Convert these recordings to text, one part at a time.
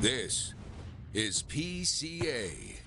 This is PCA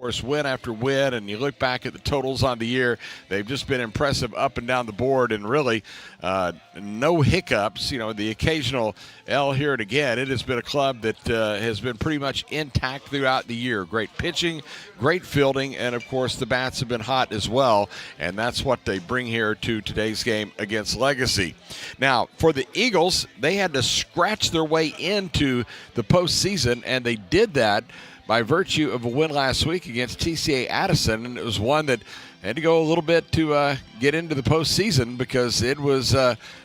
Of course, win after win, and you look back at the totals on the year, they've just been impressive up and down the board, and really no hiccups. The occasional L here and again. It has been a club that has been pretty much intact throughout the year. Great pitching, great fielding, and of course the bats have been hot as well, and that's what they bring here to today's game against Legacy. Now, for the Eagles, they had to scratch their way into the postseason, and they did that by virtue of a win last week against TCA Addison, and it was one that had to go a little bit to get into the postseason because it was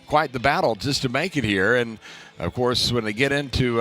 quite the battle just to make it here. And of course, when they get into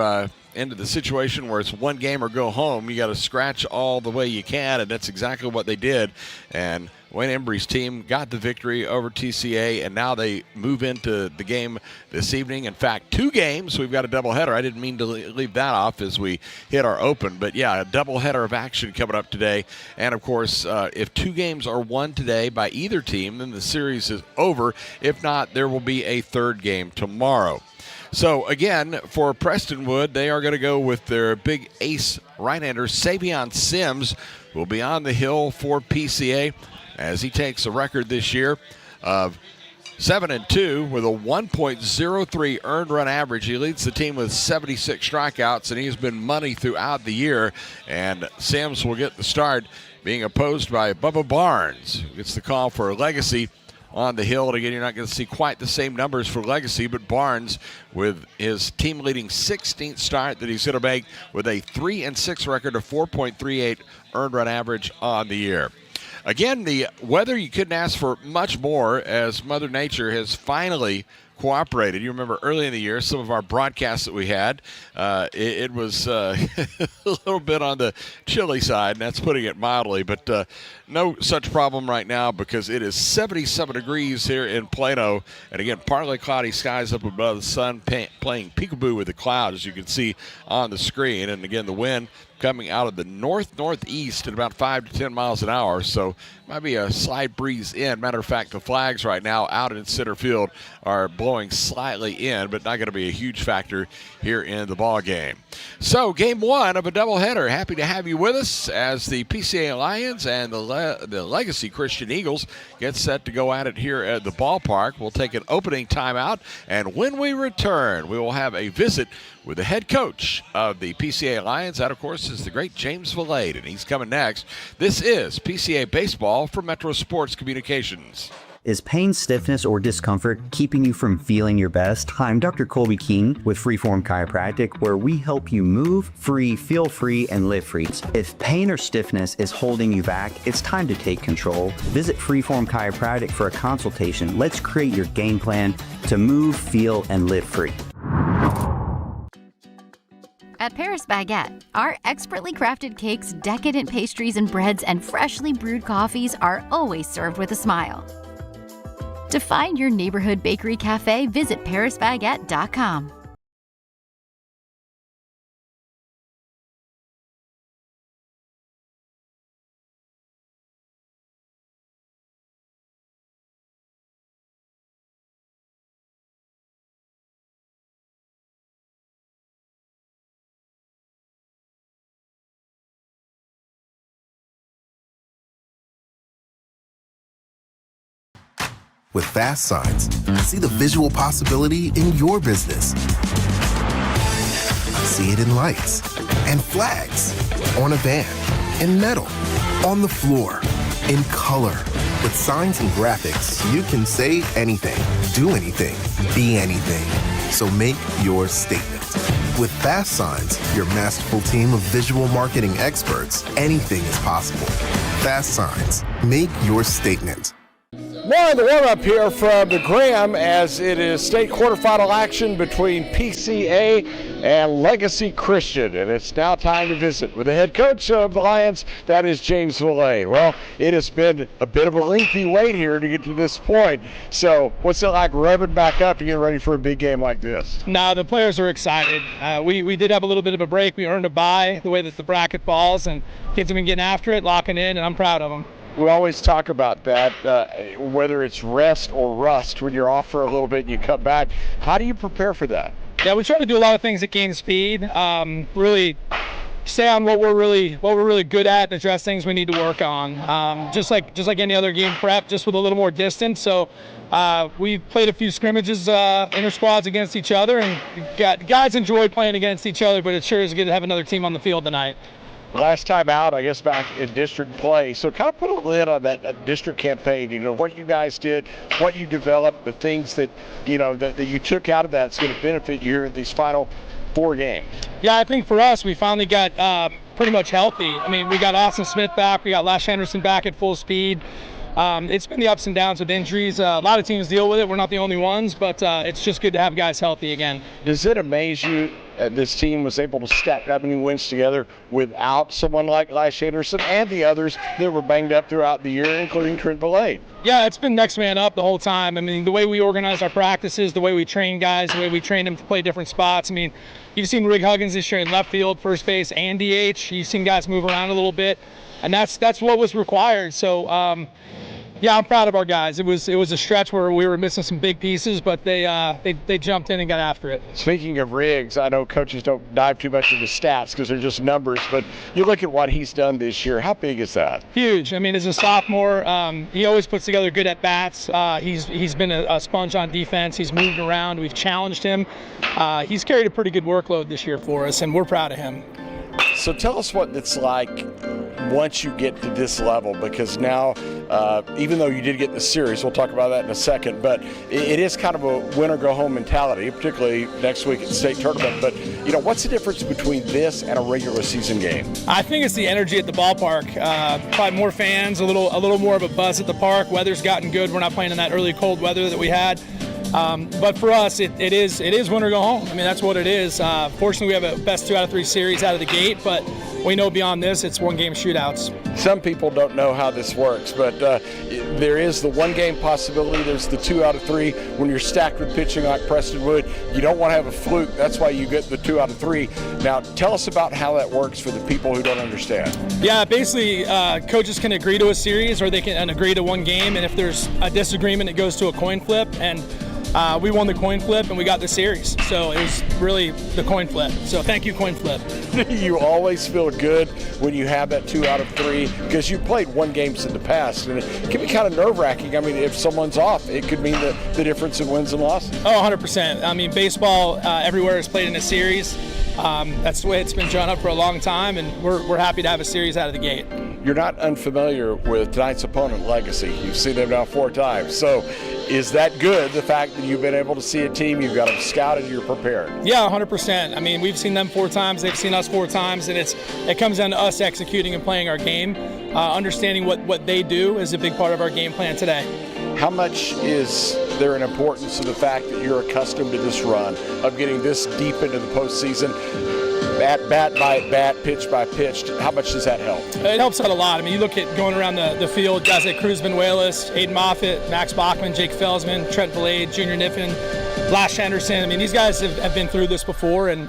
the situation where it's one game or go home, you got to scratch all the way you can, and that's exactly what they did. And Wayne Embry's team got the victory over TCA, and now they move into the game this evening. In fact, 2 games. We've got a doubleheader. I didn't mean to leave that off as we hit our open, but yeah, a doubleheader of action coming up today. And of course, if 2 games are won today by either team, then the series is over. If not, there will be a 3rd game tomorrow. So again, for Prestonwood, they are going to go with their big ace right-hander, Savion Sims, who will be on the hill for PCA as he takes a record this year of 7-2 with a 1.03 earned run average. He leads the team with 76 strikeouts, and he's been money throughout the year. And Sims will get the start, being opposed by Bubba Barnes, who gets the call for Legacy on the hill. And again, you're not going to see quite the same numbers for Legacy, but Barnes with his team-leading 16th start that he's going to make with a 3-6 record of 4.38 earned run average on the year. Again, the weather, you couldn't ask for much more as Mother Nature has finally cooperated. You remember early in the year, some of our broadcasts that we had, it was a little bit on the chilly side, and that's putting it mildly, but no such problem right now because it is 77 degrees here in Plano. And again, partly cloudy skies up above the sun, playing peekaboo with the clouds, as you can see on the screen. And again, the wind coming out of the northeast at about 5 to 10 miles an hour, so might be a slight breeze in. Matter of fact, the flags right now out in center field are blowing slightly in, but not going to be a huge factor here in the ball game. So game 1 of a doubleheader. Happy to have you with us as the PCA Lions and the Legacy Christian Eagles get set to go at it here at the ballpark. We'll take an opening timeout, and when we return, we will have a visit with the head coach of the PCA Lions. That, of course, is the great James Valade, and he's coming next. This is PCA Baseball for Metro Sports Communications. Is pain, stiffness, or discomfort keeping you from feeling your best? Hi, I'm Dr. Colby Keene with Freeform Chiropractic, where we help you move free, feel free, and live free. If pain or stiffness is holding you back, it's time to take control. Visit Freeform Chiropractic for a consultation. Let's create your game plan to move, feel, and live free. At Paris Baguette, our expertly crafted cakes, decadent pastries and breads, and freshly brewed coffees are always served with a smile. To find your neighborhood bakery cafe, visit parisbaguette.com. With fast signs, see the visual possibility in your business. See it in lights and flags, on a van, in metal, on the floor, in color. With signs and graphics, you can say anything, do anything, be anything. So make your statement. With Fast Signs, your masterful team of visual marketing experts, anything is possible. Fast Signs, make your statement. More in the warm-up here from the Graham as it is state quarterfinal action between PCA and Legacy Christian. And it's now time to visit with the head coach of the Lions, that is James Valade. Well, it has been a bit of a lengthy wait here to get to this point. So what's it like revving back up to get ready for a big game like this? No, the players are excited. We did have a little bit of a break. We earned a bye the way that the bracket falls, and kids have been getting after it, locking in, and I'm proud of them. We always talk about that, whether it's rest or rust, when you're off for a little bit and you come back. How do you prepare for that? Yeah, we try to do a lot of things that gain speed. Really stay on what we're really good at and address things we need to work on. Just like any other game prep, just with a little more distance. So we played a few scrimmages inter squads against each other, and guys enjoyed playing against each other. But it sure is good to have another team on the field tonight. Last time out, I guess, back in district play. So kind of put a lid on that district campaign. You know, what you guys did, what you developed, the things that, you know, that you took out of that's going to benefit you in these final 4 games. Yeah, I think for us, we finally got pretty much healthy. I mean, we got Austin Smith back. We got Les Henderson back at full speed. It's been the ups and downs with injuries. A lot of teams deal with it. We're not the only ones, but it's just good to have guys healthy again. Does it amaze you that this team was able to stack that many wins together without someone like Les Henderson and the others that were banged up throughout the year, including Trent Belay? Yeah, it's been next man up the whole time. I mean, the way we organize our practices, the way we train guys, the way we train them to play different spots. I mean, you've seen Rig Huggins this year in left field, first base, and DH. You've seen guys move around a little bit, and that's what was required. So, yeah, I'm proud of our guys. It was a stretch where we were missing some big pieces, but they jumped in and got after it. Speaking of Riggs, I know coaches don't dive too much into stats because they're just numbers, but you look at what he's done this year. How big is that? Huge. I mean, as a sophomore, he always puts together good at bats. He's been a sponge on defense. He's moved around. We've challenged him. He's carried a pretty good workload this year for us, and we're proud of him. So tell us what it's like once you get to this level, because now, even though you did get the series, we'll talk about that in a second, but it is kind of a win or go home mentality, particularly next week at the state tournament. But, you know, what's the difference between this and a regular season game? I think it's the energy at the ballpark. Probably more fans, a little more of a buzz at the park. Weather's gotten good. We're not playing in that early cold weather that we had. But for us, it is win or go home. I mean, that's what it is. Fortunately, we have a best 2 out of 3 series out of the gate, but we know beyond this, it's one-game shootouts. Some people don't know how this works, but there is the one-game possibility. There's the 2 out of 3. When you're stacked with pitching like Prestonwood, you don't want to have a fluke. That's why you get the 2 out of 3. Now, tell us about how that works for the people who don't understand. Yeah, basically, coaches can agree to a series, or they can agree to one game, and if there's a disagreement, it goes to a coin flip, and we won the coin flip and we got the series. So it was really the coin flip. So thank you, coin flip. You always feel good when you have that 2 out of 3 because you played one games in the past, and it can be kind of nerve-wracking. I mean, if someone's off, it could mean the difference in wins and losses. Oh, 100%. I mean, baseball everywhere is played in a series. That's the way it's been drawn up for a long time, and we're happy to have a series out of the gate. You're not unfamiliar with tonight's opponent, Legacy. You've seen them now 4 times. So is that good, the fact that you've been able to see a team, you've got them scouted, you're prepared? Yeah, 100%. I mean, we've seen them 4 times, they've seen us 4 times, and it comes down to us executing and playing our game. Understanding what they do is a big part of our game plan today. How much is there an importance to the fact that you're accustomed to this run of getting this deep into the postseason? Bat by bat, pitch by pitch, how much does that help? It helps out a lot. I mean, you look at going around the field, guys like Cruz Benuelos, Aiden Moffitt, Max Bachman, Jake Felsman, Trent Belay, Junior Niffen, Lash Henderson. I mean, these guys have been through this before, and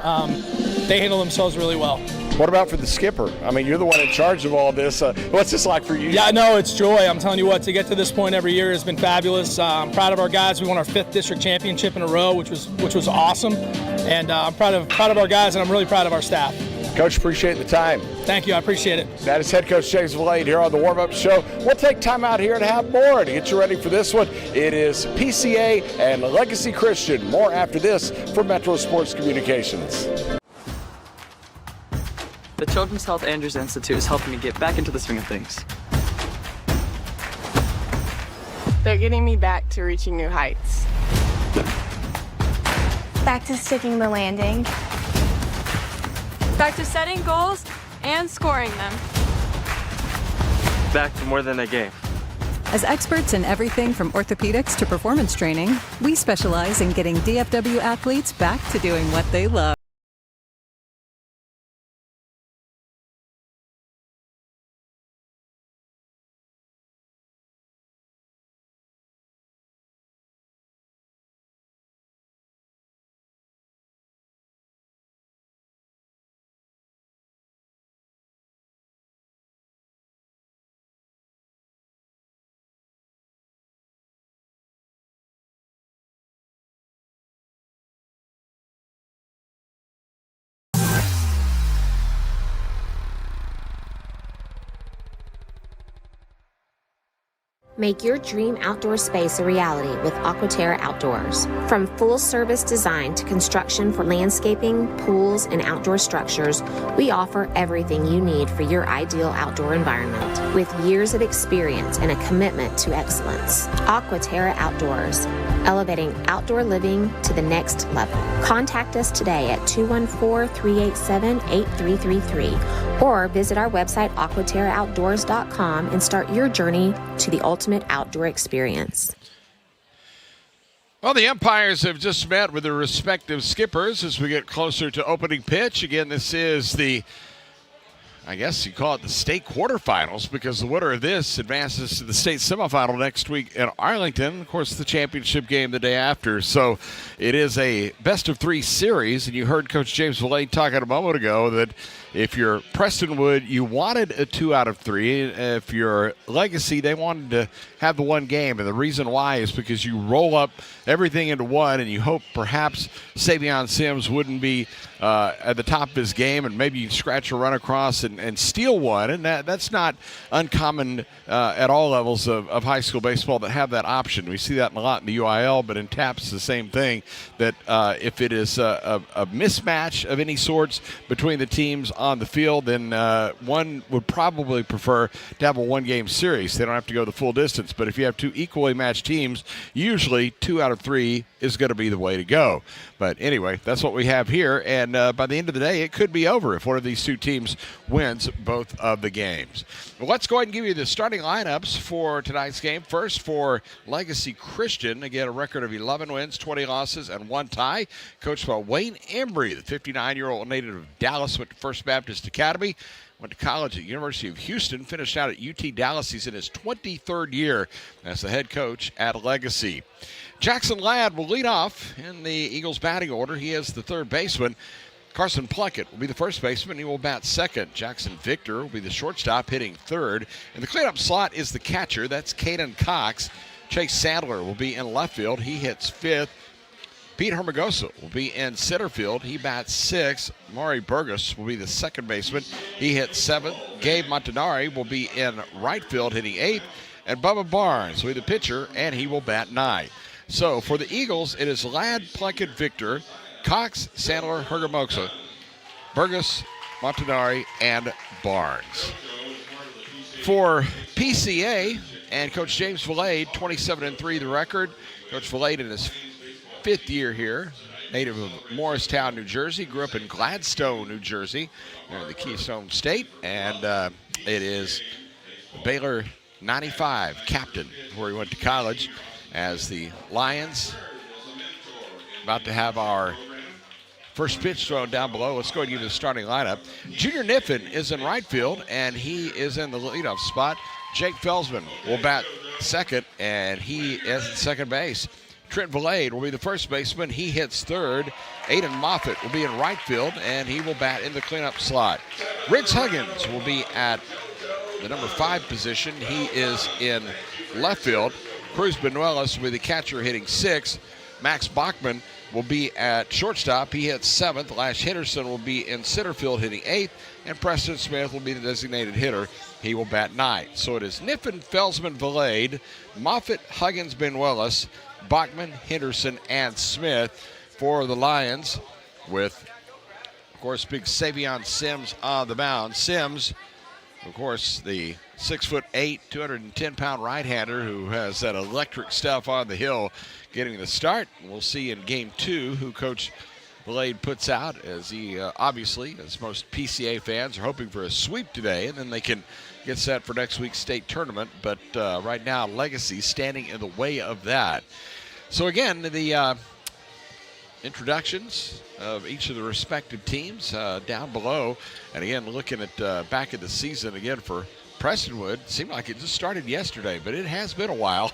they handle themselves really well. What about for the skipper? I mean, you're the one in charge of all this. What's this like for you? Yeah, no, it's joy. I'm telling you what, to get to this point every year has been fabulous. I'm proud of our guys. We won our 5th district championship in a row, which was awesome. And I'm proud of our guys, and I'm really proud of our staff. Coach, appreciate the time. Thank you, I appreciate it. That is head coach James Vlade here on the warm-up show. We'll take time out here to have more to get you ready for this one. It is PCA and Legacy Christian. More after this from Metro Sports Communications. The Children's Health Andrews Institute is helping me get back into the swing of things. They're getting me back to reaching new heights. Back to sticking the landing. Back to setting goals and scoring them. Back to more than a game. As experts in everything from orthopedics to performance training, we specialize in getting DFW athletes back to doing what they love. Make your dream outdoor space a reality with Aquaterra Outdoors. From full-service design to construction for landscaping, pools, and outdoor structures, we offer everything you need for your ideal outdoor environment. With years of experience and a commitment to excellence, Aquaterra Outdoors, elevating outdoor living to the next level. Contact us today at 214-387-8333 or visit our website aquaterraoutdoors.com and start your journey to the ultimate outdoor experience. Well, the umpires have just met with their respective skippers as we get closer to opening pitch. Again, this is the, I guess you call it the state quarterfinals, because the winner of this advances to the state semifinal next week in Arlington. Of course, the championship game the day after. So it is a best-of-3 series, and you heard Coach James Vallaine talking a moment ago that if you're Prestonwood, you wanted a 2 out of 3. If you're Legacy, they wanted to have the one game. And the reason why is because you roll up everything into one, and you hope perhaps Savion Sims wouldn't be at the top of his game, and maybe you scratch a run across and steal one. And that's not uncommon at all levels of high school baseball that have that option. We see that a lot in the UIL, but in TAPS the same thing, that if it is a mismatch of any sorts between the teams on the field, then one would probably prefer to have a one-game series. They don't have to go the full distance, but if you have two equally matched teams, usually 2 out of 3 is going to be the way to go. But anyway, that's what we have here, and by the end of the day, it could be over if one of these two teams wins both of the games. Well, let's go ahead and give you the starting lineups for tonight's game. First, for Legacy Christian, again, a record of 11 wins, 20 losses, and 1 tie. Coached by Wayne Embry, the 59-year-old native of Dallas, went to First Baptist Academy, went to college at University of Houston, finished out at UT Dallas. He's in his 23rd year as the head coach at Legacy. Jackson Ladd will lead off in the Eagles batting order. He is the third baseman. Carson Plunkett will be the first baseman. He will bat second. Jackson Victor will be the shortstop, hitting third. In the cleanup slot is the catcher. That's Caden Cox. Chase Sandler will be in left field. He hits fifth. Pete Hermogosa will be in center field. He bats sixth. Maury Burgess will be the second baseman. He hits seventh. Gabe Montanari will be in right field, hitting eighth. And Bubba Barnes will be the pitcher, and he will bat ninth. So for the Eagles, it is Ladd, Plunkett, Victor, Cox, Sandler, Hermogosa, Burgess, Montanari, and Barnes. For PCA and Coach James Vallaine, 27-3 the record. Coach Vallaine in his 5th year here, native of Morristown, New Jersey, grew up in Gladstone, New Jersey, in the Keystone State, and it is Baylor 95 captain, where he went to college, as the Lions about to have our first pitch thrown down below. Let's go ahead and give you the starting lineup. Junior Niffen is in right field, and he is in the leadoff spot. Jake Felsman will bat second, and he is at second base. Trent Vallaine will be the first baseman. He hits third. Aiden Moffitt will be in right field, and he will bat in the cleanup slot. Riggs Huggins will be at the number 5 position. He is in left field. Cruz Benuelos will be the catcher, hitting sixth. Max Bachman will be at shortstop. He hits seventh. Lash Henderson will be in center field, hitting eighth. And Preston Smith will be the designated hitter. He will bat ninth. So it is Niffen, Felsman, Vallaine, Moffitt, Huggins, Benuelos, Bachman, Henderson, and Smith for the Lions, with, of course, big Savion Sims on the mound. Sims, of course, the 6'8", 210-pound right-hander who has that electric stuff on the hill, getting the start. We'll see in Game 2 who Coach Vallaine puts out, as he obviously, as most PCA fans, are hoping for a sweep today, and then they can get set for next week's state tournament. But right now, Legacy standing in the way of that. So again, the introductions of each of the respective teams down below. And again, looking at back at the season again for Prestonwood, seemed like it just started yesterday, but it has been a while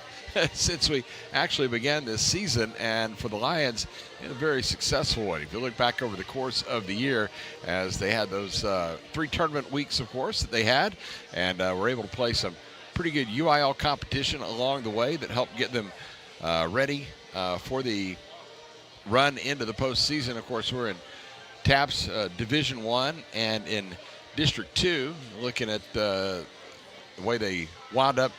since we actually began this season. And for the Lions, a very successful one. If you look back over the course of the year, as they had those 3 tournament weeks, of course, that they had, and were able to play some pretty good UIL competition along the way that helped get them ready for the run into the postseason. Of course, we're in TAPS Division I and in District 2, looking at the way they wound up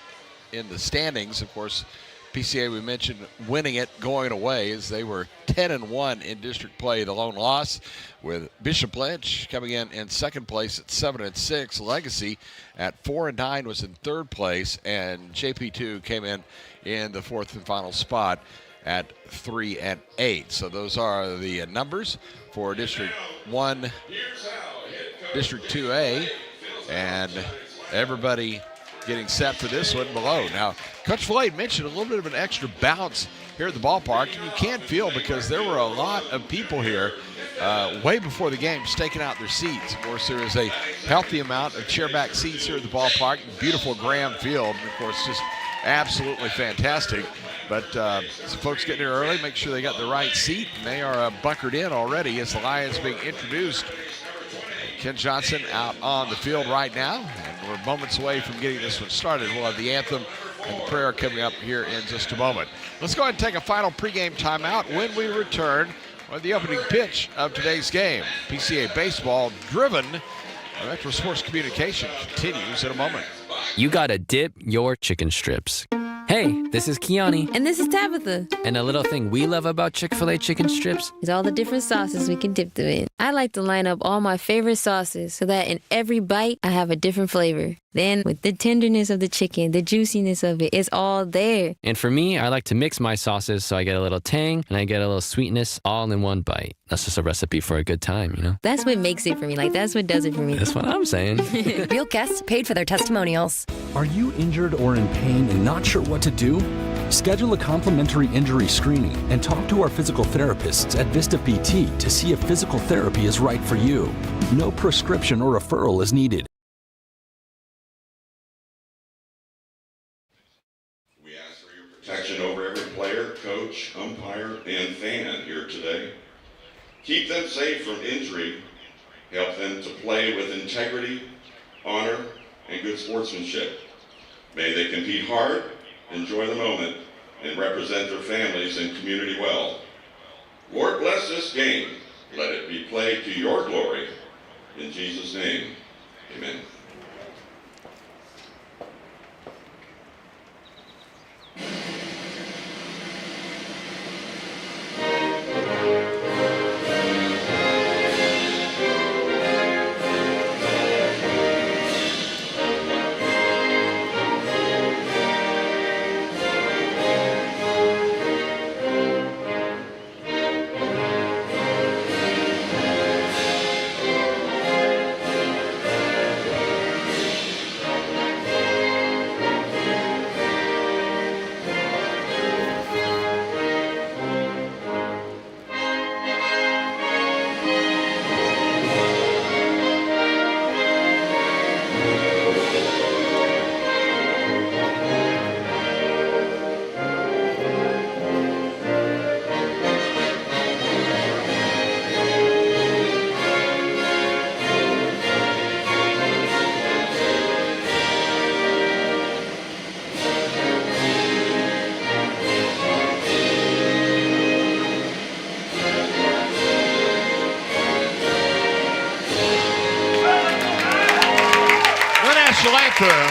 in the standings. Of course, PCA, we mentioned winning it going away as they were 10-1 in district play. The lone loss with Bishop Lynch coming in second place at 7-6. Legacy at 4-9 was in third place, and JP2 came in the fourth and final spot at 3-8. So those are the numbers for District 1, District 2A, and everybody getting set for this one below. Now, Coach Floyd mentioned a little bit of an extra bounce here at the ballpark, and you can feel because there were a lot of people here way before the game staking out their seats. Of course, there is a healthy amount of chairback seats here at the ballpark. Beautiful Graham Field, and of course, just absolutely fantastic. But some folks getting here early, make sure they got the right seat, and they are bunkered in already as the Lions being introduced. Ken Johnson out on the field right now, and we're moments away from getting this one started. We'll have the anthem and the prayer coming up here in just a moment. Let's go ahead and take a final pregame timeout. When we return, with the opening pitch of today's game. PCA baseball driven. Metro Sports Communication continues in a moment. You gotta dip your chicken strips. Hey, this is Kiani. And this is Tabitha. And a little thing we love about Chick-fil-A chicken strips is all the different sauces we can dip them in. I like to line up all my favorite sauces so that in every bite, I have a different flavor. Then, with the tenderness of the chicken, the juiciness of it, it's all there. And for me, I like to mix my sauces so I get a little tang and I get a little sweetness all in one bite. That's just a recipe for a good time, you know? That's what makes it for me. Like, that's what does it for me. That's what I'm saying. Real guests paid for their testimonials. Are you injured or in pain and not sure what to do? Schedule a complimentary injury screening and talk to our physical therapists at Vista PT to see if physical therapy is right for you. No prescription or referral is needed. We ask for your protection over every player, coach, umpire, and fan here today. Keep them safe from injury. Help them to play with integrity, honor, and good sportsmanship. May they compete hard, enjoy the moment, and represent their families and community well. Lord, bless this game. Let it be played to your glory. In Jesus' name, amen.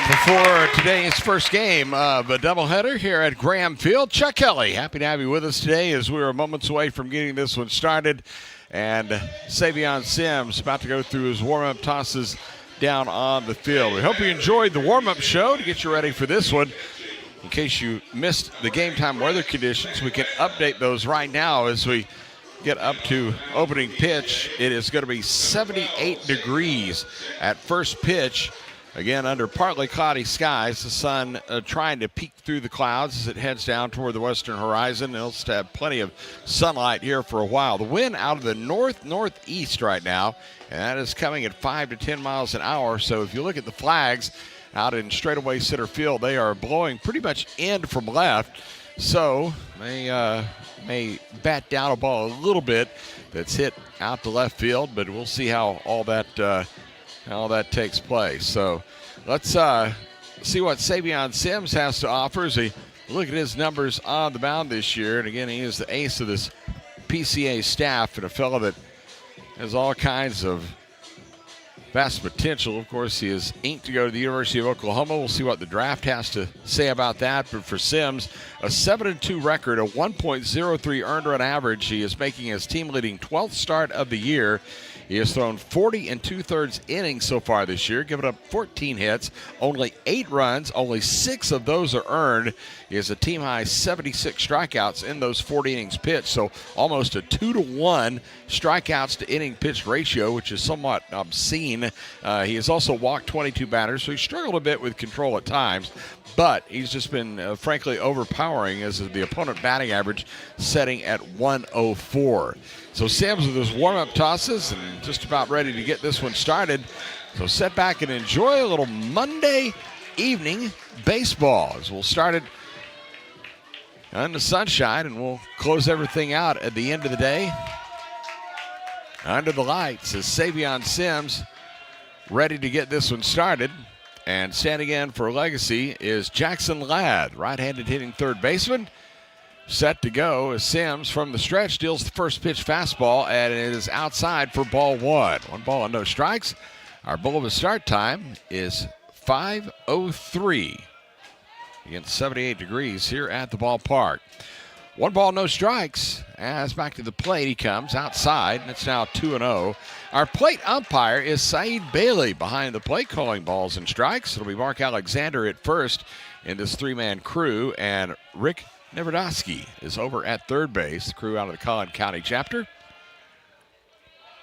Before today's first game of a doubleheader here at Graham Field, Chuck Kelly, happy to have you with us today as we are moments away from getting this one started. And Savion Sims about to go through his warm-up tosses down on the field. We hope you enjoyed the warm-up show to get you ready for this one. In case you missed the game time weather conditions, we can update those right now as we get up to opening pitch. It is going to be 78 degrees at first pitch. Again, under partly cloudy skies, the sun trying to peek through the clouds as it heads down toward the western horizon. It'll have plenty of sunlight here for a while. The wind out of the northeast right now, and that is coming at 5 to 10 miles an hour. So if you look at the flags out in straightaway center field, they are blowing pretty much end from left. So they may bat down a ball a little bit that's hit out to left field, but we'll see how all that takes place. So let's see what Savion Sims has to offer as he look at his numbers on the mound this year. And again, he is the ace of this PCA staff and a fellow that has all kinds of vast potential. Of course, he is inked to go to the University of Oklahoma. We'll see what the draft has to say about that. But for Sims, a 7-2 record, a 1.03 earned run average. He is making his team-leading 12th start of the year. He has thrown 40 2/3 innings so far this year, giving up 14 hits, only 8 runs, only 6 of those are earned. He has a team-high 76 strikeouts in those 40 innings pitched, so almost a 2-to-1 strikeouts to inning pitched ratio, which is somewhat obscene. He has also walked 22 batters, so he struggled a bit with control at times, but he's just been, frankly, overpowering as the opponent batting average setting at 104. So Sims with his warm-up tosses and just about ready to get this one started. So sit back and enjoy a little Monday evening baseball as we'll start it in the sunshine and we'll close everything out at the end of the day under the lights as Savion Sims ready to get this one started. And standing in for Legacy is Jackson Ladd, right-handed hitting third baseman. Set to go as Sims from the stretch deals the first pitch fastball, and it is outside for ball 1. 1 ball and no strikes. Our Boulevard start time is 5:03 against 78 degrees here at the ballpark. 1 ball, no strikes. As back to the plate he comes outside, and it's now 2-0. Our plate umpire is Saeed Bailey behind the plate calling balls and strikes. It'll be Mark Alexander at first in this 3-man crew, and Rick Neverdowski is over at third base, the crew out of the Collin County chapter.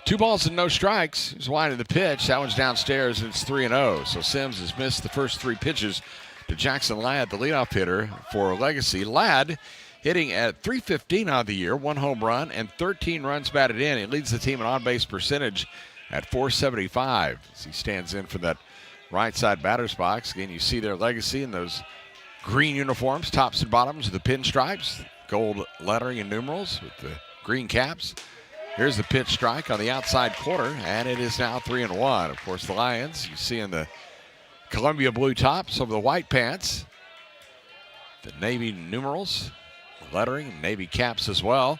2 balls and no strikes. He's wide of the pitch. That one's downstairs, and it's 3-0. So Sims has missed the first 3 pitches to Jackson Ladd, the leadoff hitter for Legacy. Ladd hitting at .315 on the year, 1 home run and 13 runs batted in. He leads the team in on-base percentage at .475 as he stands in for that right side batter's box. Again, you see their Legacy in those green uniforms, tops and bottoms with the pinstripes, gold lettering and numerals with the green caps. Here's the pitch strike on the outside corner, and it is now 3-1. Of course, the Lions, you see in the Columbia blue tops over the white pants, the navy numerals, lettering, and navy caps as well.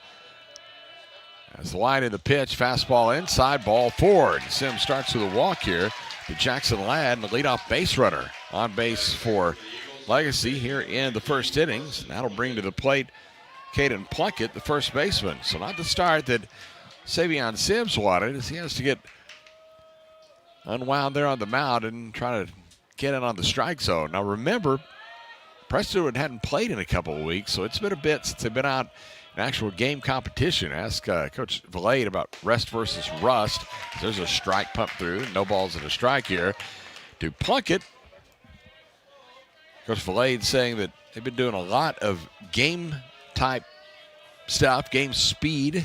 As the line in the pitch, fastball inside, ball 4. Sims starts with a walk here to Jackson Ladd, the leadoff base runner on base for Legacy here in the first innings. That'll bring to the plate Caden Plunkett, the first baseman. So not the start that Savion Sims wanted, as he has to get unwound there on the mound and try to get in on the strike zone. Now remember, Prestonwood hadn't played in a couple of weeks, so it's been a bit since they've been out in actual game competition. Ask Coach Valade about rest versus rust. There's a strike pumped through, no balls and a strike here to Plunkett. Coach Valade saying that they've been doing a lot of game-type stuff, game speed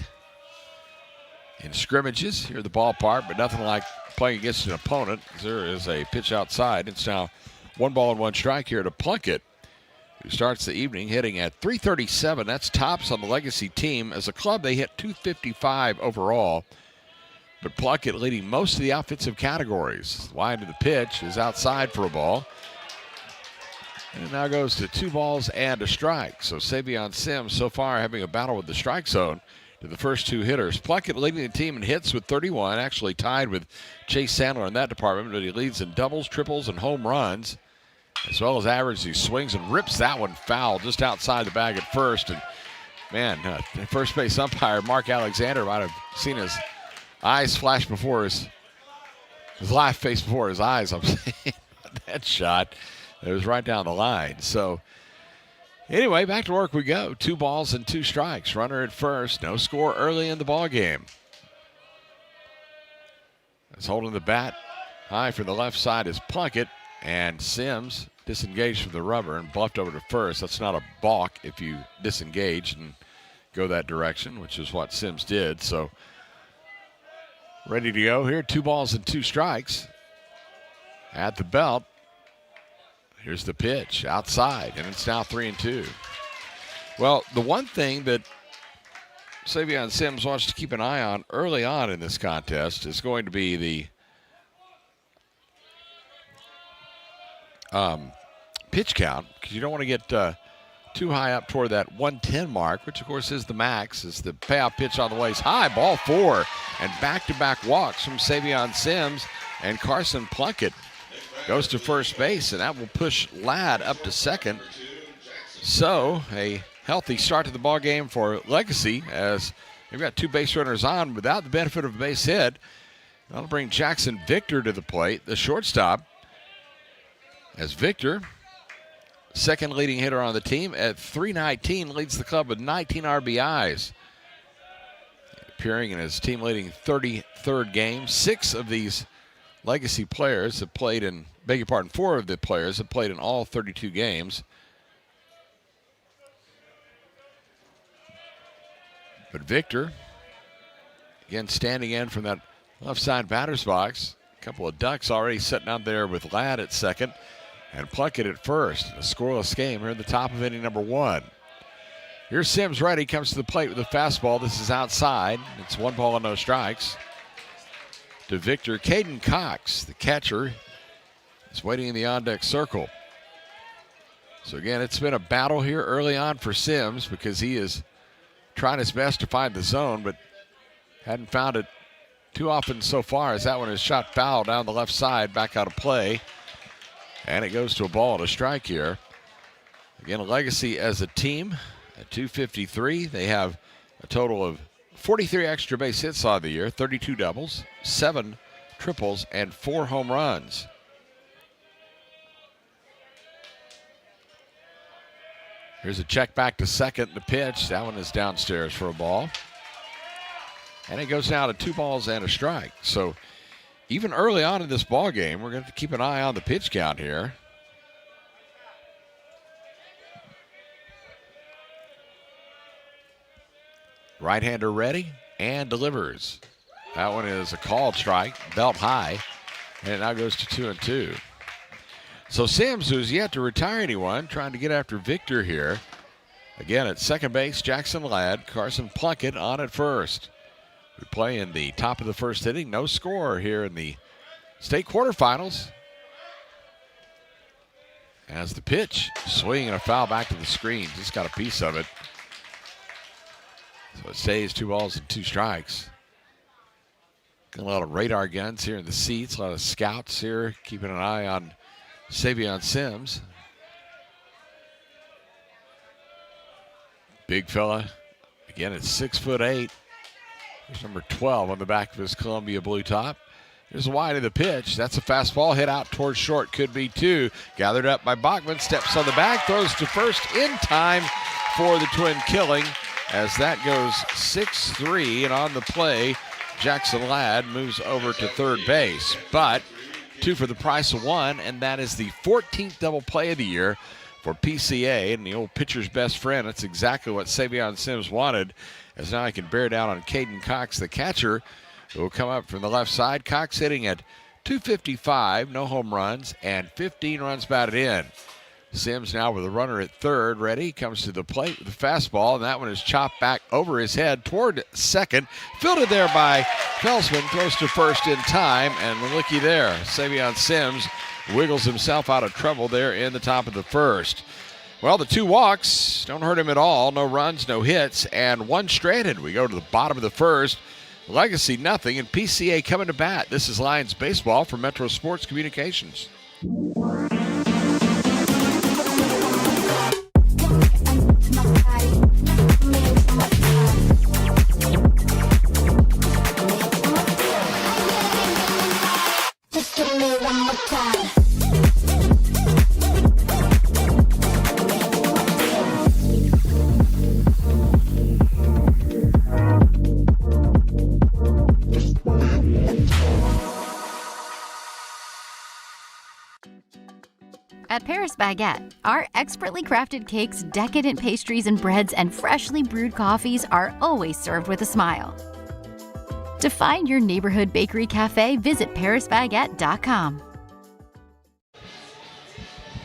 in scrimmages here at the ballpark, but nothing like playing against an opponent. There is a pitch outside. It's now 1 ball and 1 strike here to Plunkett, who starts the evening hitting at .337. That's tops on the Legacy team. As a club, they hit .255 overall, but Plunkett leading most of the offensive categories. Wide of the pitch is outside for a ball. And it now goes to 2 balls and a strike. So Savion Sims so far having a battle with the strike zone to the first 2 hitters. Plunkett leading the team in hits with 31, actually tied with Chase Sandler in that department, but he leads in doubles, triples, and home runs, as well as average. He swings and rips that one foul just outside the bag at first. And man, first base umpire Mark Alexander might have seen his eyes flash before his live face before his eyes, I'm saying. That shot. It was right down the line. So anyway, back to work we go. 2 balls and 2 strikes. Runner at first. No score early in the ball game. As holding the bat high for the left side is Plunkett, and Sims disengaged from the rubber and bluffed over to first. That's not a balk if you disengage and go that direction, which is what Sims did. So ready to go here. 2 balls and 2 strikes at the belt. Here's the pitch outside, and it's now 3-2. Well, the one thing that Savion Sims wants to keep an eye on early on in this contest is going to be the pitch count, because you don't want to get too high up toward that 110 mark, which of course is the max. As the payoff pitch on the way is high, ball 4, and back-to-back walks from Savion Sims And Carson Plunkett goes to first base, and that will push Ladd up to second. So a healthy start to the ball game for Legacy, as they've got 2 base runners on without the benefit of a base hit. That'll bring Jackson Victor to the plate, the shortstop, as Victor, second leading hitter on the team at .319, leads the club with 19 RBIs. Appearing in his team-leading 33rd game. 6 of these Legacy players have played in, 4 of the players have played in all 32 games. But Victor, again, standing in from that left side batter's box. A couple of ducks already sitting out there with Ladd at second and Plunkett at first. A scoreless game here at the top of inning number 1. Here's Sims ready, comes to the plate with a fastball. This is outside. It's 1 ball and no strikes. To Victor, Caden Cox, the catcher, is waiting in the on-deck circle. So again, it's been a battle here early on for Sims because he is trying his best to find the zone, but hadn't found it too often so far, as that one is shot foul down the left side, back out of play. And it goes to a ball and a strike here. Again, Legacy as a team at 253. They have a total of 43 extra base hits on the year, 32 doubles, 7 triples, and 4 home runs. Here's a check back to second. The pitch, that one is downstairs for a ball. And it goes down to 2 balls and a strike. So even early on in this ball game, we're going to keep an eye on the pitch count here. Right-hander ready and delivers. That one is a called strike, belt high, and it now goes to 2-2. So Sims, who's yet to retire anyone, trying to get after Victor here. Again, at second base, Jackson Ladd, Carson Plunkett on at first. We play in the top of the first inning. No score here in the state quarterfinals. As the pitch, swing and a foul back to the screen. Just got a piece of it. So it stays 2 balls and 2 strikes. Got a lot of radar guns here in the seats. A lot of scouts here keeping an eye on Savion Sims. Big fella. Again, it's 6'8". There's number 12 on the back of his Columbia blue top. Here's a wide of the pitch. That's a fastball hit out towards short. Could be 2. Gathered up by Bachman. Steps on the back. Throws to first in time for the twin killing. As that goes 6-3, and on the play, Jackson Ladd moves over to third base. But 2 for the price of 1, and that is the 14th double play of the year for PCA and the old pitcher's best friend. That's exactly what Savion Sims wanted, as now he can bear down on Caden Cox, the catcher, who will come up from the left side. Cox hitting at .255, no home runs, and 15 runs batted in. Sims now with a runner at third, ready, comes to the plate with the fastball, and that one is chopped back over his head toward second. Fielded there by Felsman, throws to first in time, and looky there, Savion Sims wiggles himself out of trouble there in the top of the first. Well, the 2 walks don't hurt him at all. No runs, no hits, and 1 stranded. We go to the bottom of the first. Legacy nothing, and PCA coming to bat. This is Lions baseball from Metro Sports Communications. At Paris Baguette, our expertly crafted cakes, decadent pastries and breads, and freshly brewed coffees are always served with a smile. To find your neighborhood bakery cafe, visit parisbaguette.com.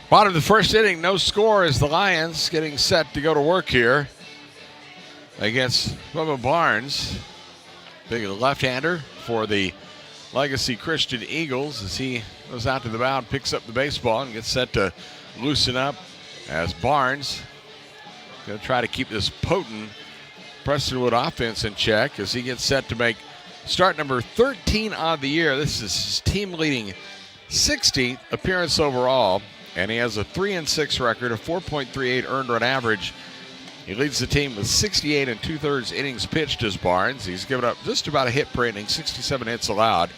Bottom of the first inning, no score as the Lions getting set to go to work here against Bubba Barnes. Big left-hander for the Legacy Christian Eagles as he goes out to the mound, picks up the baseball, and gets set to loosen up as Barnes going to try to keep this potent Prestonwood offense in check as he gets set to make Start number 13 on the year. This is his team leading 16th appearance overall, and he has a 3-6 record, a 4.38 earned run average. He leads the team with 68 2/3 innings pitched as Barnes. He's given up just about a hit per inning, 67 hits allowed.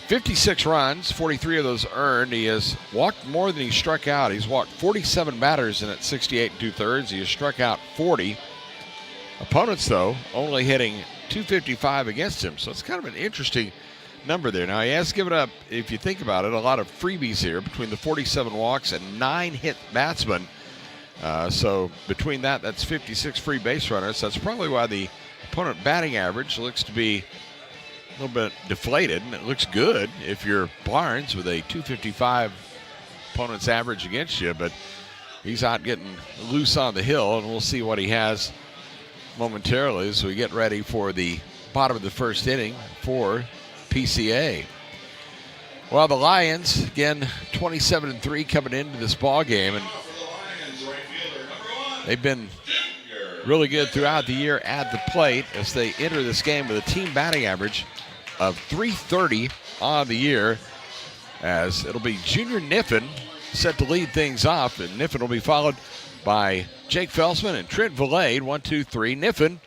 56 runs, 43 of those earned. He has walked more than he struck out. He's walked 47 batters in at 68 2/3. He has struck out 40. Opponents, though, only hitting 255 against him. So it's kind of an interesting number there. Now, he has given up, if you think about it, a lot of freebies here between the 47 walks and 9 hit batsmen. So between that, that's 56 free base runners. That's probably why the opponent batting average looks to be a little bit deflated, and it looks good if you're Barnes with a 255 opponent's average against you, but he's out getting loose on the hill, and we'll see what he has momentarily as we get ready for the bottom of the first inning for PCA. Well, the Lions, again, 27-3 coming into this ball game, and they've been really good throughout the year at the plate as they enter this game with a team batting average of .330 on the year, as it'll be Junior Niffen set to lead things off, and Niffen will be followed by Jake Felsman and Trent Valade. 1, 2, 3. Niffen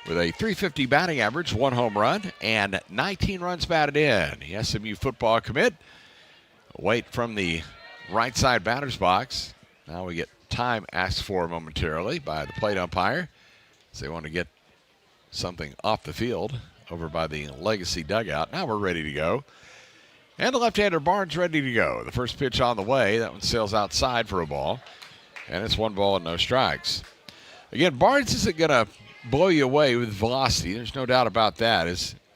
with a .350 batting average, 1 home run, and 19 runs batted in. The SMU football commit. Wait from the right side batter's box. Now we get time asked for momentarily by the plate umpire, as they want to get something off the field over by the Legacy dugout. Now we're ready to go. And the left-hander Barnes ready to go. The first pitch on the way. That one sails outside for a ball. And it's 1 ball and no strikes. Again, Barnes isn't going to blow you away with velocity. There's no doubt about that.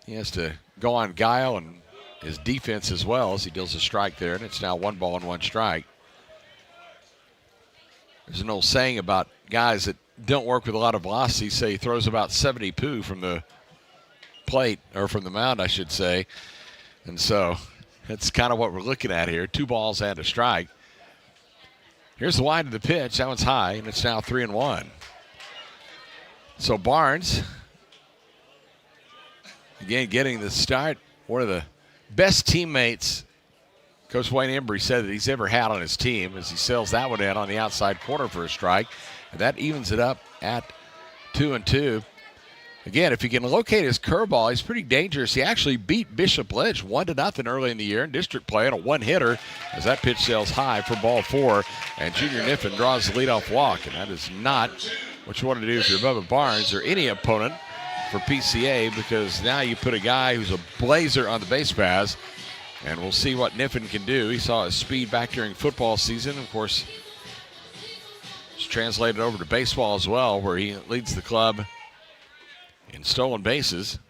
He has to go on guile and his defense as well as he deals a strike there. And it's now 1 ball and 1 strike. There's an old saying about guys that don't work with a lot of velocity, say he throws about 70 poo from the plate, or from the mound, I should say. And so that's kind of what we're looking at here. 2 balls and a strike. Here's the wind of the pitch. That one's high, and it's now 3-1. So Barnes, again, getting the start. One of the best teammates Coach Wayne Embry said that he's ever had on his team, as he sails that one in on the outside corner for a strike. And that evens it up at 2-2. Again, if he can locate his curveball, he's pretty dangerous. He actually beat Bishop Ledge 1-0 early in the year in district play on a 1-hitter, as that pitch sails high for ball 4. And Junior Niffen draws the leadoff walk, and that is not what you want to do if you're Bubba Barnes or any opponent for PCA, because now you put a guy who's a blazer on the base paths. And we'll see what Niffen can do. He saw his speed back during football season. Of course, it's translated over to baseball as well, where he leads the club in stolen bases.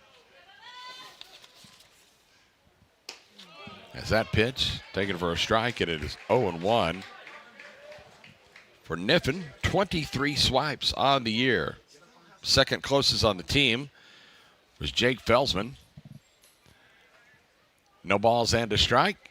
As that pitch taken for a strike, and it is 0-1 for Niffen. 23 swipes on the year. Second closest on the team was Jake Felsman. No balls and a strike.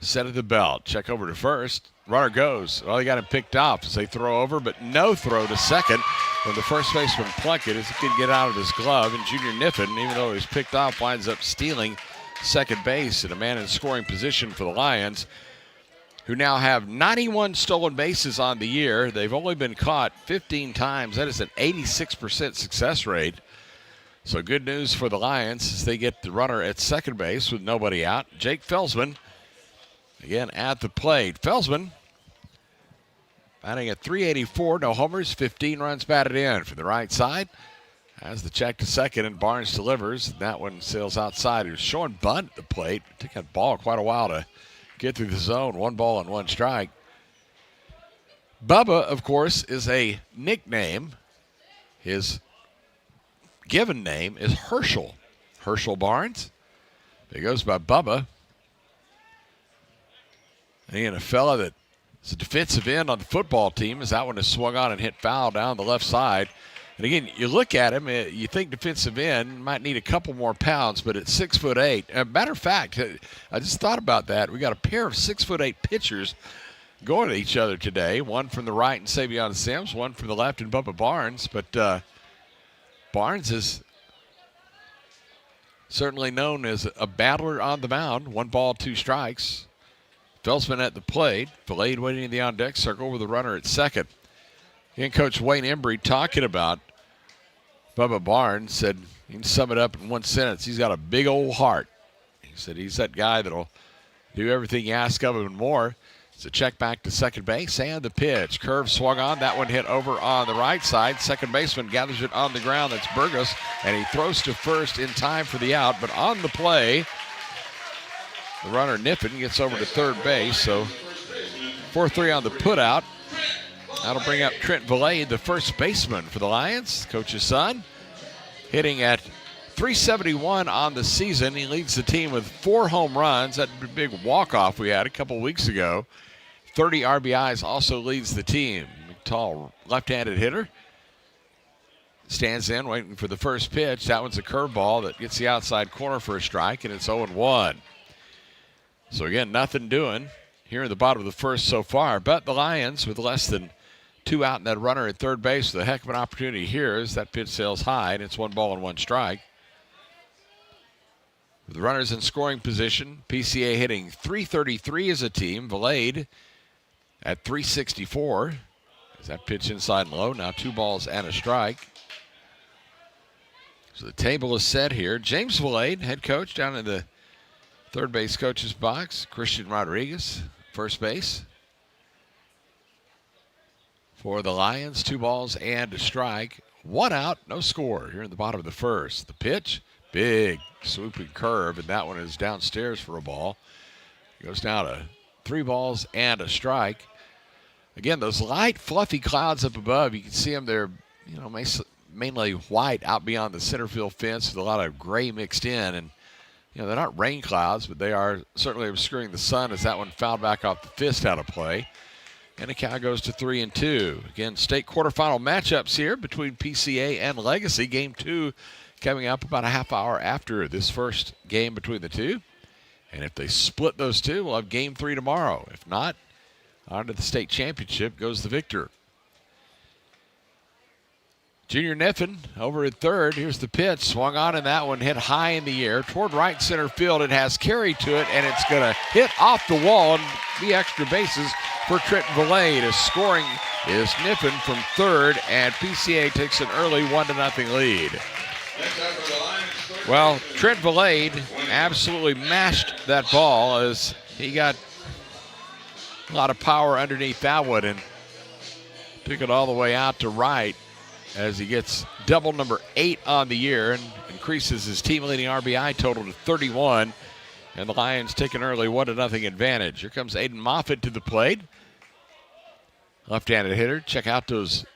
Set at the belt. Check over to first. Runner goes. Well, he got him picked off as they throw over, but no throw to second from the first baseman Plunkett as he couldn't get out of his glove. And Junior Niffen, even though he was picked off, winds up stealing second base, and a man in scoring position for the Lions, who now have 91 stolen bases on the year. They've only been caught 15 times. That is an 86% success rate. So good news for the Lions as they get the runner at second base with nobody out. Jake Felsman, again, at the plate. Felsman batting at .384, no homers, 15 runs batted in. From the right side, has the check to second, and Barnes delivers. That one sails outside. He was showing bunt at the plate. It took that ball quite a while to get through the zone. 1 ball and 1 strike. Bubba, of course, is a nickname. His given name is Herschel Barnes. He goes by Bubba. And a fella that is a defensive end on the football team, as that one is swung on and hit foul down the left side. And again, you look at him, you think defensive end might need a couple more pounds, but at 6'8". As a matter of fact, I just thought about that. We got a pair of 6'8" pitchers going at each other today. One from the right in Savion Sims, one from the left in Bubba Barnes. But Barnes is certainly known as a battler on the mound. 1 ball, 2 strikes. Felsman at the plate. Vilade waiting in the on-deck circle with a runner at second. And Coach Wayne Embry talking about Bubba Barnes, said you can sum it up in one sentence. He's got a big old heart. He said he's that guy that'll do everything you ask of him and more. It's a check back to second base, and the pitch. Curve swung on. That one hit over on the right side. Second baseman gathers it on the ground. That's Burgos, and he throws to first in time for the out. But on the play, the runner Niffen gets over to third base. So 4-3 on the putout. That'll bring up Trent Vilade, the first baseman for the Lions, coach's son, hitting at .371 on the season. He leads the team with 4 home runs. That big walk-off we had a couple weeks ago. 30 RBIs, also leads the team. Tall left-handed hitter. Stands in, waiting for the first pitch. That one's a curveball that gets the outside corner for a strike, and it's 0-1. So again, nothing doing here in the bottom of the first so far. But the Lions, with less than 2 out and that runner at third base, with a heck of an opportunity here as that pitch sails high, and it's 1 ball and 1 strike. With the runners in scoring position, PCA hitting .333 as a team. Vilade at .364. As that pitch inside and low. Now 2 balls and a strike. So the table is set here. James Vilade, head coach, down in the third base coach's box. Christian Rodriguez, first base. For the Lions, 2 balls and a strike. 1 out, no score here in the bottom of the first. The pitch, big swooping curve, and that one is downstairs for a ball. It goes down to 3 balls and a strike. Again, those light, fluffy clouds up above, you can see them. They're, mainly white out beyond the center field fence with a lot of gray mixed in. And, they're not rain clouds, but they are certainly obscuring the sun as that one fouled back off the fist out of play. And the count goes to 3-2. Again, state quarterfinal matchups here between PCA and Legacy. Game 2 coming up about a half hour after this first game between the two. And if they split those two, we'll have Game 3 tomorrow. If not, on to the state championship goes the victor. Junior Niffen over at third. Here's the pitch. Swung on, and that one hit high in the air toward right center field. It has carry to it, and it's going to hit off the wall and be extra bases for Trent Vilade. His scoring is Niffen from third, and PCA takes an early 1-0 lead. Well, Trent Vilade absolutely mashed that ball as he got a lot of power underneath that one and took it all the way out to right as he gets double number 8 on the year and increases his team-leading RBI total to 31. And the Lions take an early 1-0 advantage. Here comes Aiden Moffitt to the plate. Left-handed hitter. Check out those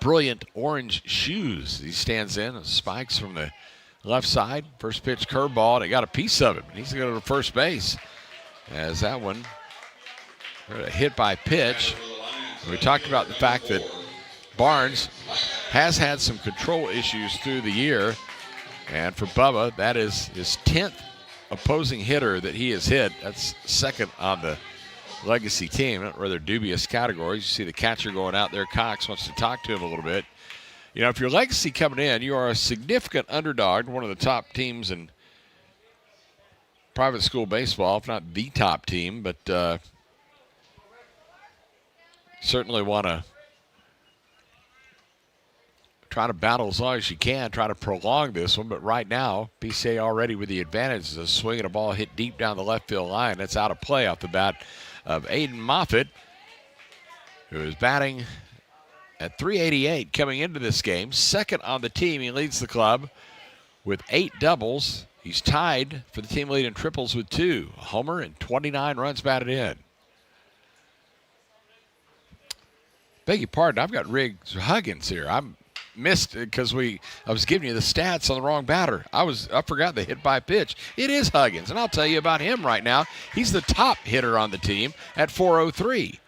brilliant orange shoes. He stands in. Spikes from the left side. First pitch curveball, and it got a piece of it. He's going to go to first base as that one hit by pitch. We talked about the fact that Barnes has had some control issues through the year. And for Bubba, that is his 10th opposing hitter that he has hit. That's second on the Legacy team. Rather dubious categories. You see the catcher going out there. Cox wants to talk to him a little bit. If you're Legacy coming in, you are a significant underdog, one of the top teams in private school baseball, if not the top team, but certainly want to try to battle as long as you can, try to prolong this one. But right now, PCA already with the advantage of swinging a ball hit deep down the left field line. That's out of play off the bat of Aiden Moffitt, who is batting at .388 coming into this game. Second on the team. He leads the club with 8 doubles. He's tied for the team lead in triples with 2. A homer and 29 runs batted in. Beg your pardon, I've got Riggs Huggins here. I'm missed because I was giving you the stats on the wrong batter. I forgot the hit by pitch. It is Huggins, and I'll tell you about him right now. He's the top hitter on the team at .403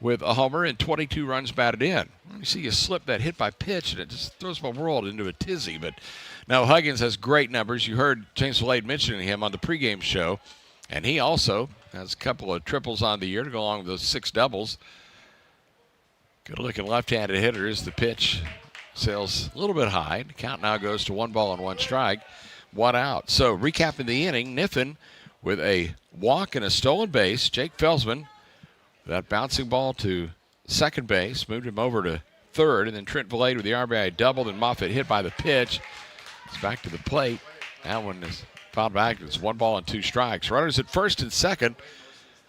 with a homer and 22 runs batted in. You see you slip that hit by pitch, and it just throws my world into a tizzy. But now Huggins has great numbers. You heard James Vilade mentioning him on the pregame show, and he also has a couple of triples on the year to go along with those 6 doubles. Good-looking left-handed hitter. As the pitch sails a little bit high. The count now goes to 1 ball and 1 strike. 1 out. So recapping the inning, Niffen with a walk and a stolen base. Jake Felsman, that bouncing ball to second base, moved him over to third, and then Trent Valade with the RBI double, and Moffitt hit by the pitch. It's back to the plate. That one is fouled back. It's 1 ball and 2 strikes. Runners at first and second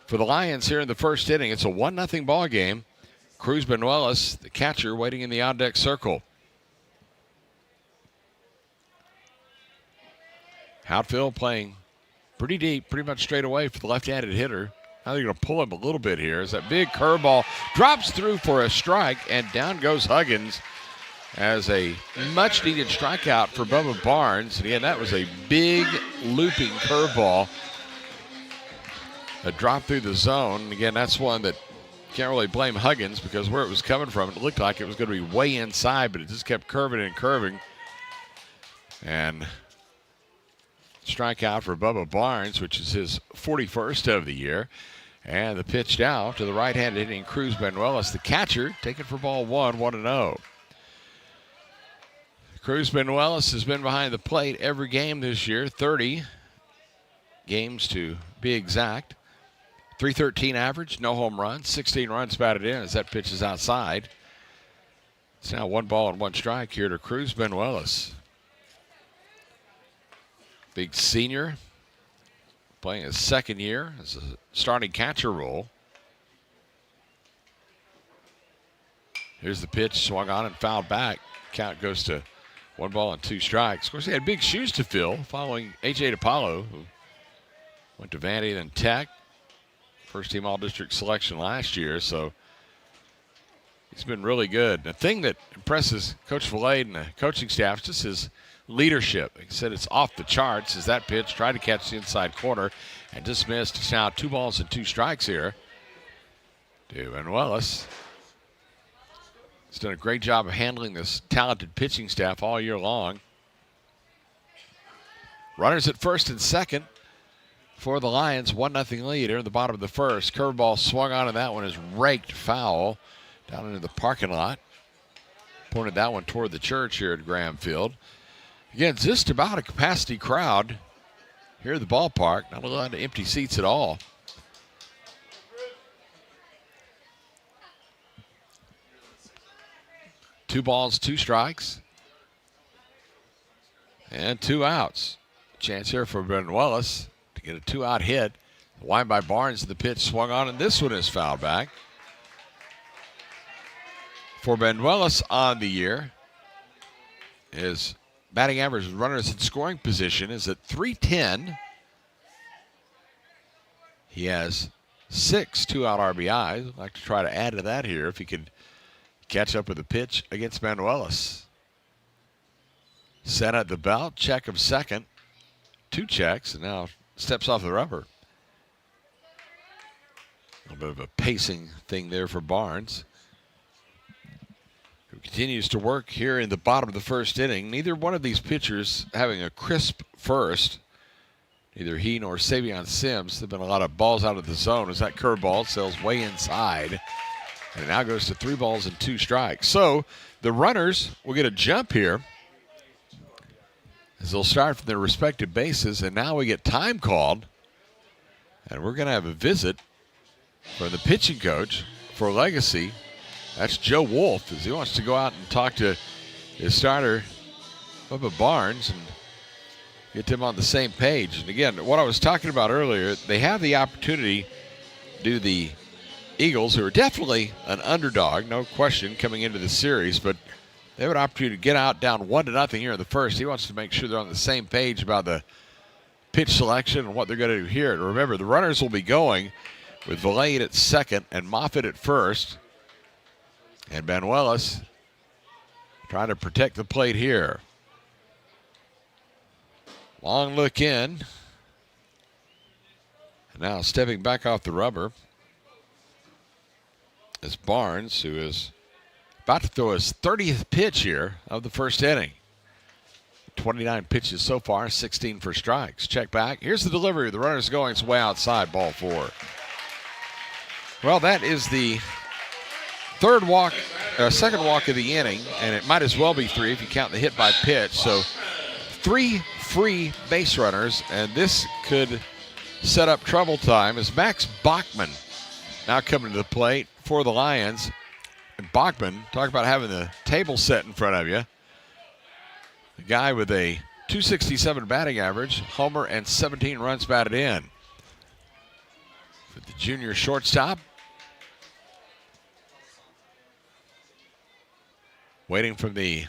for the Lions here in the first inning. It's a 1-0 ball game. Cruz Benuelos, the catcher, waiting in the on-deck circle. Outfield playing pretty deep, pretty much straight away for the left-handed hitter. Now they're going to pull him a little bit here as that big curveball drops through for a strike, and down goes Huggins as a much-needed strikeout for Bubba Barnes. And again, that was a big looping curveball that dropped through the zone. And again, that's one that can't really blame Huggins because where it was coming from, it looked like it was going to be way inside, but it just kept curving and curving. And strikeout for Bubba Barnes, which is his 41st of the year. And the pitch now to the right-handed hitting Cruz Benuelos, the catcher, taking for ball 1, 1-0. Cruz Benuelos has been behind the plate every game this year, 30 games to be exact. .313 average, no home runs, 16 runs batted in as that pitch is outside. It's now 1 ball and 1 strike here to Cruz Benuelos. Big senior, playing his second year as a starting catcher role. Here's the pitch, swung on and fouled back. Count goes to 1 ball and 2 strikes. Of course, he had big shoes to fill following A.J. DiPaolo, who went to Vandy, then Tech. First team All-District selection last year, so he's been really good. The thing that impresses Coach Valade and the coaching staff is just his leadership. He said it's off the charts as that pitch tried to catch the inside corner and dismissed. It's now 2 balls and 2 strikes here to Benuelos. He's done a great job of handling this talented pitching staff all year long. Runners at first and second for the Lions, 1-0 lead here in the bottom of the first. Curveball swung on, and that one is raked foul down into the parking lot. Pointed that one toward the church here at Graham Field. Again, just about a capacity crowd here at the ballpark. Not a lot of empty seats at all. Two balls, 2 strikes, and 2 outs. Chance here for Benuelos to get a 2-out hit. Wind by Barnes, the pitch swung on, and this one is fouled back. For Benuelos on the year, his batting average with runners in scoring position is at .310. He has 6 2-out RBIs. I'd like to try to add to that here if he could catch up with a pitch against Benuelos. Set at the belt, check of second. 2 checks, and now steps off the rubber. A little bit of a pacing thing there for Barnes, who continues to work here in the bottom of the first inning. Neither one of these pitchers having a crisp first. Neither he nor Savion Sims. There have been a lot of balls out of the zone as that curveball sails way inside. And it now goes to 3 balls and 2 strikes. So the runners will get a jump here as they'll start from their respective bases. And now we get time called. And we're going to have a visit from the pitching coach for Legacy. That's Joe Wolf, as he wants to go out and talk to his starter, Bubba Barnes, and get them on the same page. And again, what I was talking about earlier, they have the opportunity to do the Eagles, who are definitely an underdog, no question, coming into the series, but they have an opportunity to get out down 1-0 here in the first. He wants to make sure they're on the same page about the pitch selection and what they're going to do here. And remember, the runners will be going with Valade at second and Moffitt at first. And Benuelos trying to protect the plate here. Long look in. And now stepping back off the rubber is Barnes, who is about to throw his 30th pitch here of the first inning. 29 pitches so far, 16 for strikes. Check back. Here's the delivery. The runner's going. It's way outside, ball 4. Well, that is the second walk of the inning, and it might as well be 3 if you count the hit by pitch. So 3 free base runners, and this could set up trouble time as Max Bachman now coming to the plate for the Lions. And Bachman, talk about having the table set in front of you. The guy with a .267 batting average, homer, and 17 runs batted in. For the junior shortstop, waiting from the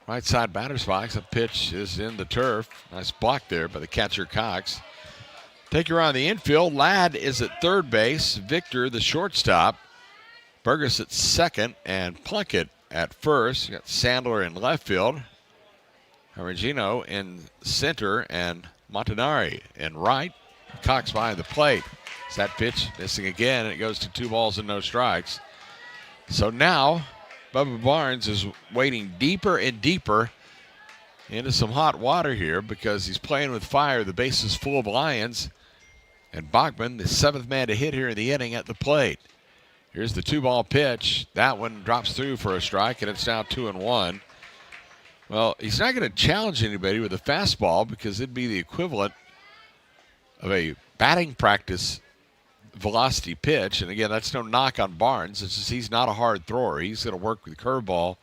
right side batter's box. A pitch is in the turf. Nice block there by the catcher, Cox. Take you around the infield. Ladd is at third base. Victor, the shortstop. Burgess at second, and Plunkett at first. You got Sandler in left field. Arangino in center, and Montanari in right. Cox behind the plate. It's that pitch missing again, and it goes to 2 balls and no strikes. So now Bubba Barnes is wading deeper and deeper into some hot water here because he's playing with fire. The base is full of Lions. And Bachman, the 7th man to hit here in the inning, at the plate. Here's the 2-ball pitch. That one drops through for a strike, and it's now 2-1. Well, he's not going to challenge anybody with a fastball because it'd be the equivalent of a batting practice velocity pitch. And again, that's no knock on Barnes. It's just he's not a hard thrower. He's going to work with curveball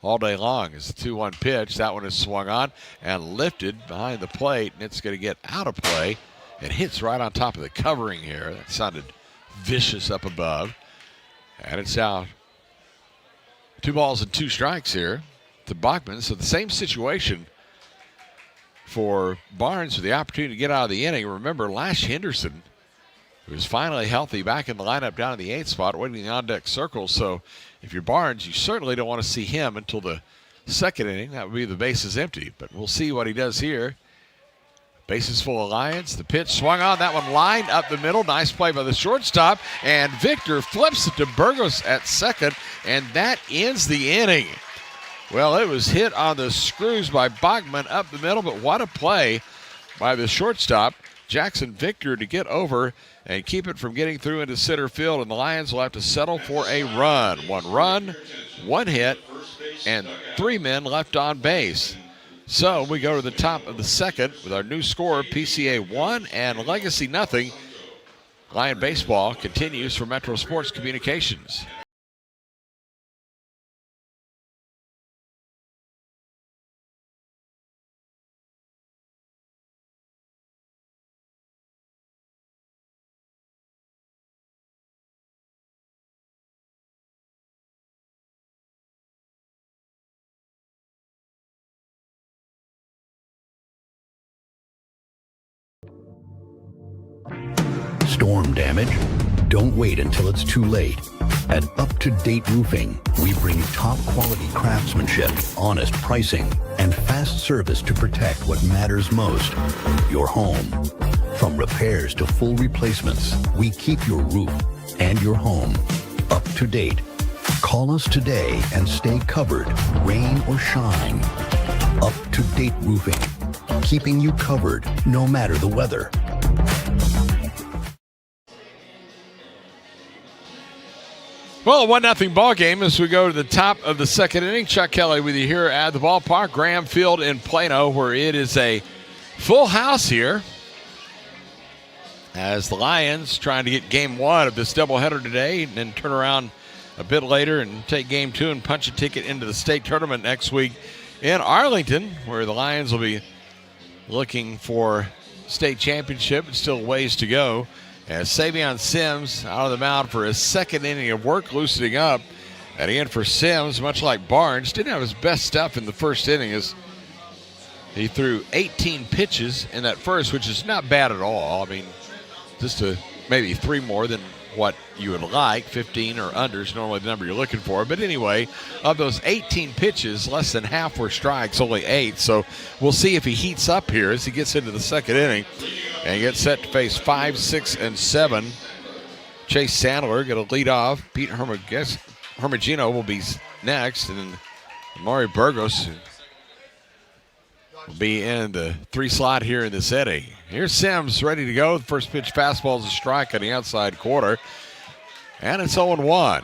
all day long. It's the 2-1 pitch. That one is swung on and lifted behind the plate, and it's going to get out of play. It hits right on top of the covering here. That sounded vicious up above. And it's out. 2 balls and 2 strikes here to Bachman. So the same situation for Barnes with the opportunity to get out of the inning. Remember, Lash Henderson, who is finally healthy, back in the lineup down in the 8th spot, waiting in the on-deck circle. So if you're Barnes, you certainly don't want to see him until the 2nd inning. That would be the bases empty. But we'll see what he does here. Bases full of Lions. The pitch swung on. That one lined up the middle. Nice play by the shortstop. And Victor flips it to Burgos at second. And that ends the inning. Well, it was hit on the screws by Bachman up the middle. But what a play by the shortstop, Jackson Victor, to get over and keep it from getting through into center field. And the Lions will have to settle for a run. 1 run, 1 hit, and 3 men left on base. So we go to the top of the 2nd with our new score, PCA 1 and Legacy nothing. Lion baseball continues for Metro Sports Communications. Storm damage? Don't wait until it's too late. At Up to Date Roofing, we bring top quality craftsmanship, honest pricing, and fast service to protect what matters most, your home. From repairs to full replacements, we keep your roof and your home up to date. Call us today and stay covered, rain or shine. Up to Date Roofing, keeping you covered no matter the weather. Well, a 1-0 ball game as we go to the top of the 2nd inning. Chuck Kelly with you here at the ballpark, Graham Field in Plano, where it is a full house here as the Lions trying to get game 1 of this doubleheader today and then turn around a bit later and take game 2 and punch a ticket into the state tournament next week in Arlington, where the Lions will be looking for state championship. It's still ways to go. As Savion Sims out of the mound for his 2nd inning of work, loosening up. At the end for Sims, much like Barnes, didn't have his best stuff in the 1st inning as he threw 18 pitches in that first, which is not bad at all. I mean, just maybe 3 more than what you would like. 15 or under is normally the number you're looking for. But anyway, of those 18 pitches, less than half were strikes, only 8. So we'll see if he heats up here as he gets into the 2nd inning and gets set to face 5, 6, and 7. Chase Sandler going to lead off. Pete Hermogino will be next. And then Maury Burgos will be in the 3 slot here in this inning. Here's Sims ready to go. The first pitch fastball is a strike on the outside quarter. And it's 0-1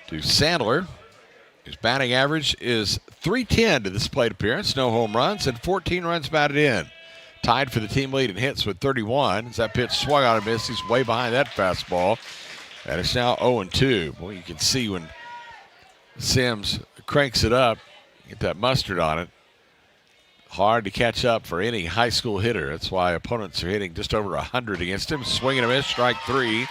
to Sandler. His batting average is .310 to this plate appearance. No home runs and 14 runs batted in. Tied for the team lead in hits with 31. As that pitch swung on and missed, he's way behind that fastball. And it's now 0-2. Boy, you can see when Sims cranks it up, get that mustard on it. Hard to catch up for any high school hitter. That's why opponents are hitting just over 100 against him. Swing and a miss, strike 3.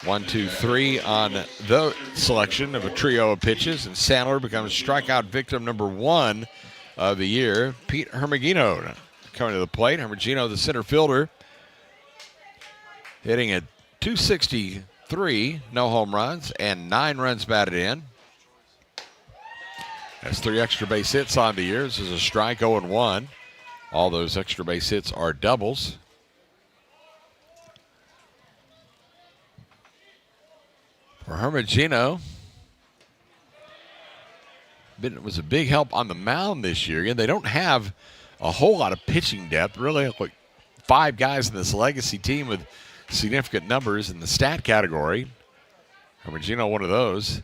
1, 2, 3 on the selection of a trio of pitches, and Sandler becomes strikeout victim number 1 of the year. Pete Hermagino coming to the plate. Hermagino, the center fielder, hitting at .263, no home runs, and 9 runs batted in. Has 3 extra base hits on the year. This is a strike, 0-1. All those extra base hits are doubles. For Hermagino, it was a big help on the mound this year. Again, they don't have a whole lot of pitching depth. Really, like 5 guys in this legacy team with significant numbers in the stat category. Hermagino, one of those.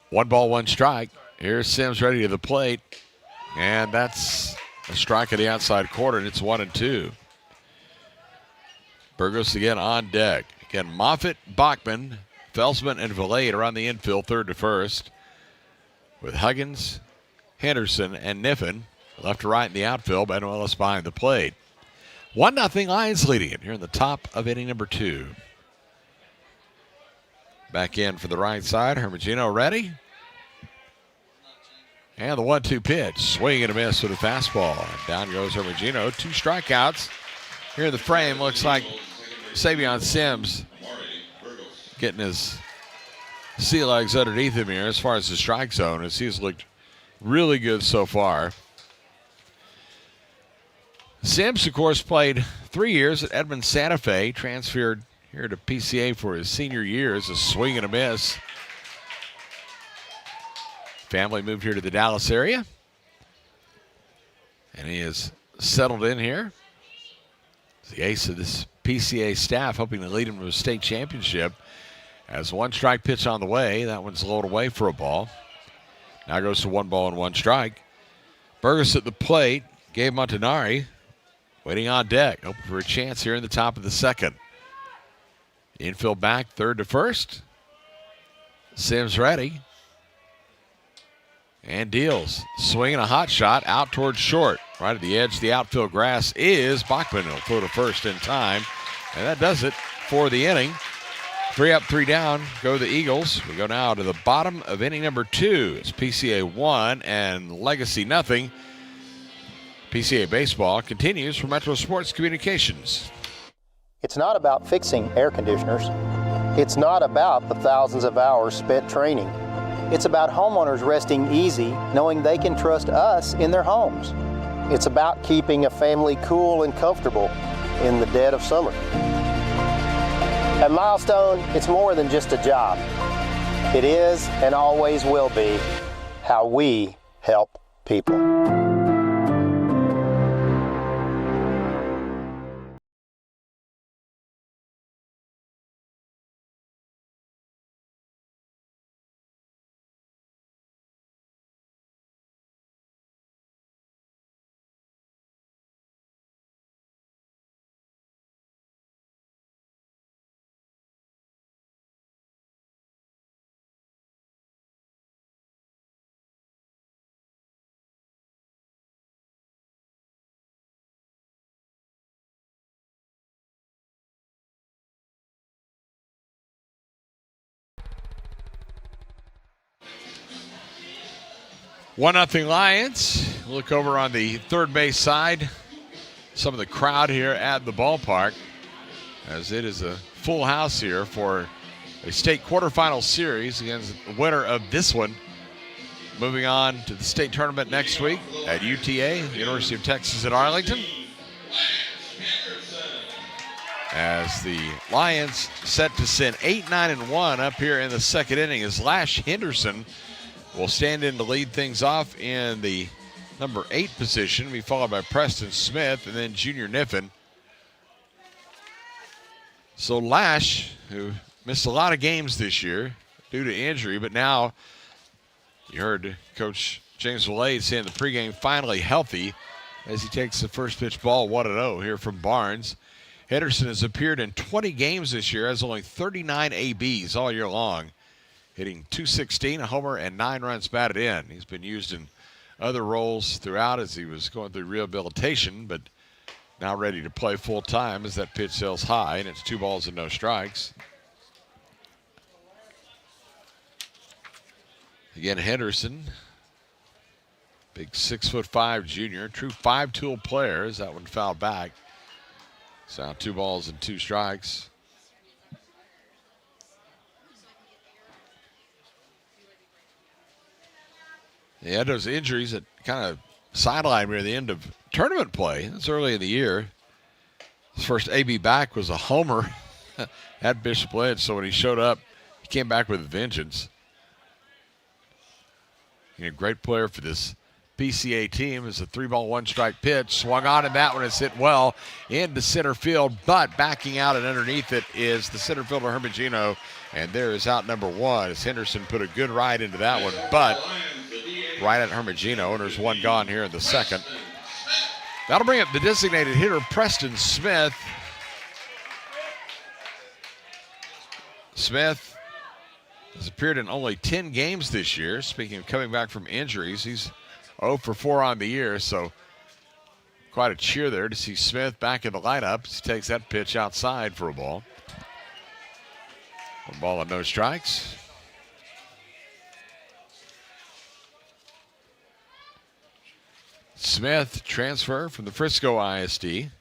1 ball, 1 strike. Here's Sims ready to the plate, and that's a strike at the outside corner, and it's 1-2. Burgos again on deck. Again, Moffitt, Bachman, Felsman, and Valade are on the infield, third to first, with Huggins, Henderson, and Niffen left to right in the outfield. Ben Willis behind the plate. 1-0 Lions leading it here in the top of inning number 2. Back in for the right side. Hermagino ready. And the 1-2 pitch. Swing and a miss with a fastball. Down goes Hermagino. 2 strikeouts. Here in the frame, looks like Savion Sims getting his sea legs underneath him here as far as the strike zone, as he's looked really good so far. Sims, of course, played 3 years at Edmond Santa Fe, transferred here to PCA for his senior year. As a swing and a miss. Family moved here to the Dallas area, and he is settled in here. The ace of this PCA staff, hoping to lead him to a state championship. As 1 strike pitch on the way. That one's lowered away for a ball. Now goes to 1 ball and 1 strike. Burgess at the plate. Gabe Montanari waiting on deck, hoping for a chance here in the top of the second. Infield back, third to first. Sims ready. And deals. Swinging a hot shot out towards short. Right at the edge of the outfield grass is Bachman. He'll throw to first in time. And that does it for the inning. 3 up, 3 down go the Eagles. We go now to the bottom of inning number 2. It's PCA 1 and Legacy nothing. PCA baseball continues for Metro Sports Communications. It's not about fixing air conditioners. It's not about the thousands of hours spent training. It's about homeowners resting easy, knowing they can trust us in their homes. It's about keeping a family cool and comfortable in the dead of summer. At Milestone, it's more than just a job. It is and always will be how we help people. One nothing Lions. Look over on the third base side. Some of the crowd here at the ballpark, as it is a full house here for a state quarterfinal series against the winner of this one. Moving on to the state tournament next week at UTA, University of Texas at Arlington. As the Lions set to send 8-9-1 up here in the second inning, as Lash Henderson will stand in to lead things off in the number 8 position, be followed by Preston Smith and then Junior Niffen. So Lash, who missed a lot of games this year, due to injury, but now you heard Coach James Valade saying the pregame finally healthy as he takes the first pitch ball 1-0 here from Barnes. Henderson has appeared in 20 games this year, has only 39 ABs all year long, hitting .216, a homer, and 9 runs batted in. He's been used in other roles throughout as he was going through rehabilitation, but now ready to play full time as that pitch sails high, and it's 2 balls and no strikes. Again, Henderson, big 6'5" junior, true 5-tool player as that one fouled back. So now 2 balls and 2 strikes. He had those injuries that kind of sidelined near the end of tournament play. That's early in the year. His first AB back was a homer at Bishop Lynch, so when he showed up, he came back with a vengeance. A great player for this PCA team is a 3-ball, 1-strike pitch. Swung on, and that one is hit well into center field, but backing out and underneath it is the center fielder Hermagino, and there is out number 1 as Henderson put a good ride into that one, but right at Hermagino, and there's 1 gone here in the second. That'll bring up the designated hitter, Preston Smith. Smith has appeared in only 10 games this year. Speaking of coming back from injuries, he's 0 for 4 on the year, so quite a cheer there to see Smith back in the lineup. He takes that pitch outside for a ball. 1 ball and no strikes. Smith, transfer from the Frisco ISD.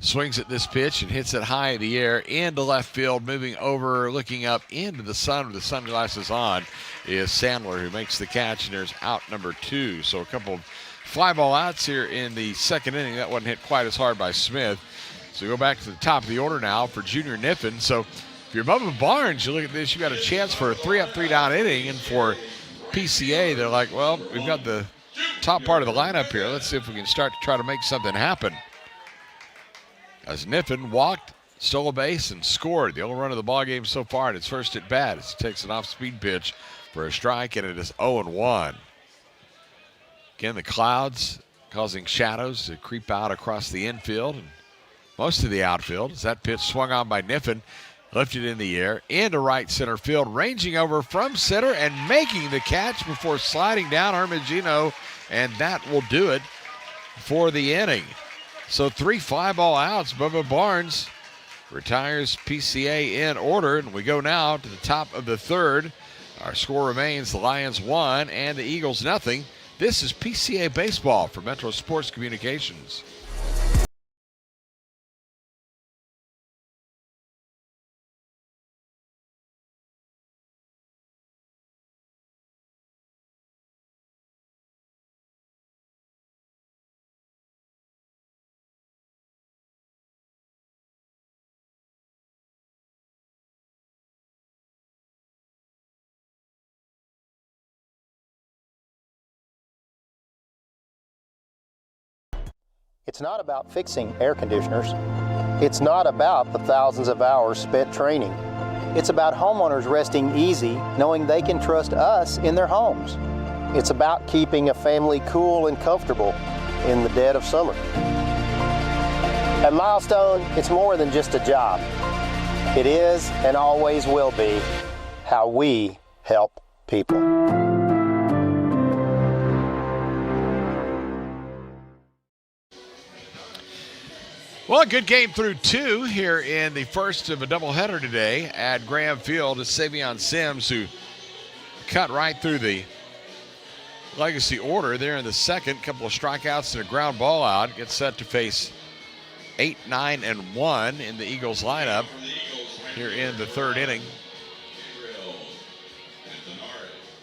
Swings at this pitch and hits it high in the air into left field. Moving over, looking up into the sun with the sunglasses on is Sandler, who makes the catch, and there's out number 2. So a couple of fly ball outs here in the second inning. That wasn't hit quite as hard by Smith. So we go back to the top of the order now for Junior Niffen. So if you're Bubba Barnes, you look at this, you got a chance for a 3-up, 3-down inning. And for PCA, they're like, well, we've got the top part of the lineup here. Let's see if we can start to try to make something happen. As Niffen walked, stole a base, and scored the only run of the ballgame so far in its first at bat as he takes an off-speed pitch for a strike, and it is 0-1. Again, the clouds causing shadows to creep out across the infield and most of the outfield as that pitch swung on by Niffen, lifted in the air into right center field, ranging over from center and making the catch before sliding down Hermagino, and that will do it for the inning. So 3 fly ball outs. Bubba Barnes retires PCA in order, and we go now to the top of the third. Our score remains the Lions 1 and the Eagles 0. This is PCA Baseball for Metro Sports Communications. It's not about fixing air conditioners. It's not about the thousands of hours spent training. It's about homeowners resting easy, knowing they can trust us in their homes. It's about keeping a family cool and comfortable in the dead of summer. At Milestone, it's more than just a job. It is and always will be how we help people. Well, a good game through 2 here in the first of a doubleheader today at Graham Field. It's Savion Sims who cut right through the legacy order there in the second. Couple of strikeouts and a ground ball out. Gets set to face 8, 9, and 1 in the Eagles lineup here in the third inning.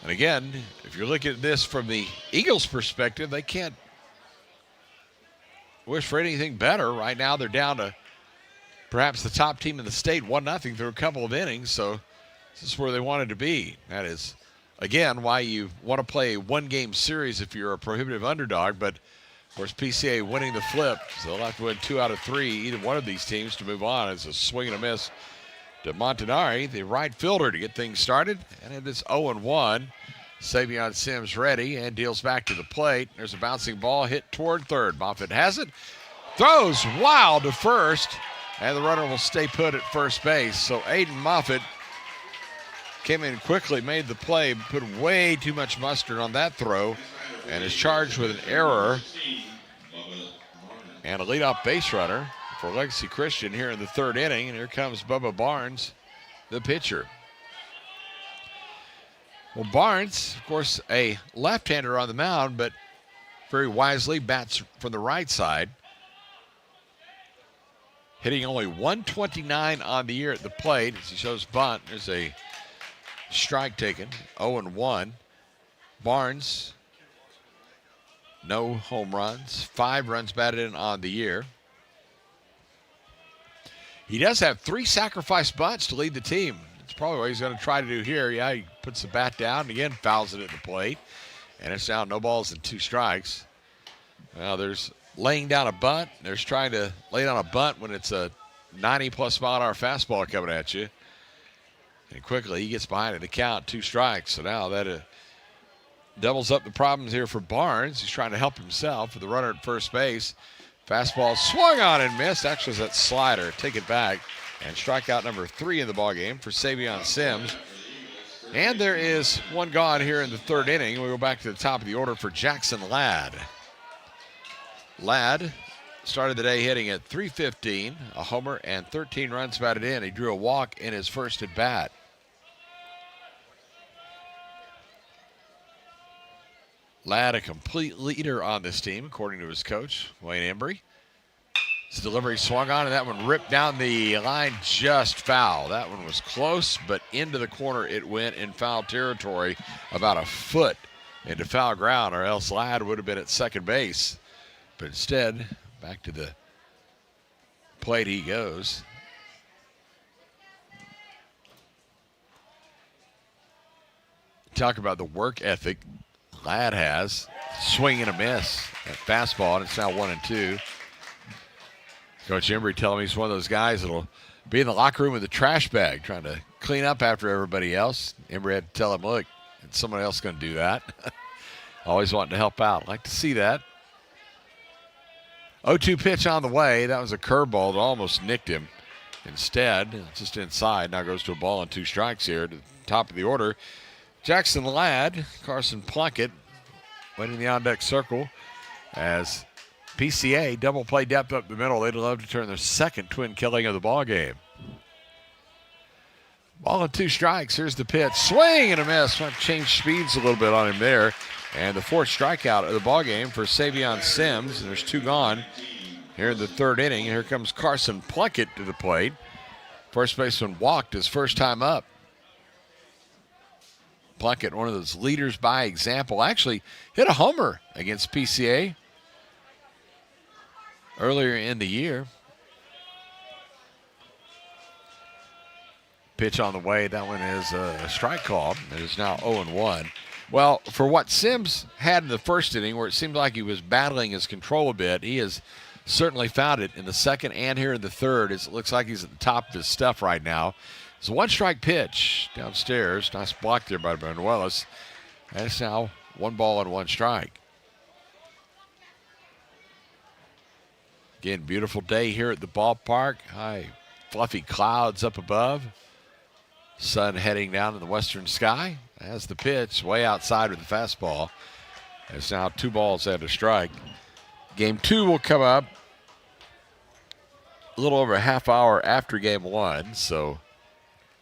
And again, if you're looking at this from the Eagles' perspective, they can't wish for anything better. Right now they're down to perhaps the top team in the state, 1-0 through a couple of innings. So this is where they wanted to be. That is, again, why you want to play a 1-game series if you're a prohibitive underdog. But, of course, PCA winning the flip, so they'll have to win 2 out of 3, either one of these teams, to move on. It's a swing and a miss to Montanari, the right fielder, to get things started. And it is 0-1. Savion Sims ready and deals back to the plate. There's a bouncing ball hit toward third. Moffitt has it. Throws wild to first. And the runner will stay put at first base. So Aiden Moffitt came in quickly, made the play, put way too much mustard on that throw, and is charged with an error. And a leadoff base runner for Legacy Christian here in the third inning. And here comes Bubba Barnes, the pitcher. Well, Barnes, of course, a left-hander on the mound, but very wisely bats from the right side. Hitting only 129 on the year at the plate as he shows bunt. There's a strike taken, 0-1. Barnes, no home runs, 5 runs batted in on the year. He does have 3 sacrifice bunts to lead the team. That's probably what he's going to try to do here. Yeah, he puts the bat down and again fouls it at the plate. And it's now no balls and 2 strikes. Well, there's laying down a bunt. There's trying to lay down a bunt when it's a 90-plus mile-an-hour fastball coming at you. And quickly he gets behind in the count, 2 strikes. So now that doubles up the problems here for Barnes. He's trying to help himself with the runner at first base. Fastball swung on and missed. Actually, that slider. Take it back. And strikeout number 3 in the ballgame for Savion Sims. And there is one gone here in the third inning. We go back to the top of the order for Jackson Ladd. Ladd started the day hitting at .315, a homer, and 13 runs batted in. He drew a walk in his first at bat. Ladd, a complete leader on this team, according to his coach, Wayne Embry. His delivery swung on, and that one ripped down the line just foul. That one was close, but into the corner it went in foul territory, about a foot into foul ground, or else Ladd would have been at second base. But instead, back to the plate he goes. Talk about the work ethic Ladd has. Swing and a miss at fastball, and it's now 1-2. Coach Embry telling me he's one of those guys that'll be in the locker room with a trash bag trying to clean up after everybody else. Embry had to tell him, look, it's someone else going to do that. Always wanting to help out. Like to see that. 0-2 pitch on the way. That was a curveball that almost nicked him. Instead, just inside. Now goes to a ball and 2 strikes here to the top of the order. Jackson Ladd, Carson Plunkett waiting the on-deck circle as PCA double play depth up the middle. They'd love to turn their second twin killing of the ball game. Ball and 2 strikes. Here's the pitch. Swing and a miss. Trying to change speeds a little bit on him there. And the 4th strikeout of the ball game for Savion Sims. And there's 2 gone here in the third inning. And here comes Carson Plunkett to the plate. First baseman walked his first time up. Plunkett, one of those leaders by example, actually hit a homer against PCA earlier in the year. Pitch on the way. That one is a strike call. It is now 0-1. Well, for what Sims had in the first inning, where it seemed like he was battling his control a bit, he has certainly found it in the second and here in the third. It looks like he's at the top of his stuff right now. It's a 1-strike pitch downstairs. Nice block there by Manuelis. And it's now 1 ball and 1 strike. Again, beautiful day here at the ballpark. High, fluffy clouds up above. Sun heading down in the western sky. As the pitch way outside with the fastball. It's now 2 balls and a strike. Game 2 will come up a little over a half hour after game 1. So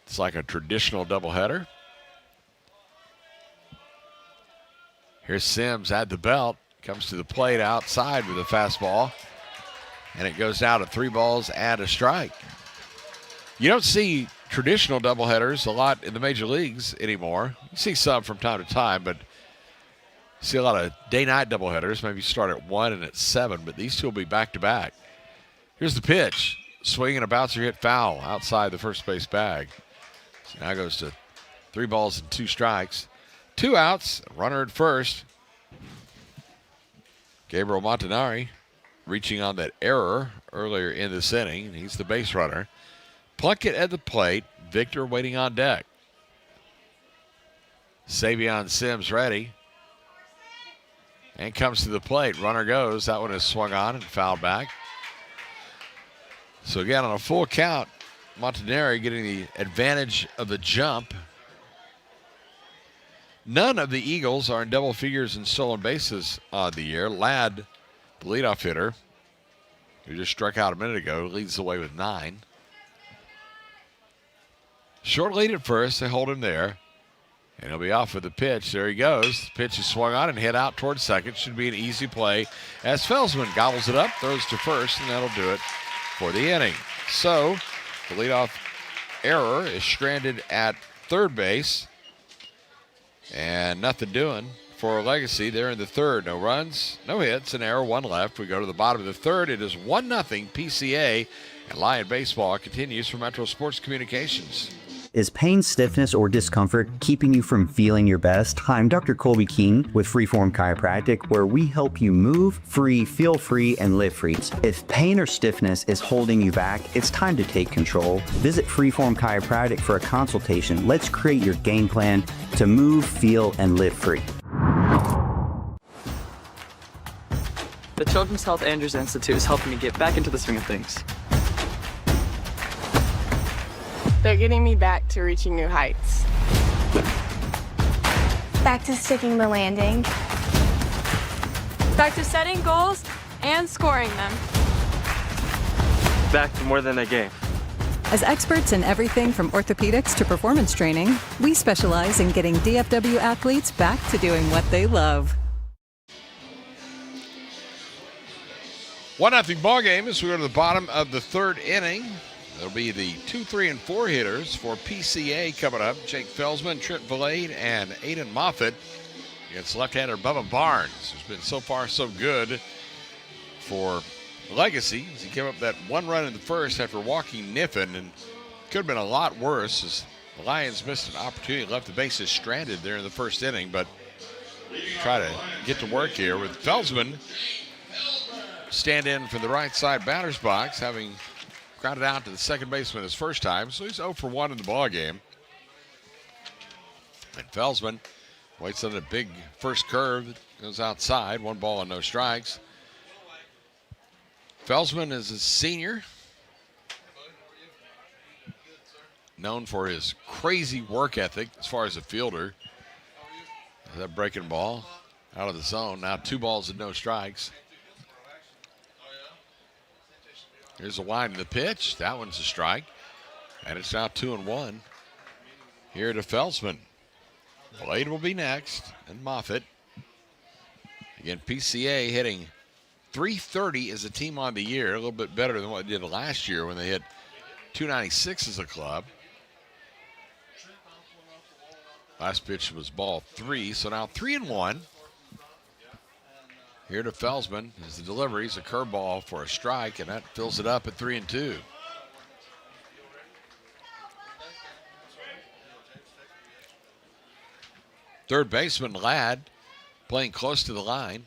it's like a traditional doubleheader. Here's Sims at the belt. Comes to the plate outside with a fastball. And it goes down to 3 balls and a strike. You don't see traditional doubleheaders a lot in the major leagues anymore. You see some from time to time, but you see a lot of day-night doubleheaders. Maybe start at 1 and at 7, but these 2 will be back-to-back. Here's the pitch. Swing and a bouncer hit foul outside the first base bag. So now goes to 3 balls and 2 strikes. 2 outs, runner at first. Gabriel Montanari reaching on that error earlier in this inning. He's the base runner. Plunkett at the plate. Victor waiting on deck. Savion Sims ready. And comes to the plate. Runner goes. That one is swung on and fouled back. So again, on a full count, Montanari getting the advantage of the jump. None of the Eagles are in double figures in stolen bases on the year. Ladd, the leadoff hitter, who just struck out a minute ago, leads the way with 9. Short lead at first. They hold him there. And he'll be off with the pitch. There he goes. The pitch is swung on and hit out towards second. Should be an easy play as Felsman gobbles it up, throws to first, and that'll do it for the inning. So the leadoff error is stranded at third base. And nothing doing for Legacy. They're in the third. No runs, no hits, an error, 1 left. We go to the bottom of the third. It is 1-0 PCA. And Lion Baseball continues for Metro Sports Communications. Is pain, stiffness, or discomfort keeping you from feeling your best? I'm Dr. Colby King with Freeform Chiropractic, where we help you move free, feel free, and live free. If pain or stiffness is holding you back, it's time to take control. Visit Freeform Chiropractic for a consultation. Let's create your game plan to move, feel, and live free. The Children's Health Andrews Institute is helping me get back into the swing of things. They're getting me back to reaching new heights. Back to sticking the landing. Back to setting goals and scoring them. Back to more than a game. As experts in everything from orthopedics to performance training, we specialize in getting DFW athletes back to doing what they love. 1-0 ball game as we go to the bottom of the third inning. It'll be the 2, 3, and 4 hitters for PCA coming up. Jake Felsman, Trent Valade, and Aiden Moffitt against left-hander Bubba Barnes, who's been so far so good for Legacy as he came up that 1 run in the first after walking Niffen, and could have been a lot worse as the Lions missed an opportunity, left the bases stranded there in the first inning, but try to get to work here with Felsman stand in for the right side batter's box, having grounded out to the second baseman his first time, so he's 0 for 1 in the ball game. And Felsman waits on a big first curve that goes outside. 1 ball and no strikes. Felsman is a senior, known for his crazy work ethic as far as a fielder. That breaking ball out of the zone. Now 2 balls and no strikes. Here's a line in the pitch. That one's a strike. And it's now 2-1 here to Felsman. Blade will be next, and Moffitt. Again, PCA hitting .330 as a team on the year, a little bit better than what they did last year when they hit .296 as a club. Last pitch was ball 3, so now 3-1. Here to Felsman as the delivery is a curveball for a strike, and that fills it up at 3-2. Third baseman Ladd playing close to the line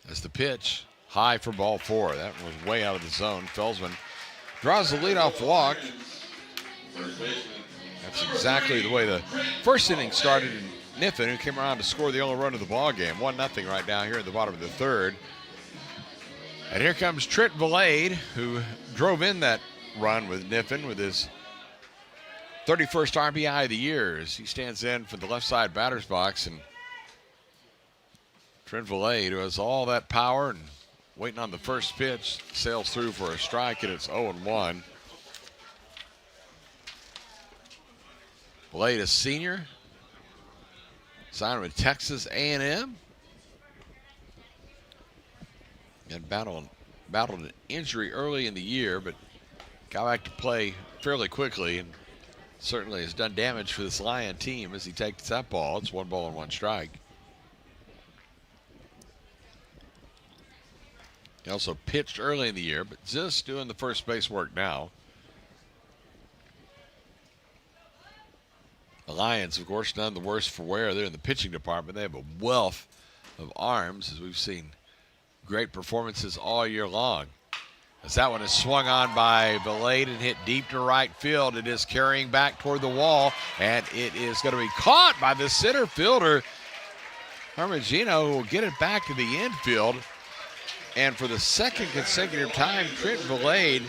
as the pitch high for ball 4. That was way out of the zone. Felsman draws the leadoff walk. That's exactly the way the first inning started. Niffen, who came around to score the only run of the ball game. 1-0 right now here at the bottom of the third. And here comes Trent Valade, who drove in that run with Niffen with his 31st RBI of the year as he stands in for the left side batter's box. And Trent Valade, who has all that power and waiting on the first pitch, sails through for a strike, and it's 0-1. Valade, a senior, signed with Texas A&M. And battled an injury early in the year, but got back to play fairly quickly and certainly has done damage for this Lion team as he takes that ball. It's 1 ball and 1 strike. He also pitched early in the year, but just doing the first base work now. The Lions, of course, none the worse for wear. They're in the pitching department. They have a wealth of arms, as we've seen great performances all year long. As that one is swung on by Belade and hit deep to right field. It is carrying back toward the wall, and it is going to be caught by the center fielder, Hermagino, who will get it back to the infield. And for the second consecutive time, Trent Belade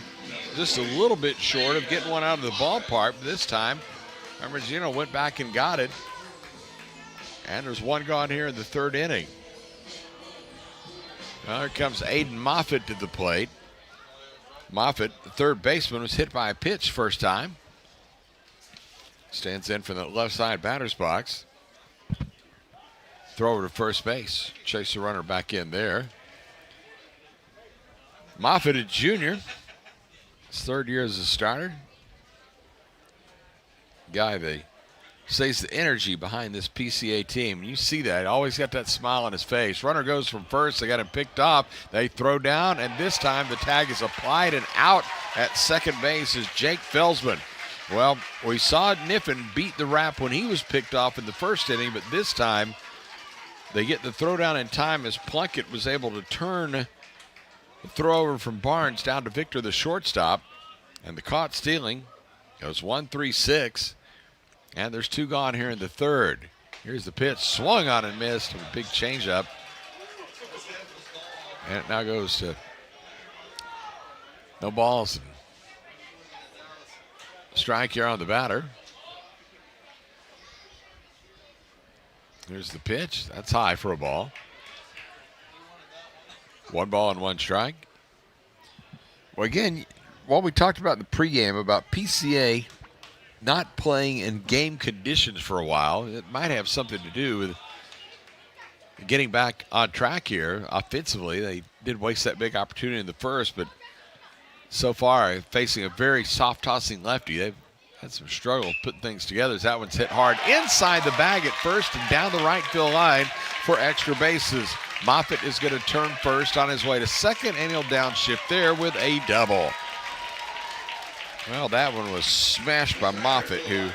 just a little bit short of getting one out of the ballpark. But this time, Hermagino went back and got it. And there's one gone here in the third inning. Now here comes Aiden Moffitt to the plate. Moffitt, the third baseman, was hit by a pitch first time. Stands in from the left side batter's box. Throw over to first base. Chase the runner back in there. Moffitt, a junior. His third year as a starter. Guy, they says the energy behind this PCA team. You see that. Always got that smile on his face. Runner goes from first. They got him picked off. They throw down, and this time the tag is applied, and out at second base is Jake Felsman. Well, we saw Niffen beat the rap when he was picked off in the first inning, but this time they get the throw down in time as Plunkett was able to turn the throw over from Barnes down to Victor, the shortstop, and the caught stealing goes 1-3-6. And there's two gone here in the third. Here's the pitch, swung on and missed, a big changeup. And it now goes to no balls. Strike here on the batter. Here's the pitch. That's high for a ball. 1 ball and 1 strike. Well, again, what we talked about in the pregame about PCA not playing in game conditions for a while, it might have something to do with getting back on track here offensively. They did waste that big opportunity in the first, but so far facing a very soft tossing lefty, they've had some struggle putting things together as that one's hit hard inside the bag at first and down the right field line for extra bases. Moffitt is going to turn first on his way to second, and he'll downshift there with a double. Well, that one was smashed by Moffitt, who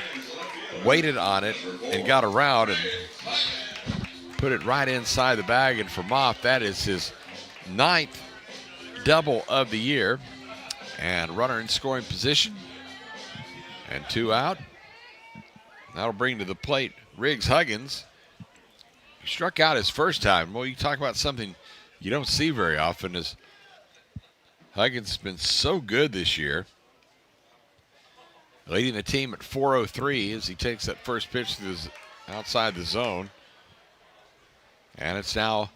waited on it and got around and put it right inside the bag. And for Moff, that is his 9th double of the year. And runner in scoring position. And 2 out. That'll bring to the plate Riggs Huggins. He struck out his first time. Well, you talk about something you don't see very often is Huggins has been so good this year. Leading the team at 4:03 as he takes that first pitch to outside the zone. And it's now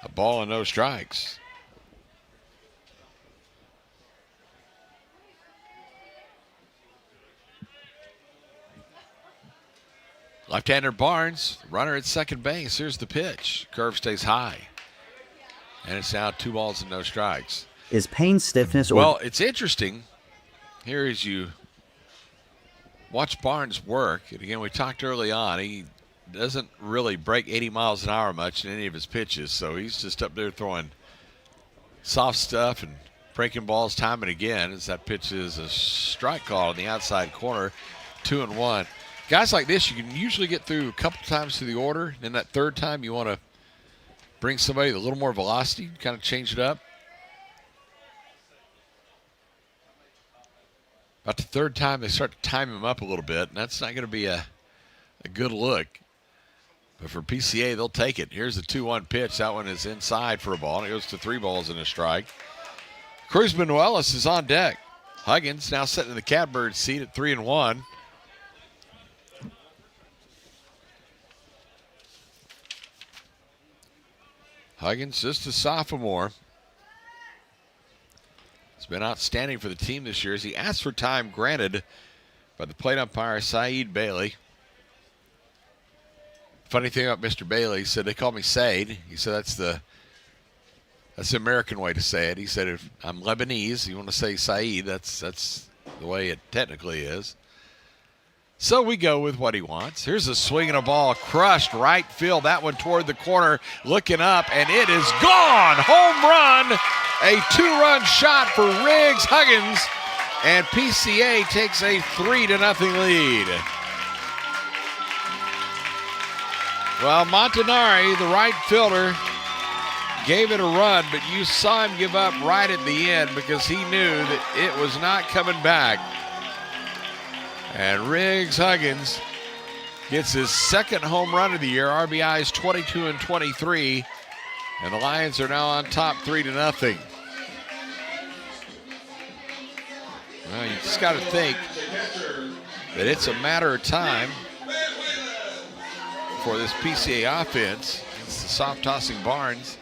a ball and no strikes. Left-hander Barnes, runner at second base. Here's the pitch. Curve stays high. And it's now 2 balls and no strikes. Is pain, stiffness, or... Well, it's interesting. Here as you watch Barnes work, and again, we talked early on, he doesn't really break 80 miles an hour much in any of his pitches, so he's just up there throwing soft stuff and breaking balls time and again as that pitch is a strike call in the outside corner, 2-1. Guys like this, you can usually get through a couple times through the order, and then that third time you want to bring somebody with a little more velocity, kind of change it up. About the third time, they start to time him up a little bit, and that's not going to be a good look. But for PCA, they'll take it. Here's the 2-1 pitch. That one is inside for a ball, and it goes to 3 balls and a strike. Cruz Manuelis is on deck. Huggins now sitting in the catbird seat at 3-1. Huggins, just a sophomore. He's been outstanding for the team this year as he asked for time granted by the plate umpire, Saeed Bailey. Funny thing about Mr. Bailey, he said, they call me Said. He said that's the American way to say it. He said, if I'm Lebanese, you want to say Saeed, that's the way it technically is. So we go with what he wants. Here's a swing and a ball, crushed right field. That one toward the corner, looking up, and it is gone. Home run, a 2-run shot for Riggs Huggins, and PCA takes a 3-0 lead. Well, Montanari, the right fielder, gave it a run, but you saw him give up right at the end because he knew that it was not coming back. And Riggs Huggins gets his second home run of the year. RBIs 22 and 23. And the Lions are now on top 3-0. Well, you just got to think that it's a matter of time for this PCA offense. It's the soft tossing Barnes,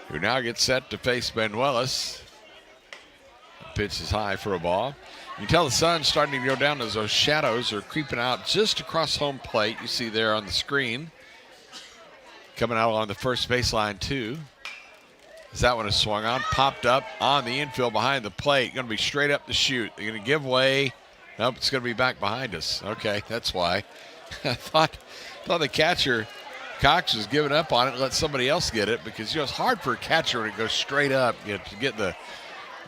who now gets set to face Benuelos. The pitch is high for a ball. You can tell the sun's starting to go down as those shadows are creeping out just across home plate. You see there on the screen. Coming out along the first baseline, too. As that one is swung on, popped up on the infield behind the plate. Going to be straight up the chute. They're going to give way. Nope, it's going to be back behind us. Okay, that's why. I thought the catcher, Cox, was giving up on it and let somebody else get it because, it's hard for a catcher when it goes straight up, to get the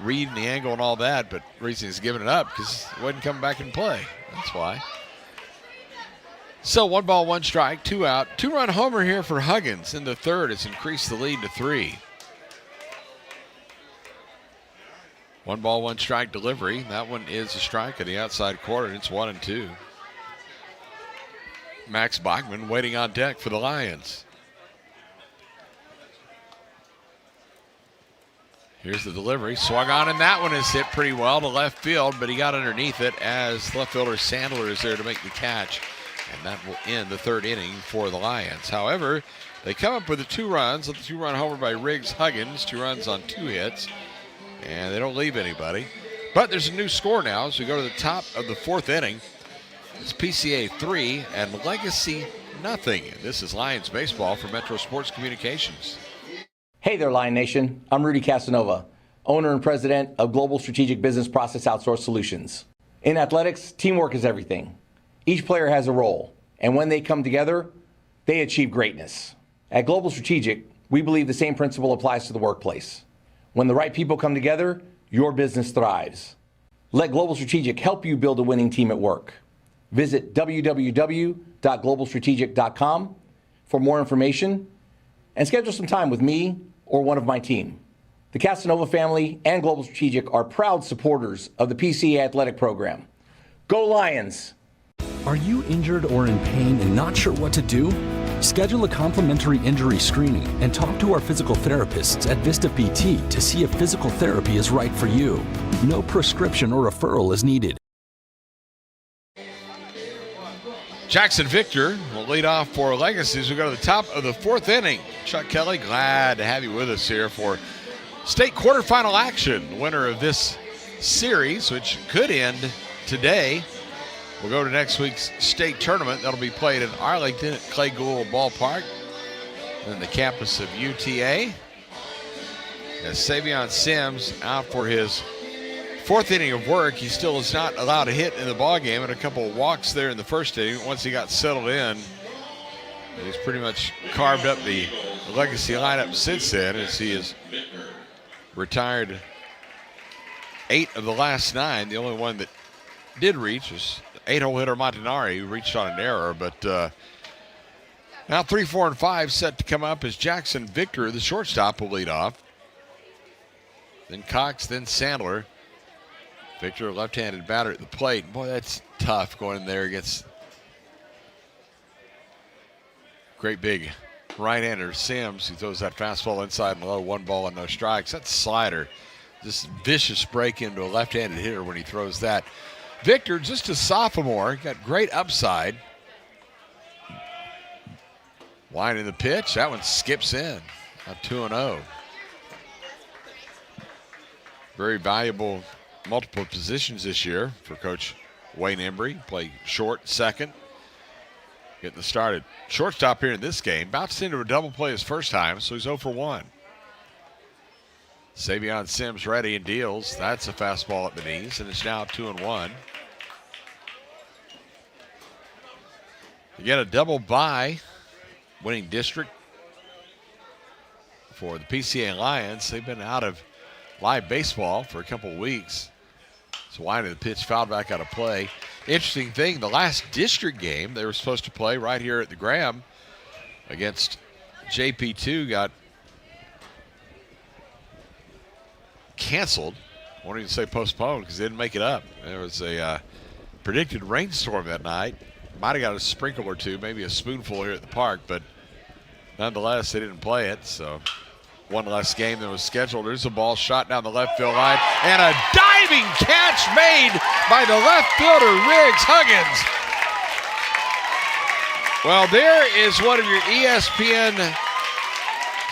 read and the angle and all that, but the reason he's giving it up because it wasn't coming back in play. That's why. So 1 ball, 1 strike, 2 out. 2-run homer here for Huggins in the third. It's increased the lead to 3. 1 ball, 1 strike delivery. That one is a strike at the outside corner. It's 1-2. Max Bachman waiting on deck for the Lions. Here's the delivery. Swung on, and that one is hit pretty well to left field, but he got underneath it as left fielder Sandler is there to make the catch. And that will end the third inning for the Lions. However, they come up with the 2 runs. The 2-run homer by Riggs Huggins. 2 runs on 2 hits. And they don't leave anybody. But there's a new score now as we go to the top of the 4th inning. It's PCA 3 and Legacy nothing. This is Lions baseball for Metro Sports Communications. Hey there, Lion Nation. I'm Rudy Casanova, owner and president of Global Strategic Business Process Outsource Solutions. In athletics, teamwork is everything. Each player has a role, and when they come together, they achieve greatness. At Global Strategic, we believe the same principle applies to the workplace. When the right people come together, your business thrives. Let Global Strategic help you build a winning team at work. Visit www.globalstrategic.com for more information and schedule some time with me or one of my team. The Casanova family and Global Strategic are proud supporters of the PCA Athletic Program. Go Lions! Are you injured or in pain and not sure what to do? Schedule a complimentary injury screening and talk to our physical therapists at Vista PT to see if physical therapy is right for you. No prescription or referral is needed. Jackson Victor will lead off for Legacy as we go to the top of the 4th inning. Chuck Kelly, glad to have you with us here for state quarterfinal action. The winner of this series, which could end today, will go to next week's state tournament. That'll be played in Arlington at Clay Gould Ballpark in the campus of UTA. As Savion Sims out for his 4th inning of work, he still is not allowed a hit in the ballgame, and a couple of walks there in the 1st inning. Once he got settled in, he's pretty much carved up the Legacy lineup since then, as he has retired 8 of the last 9. The only one that did reach was 8-hole hitter Montanari, who reached on an error. But now 3, 4, and 5 set to come up as Jackson Victor, the shortstop, will lead off. Then Cox, then Sandler. Victor, left-handed batter at the plate. Boy, that's tough going in there against great big right-hander Sims, who throws that fastball inside and low. 1 ball and no strikes. That slider, just vicious break into a left-handed hitter when he throws that. Victor, just a sophomore, got great upside. Winding the pitch. That one skips in. 2-0. Very valuable multiple positions this year for Coach Wayne Embry. Play short, second. Getting the start at shortstop here in this game. Bounced into a double play his first time, so he's 0 for 1. Savion Sims ready and deals. That's a fastball at the knees, and it's now 2-1. You get a double bye, winning district for the PCA Lions. They've been out of live baseball for a couple of weeks. So winding the pitch, fouled back out of play. Interesting thing, the last district game they were supposed to play right here at the Graham against JP2 got canceled. I won't even say postponed because they didn't make it up. There was a predicted rainstorm that night. Might have got a sprinkle or two, maybe a spoonful here at the park, but nonetheless, they didn't play it. So one less game than was scheduled. There's a ball shot down the left field line, and a diving catch made by the left fielder, Riggs Huggins. Well, there is one of your ESPN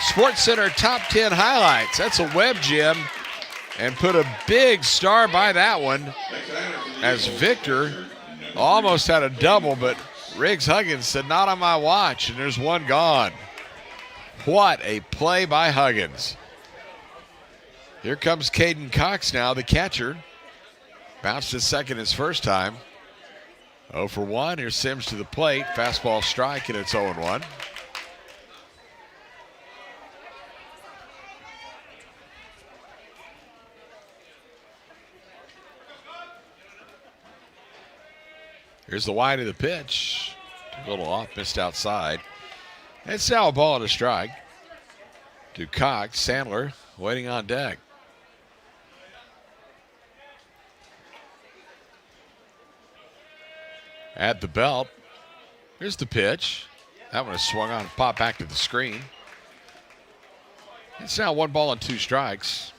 Sports Center top 10 highlights. That's a web gem, and put a big star by that one as Victor almost had a double, but Riggs Huggins said, not on my watch, and there's one gone. What a play by Huggins. Here comes Caden Cox now, the catcher. Bounced to second his first time. 0 for 1. Here's Sims to the plate. Fastball strike, and it's 0-1. Here's the wide of the pitch. A little off, missed outside. It's now a ball and a strike to Cox. Sandler waiting on deck. At the belt. Here's the pitch. That one is swung on and popped back to the screen. It's now 1 ball and 2 strikes.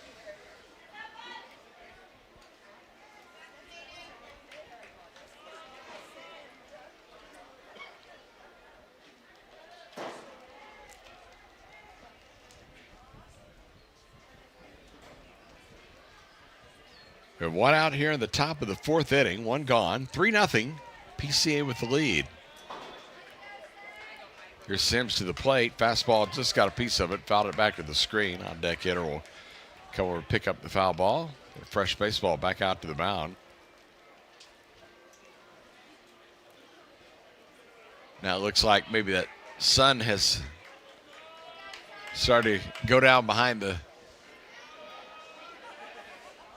We have 1 out here in the top of the 4th inning. 1 gone. 3-0. PCA with the lead. Here's Sims to the plate. Fastball just got a piece of it. Fouled it back to the screen. On deck hitter will come over and pick up the foul ball. Get a fresh baseball back out to the mound. Now it looks like maybe that sun has started to go down behind the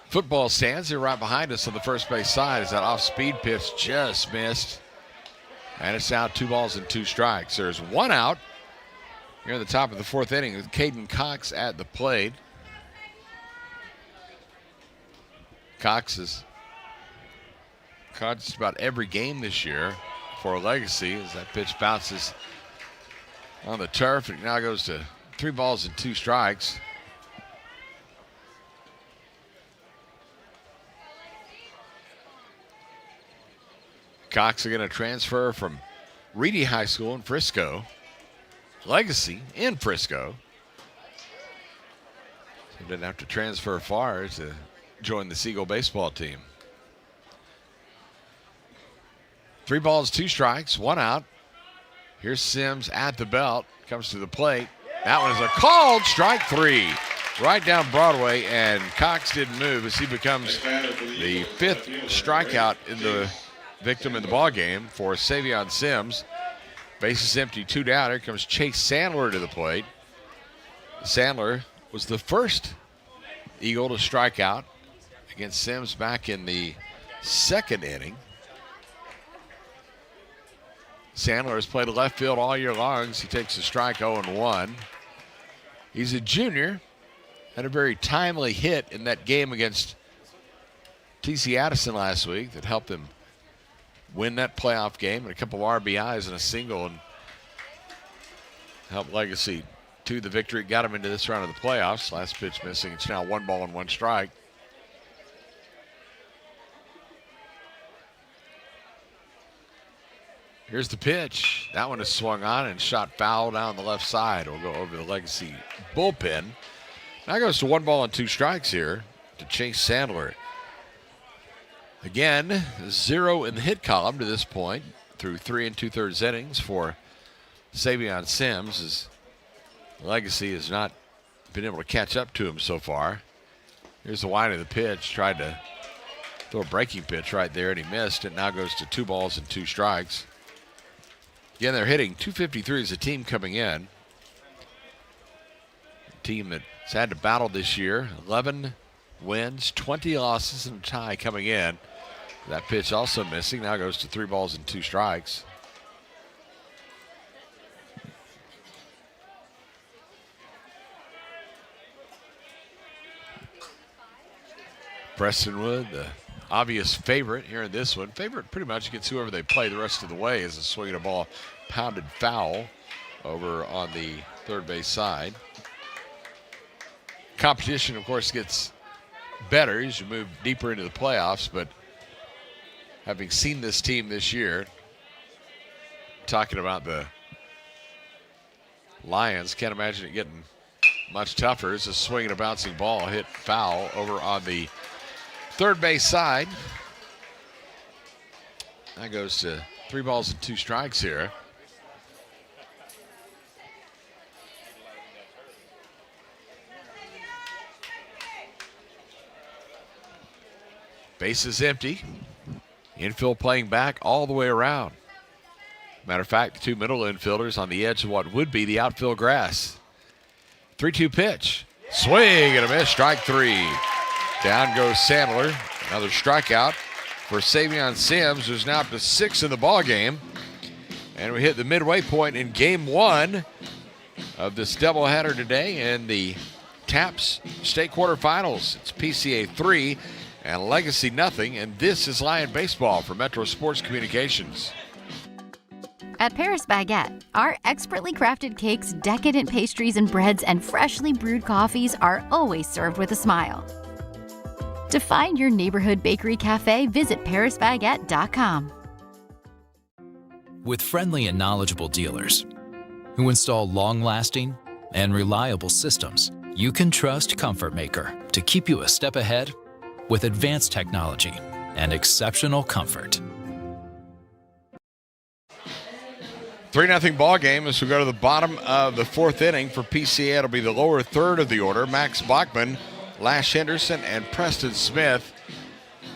football stands. They're right behind us on the first base side as that off-speed pitch just missed. And it's now 2 balls and 2 strikes. There's 1 out here in the top of the 4th inning with Caden Cox at the plate. Cox has caught just about every game this year for Legacy as that pitch bounces on the turf. It now goes to 3 balls and 2 strikes. Cox are going to transfer from Reedy High School in Frisco. Legacy in Frisco. So didn't have to transfer far to join the Seagull baseball team. 3 balls, 2 strikes, 1 out. Here's Sims at the belt. Comes to the plate. That one is a called strike 3. Right down Broadway, and Cox didn't move as he becomes the 5th strikeout in the victim in the ball game for Savion Sims. Bases empty, 2 down. Here comes Chase Sandler to the plate. Sandler was the first Eagle to strike out against Sims back in the 2nd inning. Sandler has played left field all year long. He takes a strike, 0-1. He's a junior. Had a very timely hit in that game against TC Addison last week that helped him win that playoff game, and a couple of RBIs and a single, and helped Legacy to the victory. Got him into this round of the playoffs. Last pitch missing. It's now 1 ball and 1 strike. Here's the pitch. That one is swung on and shot foul down the left side. It'll go over the Legacy bullpen. Now goes to 1 ball and 2 strikes here to Chase Sandler. Again, 0 in the hit column to this point through 3 2/3 innings for Savion Sims, as Legacy has not been able to catch up to him so far. Here's the wide of the pitch. Tried to throw a breaking pitch right there, and he missed. It now goes to 2 balls and 2 strikes. Again, they're hitting .253 as a team coming in. A team that's had to battle this year. 11 wins, 20 losses, and a tie coming in. That pitch also missing. Now goes to 3 balls and 2 strikes. Prestonwood, the obvious favorite here in this one. Favorite pretty much against whoever they play the rest of the way, as a swing and a ball pounded foul over on the third base side. Competition, of course, gets better as you move deeper into the playoffs, but having seen this team this year, talking about the Lions, can't imagine it getting much tougher. It's a swing and a bouncing ball hit foul over on the third base side. That goes to 3 balls and 2 strikes here. Base is empty. Infield playing back all the way around. Matter of fact, the 2 middle infielders on the edge of what would be the outfield grass. 3-2 pitch. Swing and a miss. Strike 3. Down goes Sandler. Another strikeout for Savion Sims, who's now up to 6 in the ball game. And we hit the midway point in game 1 of this doubleheader today in the TAPS State Quarterfinals. It's PCA 3 and Legacy nothing. And this is Lion Baseball for Metro Sports Communications. At Paris Baguette, our expertly crafted cakes, decadent pastries and breads, and freshly brewed coffees are always served with a smile. To find your neighborhood bakery cafe, visit parisbaguette.com. With friendly and knowledgeable dealers who install long-lasting and reliable systems, you can trust Comfort Maker to keep you a step ahead with advanced technology and exceptional comfort. 3-0 ball game as we go to the bottom of the 4th inning. For PCA, it'll be the lower third of the order. Max Bachman, Lash Henderson, and Preston Smith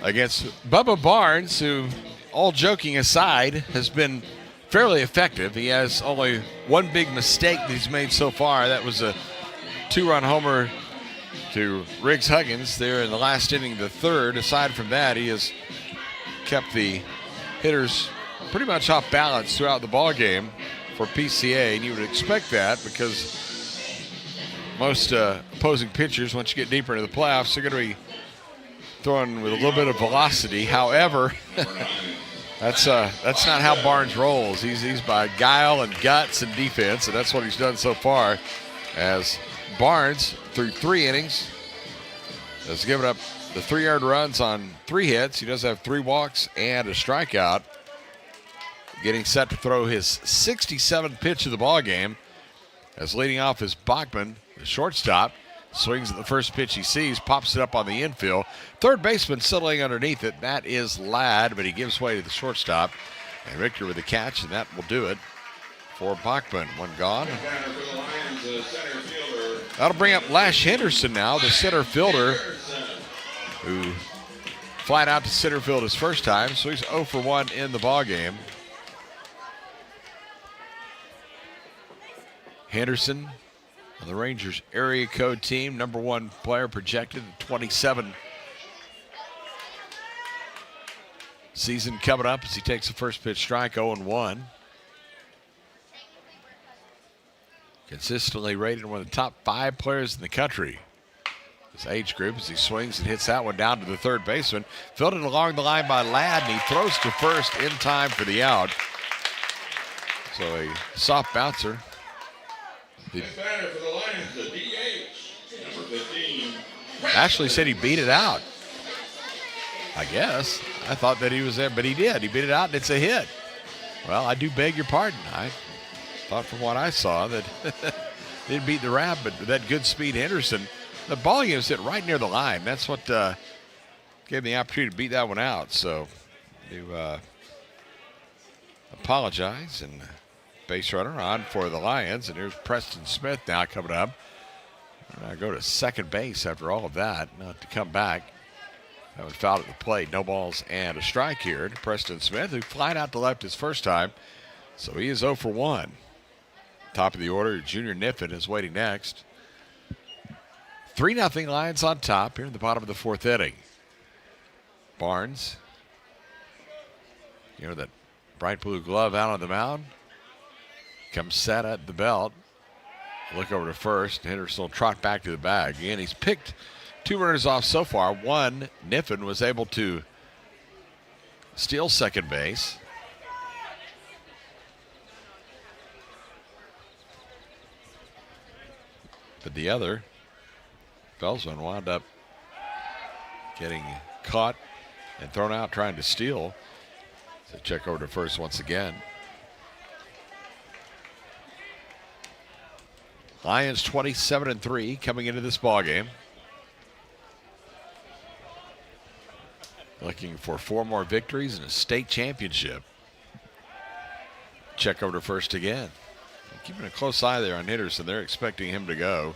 against Bubba Barnes, who, all joking aside, has been fairly effective. He has only one big mistake that he's made so far. That was a 2-run homer to Riggs Huggins there in the last inning of the 3rd. Aside from that, he has kept the hitters pretty much off balance throughout the ball game for PCA, and you would expect that because most opposing pitchers, once you get deeper into the playoffs, they're going to be throwing with a little bit of velocity. However, that's not how Barnes rolls. He's by guile and guts and defense, and that's what he's done so far. As Barnes, through 3 innings, has given up the 3-yard runs on 3 hits. He does have 3 walks and a strikeout. Getting set to throw his 67th pitch of the ball game, as leading off is Bachman, the shortstop. Swings at the first pitch he sees, pops it up on the infield. Third baseman settling underneath it. That is Ladd, but he gives way to the shortstop. And Richter with the catch, and that will do it for Bachman. 1 gone. That'll bring up Lash Henderson now, the center fielder, who flied out to center field his first time, so he's 0 for 1 in the ball game. Henderson on the Rangers area code team, number 1 player projected, 27. Season coming up as he takes the first pitch strike, 0-1. Consistently rated one of the top 5 players in the country. His age group, as he swings and hits that one down to the third baseman. Fielded along the line by Ladd, and he throws to first in time for the out. So a soft bouncer. Batter for the Lions, the DH, number 15. Ashley said he beat it out. I guess. I thought that he was there, but he did. He beat it out, and it's a hit. Well, I do beg your pardon. I thought from what I saw that didn't beat the rap, but that good speed Henderson. The ball was hit right near the line. That's what gave him the opportunity to beat that one out. So to apologize, and base runner on for the Lions, and here's Preston Smith now coming up. I go to second base after all of that, not to come back. That was fouled at the plate. No balls and a strike here to Preston Smith, who flied out to left his first time. So he is 0 for 1. Top of the order, Junior Niffen is waiting next. 3-0 Lions on top here in the bottom of the 4th inning. Barnes, that bright blue glove out on the mound. Comes set at the belt. Look over to first. Henderson will trot back to the bag. Again, he's picked 2 runners off so far. One, Niffen, was able to steal second base. But the other, Felsman, wound up getting caught and thrown out trying to steal. So check over to first once again. Lions 27-3 coming into this ballgame. Looking for 4 more victories and a state championship. Check over to first again. Keeping a close eye there on Henderson. They're expecting him to go.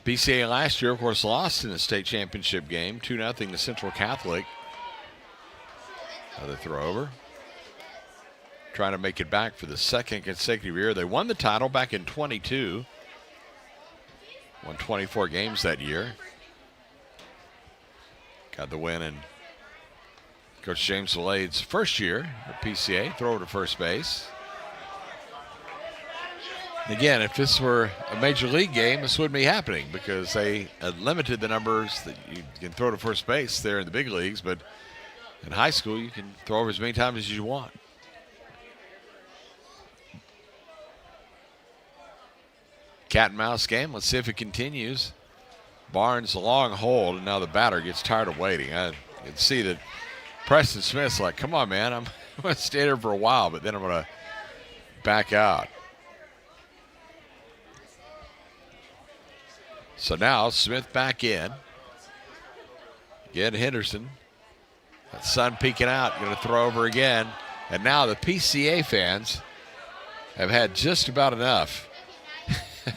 PCA last year, of course, lost in the state championship game, 2-0 to Central Catholic. Another throw over. Trying to make it back for the second consecutive year. They won the title back in 22. Won 24 games that year. Got the win in Coach James Valade's first year at PCA. Throw to first base. Again, if this were a major league game, this wouldn't be happening because they had limited the numbers that you can throw to first base there in the big leagues. But in high school, you can throw over as many times as you want. Cat and mouse game. Let's see if it continues. Barnes a long hold, and now the batter gets tired of waiting. I can see that Preston Smith's like, come on, man, I'm going to stay there for a while, but then I'm going to back out. So now Smith back in. Again, Henderson. That sun peeking out, going to throw over again. And now the PCA fans have had just about enough.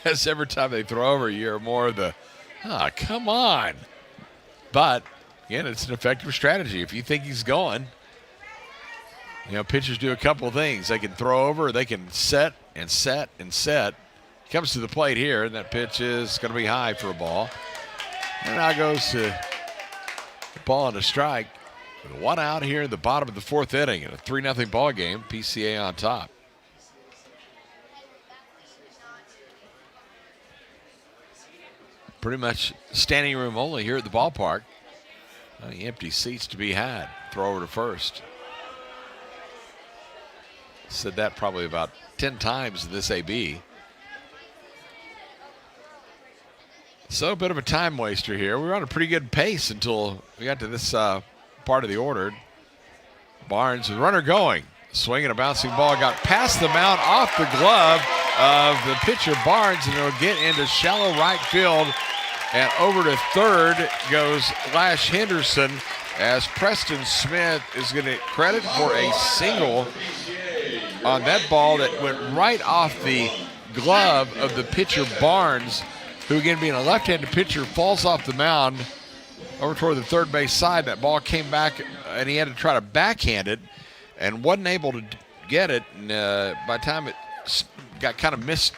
As every time they throw over, you hear more of the, come on. But, again, it's an effective strategy. If you think he's going, pitchers do a couple of things. They can throw over, they can set and set and set. He comes to the plate here, and that pitch is going to be high for a ball. And now goes to the ball and a strike. With 1 out here in the bottom of the 4th inning in a 3-0 ball game. PCA on top. Pretty much standing room only here at the ballpark. Empty seats to be had. Throw over to first. Said that probably about 10 times in this AB. So a bit of a time waster here. We were on a pretty good pace until we got to this part of the order. Barnes, with runner going. Swinging a bouncing ball. Got past the mound, off the glove of the pitcher Barnes, and it'll get into shallow right field. And over to third goes Lash Henderson as Preston Smith is going to get credit for a single on that ball that went right off the glove of the pitcher Barnes, who again being a left-handed pitcher falls off the mound over toward the third base side. That ball came back and he had to try to backhand it and wasn't able to get it. And by the time it got kind of missed,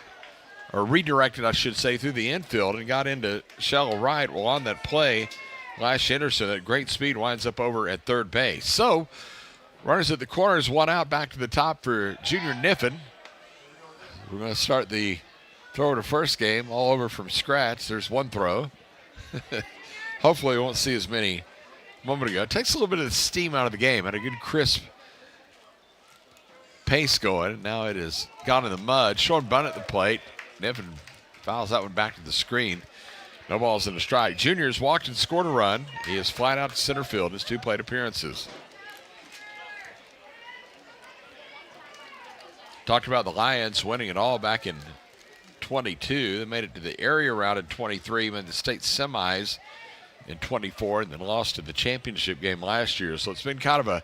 or redirected, I should say, through the infield and got into shallow right. Well, on that play, Lash Henderson at great speed winds up over at third base. So, runners at the corners, 1 out, back to the top for Junior Niffen. We're going to start the throw to first game all over from scratch. There's 1 throw. Hopefully we won't see as many a moment ago. It takes a little bit of the steam out of the game. Had a good crisp pace going. Now it is gone in the mud. Sean Bunn at the plate. Niffen fouls that one back to the screen. No balls in a strike. Junior's walked and scored a run. He is flying out to center field in his 2 plate appearances. Talked about the Lions winning it all back in 22. They made it to the area round in 23, made the state semis in 24, and then lost to the championship game last year. So it's been kind of a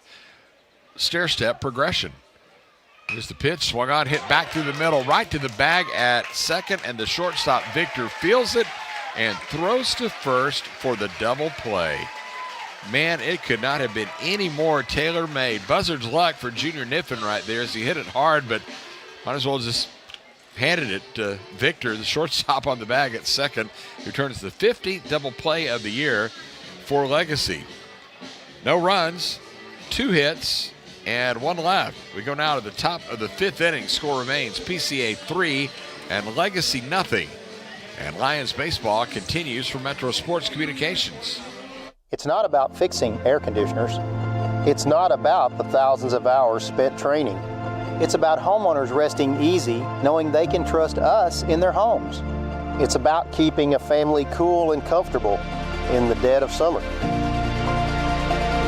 stair-step progression. Here's the pitch, swung on, hit back through the middle, right to the bag at second, and the shortstop Victor fields it and throws to first for the double play. Man, it could not have been any more tailor-made. Buzzard's luck for Junior Niffen right there as he hit it hard, but might as well just handed it to Victor, the shortstop on the bag at second, who turns the 15th double play of the year for Legacy. No runs, 2 hits, and 1 left. We go now to the top of the 5th inning. Score remains PCA 3 and Legacy nothing. And Lions baseball continues for Metro Sports Communications. It's not about fixing air conditioners. It's not about the thousands of hours spent training. It's about homeowners resting easy, knowing they can trust us in their homes. It's about keeping a family cool and comfortable in the dead of summer.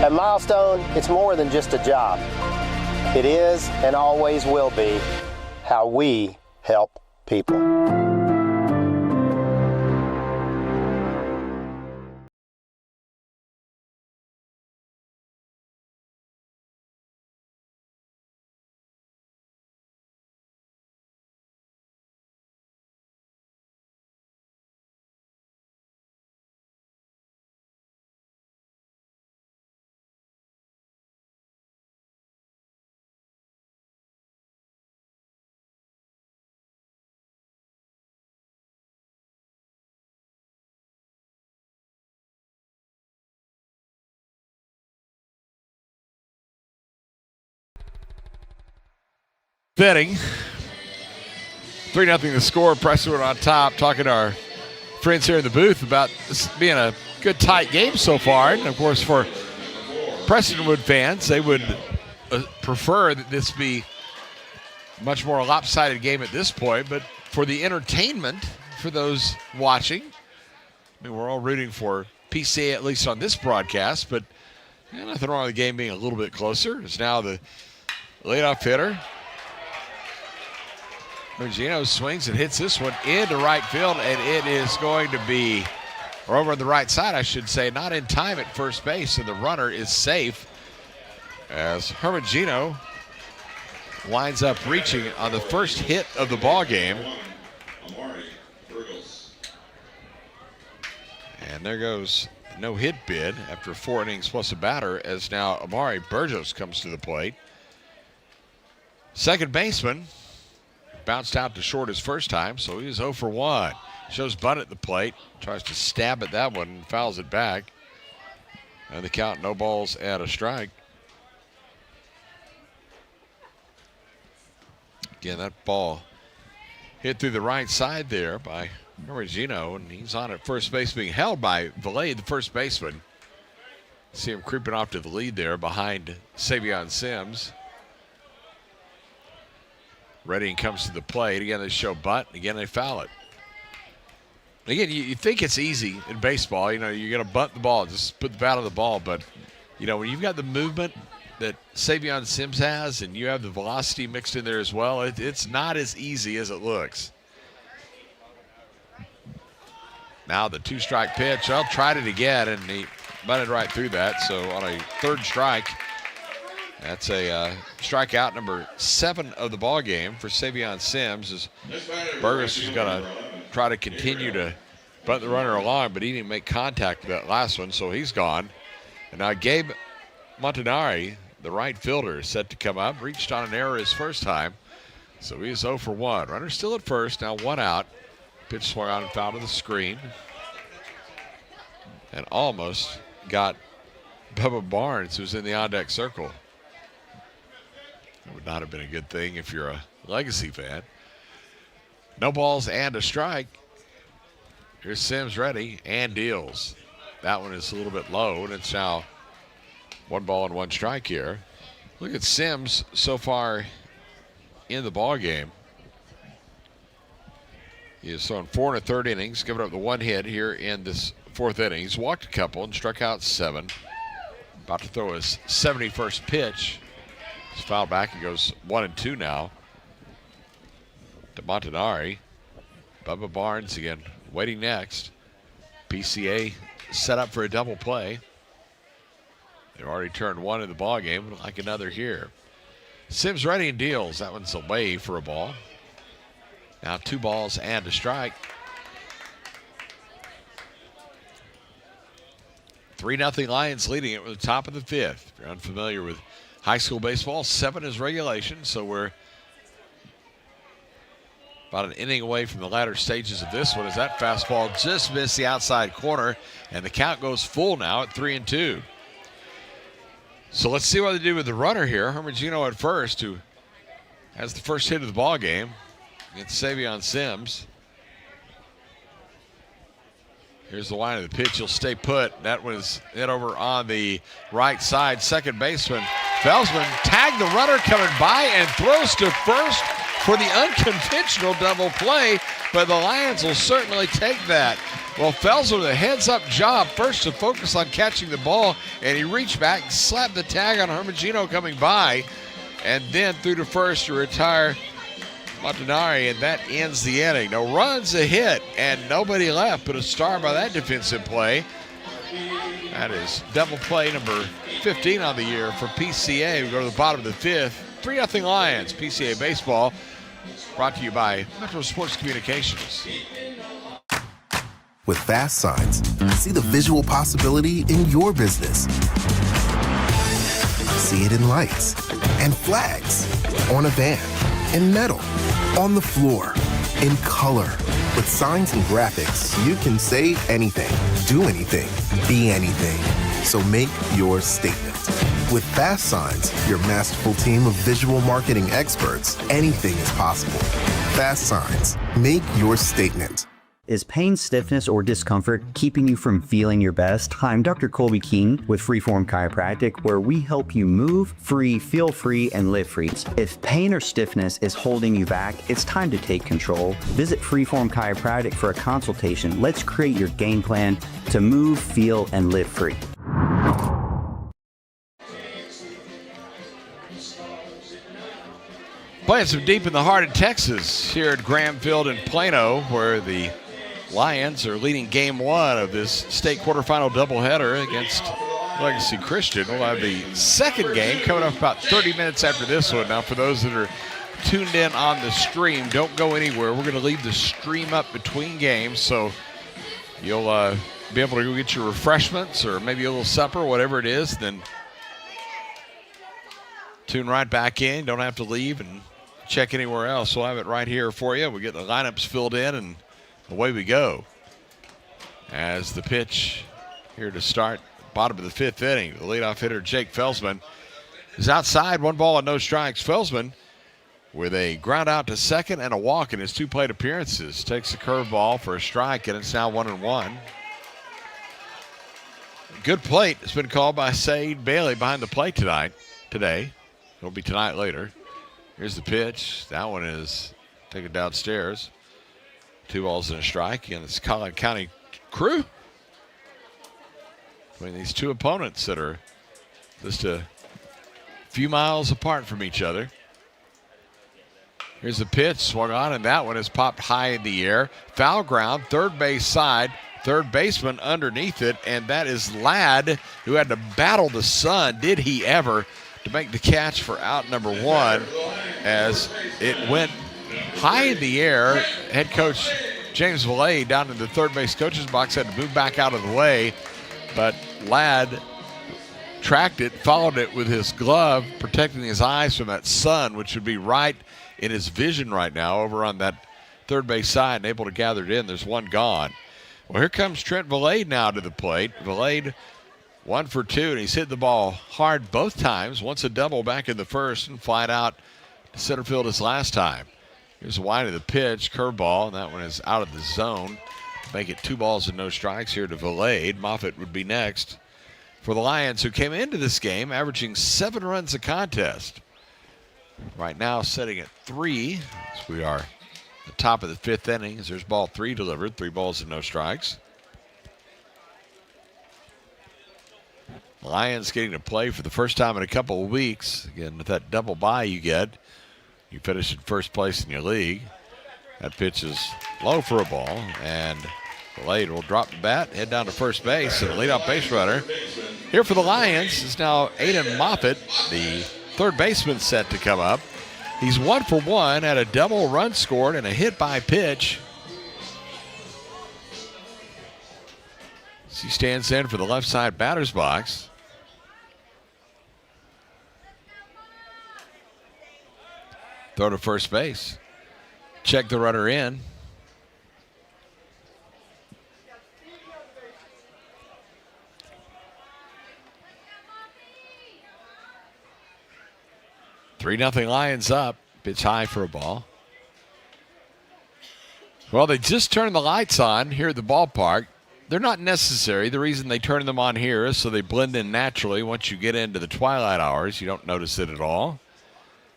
At Milestone, it's more than just a job. It is and always will be how we help people. Betting 3-0 the score. Prestonwood on top. Talking to our friends here in the booth about this being a good tight game so far. And of course, for Prestonwood fans, they would prefer that this be much more a lopsided game at this point. But for the entertainment, for those watching, I mean, we're all rooting for PCA at least on this broadcast. But nothing wrong with the game being a little bit closer. It's now the leadoff hitter. Gino swings and hits this one into right field, and it is going to be, or over on the right side, I should say, not in time at first base, and the runner is safe as Gino winds up reaching on the first hit of the ball game. And there goes the no-hit bid after 4 innings plus a batter, as now Amari Burgos comes to the plate. Second baseman bounced out to short his first time, so he was 0 for 1. Shows bunt at the plate, tries to stab at that one and fouls it back. And the count, no balls and a strike. Again, that ball hit through the right side there by Gino, and he's on at first base, being held by Valet, the first baseman. See him creeping off to the lead there behind Savion Sims. Redding comes to the plate. Again, they show bunt. Again, they foul it. Again, you think it's easy in baseball. You know, you're going to bunt the ball, just put the bat on the ball. But, you know, when you've got the movement that Savion Sims has and you have the velocity mixed in there as well, it's not as easy as it looks. Now the 2-strike pitch. Well, tried it again, and he bunted right through that. So on a 3rd strike, that's a strikeout number 7 of the ball game for Savion Sims, as Burgos is going to try to continue to bunt the runner along, but he didn't make contact with that last one, so he's gone. And now Gabe Montanari, the right fielder, is set to come up. Reached on an error his first time, so he's 0 for 1. Runner still at first, now 1 out. Pitch swung on and foul to the screen. And almost got Bubba Barnes, who's in the on-deck circle. That would not have been a good thing if you're a Legacy fan. No balls and a strike. Here's Sims ready and deals. That one is a little bit low, and it's now 1 ball and 1 strike here. Look at Sims so far in the ball game. He has thrown 4 1/3 innings, given up the 1 hit here in this 4th inning. He's walked a couple and struck out 7. About to throw his 71st pitch. He's fouled back. He goes 1-2 now to Montanari. Bubba Barnes again waiting next. PCA set up for a double play. They've already turned 1 in the ball game. Would like another here. Sims ready and deals. That one's away for a ball. Now 2 balls and a strike. 3-0 Lions leading it with the top of the 5th. If you're unfamiliar with high school baseball, 7 is regulation, so we're about an inning away from the latter stages of this one, as that fastball just missed the outside corner, and the count goes full now at 3-2. So let's see what they do with the runner here. Hermogino at first, who has the first hit of the ball game against Savion Sims. Here's the line of the pitch. He'll stay put. That was hit over on the right side. Second baseman Felsman tagged the runner coming by and throws to first for the unconventional double play, but the Lions will certainly take that. Well, Felsman with a heads-up job first to focus on catching the ball, and he reached back and slapped the tag on Hermogino coming by, and then threw to first to retire Montanari, and that ends the inning. No runs, a hit, and nobody left, but a star by that defensive play. That is double play number 15 on the year for PCA. We go to the bottom of the fifth. 3-0 Lions. PCA Baseball brought to you by Metro Sports Communications. With Fast Signs, see the visual possibility in your business. See it in lights and flags, on a van, in metal, on the floor, in color. With signs and graphics, you can say anything, do anything, be anything. So make your statement. With Fast Signs, your masterful team of visual marketing experts, anything is possible. Fast Signs, make your statement. Is pain, stiffness, or discomfort keeping you from feeling your best? Hi, I'm Dr. Colby King with Freeform Chiropractic, where we help you move free, feel free, and live free. If pain or stiffness is holding you back, it's time to take control. Visit Freeform Chiropractic for a consultation. Let's create your game plan to move, feel, and live free. Playing some deep in the heart of Texas here at Graham Field in Plano, where the Lions are leading game one of this state quarterfinal doubleheader against Legacy Christian. We'll have the second game coming up about 30 minutes after this one. Now, for those that are tuned in on the stream, don't go anywhere. We're going to leave the stream up between games, so you'll be able to go get your refreshments or maybe a little supper, whatever it is. Then tune right back in. Don't have to leave and check anywhere else. We'll have it right here for you. We'll get the lineups filled in, and away we go. As the pitch here to start, bottom of the fifth inning, the leadoff hitter Jake Felsman is outside, 1 ball and no strikes. Felsman with a ground out to second and a walk in his 2 plate appearances. Takes a curveball for a strike, and it's now 1-1. Good plate has been called by Saeed Bailey behind the plate today. It'll be tonight later. Here's the pitch. That one is taken downstairs. 2 balls and a strike against this Collin County crew. Between these two opponents that are just a few miles apart from each other. Here's the pitch, swung on, and that one is popped high in the air. Foul ground, third base side, third baseman underneath it, and that is Ladd, who had to battle the sun, did he ever, to make the catch for out number 1 as it went high in the air. Head coach James Valet down in the third base coach's box had to move back out of the way, but Ladd tracked it, followed it with his glove, protecting his eyes from that sun, which would be right in his vision right now over on that third base side, and able to gather it in. There's 1 gone. Well, here comes Trent Valade now to the plate. Valade 1 for 2, and he's hit the ball hard both times. Once a double back in the first and flied out to center field his last time. Here's the wide of the pitch, curveball, and that one is out of the zone. Make it 2 balls and no strikes here to Valade. Moffitt would be next for the Lions, who came into this game averaging 7 runs a contest. Right now sitting at 3 as we are at the top of the 5th inning. There's ball 3 delivered, 3 balls and no strikes. Lions getting to play for the first time in a couple of weeks. Again, with that double bye you get, you finish in first place in your league. That pitch is low for a ball, and Valade will drop the bat, head down to first base, and the leadoff base runner here for the Lions is now Aiden Moffitt, the third baseman, set to come up. He's 1 for 1, had a double run scored and a hit by pitch. He stands in for the left side batter's box. Throw to first base. Check the runner in. 3-0 Lions up. Pitch high for a ball. Well, they just turned the lights on here at the ballpark. They're not necessary. The reason they turn them on here is so they blend in naturally. Once you get into the twilight hours, you don't notice it at all.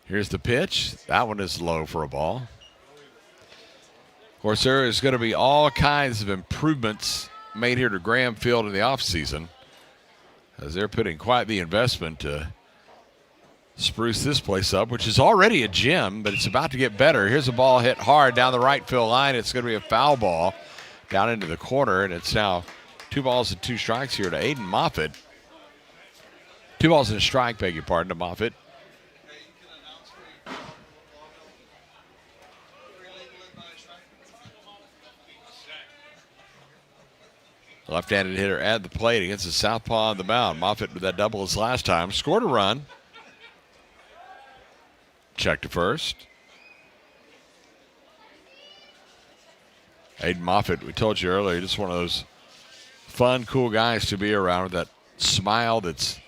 Here's the pitch. That one is low for a ball. Of course, there is going to be all kinds of improvements made here to Graham Field in the offseason, as they're putting quite the investment to spruce this place up, which is already a gym, but it's about to get better. Here's a ball hit hard down the right field line. It's going to be a foul ball down into the corner, and it's now 2 balls and 2 strikes here to Aiden Moffitt. 2 balls and a strike, beg your pardon, to Moffitt. Left-handed hitter at the plate against the southpaw on the mound. Moffitt with that double his last time. Scored a run. Check to first. Aiden Moffitt, we told you earlier, just one of those fun, cool guys to be around with that smile that's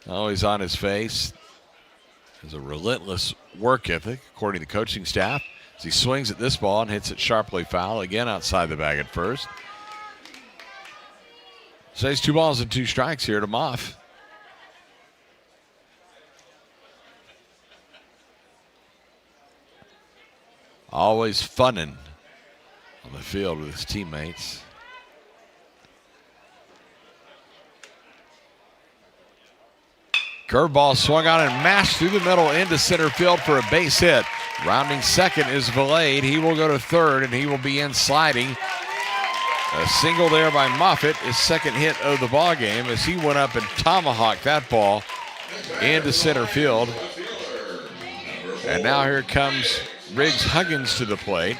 always on his face. Has a relentless work ethic, according to the coaching staff, as he swings at this ball and hits it sharply foul, again outside the bag at first. So he's 2 balls and 2 strikes here to Moff. Always funnin' on the field with his teammates. Curveball swung on and mashed through the middle into center field for a base hit. Rounding second is Valade. He will go to third, and he will be in sliding. A single there by Moffitt, his second hit of the ball game, as he went up and tomahawked that ball into center field. And now here comes Riggs Huggins to the plate.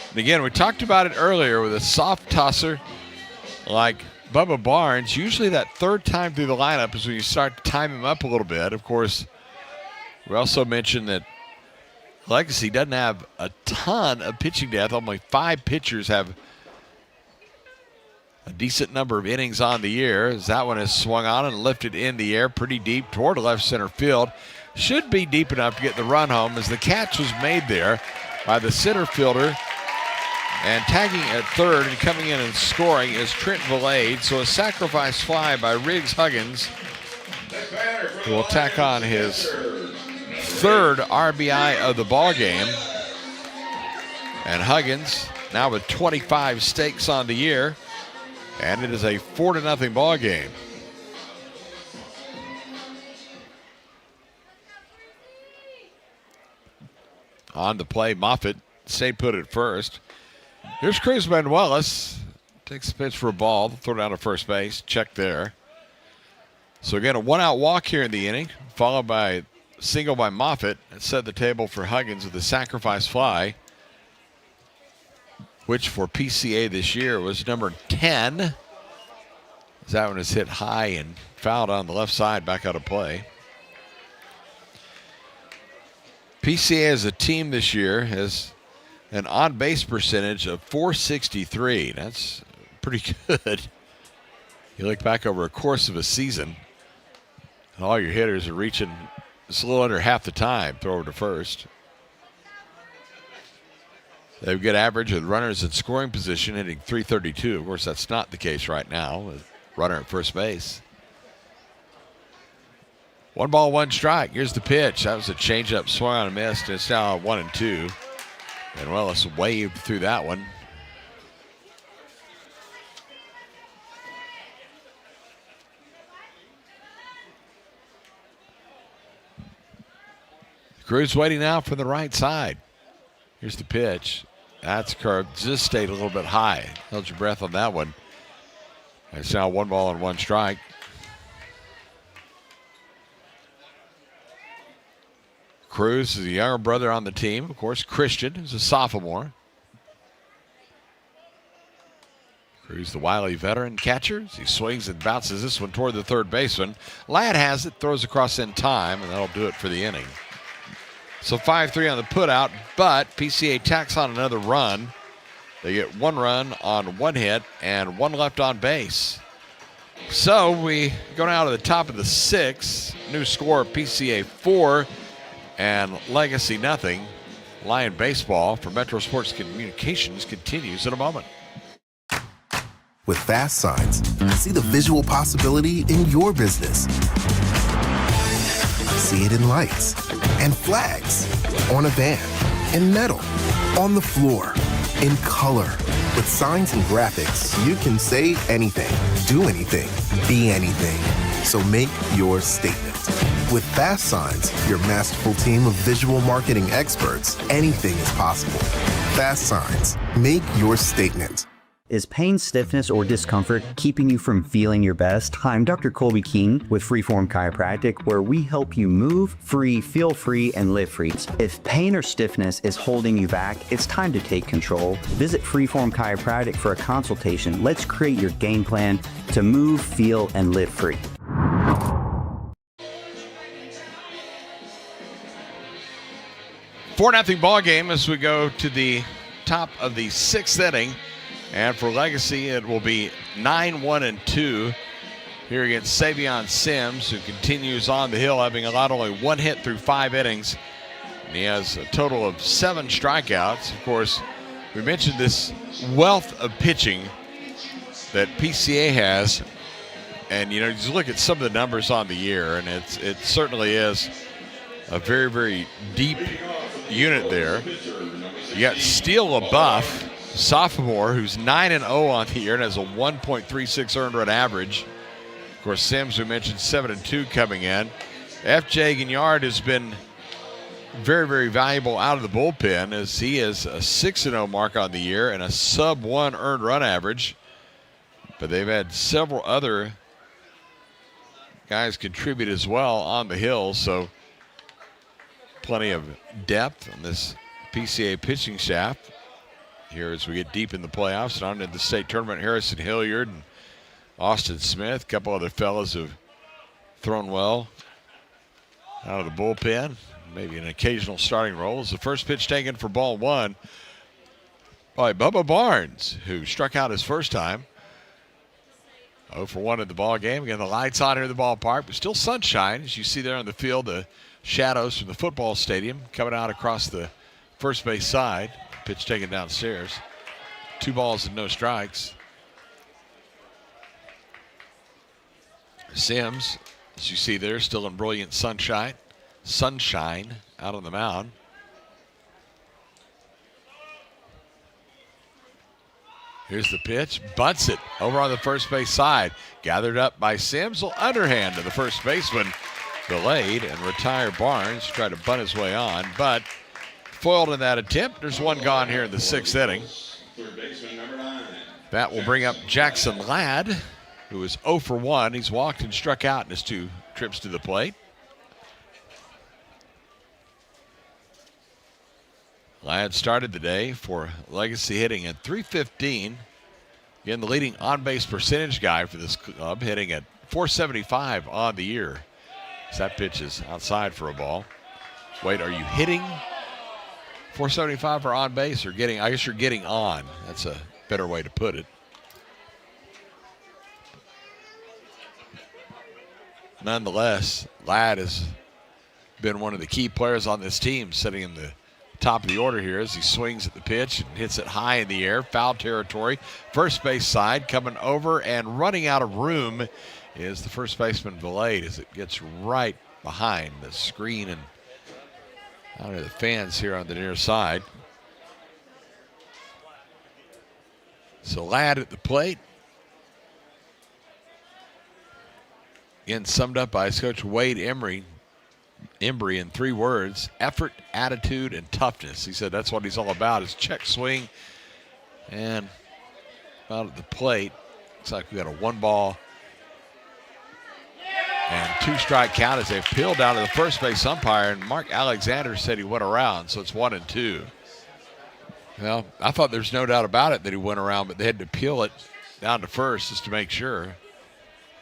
And again, we talked about it earlier with a soft tosser like Bubba Barnes. Usually that third time through the lineup is when you start to time him up a little bit. Of course, we also mentioned that Legacy doesn't have a ton of pitching depth. Only 5 pitchers have a decent number of innings on the year, as that one is swung on and lifted in the air pretty deep toward left center field. Should be deep enough to get the run home, as the catch was made there by the center fielder. And tagging at third and coming in and scoring is Trent Valade. So a sacrifice fly by Riggs Huggins, who will tack on his 3rd RBI of the ball game. And Huggins now with 25 stakes on the year, and it is a 4-0 ball game. On the play, Moffitt stayed put at first. Here's Cruz Manuelis. Takes the pitch for a ball. Throw down to first base. Check there. So again, a 1-out walk here in the inning, followed by a single by Moffitt. That set the table for Huggins with a sacrifice fly, which for PCA this year was number 10. That one is hit high and fouled on the left side, back out of play. PCA as a team this year has an on-base percentage of .463. That's pretty good. You look back over a course of a season, and all your hitters are reaching just a little under half the time. Throw over to first. They have a good average with runners in scoring position, hitting .332. Of course, that's not the case right now with runner at first base. 1 ball, 1 strike. Here's the pitch. That was a changeup, swung on and missed. It's now 1-2. And Wellis waved through that one. Cruz waiting now from the right side. Here's the pitch. That's curved. Just stayed a little bit high. Held your breath on that one. It's now 1 ball and 1 strike. Cruz is a younger brother on the team. Of course, Christian is a sophomore. Cruz, the wily veteran catcher. He swings and bounces this one toward the third baseman. Ladd has it, throws across in time, and that'll do it for the inning. So 5-3 on the putout, but PCA tacks on another run. They get 1 run on 1 hit and 1 left on base. So we go down to the top of the 6th. New score, PCA 4 and Legacy nothing. Lion baseball for Metro Sports Communications continues in a moment. With fast signs, see the visual possibility in your business. See it in lights and flags, on a van, in metal, on the floor, in color. With signs and graphics, you can say anything, do anything, be anything. So make your statement. With Fast Signs, your masterful team of visual marketing experts, anything is possible. Fast Signs, make your statement. Is pain, stiffness, or discomfort keeping you from feeling your best? Hi, I'm Dr. Colby Keene with Freeform Chiropractic, where we help you move free, feel free, and live free. If pain or stiffness is holding you back, it's time to take control. Visit Freeform Chiropractic for a consultation. Let's create your game plan to move, feel, and live free. 4-0 ball game as we go to the top of the 6th inning. And for Legacy, it will be 9-1-2 here against Savion Sims, who continues on the hill, having allowed only 1 hit through 5 innings. And he has a total of 7 strikeouts. Of course, we mentioned this wealth of pitching that PCA has. And, you know, just look at some of the numbers on the year, and it certainly is a very, very deep unit there. You got Steele LaBeouf, sophomore, who's 9-0 on the year and has a 1.36 earned run average. Of course, Sims, we mentioned, 7-2 coming in. F.J. Gignard has been very, very valuable out of the bullpen, as he is a 6-0 mark on the year and a sub-1 earned run average. But they've had several other guys contribute as well on the hill, so plenty of depth on this PCA pitching staff here as we get deep in the playoffs and on into the state tournament. Harrison Hilliard and Austin Smith, a couple other fellas have thrown well out of the bullpen, maybe an occasional starting role. As the first pitch taken for ball 1 by Bubba Barnes, who struck out his first time. 0 for 1 in the ball game. Again, the lights on here in the ballpark, but still sunshine, as you see there on the field, the shadows from the football stadium coming out across the first base side. Pitch taken downstairs. 2 balls and no strikes. Sims, as you see there, still in brilliant sunshine out on the mound. Here's the pitch, bunts it over on the first base side. Gathered up by Sims, will underhand to the first baseman. Delayed and retire Barnes, tried to bunt his way on, but foiled in that attempt. There's 1 gone here in the 6th inning. That will bring up Jackson Ladd, who is 0 for 1. He's walked and struck out in his 2 trips to the plate. Ladd started the day for Legacy, hitting at .315. Again, the leading on-base percentage guy for this club, hitting at .475 on the year. So that pitch is outside for a ball. Wait, are you hitting .475 for on base, or getting? I guess you're getting on. That's a better way to put it. Nonetheless, Ladd has been one of the key players on this team, sitting in the top of the order here as he swings at the pitch and hits it high in the air, foul territory. First base side, coming over and running out of room is the first baseman, Delayed, as it gets right behind the screen and out of the fans here on the near side. So Ladd at the plate. Again, summed up by his coach Wade Embry in 3 words: effort, attitude, and toughness. He said that's what he's all about, is check swing and out at the plate. Looks like we got a 1 ball and 2 strike count as they appealed down to the first base umpire, and Mark Alexander said he went around, so it's 1-2. Well, I thought there's no doubt about it that he went around, but they had to appeal it down to first just to make sure.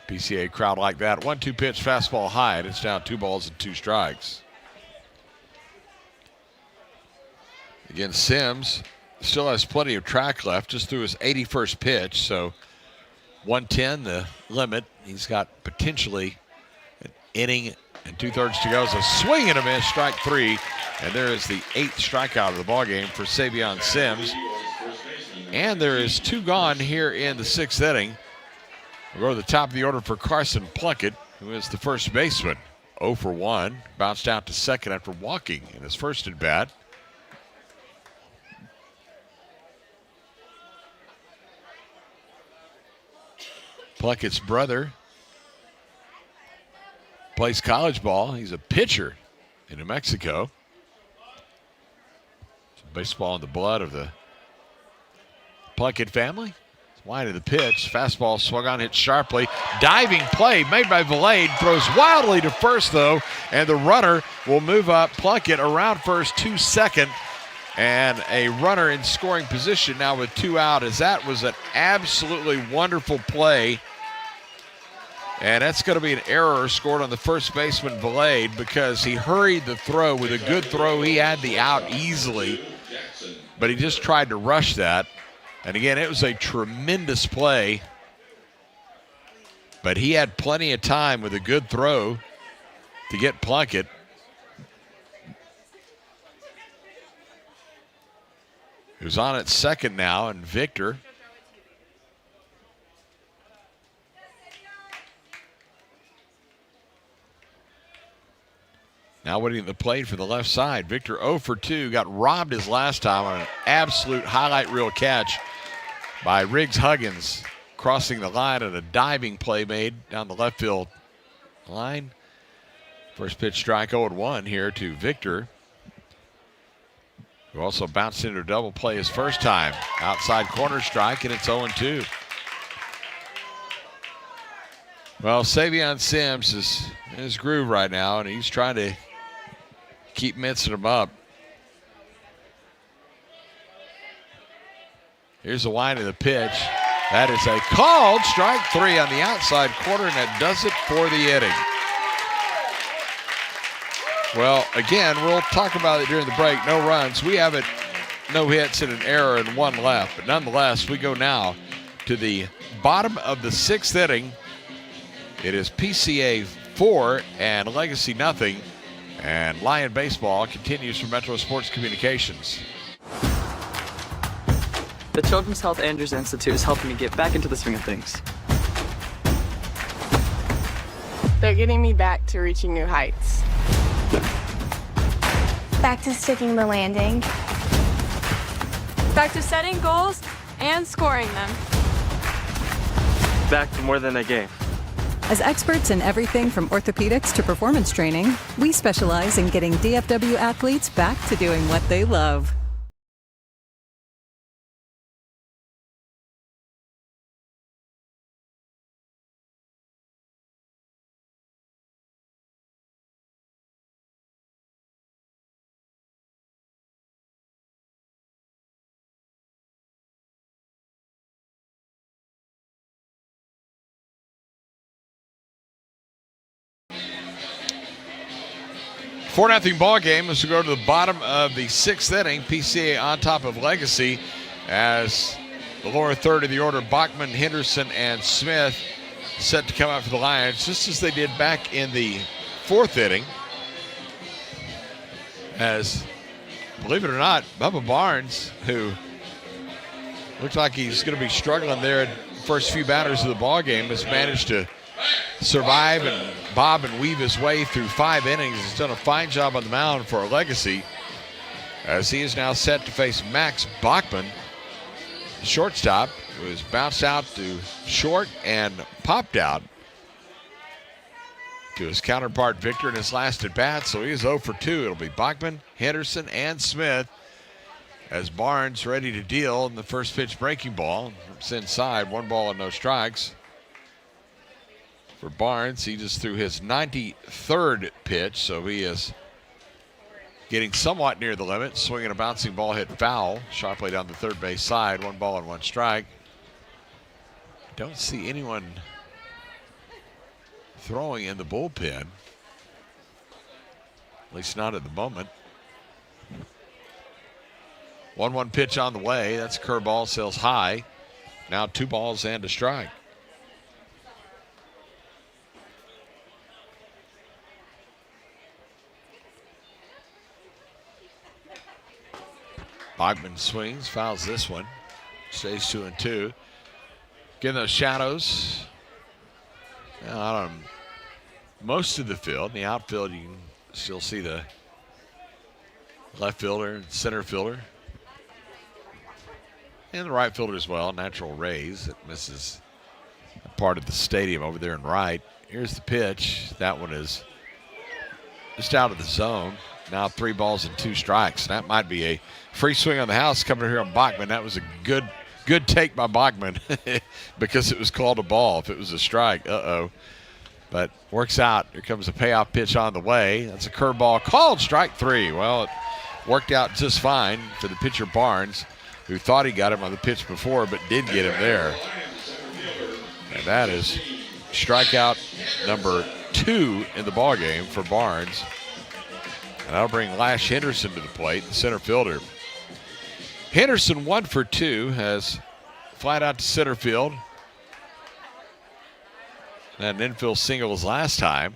PCA crowd like that. 1-2 pitch, fastball high, and it's down 2 balls and 2 strikes. Again, Sims still has plenty of track left, just threw his 81st pitch, so 110 the limit. He's got potentially an inning and 2/3 to go. It's a swing and a miss, strike 3. And there is the 8th strikeout of the ballgame for Savion Sims. And there is 2 gone here in the 6th inning. We'll go to the top of the order for Carson Plunkett, who is the first baseman. 0 for 1, bounced out to second after walking in his first at bat. Plunkett's brother plays college ball. He's a pitcher in New Mexico. Some baseball in the blood of the Plunkett family. It's wide of the pitch. Fastball swung on, hit sharply. Diving play made by Valade. Throws wildly to first, though, and the runner will move up Plunkett around first to second. And a runner in scoring position now with 2 out, as that was an absolutely wonderful play. And that's going to be an error scored on the first baseman, Valade, because he hurried the throw. With a good throw, he had the out easily, but he just tried to rush that. And again, it was a tremendous play, but he had plenty of time with a good throw to get Plunkett. Who's on at second now, and Victor. Now waiting at the plate for the left side. Victor 0 for 2, got robbed his last time on an absolute highlight reel catch by Riggs Huggins, crossing the line and a diving play made down the left field line. First pitch strike 0-1 here to Victor, who also bounced into a double play his first time. Outside corner strike, and it's 0-2. Well, Savion Sims is in his groove right now, and he's trying to keep mixing them up. Here's the wind of the pitch. That is a called strike 3 on the outside corner, and that does it for the inning. Well, again, we'll talk about it during the break. No runs. We have it, no hits and an error and 1 left. But nonetheless, we go now to the bottom of the 6th inning. It is PCA 4 and Legacy nothing. And Lion baseball continues for Metro Sports Communications. The Children's Health Andrews Institute is helping me get back into the swing of things. They're getting me back to reaching new heights. Back to sticking the landing. Back to setting goals and scoring them. Back to more than a game. As experts in everything from orthopedics to performance training, we specialize in getting DFW athletes back to doing what they love. Four 4-0 ball game as we go to the bottom of the 6th inning. PCA on top of Legacy as the lower third of the order, Bachman, Henderson, and Smith set to come out for the Lions, just as they did back in the 4th inning. As, believe it or not, Bubba Barnes, who looked like he's going to be struggling there in the first few batters of the ball game, has managed to survive and bob and weave his way through 5 innings. He's done a fine job on the mound for Legacy, as he is now set to face Max Bachman, shortstop, who has bounced out to short and popped out to his counterpart Victor in his last at bat. So he is 0 for 2. It'll be Bachman, Henderson, and Smith, as Barnes ready to deal in the first pitch breaking ball. It's inside, 1 ball and no strikes. For Barnes, he just threw his 93rd pitch, so he is getting somewhat near the limit. Swinging a bouncing ball, hit foul. Sharply down the third base side, 1 ball and 1 strike. Don't see anyone throwing in the bullpen, at least not at the moment. 1-1 pitch on the way. That's a curveball, sails high. Now 2 balls and a strike. Bachman swings, fouls this one. Stays 2-2. Getting those shadows out on most of the field. In the outfield, you can still see the left fielder and center fielder. And the right fielder as well. Natural rays that misses a part of the stadium over there in right. Here's the pitch. That one is just out of the zone. Now 3 balls and 2 strikes. That might be a free swing on the house coming here on Bachman. That was a good take by Bachman because it was called a ball. If it was a strike, but works out. Here comes a payoff pitch on the way. That's a curveball called strike 3. Well, it worked out just fine for the pitcher Barnes, who thought he got him on the pitch before but did get him there. And that is strikeout number 2 in the ballgame for Barnes. And that'll bring Lash Henderson to the plate, the center fielder. Henderson 1 for 2, has flied out to center field. That an infield single was last time.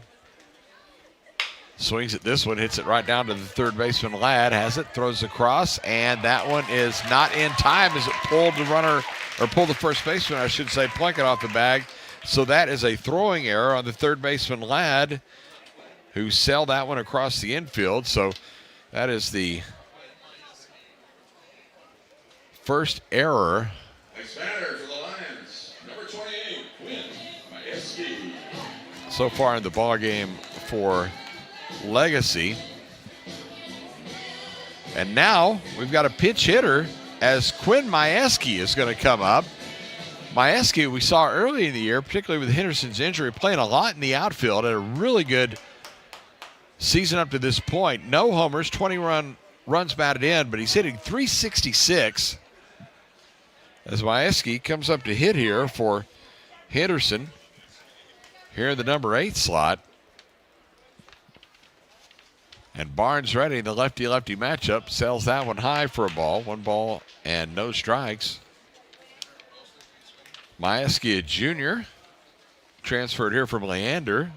Swings at this one, hits it right down to the third baseman Ladd, has it, throws across, and that one is not in time as it pulled the runner, or pulled the first baseman, I should say, Plunkett off the bag. So that is a throwing error on the third baseman Ladd, who sailed that one across the infield. So that is the first error. Next batter for the Lions, number 28, Quinn Majewski. So far in the ball game for Legacy. And now we've got a pinch hitter as Quinn Majewski is going to come up. Majewski, we saw early in the year, particularly with Henderson's injury, playing a lot in the outfield, had a really good season up to this point. No homers, 20 runs batted in, but he's hitting .366 as Majewski comes up to hit here for Henderson here in the number 8 slot. And Barnes ready in the lefty-lefty matchup. Sails that one high for a ball. 1 ball and no strikes. Majewski, a junior, transferred here from Leander.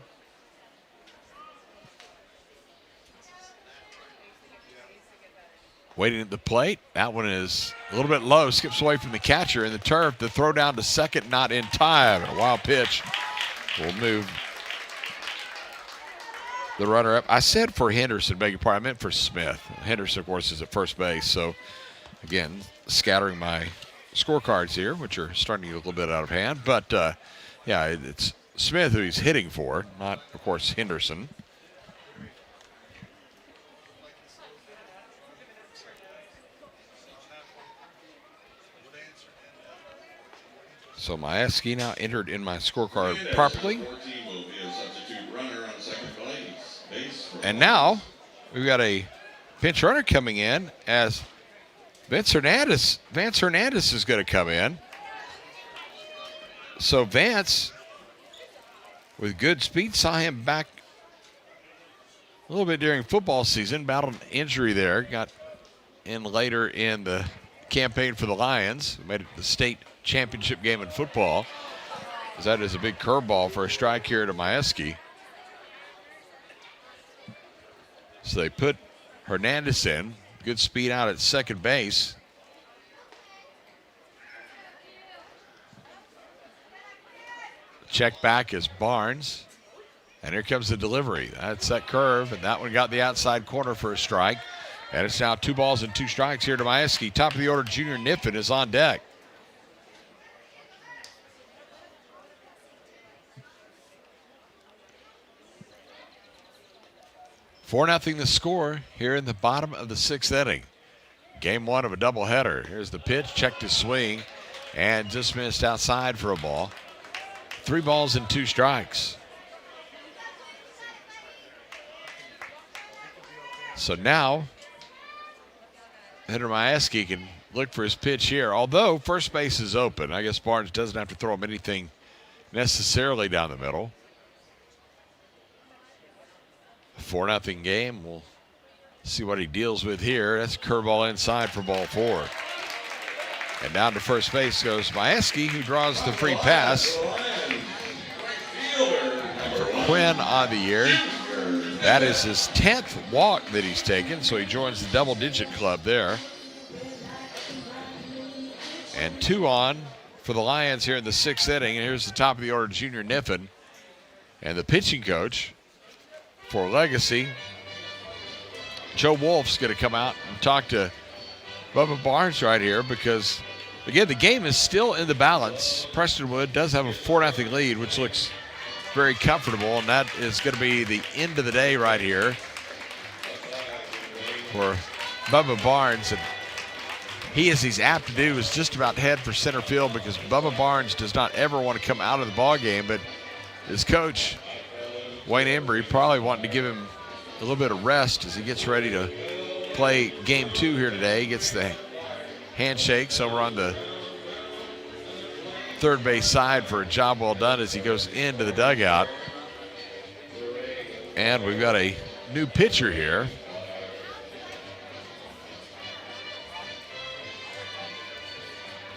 Waiting at the plate. That one is a little bit low. Skips away from the catcher in the turf. The throw down to second, not in time. A wild pitch will move the runner up. I said for Henderson, beg your pardon. I meant for Smith. Henderson, of course, is at first base. So, again, scattering my scorecards here, which are starting to get a little bit out of hand. But, yeah, it's Smith who he's hitting for, not, of course, Henderson. So Majewski now entered in my scorecard properly. And now we've got a pinch runner coming in as Vance Hernandez is going to come in. So Vance, with good speed, saw him back a little bit during football season, battled an injury there, got in later in the campaign for the Lions, made it the state championship game in football. That is a big curveball for a strike here to Majewski. So they put Hernandez in. Good speed out at second base. Check back is Barnes. And here comes the delivery. That's that curve, and that one got the outside corner for a strike. And it's now 2 balls and 2 strikes here to Majewski. Top of the order, Junior Niffen is on deck. $4-0 the score here in the bottom of the 6th inning. Game 1 of a doubleheader. Here's the pitch, checked his swing, and just missed outside for a ball. 3 balls and 2 strikes. So now, hitter Majewski can look for his pitch here. Although first base is open, I guess Barnes doesn't have to throw him anything necessarily down the middle. 4-0 game. We'll see what he deals with here. That's a curveball inside for ball 4. And down to first base goes Majewski, who draws the free pass. For Quinn on the year, that is his 10th walk that he's taken, so he joins the double-digit club there. And 2 on for the Lions here in the 6th inning. And here's the top of the order, Junior Niffen. And the pitching coach for Legacy, Joe Wolf's going to come out and talk to Bubba Barnes right here because, again, the game is still in the balance. Prestonwood does have a 4-0 lead, which looks very comfortable, and that is going to be the end of the day right here for Bubba Barnes. And he, as he's apt to do, is just about head for center field because Bubba Barnes does not ever want to come out of the ball game, but his coach, Wayne Embry, probably wanting to give him a little bit of rest as he gets ready to play game 2 here today. He gets the handshakes over on the third base side for a job well done as he goes into the dugout. And we've got a new pitcher here.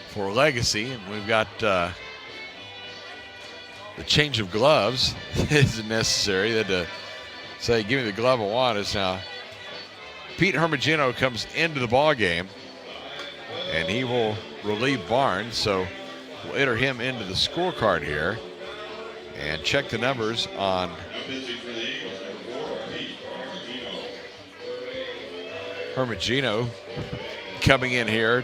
For Legacy, and we've got the change of gloves isn't necessary. That to say, give me the glove I want is now Pete Hermagino comes into the ball game, and he will relieve Barnes. So we'll enter him into the scorecard here and check the numbers on Hermagino coming in here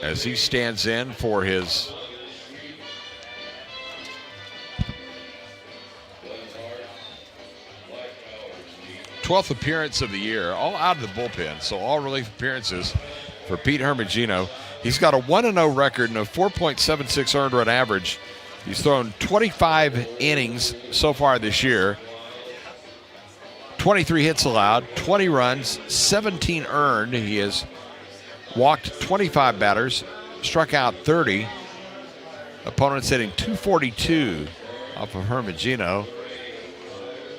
as he stands in for his #12th appearance of the year, all out of the bullpen. So all relief appearances for Pete Hermagino. He's got a 1-0 record and a 4.76 earned run average. He's thrown 25 innings so far this year. 23 hits allowed, 20 runs, 17 earned. He has walked 25 batters, struck out 30. Opponents hitting .242 off of Hermagino,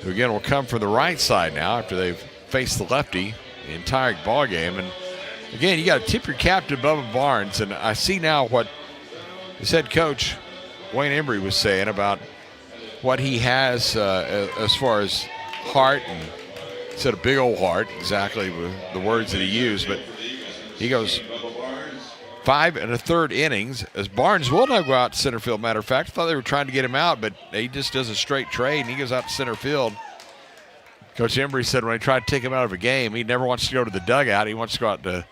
who again will come from the right side now after they've faced the lefty the entire ball game. And again, you got to tip your cap to Bubba Barnes. And I see now what his head coach Wayne Embry was saying about what he has as far as heart, and he said a big old heart, exactly with the words that he used. But he goes 5 1/3 innings as Barnes will now go out to center field. Matter of fact, I thought they were trying to get him out, but he just does a straight trade and he goes out to center field. Coach Embry said when he tried to take him out of a game, he never wants to go to the dugout. He wants to go out in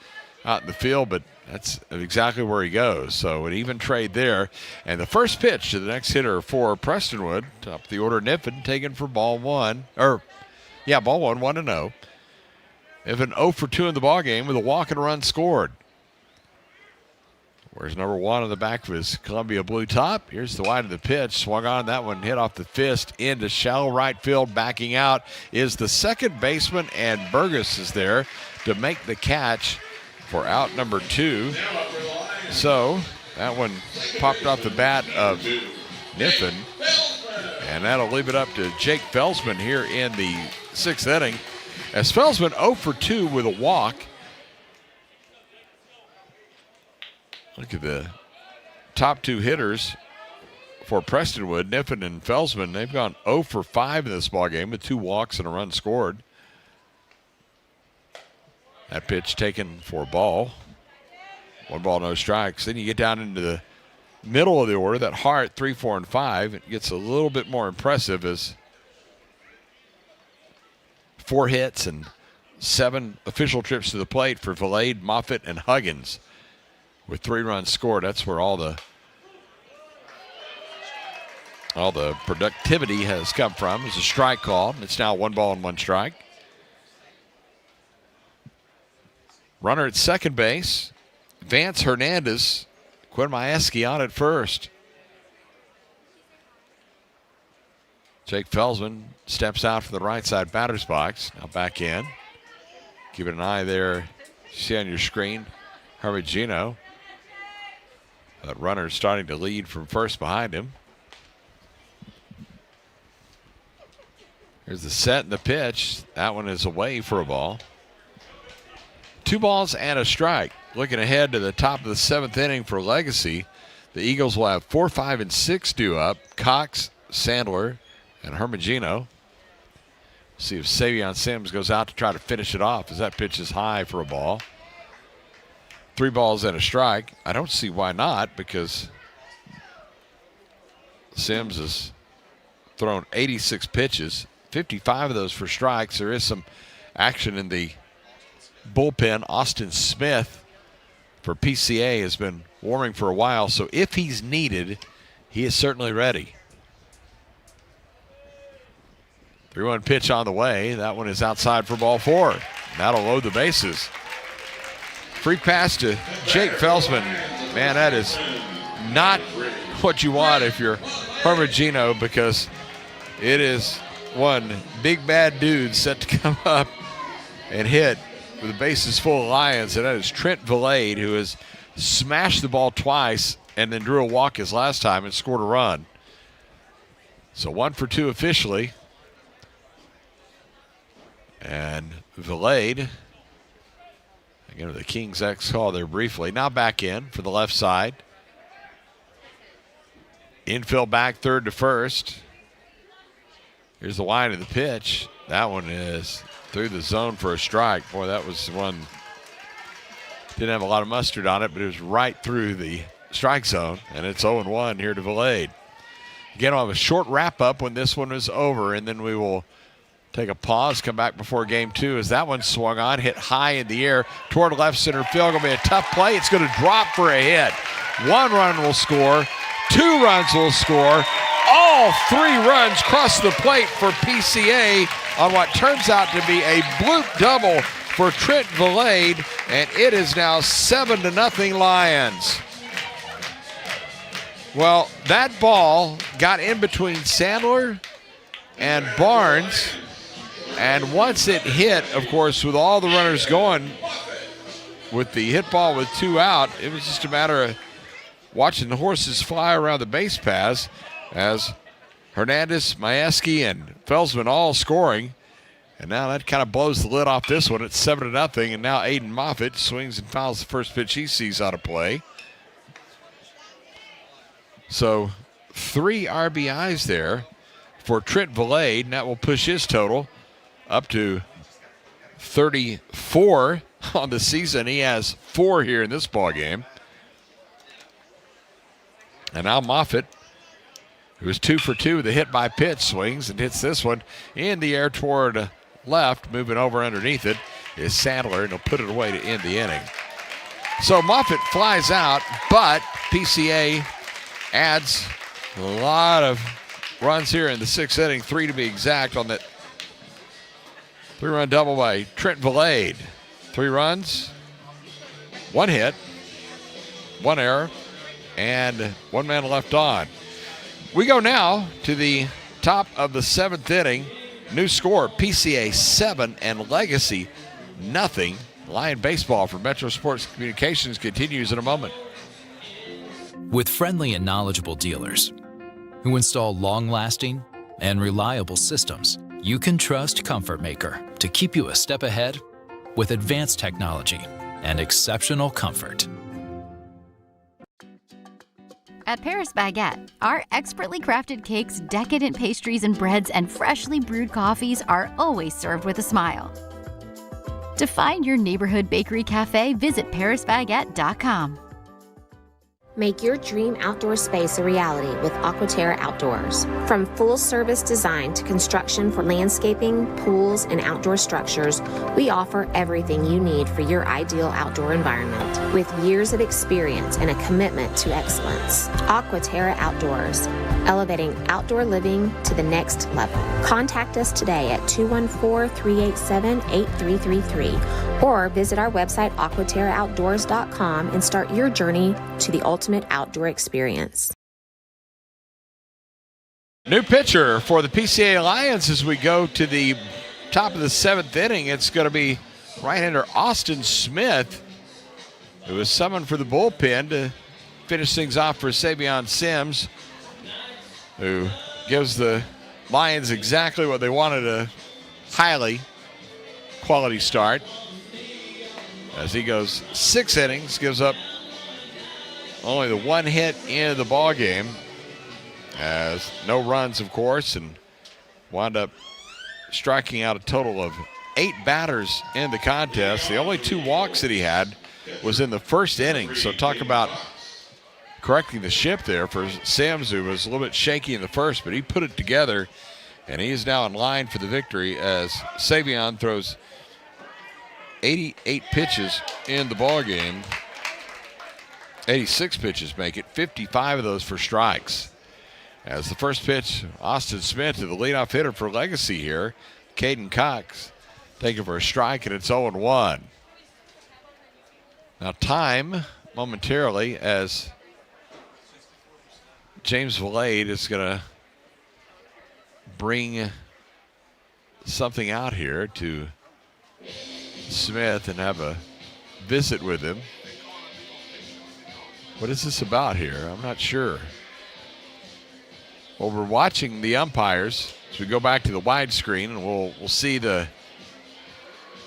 the field, but that's exactly where he goes. So an even trade there. And the first pitch to the next hitter for Prestonwood, top of the order, Niffen, taken for ball 1. Ball 1, 1-0. Niffen 0 for 2 in the ball game with a walk and a run scored. Where's number 1 on the back of his Columbia blue top? Here's the wide of the pitch. Swung on that one, hit off the fist into shallow right field. Backing out is the second baseman, and Burgess is there to make the catch for out number 2. So that one popped off the bat of Niffen, and that'll leave it up to Jake Felsman here in the 6th inning. As Felsman 0 for 2 with a walk. Look at the top 2 hitters for Prestonwood, Niffen and Felsman. They've gone 0 for 5 in this ballgame with 2 walks and a run scored. That pitch taken for a ball. 1 ball, no strikes. Then you get down into the middle of the order, that Hart, 3, 4, and 5. It gets a little bit more impressive as 4 hits and 7 official trips to the plate for Valade, Moffitt, and Huggins. With 3 runs scored, that's where all the productivity has come from. It's a strike call. It's now 1 ball and 1 strike. Runner at second base, Vance Hernandez. Quinn Majewski on at first. Jake Felsman steps out from the right side batter's box. Now back in. Keep an eye there. See on your screen, Hermagino. That runner is starting to lead from first behind him. Here's the set and the pitch. That one is away for a ball. 2 balls and a strike. Looking ahead to the top of the 7th inning for Legacy, the Eagles will have 4, 5, and 6 due up. Cox, Sandler, and Hermagino. See if Savion Sims goes out to try to finish it off as that pitch is high for a ball. 3 balls and a strike. I don't see why not, because Sims has thrown 86 pitches, 55 of those for strikes. There is some action in the bullpen. Austin Smith for PCA has been warming for a while, so if he's needed, he is certainly ready. 3-1 pitch on the way. That one is outside for ball 4. That'll load the bases. Free pass to Jake Felsman. Man, that is not what you want if you're Hermogino, because it is one big bad dude set to come up and hit with the bases full of Lions, and that is Trent Valade, who has smashed the ball twice and then drew a walk his last time and scored a run. So 1 for 2 officially. And Valade, again, the Kings X call there briefly. Now back in for the left side. Infield back, third to first. Here's the line of the pitch. That one is through the zone for a strike. Boy, that was one. Didn't have a lot of mustard on it, but it was right through the strike zone. And it's 0-1 here to Valade. Again, I'll have a short wrap-up when this one is over, and then we will take a pause, come back before game 2 as that one swung on, hit high in the air toward left center field. Going to be a tough play. It's going to drop for a hit. 1 run will score. 2 runs will score. All 3 runs cross the plate for PCA on what turns out to be a bloop double for Trent Valade, and it is now 7-0 Lions. Well, that ball got in between Sandler and Barnes, and once it hit, of course, with all the runners going, with the hit ball with 2 out, it was just a matter of watching the horses fly around the base paths as Hernandez, Majewski, and Felsman all scoring. And now that kind of blows the lid off this one. It's 7-0, and now Aiden Moffitt swings and fouls the first pitch he sees out of play. So 3 RBIs there for Trent Valade, and that will push his total up to 34 on the season. He has 4 here in this ball game. And now Moffitt, who is 2 for 2 with a hit by pitch, swings and hits this one in the air toward left. Moving over underneath it is Sandler, and he'll put it away to end the inning. So Moffitt flies out, but PCA adds a lot of runs here in the 6th inning, 3 to be exact, on that 3-run double by Trent Valade. 3 runs, 1 hit, 1 error, and 1 man left on. We go now to the top of the 7th inning. New score, PCA 7 and Legacy 0. Lion baseball from Metro Sports Communications continues in a moment. With friendly and knowledgeable dealers who install long-lasting and reliable systems, you can trust Comfort Maker to keep you a step ahead with advanced technology and exceptional comfort. At Paris Baguette, our expertly crafted cakes, decadent pastries and breads, and freshly brewed coffees are always served with a smile. To find your neighborhood bakery cafe, visit parisbaguette.com. Make your dream outdoor space a reality with Aquaterra Outdoors. From full-service design to construction for landscaping, pools, and outdoor structures, we offer everything you need for your ideal outdoor environment. With years of experience and a commitment to excellence, Aquaterra Outdoors, elevating outdoor living to the next level. Contact us today at 214-387-8333 or visit our website aquaterraoutdoors.com and start your journey to the ultimate outdoor experience. New pitcher for the PCA Lions as we go to the top of the 7th inning. It's going to be right-hander Austin Smith, who was summoned for the bullpen to finish things off for Savion Sims, who gives the Lions exactly what they wanted, a highly quality start. As he goes 6 innings, gives up only the 1 hit in the ball game, as no runs, of course, and wound up striking out a total of 8 batters in the contest. The only 2 walks that he had was in the first inning. So talk about correcting the ship there for Sims, who was a little bit shaky in the first, but he put it together, and he is now in line for the victory as Savion throws 88 pitches in the ball game. 86 pitches make it, 55 of those for strikes. As the first pitch, Austin Smith to the leadoff hitter for Legacy here. Caden Cox taking for a strike, and it's 0-1. Now time momentarily as James Valade is going to bring something out here to Smith and have a visit with him. What is this about here? I'm not sure. Well, we're watching the umpires as we go back to the widescreen, and we'll see the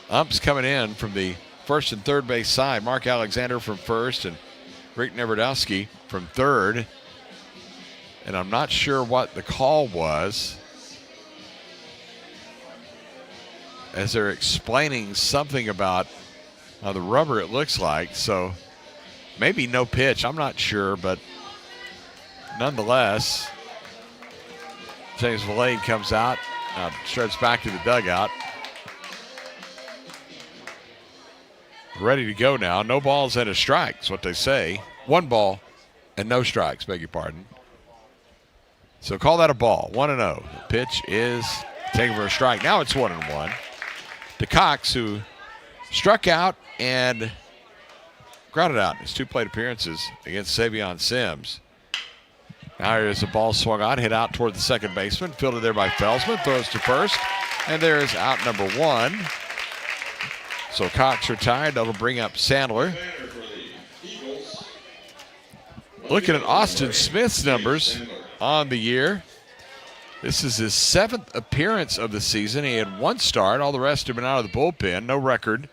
umps coming in from the first and third base side. Mark Alexander from first and Rick Neverdowski from third. And I'm not sure what the call was, as they're explaining something about the rubber, it looks like. So maybe no pitch, I'm not sure, but nonetheless, James Valade comes out, shreds back to the dugout. Ready to go now. No balls and a strike is what they say. 1 ball and no strikes, beg your pardon. So call that a ball, 1-0. The pitch is taken for a strike. Now it's 1-1. To Cox, who struck out and grounded out in his 2 plate appearances against Savion Sims. Now here's a ball swung on, hit out toward the second baseman, fielded there by Felsman, throws to first, and there is out number 1. So Cox retired. That'll bring up Sandler. Looking at Austin Smith's numbers on the year, this is his 7th appearance of the season. He had 1 start. All the rest have been out of the bullpen. No record.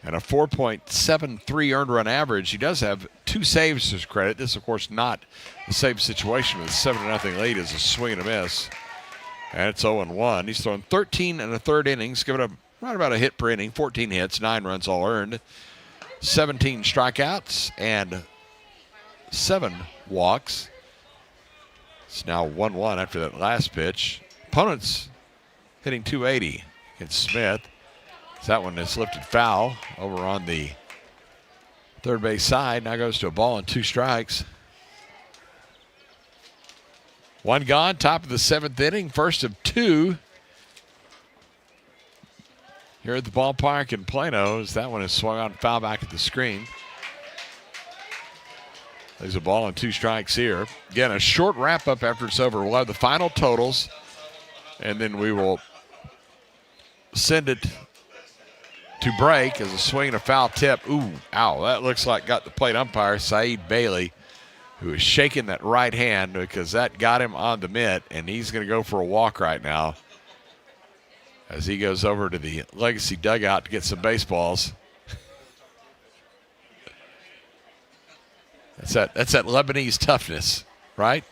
And a 4.73 earned run average. He does have 2 saves to his credit. This, of course, not the same situation with a 7-0 lead. It's a swing and a miss. And it's 0-1. He's thrown 13 1/3 innings, giving up right about a hit per inning, 14 hits, 9 runs all earned, 17 strikeouts, and 7 walks. It's now 1-1 after that last pitch. Opponents hitting .280 against Smith. That one is lifted foul over on the third base side. Now goes to a ball and 2 strikes. 1 gone, top of the 7th inning, first of 2. Here at the ballpark in Plano, as that one is swung on foul back at the screen. There's a ball and 2 strikes here. Again, a short wrap-up after it's over. We'll have the final totals, and then we will send it to break as a swing and a foul tip. Ooh, ow, that looks like got the plate umpire, Saeed Bailey, who is shaking that right hand because that got him on the mitt, and he's going to go for a walk right now as he goes over to the Legacy dugout to get some baseballs. That's that Lebanese toughness, right?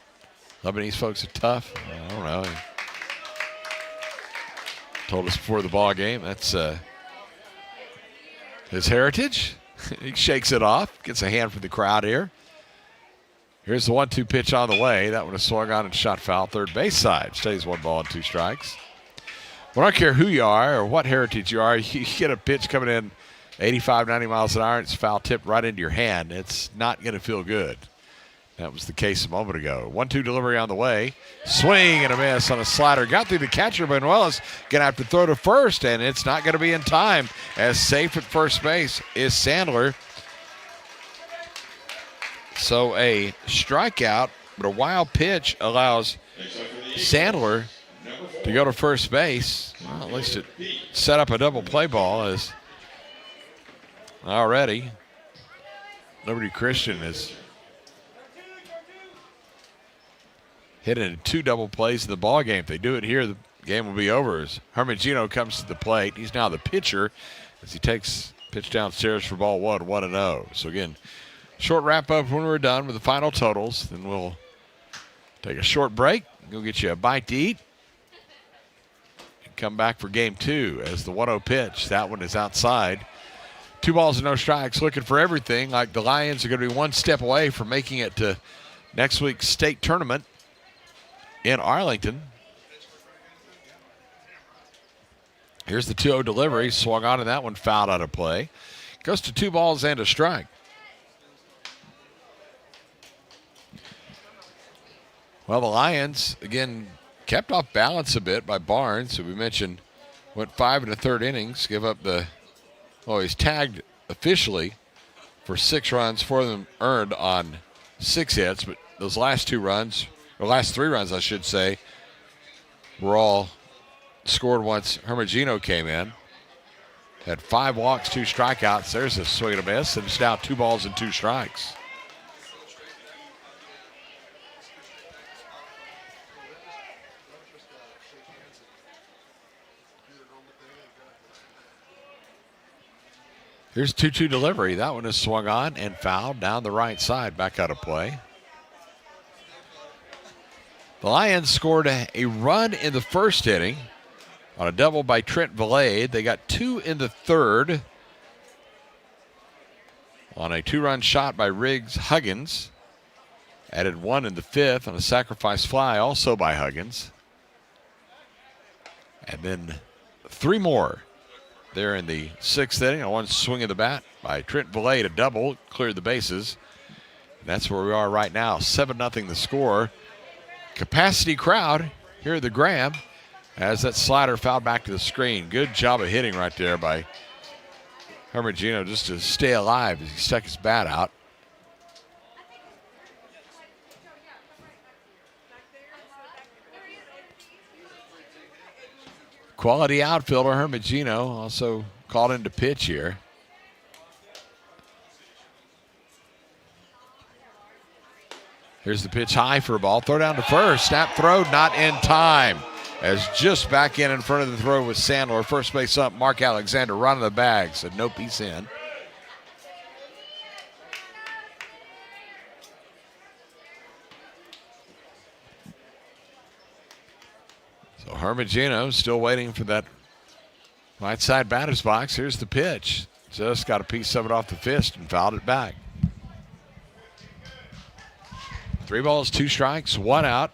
Lebanese folks are tough. I don't know. He told us before the ball game that's his heritage. He shakes it off, gets a hand from the crowd here. Here's the 1-2 pitch on the way. That one is swung on and shot foul third base side. Stays 1 ball and 2 strikes. Well, I don't care who you are or what heritage you are. You get a pitch coming in 85, 90 miles an hour, and it's foul tipped right into your hand. It's not going to feel good. That was the case a moment ago. 1-2 delivery on the way. Swing and a miss on a slider. Got through the catcher. Manuelis going to have to throw to first, and it's not going to be in time, as safe at first base is Sandler. So a strikeout, but a wild pitch allows Sandler to go to first base. Well, at least it set up a double play ball, as already Liberty Christian is hitting 2 double plays in the ball game. If they do it here, the game will be over. As Hermangino comes to the plate, he's now the pitcher as he takes pitch downstairs for ball 1, 1-0. So again, short wrap up when we're done with the final totals. Then we'll take a short break, go get you a bite to eat, and come back for game 2 as the 1-0 pitch. That one is outside. 2 balls and no strikes, looking for everything. Like the Lions are going to be one step away from making it to next week's state tournament in Arlington. Here's the 2-0 delivery. Swung on, and that one fouled out of play. Goes to 2 balls and a strike. Well, the Lions, again, kept off balance a bit by Barnes, who we mentioned went 5 1/3 innings, give up he's tagged officially for 6 runs, 4 of them earned on 6 hits, but those last 3 runs, I should say, were all scored once Hermogino came in. Had 5 walks, 2 strikeouts. There's a swing and a miss, and it's now 2 balls and 2 strikes. Here's 2-2 delivery. That one is swung on and fouled down the right side, back out of play. The Lions scored a run in the first inning on a double by Trent Valade. They got 2 in the third on a 2-run shot by Riggs Huggins. Added 1 in the 5th on a sacrifice fly, also by Huggins. And then 3 more there in the 6th inning. On 1 swing of the bat by Trent Valade, a double, cleared the bases. And that's where we are right now, 7-0 the score. Capacity crowd here at the Graham as that slider fouled back to the screen. Good job of hitting right there by Hermogino just to stay alive as he stuck his bat out. Quality outfielder Hermogino also called into pitch here. Here's the pitch high for a ball. Throw down to first. Snap throw not in time. As just back in front of the throw with Sandler. First base up, Mark Alexander running the bag. Said nope, he's in. So Hermogino still waiting for that right side batter's box. Here's the pitch. Just got a piece of it off the fist and fouled it back. 3 balls, 2 strikes, 1 out.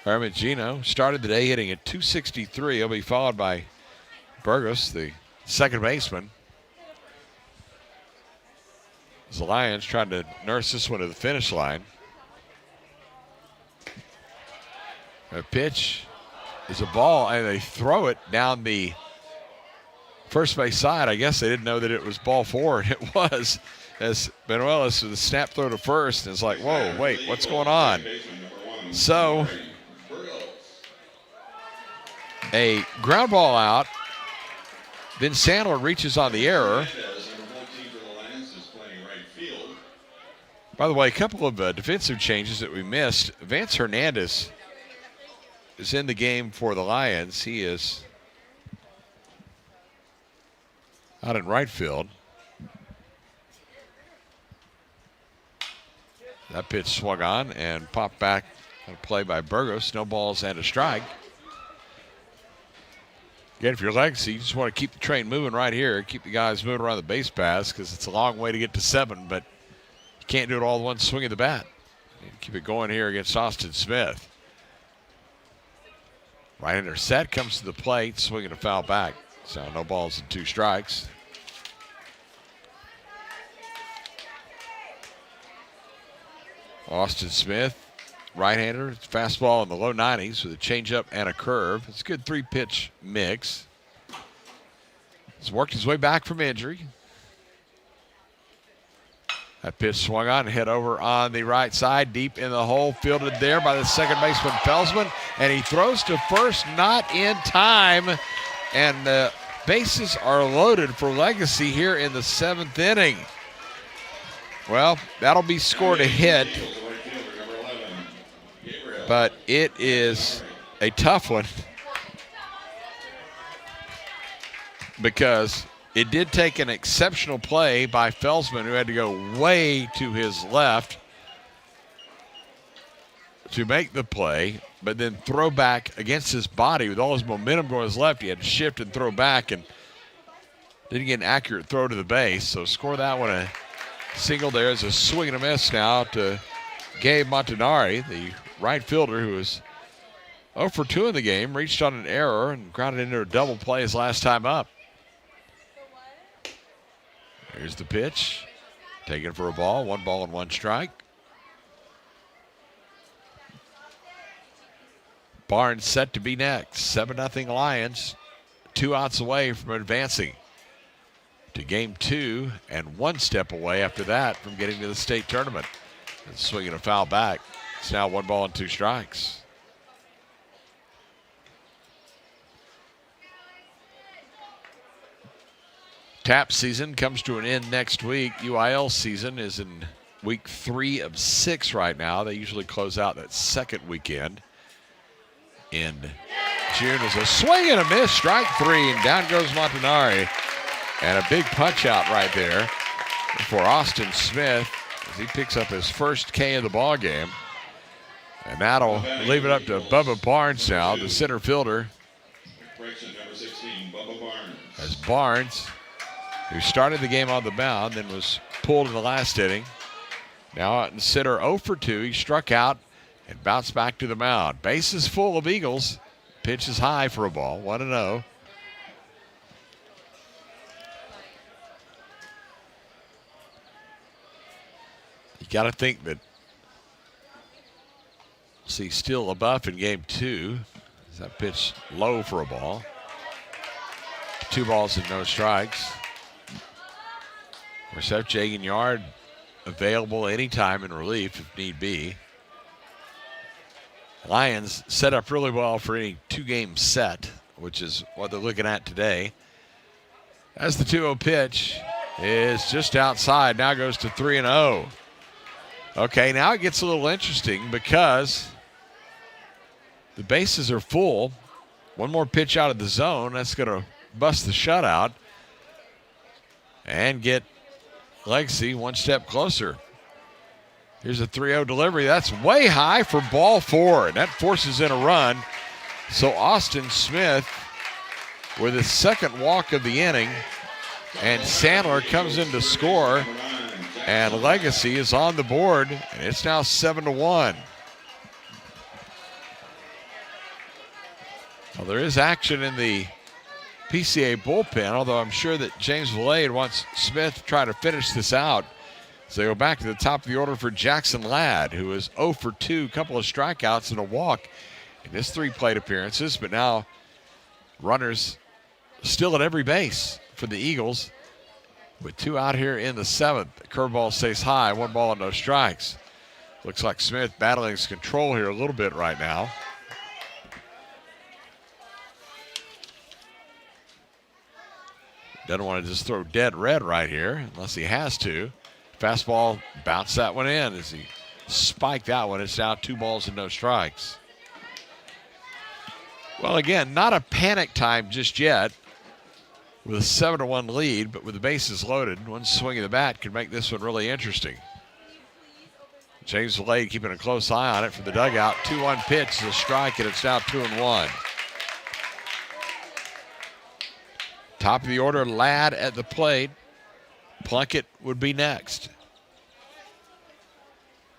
Hermogino started the day hitting at .263. He'll be followed by Burgos, the second baseman. As the Lions trying to nurse this one to the finish line. A pitch is a ball, and they throw it down the first base side. I guess they didn't know that it was ball 4, and it was, as Benuelos with the snap throw to first, and it's like, whoa, wait, what's going on? So, a ground ball out. Then Sandler reaches on the error. By the way, a couple of defensive changes that we missed. Vance Hernandez is in the game for the Lions. He is out in right field. That pitch swung on and popped back on a play by Burgos. No balls and a strike. Again, if you're Legacy, you just want to keep the train moving right here. Keep the guys moving around the base paths because it's a long way to get to 7, but you can't do it all in one swing of the bat. Keep it going here against Austin Smith. Right-hander set, comes to the plate, swinging a foul back. So no balls and 2 strikes. Austin Smith, right-hander, fastball in the low 90s with a changeup and a curve. It's a good 3-pitch mix. He's worked his way back from injury. That pitch swung on and hit over on the right side, deep in the hole, fielded there by the second baseman Felsman, and he throws to first, not in time, and the bases are loaded for Legacy here in the 7th inning. Well, that'll be scored a hit, but it is a tough one because it did take an exceptional play by Felsman, who had to go way to his left to make the play, but then throw back against his body with all his momentum going to his left. He had to shift and throw back and didn't get an accurate throw to the base. So score that one a single there as a swing and a miss now to Gabe Montanari, the right fielder who was 0 for 2 in the game, reached on an error and grounded into a double play his last time up. Here's the pitch. Taken for a ball. 1 ball and 1 strike. Barnes set to be next. 7-0 Lions. 2 outs away from advancing to game 2 and 1 step away after that from getting to the state tournament. And swinging a foul back. It's now 1 ball and 2 strikes. TAP season comes to an end next week. UIL season is in week 3 of 6 right now. They usually close out that second weekend in June. Is a swing and a miss, strike 3, and down goes Montanari. And a big punch out right there for Austin Smith as he picks up his first K of the ball game. And that'll leave it up to Bubba Barnes now, the center fielder. As Barnes, who started the game on the mound, then was pulled in the last inning. Now out in center, 0 for 2. He struck out and bounced back to the mound. Bases full of Eagles. Pitch is high for a ball, 1-0. You got to think that we'll see Steele LaBeouf in game 2. That pitch low for a ball. 2 balls and no strikes. Of course, Jagan Yard available anytime in relief if need be. Lions set up really well for any 2-game set, which is what they're looking at today. As the 2-0 pitch is just outside, now goes to 3-0. Okay, now it gets a little interesting because the bases are full. One more pitch out of the zone. That's going to bust the shutout and get Legacy 1 step closer. Here's a 3-0 delivery. That's way high for ball 4, and that forces in a run. So Austin Smith with his second walk of the inning, and Sandler comes in to score, and Legacy is on the board, and it's now 7-1. Well, there is action in the PCA bullpen, although I'm sure that James Valade wants Smith to try to finish this out. So they go back to the top of the order for Jackson Ladd, who is 0 for 2, couple of strikeouts and a walk in his 3 plate appearances. But now runners still at every base for the Eagles with 2 out here in the 7th. The curveball stays high, 1 ball and no strikes. Looks like Smith battling his control here a little bit right now. Doesn't want to just throw dead red right here unless he has to. Fastball, bounce that one in as he spiked that one. It's now 2 balls and no strikes. Well, again, not a panic time just yet with a 7-1 lead, but with the bases loaded, one swing of the bat could make this one really interesting. James Valade keeping a close eye on it from the dugout. 2-1 pitch is a strike, and it's now 2-1. Top of the order, Ladd at the plate. Plunkett would be next.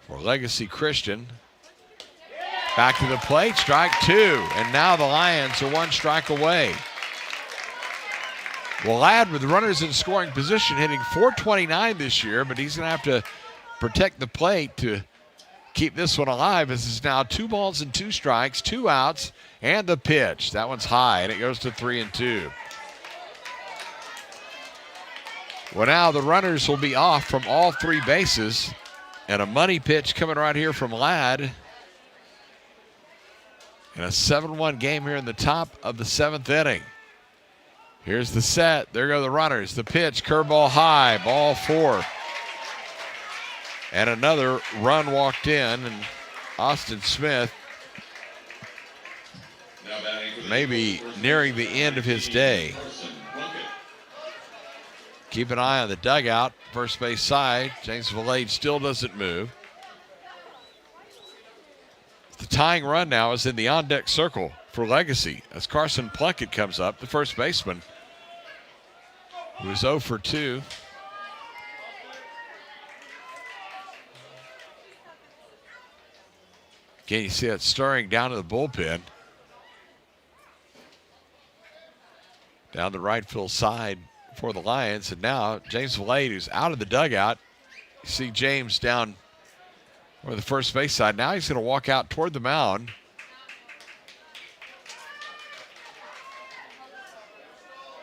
For Legacy Christian. Back to the plate, strike 2. And now the Lions are 1 strike away. Well, Ladd with runners in scoring position, hitting .429 this year, but he's going to have to protect the plate to keep this one alive. This is now 2 balls and 2 strikes, 2 outs, and the pitch. That one's high, and it goes to 3-2. Well, now the runners will be off from all 3 bases, and a money pitch coming right here from Ladd. And a 7-1 game here in the top of the 7th inning. Here's the set. There go the runners. The pitch, curveball high, ball 4. And another run walked in, and Austin Smith maybe nearing the end of his day. Keep an eye on the dugout, first base side. James Valade still doesn't move. tying run now is in the on-deck circle for Legacy as Carson Plunkett comes up, the first baseman, who is 0 for 2. Again, you see that stirring down to the bullpen. Down the right field side for the Lions. And now James Valade, who's out of the dugout. You see James down over the first base side. Now he's going to walk out toward the mound.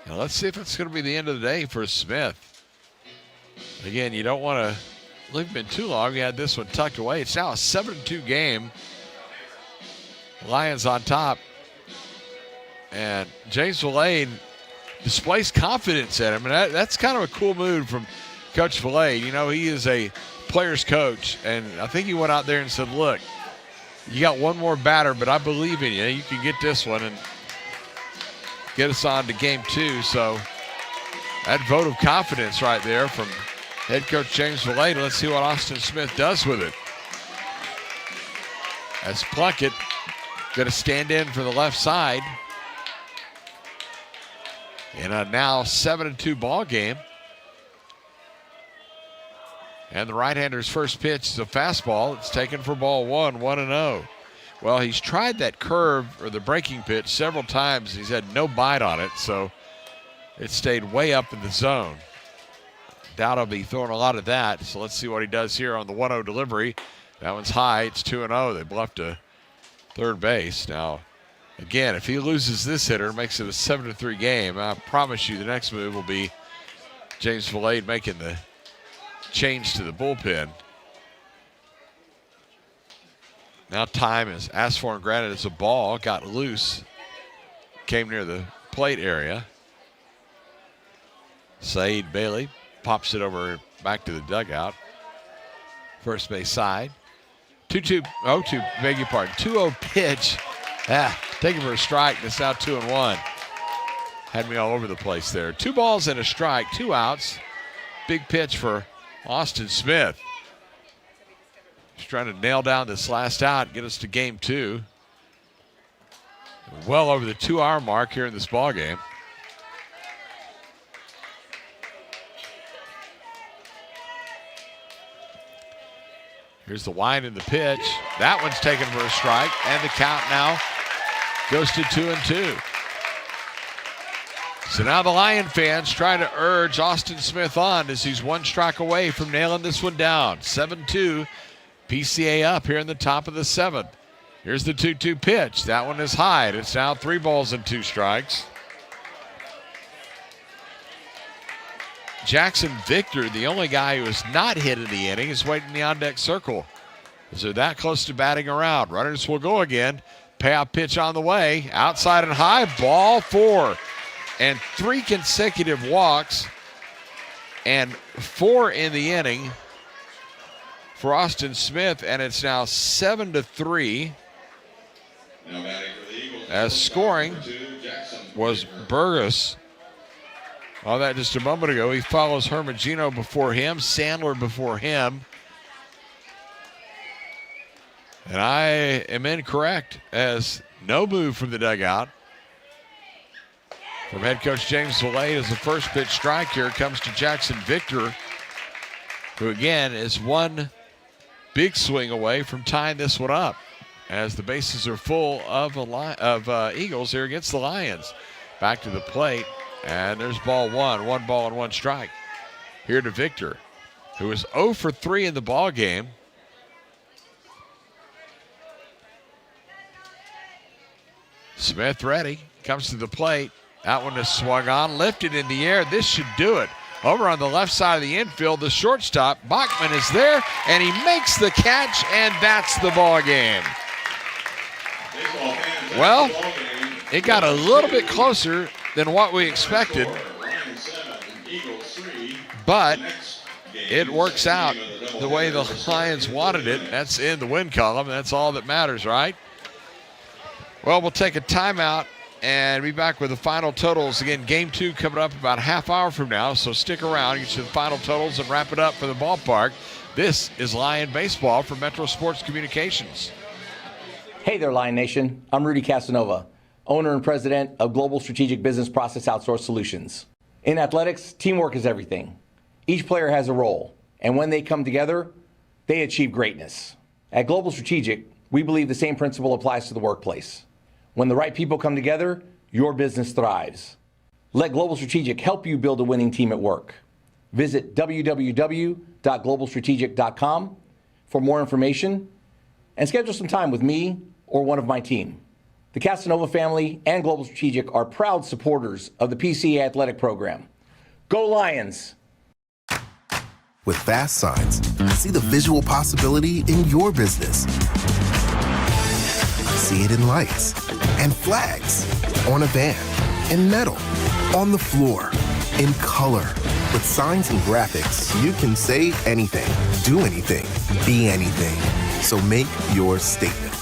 Now let's see if it's going to be the end of the day for Smith. Again, you don't want to leave him in too long. You had this one tucked away. It's now a 7-2 game. Lions on top. And James Valade displays confidence in him. And that's kind of a cool move from Coach Valade. You know, he is a player's coach. And I think he went out there and said, look, you got one more batter, but I believe in you. You can get this one and get us on to game 2. So that vote of confidence right there from head coach James Valade. Let's see what Austin Smith does with it. As Plunkett going to stand in for the left side. In a now 7-2 ball game. And the right-hander's first pitch is a fastball. It's taken for ball 1, 1-0. Well, he's tried that curve or the breaking pitch several times. He's had no bite on it, so it stayed way up in the zone. Doubt I'll be throwing a lot of that, so let's see what he does here on the 1-0 delivery. That one's high. It's 2-0. They bluffed to third base. Now, again, if he loses this hitter, it makes it a 7-3 game. I promise you the next move will be James Valade making the change to the bullpen. Now time is asked for and granted as a ball. Got loose. Came near the plate area. Saeed Bailey pops it over back to the dugout. First base side. 2-2, beg your pardon. 2-0 pitch. Taking for a strike. It's now 2-1. Had me all over the place there. 2 balls and a strike, 2 outs. Big pitch for Austin Smith. He's trying to nail down this last out, get us to game 2. Well over the 2-hour mark here in this ball game. Here's the wind in the pitch. That one's taken for a strike, and the count now goes to 2-2. So now the Lion fans trying to urge Austin Smith on as he's 1 strike away from nailing this one down. 7-2, PCA up here in the top of the 7th. Here's the 2-2 pitch. That one is high. It's now 3 balls and 2 strikes. Jackson Victor, the only guy who has not hit in the inning, is waiting in the on-deck circle. As they're that close to batting around. Runners will go again. Payoff pitch on the way. Outside and high. Ball 4. And 3 consecutive walks. And 4 in the inning for Austin Smith. And it's now 7-3. As scoring was Burgess. Oh, that just a moment ago. He follows Hermagino before him, Sandler before him. And I am incorrect as no move from the dugout. From head coach James Valade as the first pitch strike here comes to Jackson Victor, who again is 1 big swing away from tying this one up as the bases are full of Eagles here against the Lions. Back to the plate. And there's ball 1. 1 ball and 1 strike. Here to Victor, who is 0 for 3 in the ball game. Smith ready. Comes to the plate. That one is swung on. Lifted in the air. This should do it. Over on the left side of the infield, the shortstop, Bachman, is there. And he makes the catch. And that's the ball game. Well, it got a little bit closer than what we expected, but it works out the way the Lions wanted it. That's in the win column. That's all that matters, right? Well, we'll take a timeout and be back with the final totals. Again, game 2 coming up about a half hour from now, so stick around, get you the final totals, and wrap it up for the ballpark. This is Lion Baseball from Metro Sports Communications. Hey there, Lion Nation. I'm Rudy Casanova, owner and president of Global Strategic Business Process Outsource Solutions. In athletics, teamwork is everything. Each player has a role, and when they come together, they achieve greatness. At Global Strategic, we believe the same principle applies to the workplace. When the right people come together, your business thrives. Let Global Strategic help you build a winning team at work. Visit www.globalstrategic.com for more information and schedule some time with me or one of my team. The Casanova family and Global Strategic are proud supporters of the PCA Athletic Program. Go Lions! With fast signs, see the visual possibility in your business. See it in lights and flags, on a van, in metal, on the floor, in color. With signs and graphics, you can say anything, do anything, be anything. So make your statement.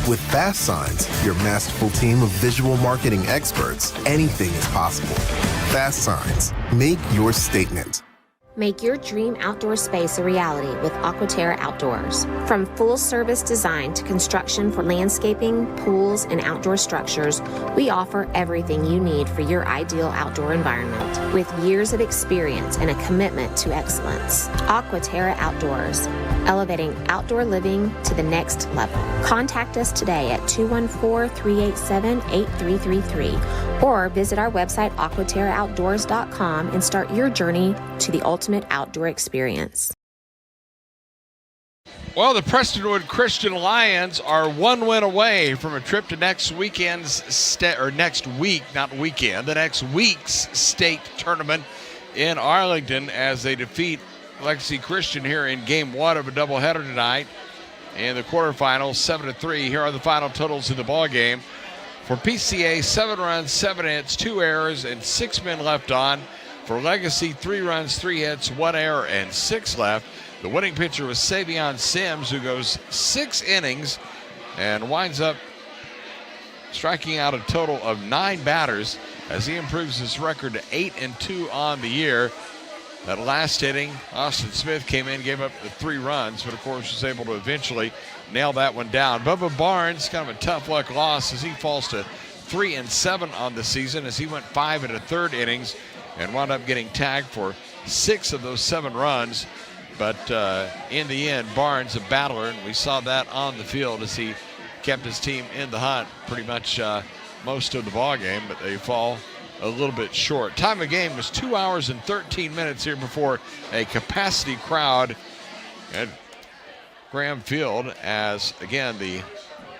With Fast Signs, your masterful team of visual marketing experts, anything is possible. Fast Signs, make your statement. Make your dream outdoor space a reality with Aquaterra Outdoors. From full-service design to construction for landscaping, pools, and outdoor structures, we offer everything you need for your ideal outdoor environment. With years of experience and a commitment to excellence, Aquaterra Outdoors, elevating outdoor living to the next level. Contact us today at 214-387-8333 or visit our website aquaterraoutdoors.com and start your journey to the ultimate outdoor experience. Well, the Prestonwood Christian Lions are one win away from a trip to next week's state tournament in Arlington as they defeat Legacy Christian here in game one of a doubleheader tonight in the quarterfinals, 7-3. Here are the final totals in the ball game. For PCA, 7 runs, 7 hits, 2 errors, and 6 men left on. For Legacy, 3 runs, 3 hits, 1 error, and 6 left. The winning pitcher was Savion Sims, who goes 6 innings and winds up striking out a total of 9 batters as he improves his record to 8-2 on the year. That last inning, Austin Smith came in, gave up the 3 runs, but of course was able to eventually nail that one down. Bubba Barnes, kind of a tough luck loss as he falls to 3-7 on the season as he went 5 1/3 innings and wound up getting tagged for 6 of those 7 runs. But in the end, Barnes, a battler, and we saw that on the field as he kept his team in the hunt pretty much most of the ball game, but they fall a little bit short. Time of game was 2 hours and 13 minutes here before a capacity crowd at Graham Field as, again, the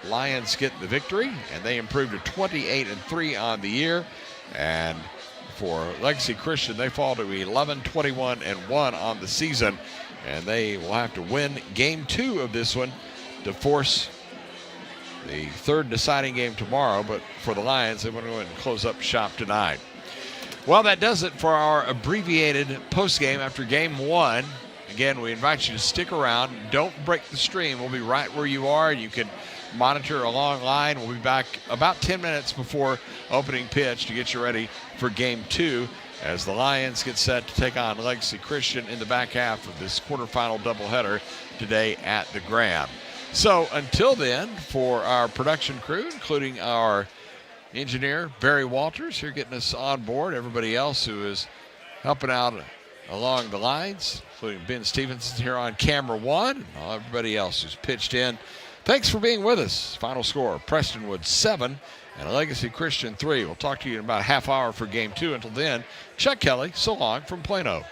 Lions get the victory, and they improved to 28-3 on the year. And for Legacy Christian, they fall to 11-21-1 on the season, and they will have to win game 2 of this one to force the 3rd deciding game tomorrow. But for the Lions, they want to go ahead and close up shop tonight. Well, that does it for our abbreviated postgame after game 1. Again, we invite you to stick around. Don't break the stream. We'll be right where you are. You can monitor a long line. We'll be back about 10 minutes before opening pitch to get you ready for game 2 as the Lions get set to take on Legacy Christian in the back half of this quarterfinal doubleheader today at the Graham. So until then, for our production crew, including our engineer, Barry Walters, here getting us on board, everybody else who is helping out along the lines, including Ben Stevenson here on camera 1, and everybody else who's pitched in. Thanks for being with us. Final score, Prestonwood 7 and Legacy Christian 3. We'll talk to you in about a half hour for game 2. Until then, Chuck Kelly, so long from Plano.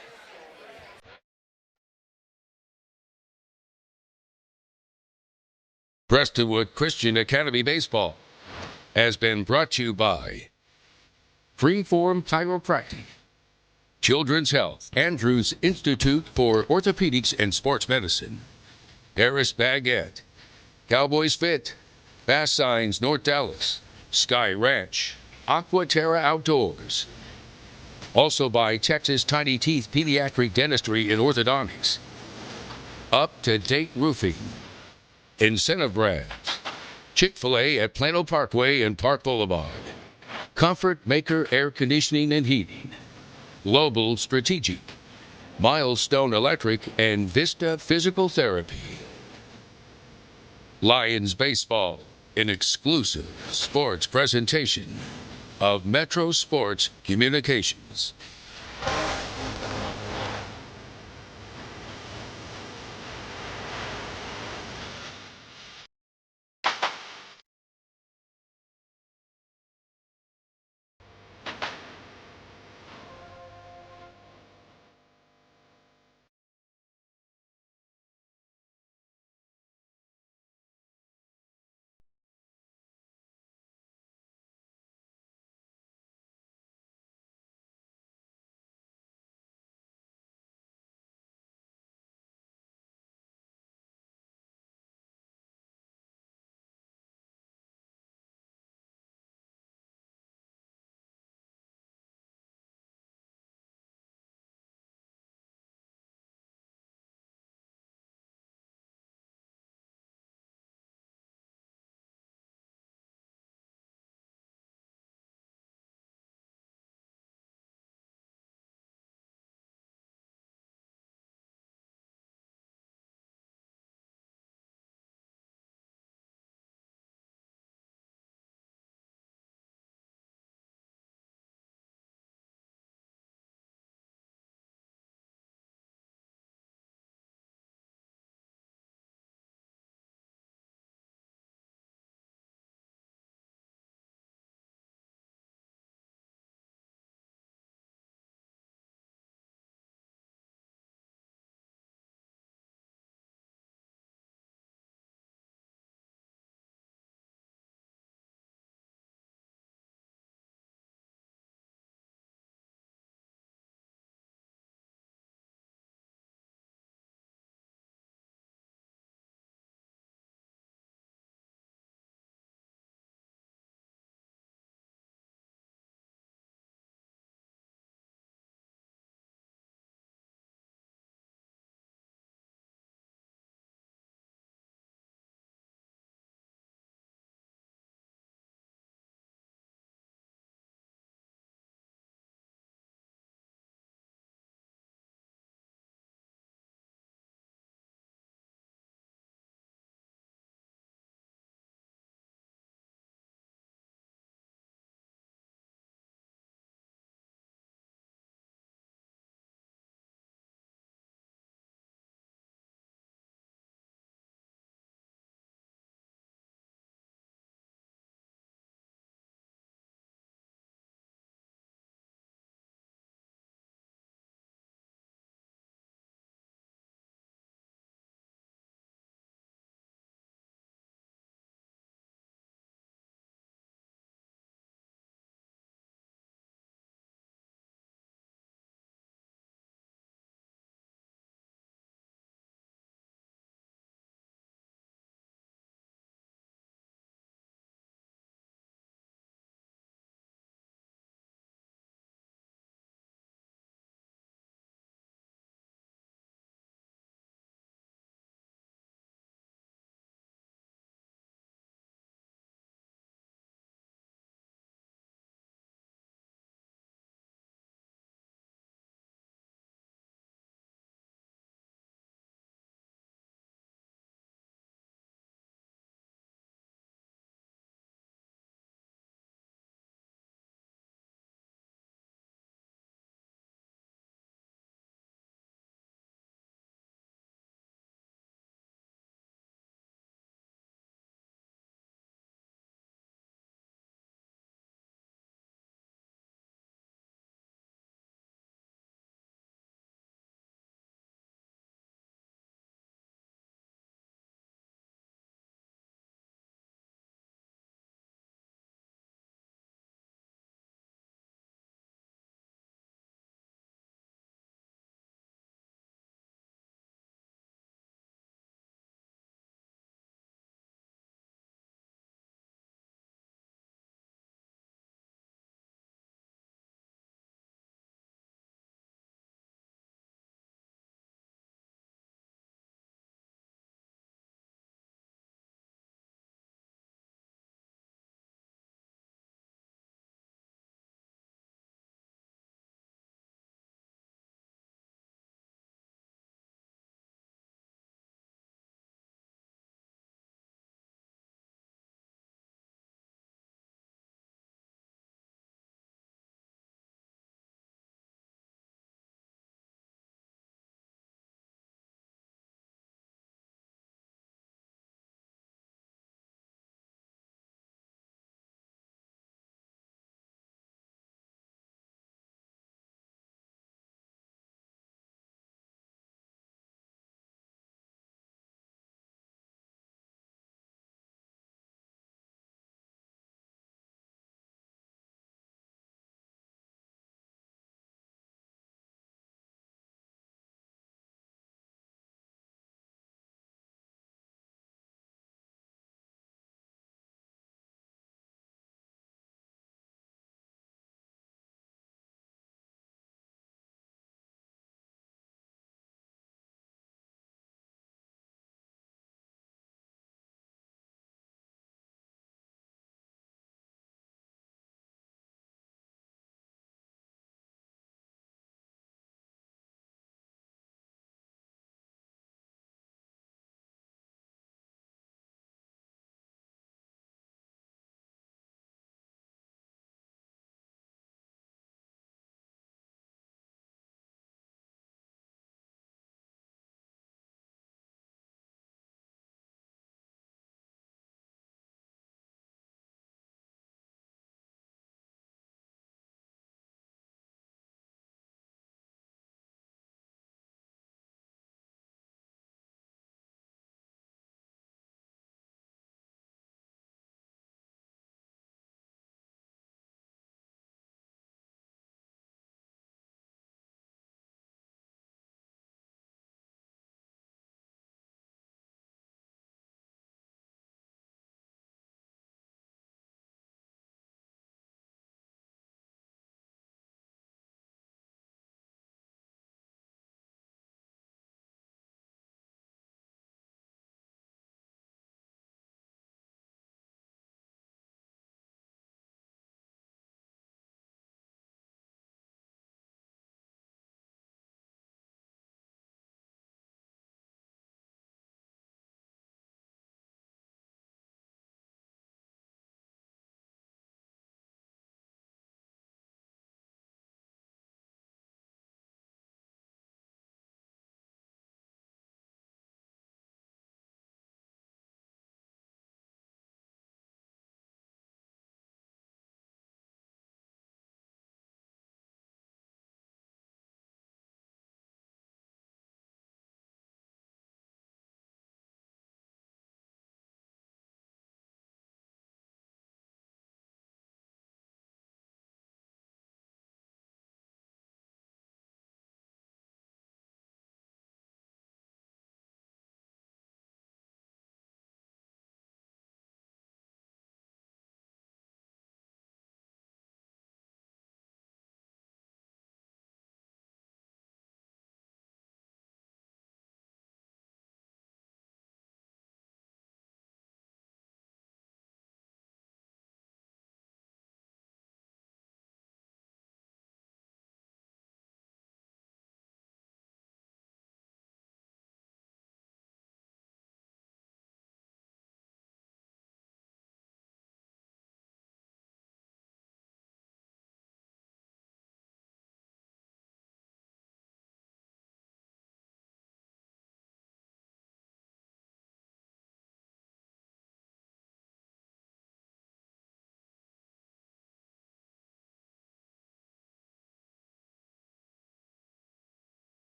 Prestonwood Christian Academy Baseball has been brought to you by Freeform Chiropractic, Children's Health, Andrews Institute for Orthopedics and Sports Medicine, Harris Baguette, Cowboys Fit, Fast Signs North Dallas, Sky Ranch, Aquaterra Outdoors. Also by Texas Tiny Teeth Pediatric Dentistry and Orthodontics, Up to Date Roofing, Incentive Brands, Chick-fil-A at Plano Parkway and Park Boulevard, Comfort Maker Air Conditioning and Heating, Global Strategic, Milestone Electric, and Vista Physical Therapy. Lions Baseball an exclusive sports presentation of Metro Sports Communications.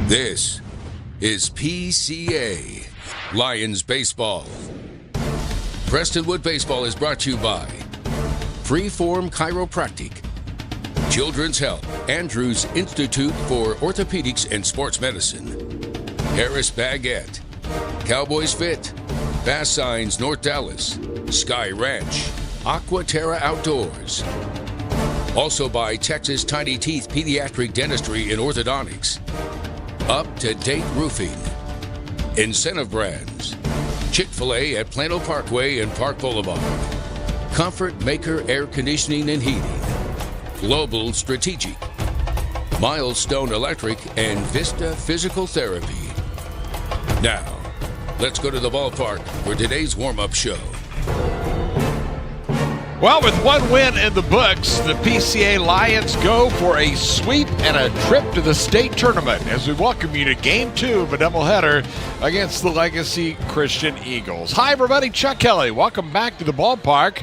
This is PCA Lions Baseball. Prestonwood Baseball is brought to you by Freeform Chiropractic, Children's Health, Andrews Institute for Orthopedics and Sports Medicine, Harris Baguette, Cowboys Fit, Bass Signs North Dallas, Sky Ranch, Aquaterra Outdoors. Also by Texas Tiny Teeth Pediatric Dentistry and Orthodontics, Up to Date Roofing, Incentive Brands, Chick-fil-A at Plano Parkway and Park Boulevard, Comfort Maker Air Conditioning and Heating, Global Strategic, Milestone Electric, and Vista Physical Therapy. Now, let's go to the ballpark for today's warm-up show. Well, with one win in the books, the PCA Lions go for a sweep and a trip to the state tournament as we welcome you to Game 2 of a doubleheader against the Legacy Christian Eagles. Hi, everybody. Chuck Kelly. Welcome back to the ballpark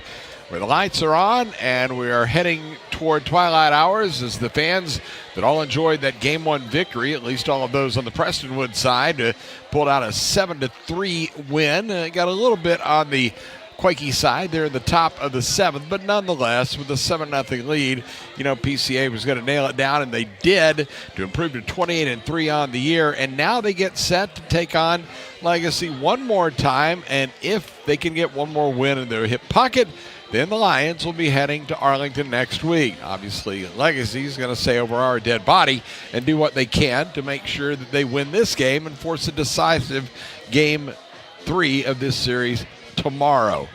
where the lights are on and we are heading toward twilight hours as the fans that all enjoyed that Game 1 victory, at least all of those on the Prestonwood side, pulled out a 7-3 win. Got a little bit on the Quakey side there in the top of the 7th, but nonetheless, with a 7-0 lead, you know, PCA was going to nail it down, and they did to improve to 28-3 on the year, and now they get set to take on Legacy one more time, and if they can get one more win in their hip pocket, then the Lions will be heading to Arlington next week. Obviously, Legacy is going to say over our dead body and do what they can to make sure that they win this game and force a decisive Game 3 of this series tomorrow.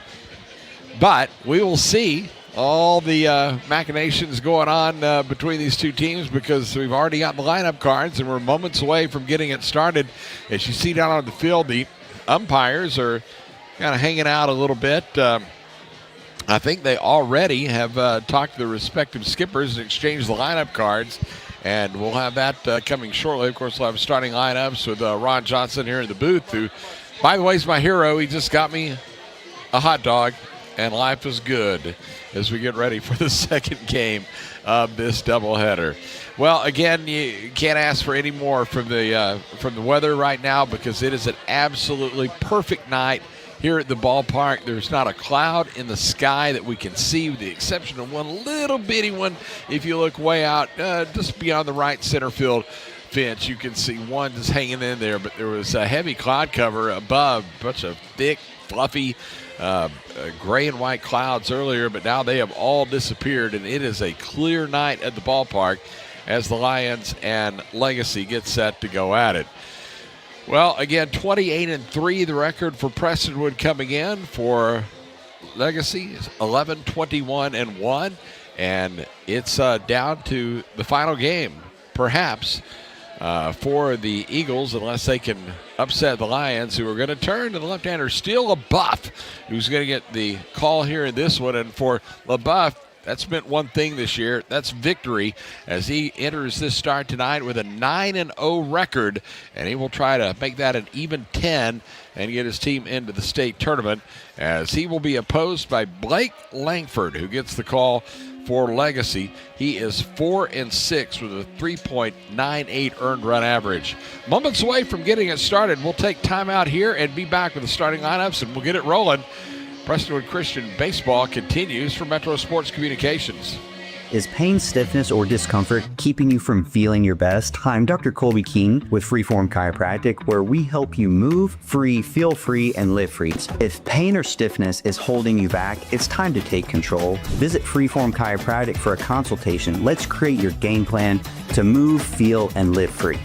But we will see all the machinations going on between these two teams because we've already got the lineup cards and we're moments away from getting it started. As you see down on the field, the umpires are kind of hanging out a little bit. I think they already have talked to the respective skippers and exchanged the lineup cards, and we'll have that coming shortly. Of course, we'll have starting lineups with Ron Johnson here in the booth, who, by the way, is my hero. He just got me a hot dog, and life is good as we get ready for the second game of this doubleheader. Well, again, you can't ask for any more from the weather right now because it is an absolutely perfect night here at the ballpark. There's not a cloud in the sky that we can see, with the exception of one little bitty one. If you look way out, just beyond the right center field fence, you can see one just hanging in there, but there was a heavy cloud cover above, a bunch of thick, fluffy gray and white clouds earlier, but now they have all disappeared, and it is a clear night at the ballpark as the Lions and Legacy get set to go at it. Well, again, 28-3, the record for Prestonwood coming in. For Legacy is 11-21-1, and it's down to the final game, perhaps, for the Eagles, unless they can upset the Lions, who are going to turn to the left-hander, Steele LaBeouf, who's going to get the call here in this one. And for LaBeouf, that's meant one thing this year. That's victory as he enters this start tonight with a 9-0 record, and he will try to make that an even 10 and get his team into the state tournament, as he will be opposed by Blake Langford, who gets the call for Legacy. He is 4-6 with a 3.98 earned run average. Moments away from getting it started. We'll take time out here and be back with the starting lineups, and we'll get it rolling. Prestonwood Christian Baseball continues for Metro Sports Communications. Is pain, stiffness, or discomfort keeping you from feeling your best? Hi, I'm Dr. Colby King with Freeform Chiropractic, where we help you move free, feel free, and live free. If pain or stiffness is holding you back, it's time to take control. Visit Freeform Chiropractic for a consultation. Let's create your game plan to move, feel, and live free.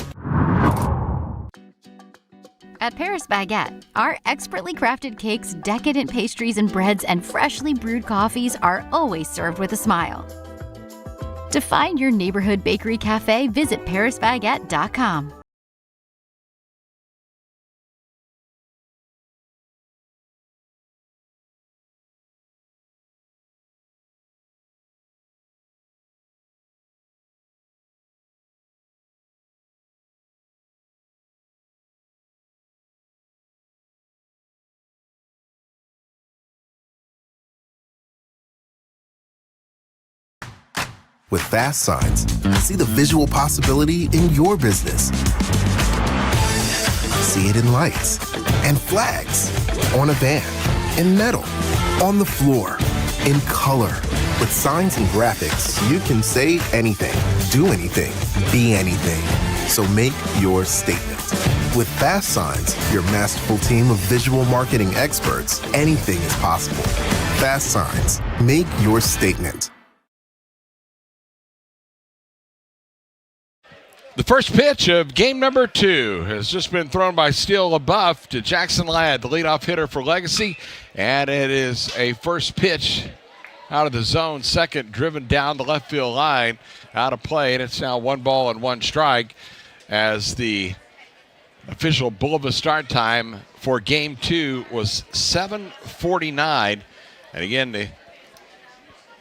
At Paris Baguette, our expertly crafted cakes, decadent pastries and breads, and freshly brewed coffees are always served with a smile. To find your neighborhood bakery cafe, visit parisbaguette.com. With fast signs, see the visual possibility in your business. See it in lights and flags, on a van, in metal, on the floor, in color. With signs and graphics, you can say anything, do anything, be anything. So make your statement. With Fast Signs, your masterful team of visual marketing experts, anything is possible. Fast Signs, make your statement. The first pitch of game number 2 has just been thrown by Steele LaBeouf to Jackson Ladd, the leadoff hitter for Legacy. And it is a first pitch out of the zone, second driven down the left field line, out of play. And it's now 1-1 strike as the official Boulevard start time for game 2 was 7:49. And again, the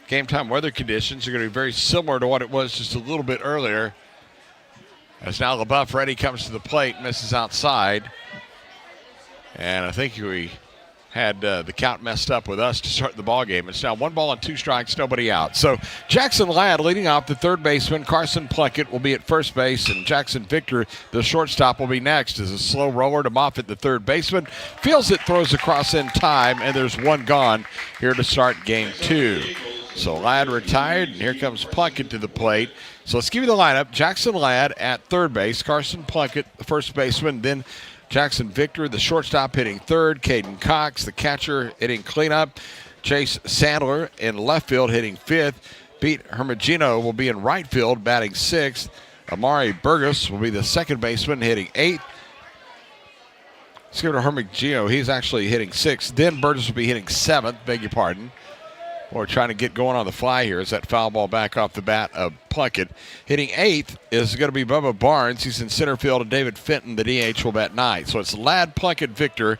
game time weather conditions are going to be very similar to what it was just a little bit earlier. As now LaBeouf ready, comes to the plate, misses outside. And I think we had the count messed up with us to start the ball game. It's now 1-2 strikes, nobody out. So Jackson Ladd leading off, the third baseman. Carson Plunkett will be at first base, and Jackson Victor, the shortstop, will be next. As a slow roller to Moffitt, the third baseman. Feels it, throws across in time, and there's one gone here to start game 2. So Ladd retired, and here comes Plunkett to the plate. So let's give you the lineup. Jackson Ladd at third base. Carson Plunkett, the first baseman. Then Jackson Victor, the shortstop, hitting third. Caden Cox, the catcher, hitting cleanup. Chase Sandler in left field, hitting fifth. Pete Hermagino will be in right field, batting sixth. Amari Burgos will be the second baseman, hitting eighth. Let's go to Hermagino. He's actually hitting sixth. Then Burgos will be hitting seventh. Beg your pardon. We're trying to get going on the fly here as that foul ball back off the bat of Plunkett. Hitting eighth is going to be Bubba Barnes. He's in center field, and David Fenton, the DH, will bat ninth. So it's Ladd, Plunkett, Victor,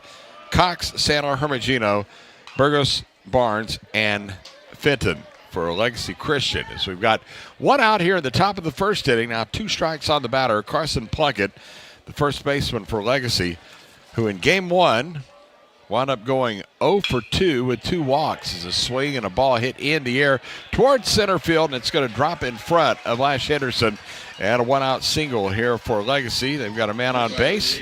Cox, Sandler, Hermagino, Burgos, Barnes, and Fenton for Legacy Christian. So we've got one out here in the top of the first inning. Now 2 strikes on the batter. Carson Plunkett, the first baseman for Legacy, who in game 1 wound up going 0 for 2 with 2 walks. As a swing and a ball hit in the air towards center field, and it's going to drop in front of Lash Henderson. And a 1-out single here for Legacy. They've got a man on base,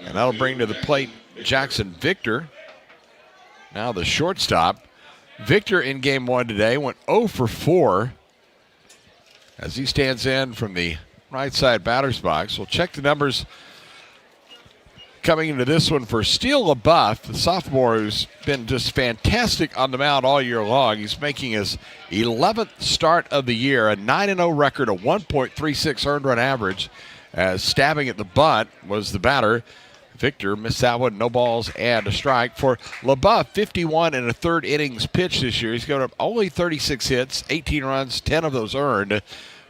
and that'll bring to the plate Jackson Victor. Now the shortstop. Victor in game 1 today went 0 for 4 as he stands in from the right side batter's box. We'll check the numbers coming into this one for Steele LaBeouf, the sophomore who's been just fantastic on the mound all year long. He's making his 11th start of the year, a 9-0 record, a 1.36 earned run average, as stabbing at the bunt was the batter. Victor missed that one, no balls and a strike. For LaBeouf, 51 and a third innings pitched this year. He's got up only 36 hits, 18 runs, 10 of those earned,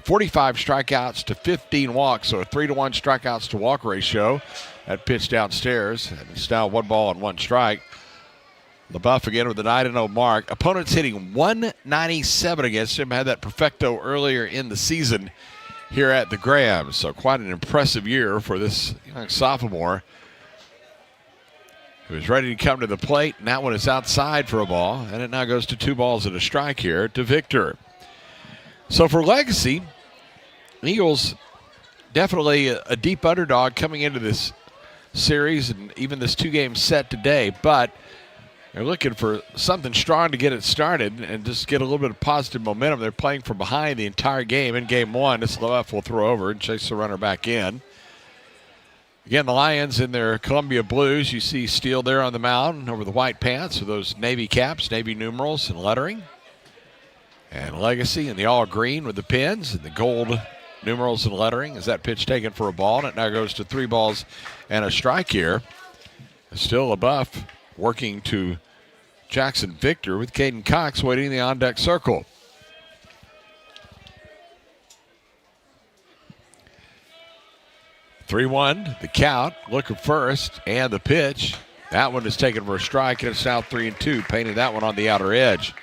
45 strikeouts to 15 walks, so a 3-to-1 strikeouts to walk ratio. That pitch downstairs, and it's now 1-1 strike. LaBeouf again with a 9-0 mark. Opponents hitting 197 against him. Had that perfecto earlier in the season here at the Graham. So quite an impressive year for this young sophomore who is ready to come to the plate. And that one is outside for a ball, and it now goes to 2 balls and a strike here to Victor. So for Legacy, Eagles definitely a deep underdog coming into this series and even this 2-game set today, but they're looking for something strong to get it started and just get a little bit of positive momentum. They're playing from behind the entire game. In game 1, this LaBeouf will throw over and chase the runner back in. Again, the Lions in their Columbia blues. You see Steele there on the mound over the white pants with those Navy caps, Navy numerals and lettering. And Legacy in the all green with the pins and the gold numerals and lettering. Is that pitch taken for a ball? And it now goes to 3 balls and a strike here. Still LaBeouf working to Jackson Victor with Caden Cox waiting in the on-deck circle. (3-1) the count. Looking first, and the pitch. That one is taken for a strike, and it's now 3-2. Painted that one on the outer edge.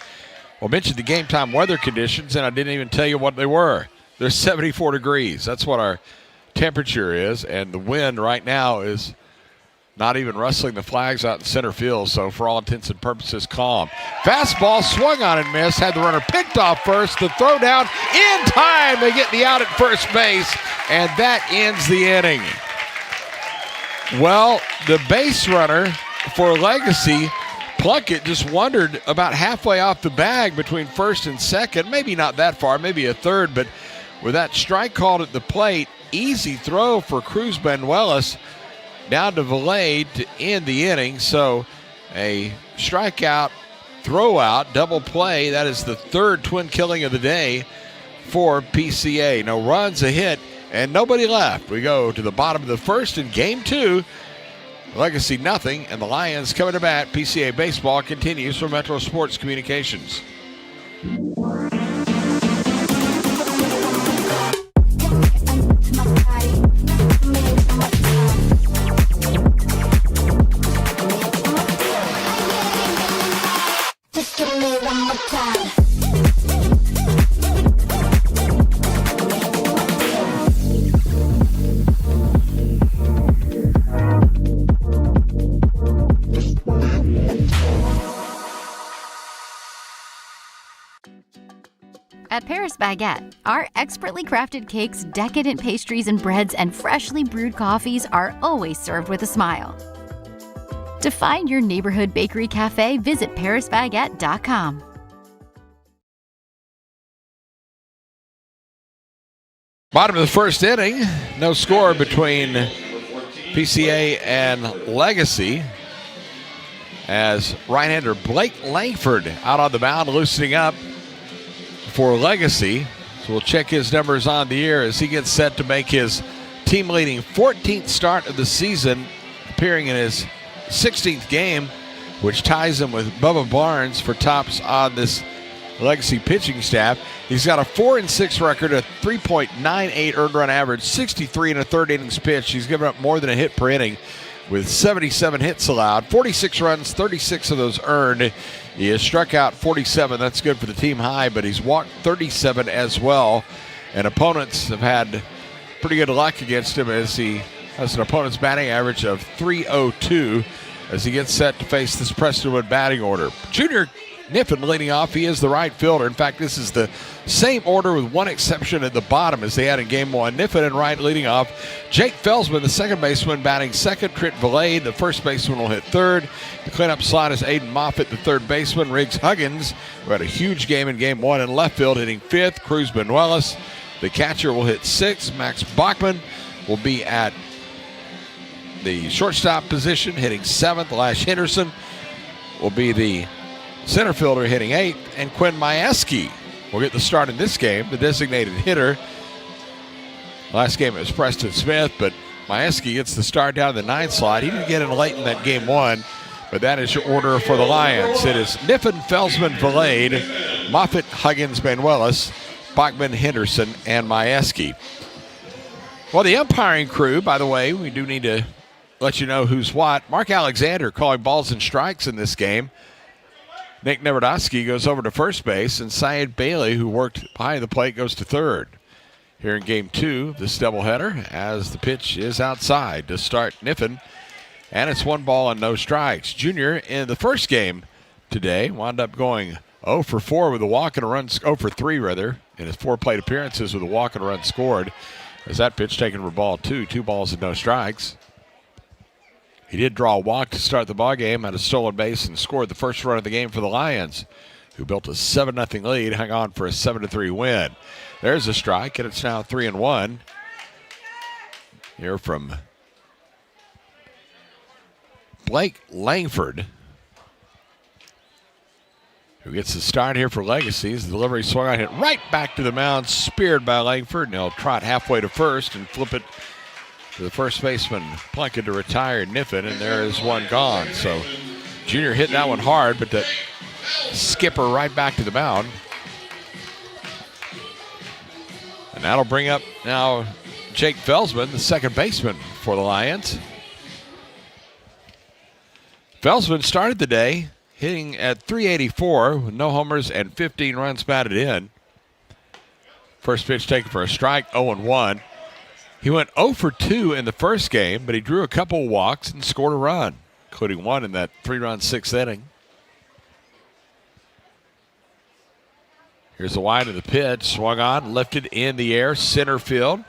Well, I mentioned the game time weather conditions, and I didn't even tell you what they were. There's 74 degrees. That's what our temperature is, and the wind right now is not even rustling the flags out in center field, so for all intents and purposes, calm. Fastball swung on and missed, had the runner picked off first, the throw down in time. They get the out at first base, and that ends the inning. Well, the base runner for Legacy, Plunkett, just wandered about halfway off the bag between first and second, maybe not that far, maybe a third, but with that strike called at the plate, easy throw for Cruz Benuelos down to Valade to end the inning. So a strikeout, throw out, double play. That is the third twin killing of the day for PCA. No runs, a hit, and nobody left. We go to the bottom of the first in game 2. Legacy nothing, and the Lions coming to bat. PCA baseball continues for Metro Sports Communications. At Paris Baguette, our expertly crafted cakes, decadent pastries and breads, and freshly brewed coffees are always served with a smile. To find your neighborhood bakery cafe, visit parisbaguette.com. Bottom of the first inning, no score between PCA and Legacy, as right-hander Blake Langford out on the mound, loosening up for Legacy. So we'll check his numbers on the year as he gets set to make his team-leading 14th start of the season, appearing in his 16th game, which ties him with Bubba Barnes for tops on this Legacy pitching staff. He's got a 4-6 record, a 3.98 earned run average, 63 and a third innings pitched. He's given up more than a hit per inning with 77 hits allowed, 46 runs, 36 of those earned. He has struck out 47. That's good for the team high, but he's walked 37 as well. And opponents have had pretty good luck against him as he has an opponent's batting average of .302 as he gets set to face this Prestonwood batting order. Junior Niffen leading off. He is the right fielder. In fact, this is the same order with one exception at the bottom as they had in game 1. Niffen and right leading off. Jake Felsman, the second baseman, batting second. Trent Valade, the first baseman, will hit third. The cleanup slot is Aiden Moffitt, the third baseman. Riggs Huggins, who had a huge game in game 1 in left field, hitting fifth. Cruz Benuelos, the catcher, will hit sixth. Max Bachman will be at the shortstop position, hitting seventh. Lash Henderson will be the center fielder, hitting eighth, and Quinn Majewski will get the start in this game, the designated hitter. Last game it was Preston Smith, but Majewski gets the start down in the ninth slot. He didn't get in late in that game 1, but that is your order for the Lions. It is Niffen, Felsman, Valade, Moffitt, Huggins, Benuelos, Bachman, Henderson, and Majewski. Well, the umpiring crew, by the way, we do need to let you know who's what. Mark Alexander calling balls and strikes in this game. Nick Neverdowski goes over to first base, and Syed Bailey, who worked behind the plate, goes to third. Here in game 2 of this doubleheader, as the pitch is outside to start Niffen, and it's 1 ball and no strikes. Junior in the first game today wound up going 0 for 4 with a walk and a run, 0 for 3 rather, in his 4 plate appearances with a walk and a run scored. As that pitch taken for ball 2, 2 balls and no strikes. He did draw a walk to start the ballgame, had a stolen base, and scored the first run of the game for the Lions, who built a 7-0 lead, hung on for a 7-3 win. There's a strike, and it's now 3-1. Here from Blake Langford, who gets the start here for Legacy. The delivery swung on, hit right back to the mound, speared by Langford, and he'll trot halfway to first and flip it to the first baseman, Plunkett, to retire Niffen, and there is one gone. So Junior hit that one hard, but the skipper right back to the mound. And that'll bring up now Jake Felsman, the second baseman for the Lions. Felsman started the day hitting at .384 with no homers and 15 runs batted in. First pitch taken for a strike, 0-1. He went 0 for 2 in the first game, but he drew a couple walks and scored a run, including one in that 3-run 6th inning. Here's the wide of the pitch. Swung on, lifted in the air, center field.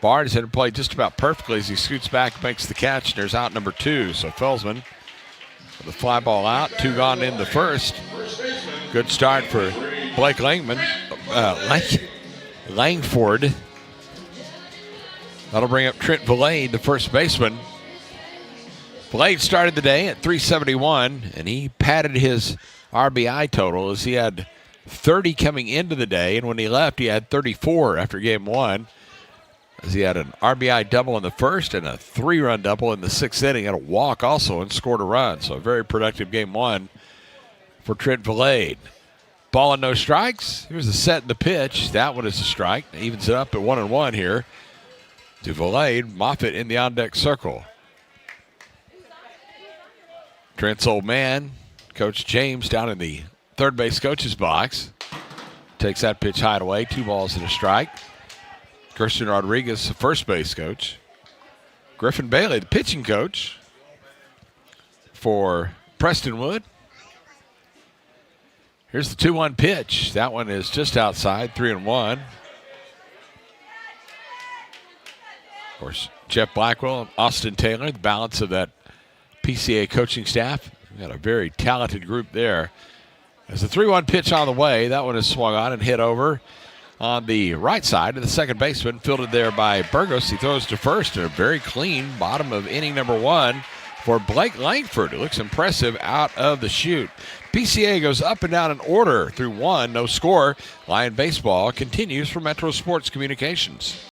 Barnes had to play just about perfectly as he scoots back, makes the catch, and there's out number 2. So Felsman with the fly ball out, 2 gone in the first. Good start for Blake Langford. That'll bring up Trent Valade, the first baseman. Valade started the day at 371, and he padded his RBI total as he had 30 coming into the day, and when he left, he had 34 after game 1, as he had an RBI double in the first and a 3-run double in the 6th inning, had a walk also and scored a run. So a very productive game 1 for Trent Valade. Ball and no strikes. Here's the set and the pitch. That one is a strike. Evens it up at 1-1 here to Valade. Moffitt in the on-deck circle. Trent's old man, Coach James, down in the third base coach's box. Takes that pitch high away. 2 balls and a strike. Christian Rodriguez, the first base coach. Griffin Bailey, the pitching coach for Prestonwood. Here's the 2-1 pitch. That one is just outside, 3-1. Of course, Jeff Blackwell and Austin Taylor, the balance of that PCA coaching staff. We've got a very talented group there. As the 3-1 pitch on the way, that one is swung on and hit over on the right side of the second baseman, fielded there by Burgos. He throws to first, and a very clean bottom of inning number 1 for Blake Langford. It looks impressive out of the chute. PCA goes up and down in order through 1, no score. Lion baseball continues for Metro Sports Communications.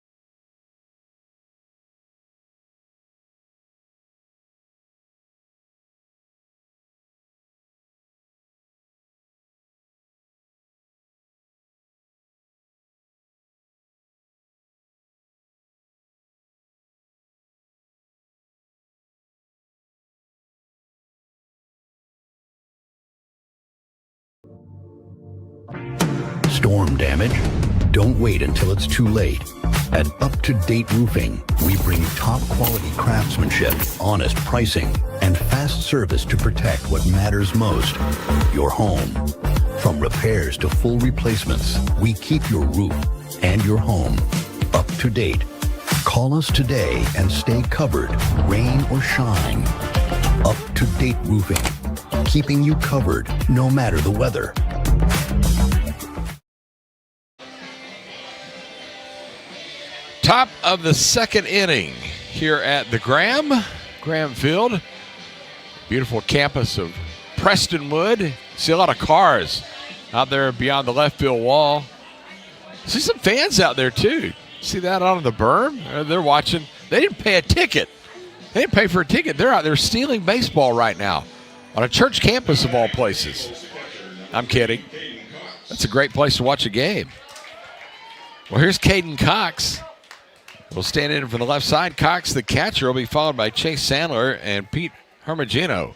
Storm damage? Don't wait until it's too late. At Up to Date Roofing, we bring top quality craftsmanship, honest pricing, and fast service to protect what matters most, your home. From repairs to full replacements, we keep your roof and your home up to date. Call us today and stay covered, rain or shine. Up to Date Roofing, keeping you covered no matter the weather. Top of the second inning here at the Graham Field. Beautiful campus of Prestonwood. See a lot of cars out there beyond the left field wall. See some fans out there too. See that on the berm? They're watching. They didn't pay a ticket. They didn't pay for a ticket. They're out there stealing baseball right now on a church campus of all places. I'm kidding. That's a great place to watch a game. Well, here's Caden Cox. Will stand in from the left side. Cox, the catcher, will be followed by Chase Sandler and Pete Hermagino.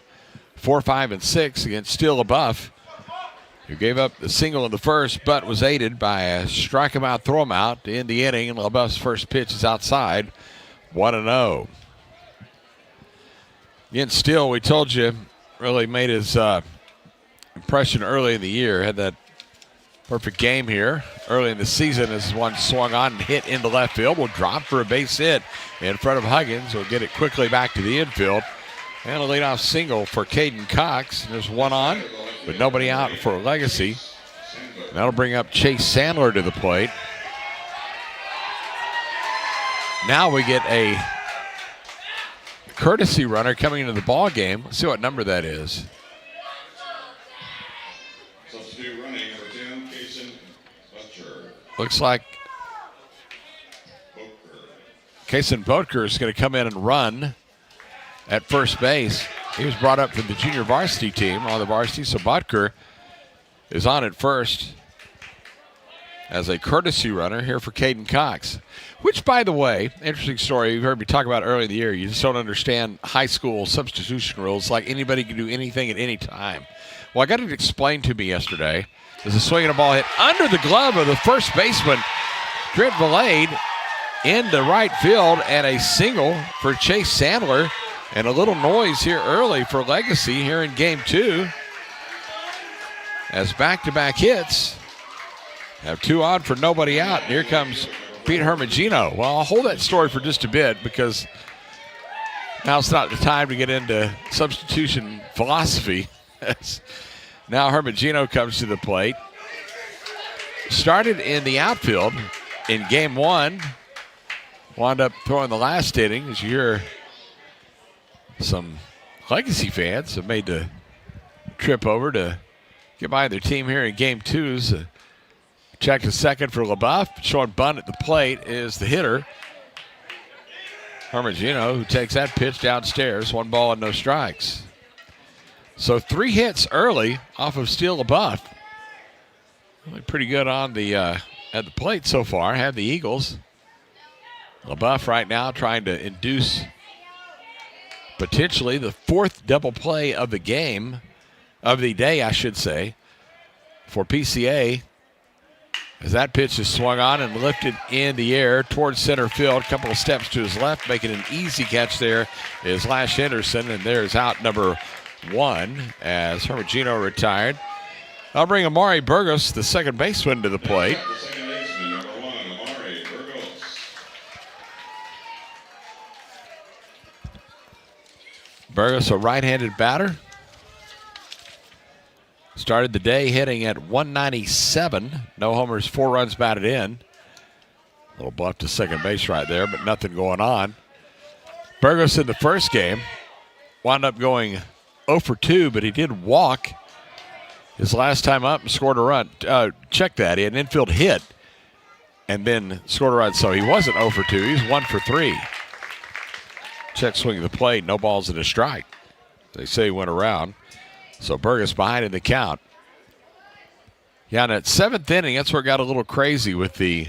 4, 5, and 6 against Steele LaBeouf, who gave up the single in the first, but was aided by a strike him out, throw him out to end the inning. And LaBeouf's first pitch is outside. 1-0. Again, Steele, we told you, really made his impression early in the year. Had that perfect game here early in the season as one swung on and hit into left field. Will drop for a base hit in front of Huggins. Will get it quickly back to the infield. And a leadoff single for Caden Cox. There's one on, but nobody out for Legacy. And that'll bring up Chase Sandler to the plate. Now we get a courtesy runner coming into the ball game. Let's see what number that is. Looks like Kason Boetker is going to come in and run at first base. He was brought up from the junior varsity team on the varsity, so Boetker is on at first as a courtesy runner here for Caden Cox. Which, by the way, interesting story. You've heard me talk about early in the year. You just don't understand high school substitution rules. Like anybody can do anything at any time. Well, I got it explained to me yesterday. There's a swing and a ball hit under the glove of the first baseman, Trent Valade. into right field, and a single for Chase Sandler, and a little noise here early for Legacy here in game 2. As back-to-back hits have 2 on for nobody out. And here comes Pete Hermagino. Well, I'll hold that story for just a bit because now's not the time to get into substitution philosophy. Now Hermagino comes to the plate. Started in the outfield in game 1. Wound up throwing the last inning. As you hear, some Legacy fans have made the trip over to get by their team here in game 2's. Check to second for LaBeouf. Showing bunt at the plate is the hitter, Hermagino, who takes that pitch downstairs. 1 ball and no strikes. So 3 hits early off of Steele LaBeouf. Really pretty good on the at the plate so far. Have the Eagles. LaBeouf right now trying to induce potentially the 4th double play of the game, of the day, I should say, for PCA. As that pitch is swung on and lifted in the air towards center field. A couple of steps to his left, making an easy catch there is Lash Henderson, and there's out number 1 as Hermagino retired. I'll bring Amari Burgos, the second baseman, to the plate. Burgos, a right-handed batter. Started the day hitting at 197. No homers, 4 runs batted in. A little bluff to second base right there, but nothing going on. Burgos in the first game wound up going 0 for 2, but he did walk his last time up and scored a run. Check that. He had an infield hit and then scored a run. So he wasn't 0 for 2. He's 1 for 3. Check swing of the plate. No balls and a strike. They say he went around. So Burgos behind in the count. Yeah, in that 7th inning, that's where it got a little crazy with the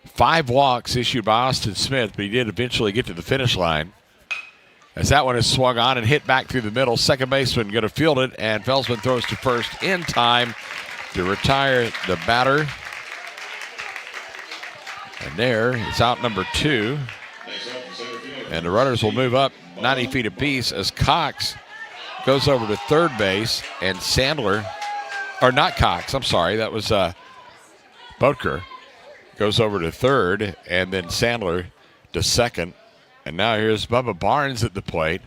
5 walks issued by Austin Smith, but he did eventually get to the finish line. As that one is swung on and hit back through the middle, second baseman going to field it, and Felsman throws to first in time to retire the batter. And there, it's out number 2. And the runners will move up 90 feet apiece as Cox goes over to third base, and Sandler, or not Cox, I'm sorry, that was Boetker, goes over to third, and then Sandler to second. And now here's Bubba Barnes at the plate.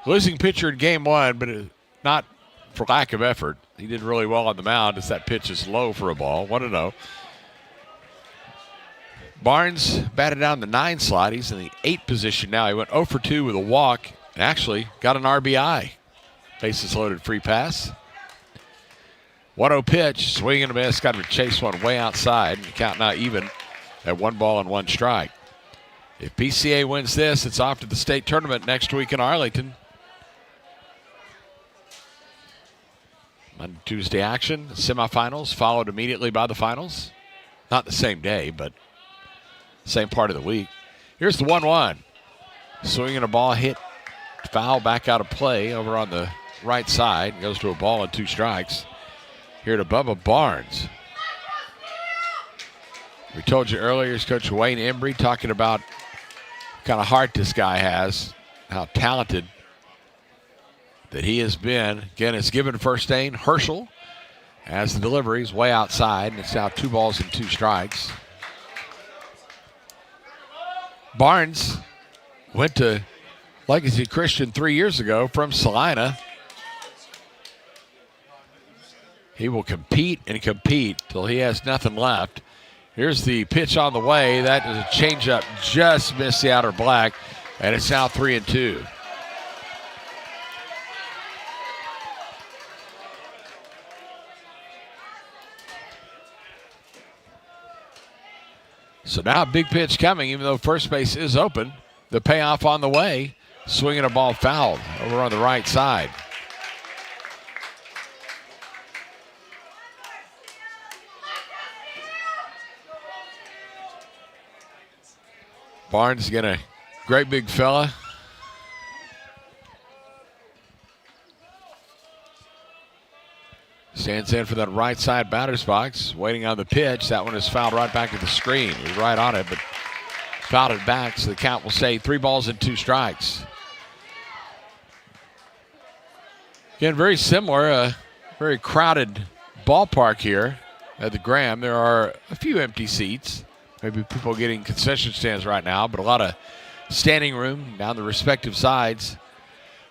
Losing pitcher in game 1, but not for lack of effort. He did really well on the mound as that pitch is low for a ball. 1-0. Barnes batted down the 9 slot. He's in the 8 position now. He went 0 for 2 with a walk and actually got an RBI. Bases loaded, free pass. 1-0 pitch, swing and a miss. Got to chase one way outside. And count now even at 1 ball and 1 strike. If PCA wins this, it's off to the state tournament next week in Arlington. Monday, Tuesday action, semifinals followed immediately by the finals. Not the same day, but same part of the week. Here's the 1-1. Swinging a ball hit foul back out of play over on the right side. Goes to a ball and 2 strikes. Here to Bubba Barnes. We told you earlier, it's Coach Wayne Embry talking about what kind of heart this guy has, how talented that he has been. Again, it's given first aim. Herschel has the deliveries way outside, and it's now 2 balls and 2 strikes. Barnes went to Legacy Christian 3 years ago from Salina. He will compete and compete till he has nothing left. Here's the pitch on the way. That is a changeup, just missed the outer black, and it's now 3-2. So now a big pitch coming, even though first base is open. The payoff on the way. Swinging a ball fouled over on the right side. Barnes again, a great big fella. Stands in for that right side batter's box, waiting on the pitch. That one is fouled right back at the screen. He was right on it, but fouled it back, so the count will stay 3 balls and 2 strikes. Again, very similar, very crowded ballpark here at the Graham. There are a few empty seats. Maybe people getting concession stands right now, but a lot of standing room down the respective sides.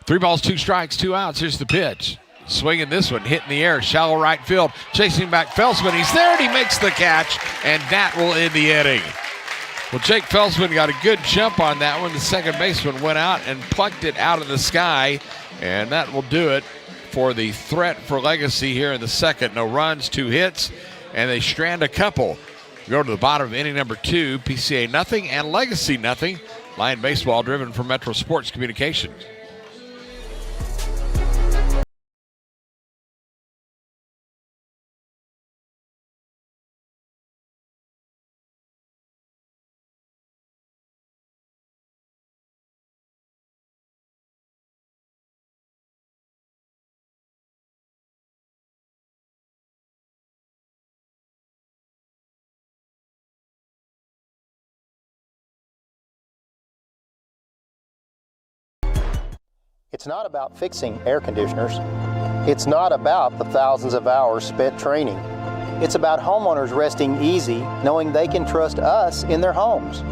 3 balls, 2 strikes, 2 outs. Here's the pitch. Swinging this one, hit in the air, shallow right field. Chasing back Felsman. He's there and he makes the catch, and that will end the inning. Well, Jake Felsman got a good jump on that one. The second baseman went out and plucked it out of the sky, and that will do it for the threat for legacy here in the second. No runs, 2 hits, and they strand a couple. Go to the bottom of inning number 2. PCA nothing and Legacy nothing. Lion baseball driven from Metro Sports Communications. It's not about fixing air conditioners. It's not about the thousands of hours spent training. It's about homeowners resting easy, knowing they can trust us in their homes.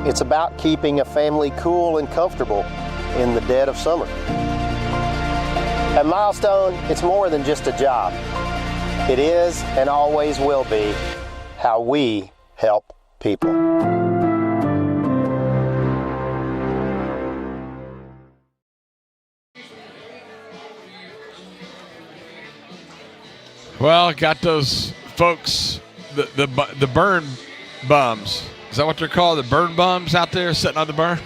It's about keeping a family cool and comfortable in the dead of summer. At Milestone, it's more than just a job. It is and always will be how we help people. Well, got those folks, the burn bums. Is that what they're called? The burn bums out there sitting on the burn?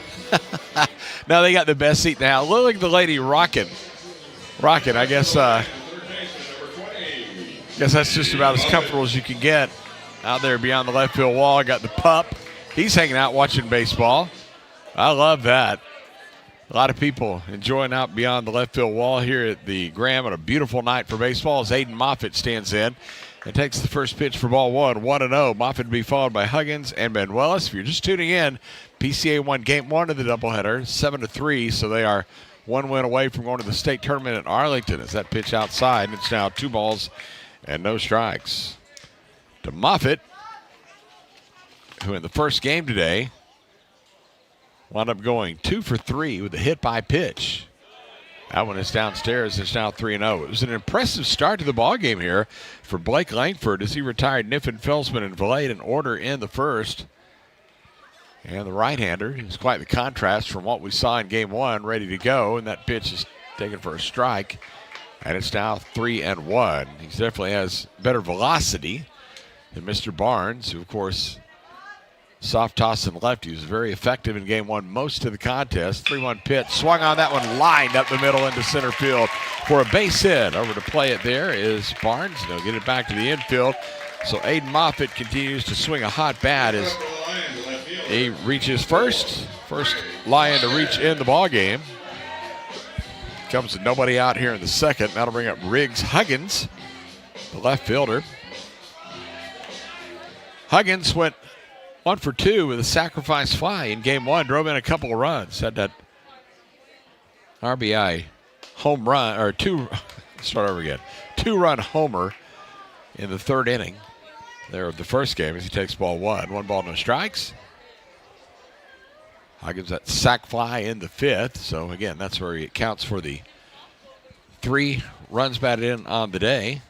No, they got the best seat now. Look like the lady rocking. I guess that's just about as comfortable as you can get out there beyond the left field wall. I got the pup. He's hanging out watching baseball. I love that. A lot of people enjoying out beyond the left field wall here at the Graham on a beautiful night for baseball as Aiden Moffitt stands in and takes the first pitch for ball 1, 1-0. Moffitt to be followed by Huggins and Benuelos. If you're just tuning in, PCA won game 1 of the doubleheader, 7-3, so they are 1 win away from going to the state tournament at Arlington. As that pitch outside, and it's now 2 balls and no strikes. To Moffitt, who in the first game today wound up going 2 for 3 with a hit by pitch. That one is downstairs. It's now 3-0. It was an impressive start to the ballgame here for Blake Langford as he retired Niffen, Felsman, and Valade in order in the first. And the right-hander is quite the contrast from what we saw in game 1, ready to go. And that pitch is taken for a strike. And it's now 3-1. He definitely has better velocity than Mr. Barnes, who, of course, soft toss and left. He was very effective in game 1 most of the contest. 3-1 pitch. Swung on that one, lined up the middle into center field for a base hit. Over to play it there is Barnes. They'll get it back to the infield. So Aiden Moffitt continues to swing a hot bat as he reaches first. First Lion to reach in the ball game. Comes with nobody out here in the second. That'll bring up Riggs Huggins, the left fielder. Huggins went 1 for 2 with a sacrifice fly in game 1. Drove in a couple of runs. Had that RBI home run, or start over again. 2-run homer in the 3rd inning there of the first game as he takes ball 1. 1 ball, no strikes. Huggins that sac fly in the 5th. So again, that's where he counts for the 3 runs batted in on the day.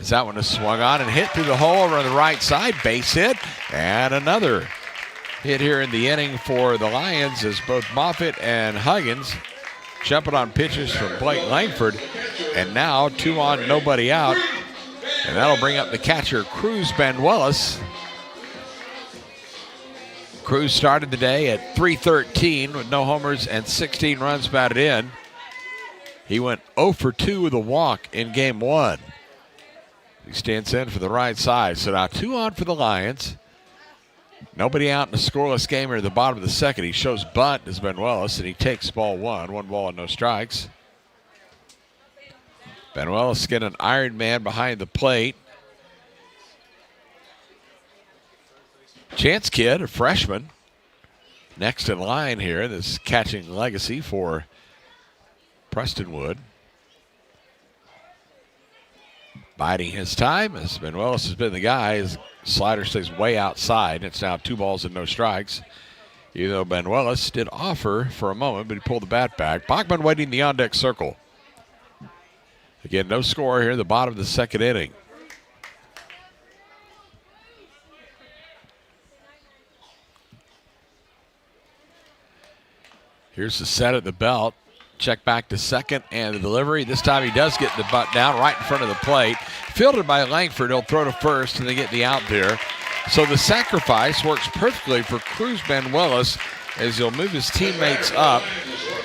As that one is swung on and hit through the hole over on the right side. Base hit. And another hit here in the inning for the Lions as both Moffitt and Huggins jumping on pitches from Blake Langford. And now 2 on, nobody out. And that'll bring up the catcher, Cruz Benuelos. Cruz started the day at .313 with no homers and 16 runs batted in. He went 0 for 2 with a walk in game 1. He stands in for the right side. So now 2 on for the Lions. Nobody out in a scoreless game here at the bottom of the second. He shows bunt as Benuelos, and he takes ball 1. 1 ball and no strikes. Benuelos getting an Iron Man behind the plate. Chance Kid, a freshman, next in line here. This catching legacy for Prestonwood. Biding his time as Benuelos has been the guy. His slider stays way outside. It's now 2 balls and no strikes. Even though Benuelos did offer for a moment, but he pulled the bat back. Bachman waiting in the on-deck circle. Again, no score here in the bottom of the second inning. Here's the set at the belt. Check back to second, and the delivery. This time he does get the butt down right in front of the plate. Fielded by Langford. He'll throw to first, and they get the out there. So the sacrifice works perfectly for Cruz Benuelos as he'll move his teammates up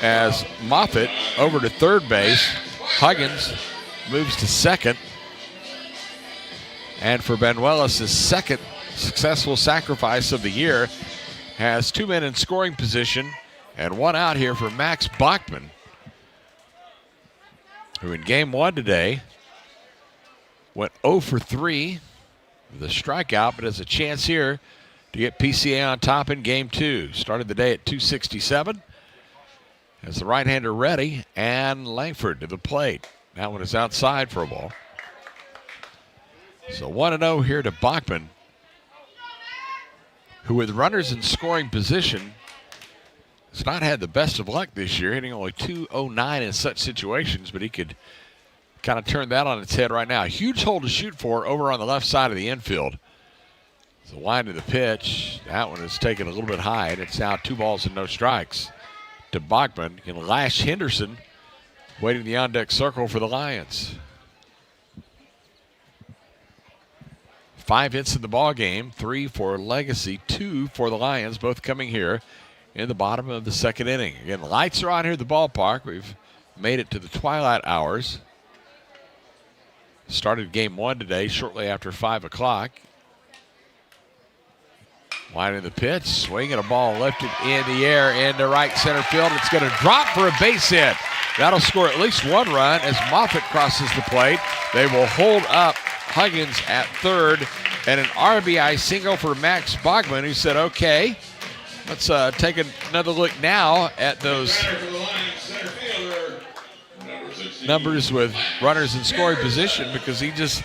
as Moffitt over to third base. Huggins moves to second. And for Benuelos, his second successful sacrifice of the year, has 2 men in scoring position and 1 out here for Max Bachman, who in game 1 today went 0 for 3 with a strikeout, but has a chance here to get PCA on top in game 2. Started the day at 267. As the right-hander ready, and Langford to the plate. That one is outside for a ball. So 1-0 here to Bachman, who with runners in scoring position has not had the best of luck this year, hitting only .209 in such situations, but he could kind of turn that on its head right now. A huge hole to shoot for over on the left side of the infield. The wind of the pitch, that one is taken a little bit high, and it's now 2 balls and no strikes to Bachman. And Lash Henderson waiting the on-deck circle for the Lions. 5 hits in the ball game, 3 for Legacy, 2 for the Lions, both coming here in the bottom of the second inning. Again, lights are on here at the ballpark. We've made it to the twilight hours. Started game 1 today shortly after 5 o'clock. Winding the pitch, swinging a ball lifted in the air into right center field. It's going to drop for a base hit. That'll score at least 1 run as Moffitt crosses the plate. They will hold up Huggins at third, and an RBI single for Max Bachman, who said, okay, let's take another look now at those numbers with runners in scoring position, because he just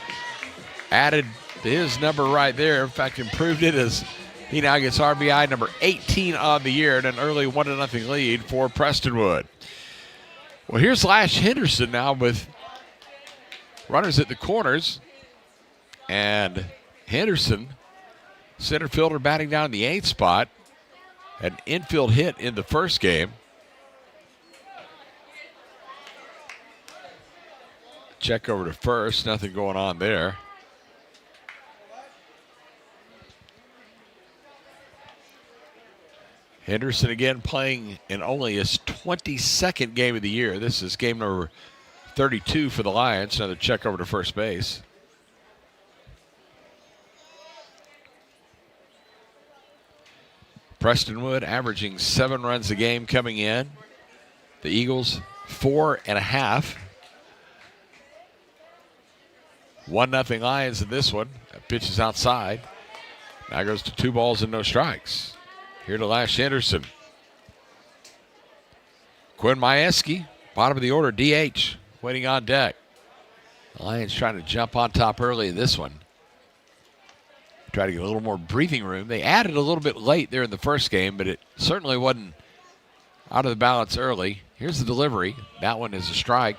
added his number right there. In fact, improved it as he now gets RBI number 18 on the year and an early 1-0 lead for Prestonwood. Well, here's Lash Henderson now with runners at the corners. And Henderson, center fielder, batting down the 8th spot. An infield hit in the first game. Check over to first, nothing going on there. Henderson again playing in only his 22nd game of the year. This is game number 32 for the Lions. Another check over to first base. Prestonwood averaging 7 runs a game coming in. The Eagles 4.5. 1-0 Lions in this one. That pitch is outside. Now goes to 2 balls and no strikes. Here to Lash Henderson. Quinn Majewski, bottom of the order, DH, waiting on deck. The Lions trying to jump on top early in this one. Try to get a little more breathing room. They added a little bit late there in the first game, but it certainly wasn't out of the balance early. Here's the delivery. That one is a strike.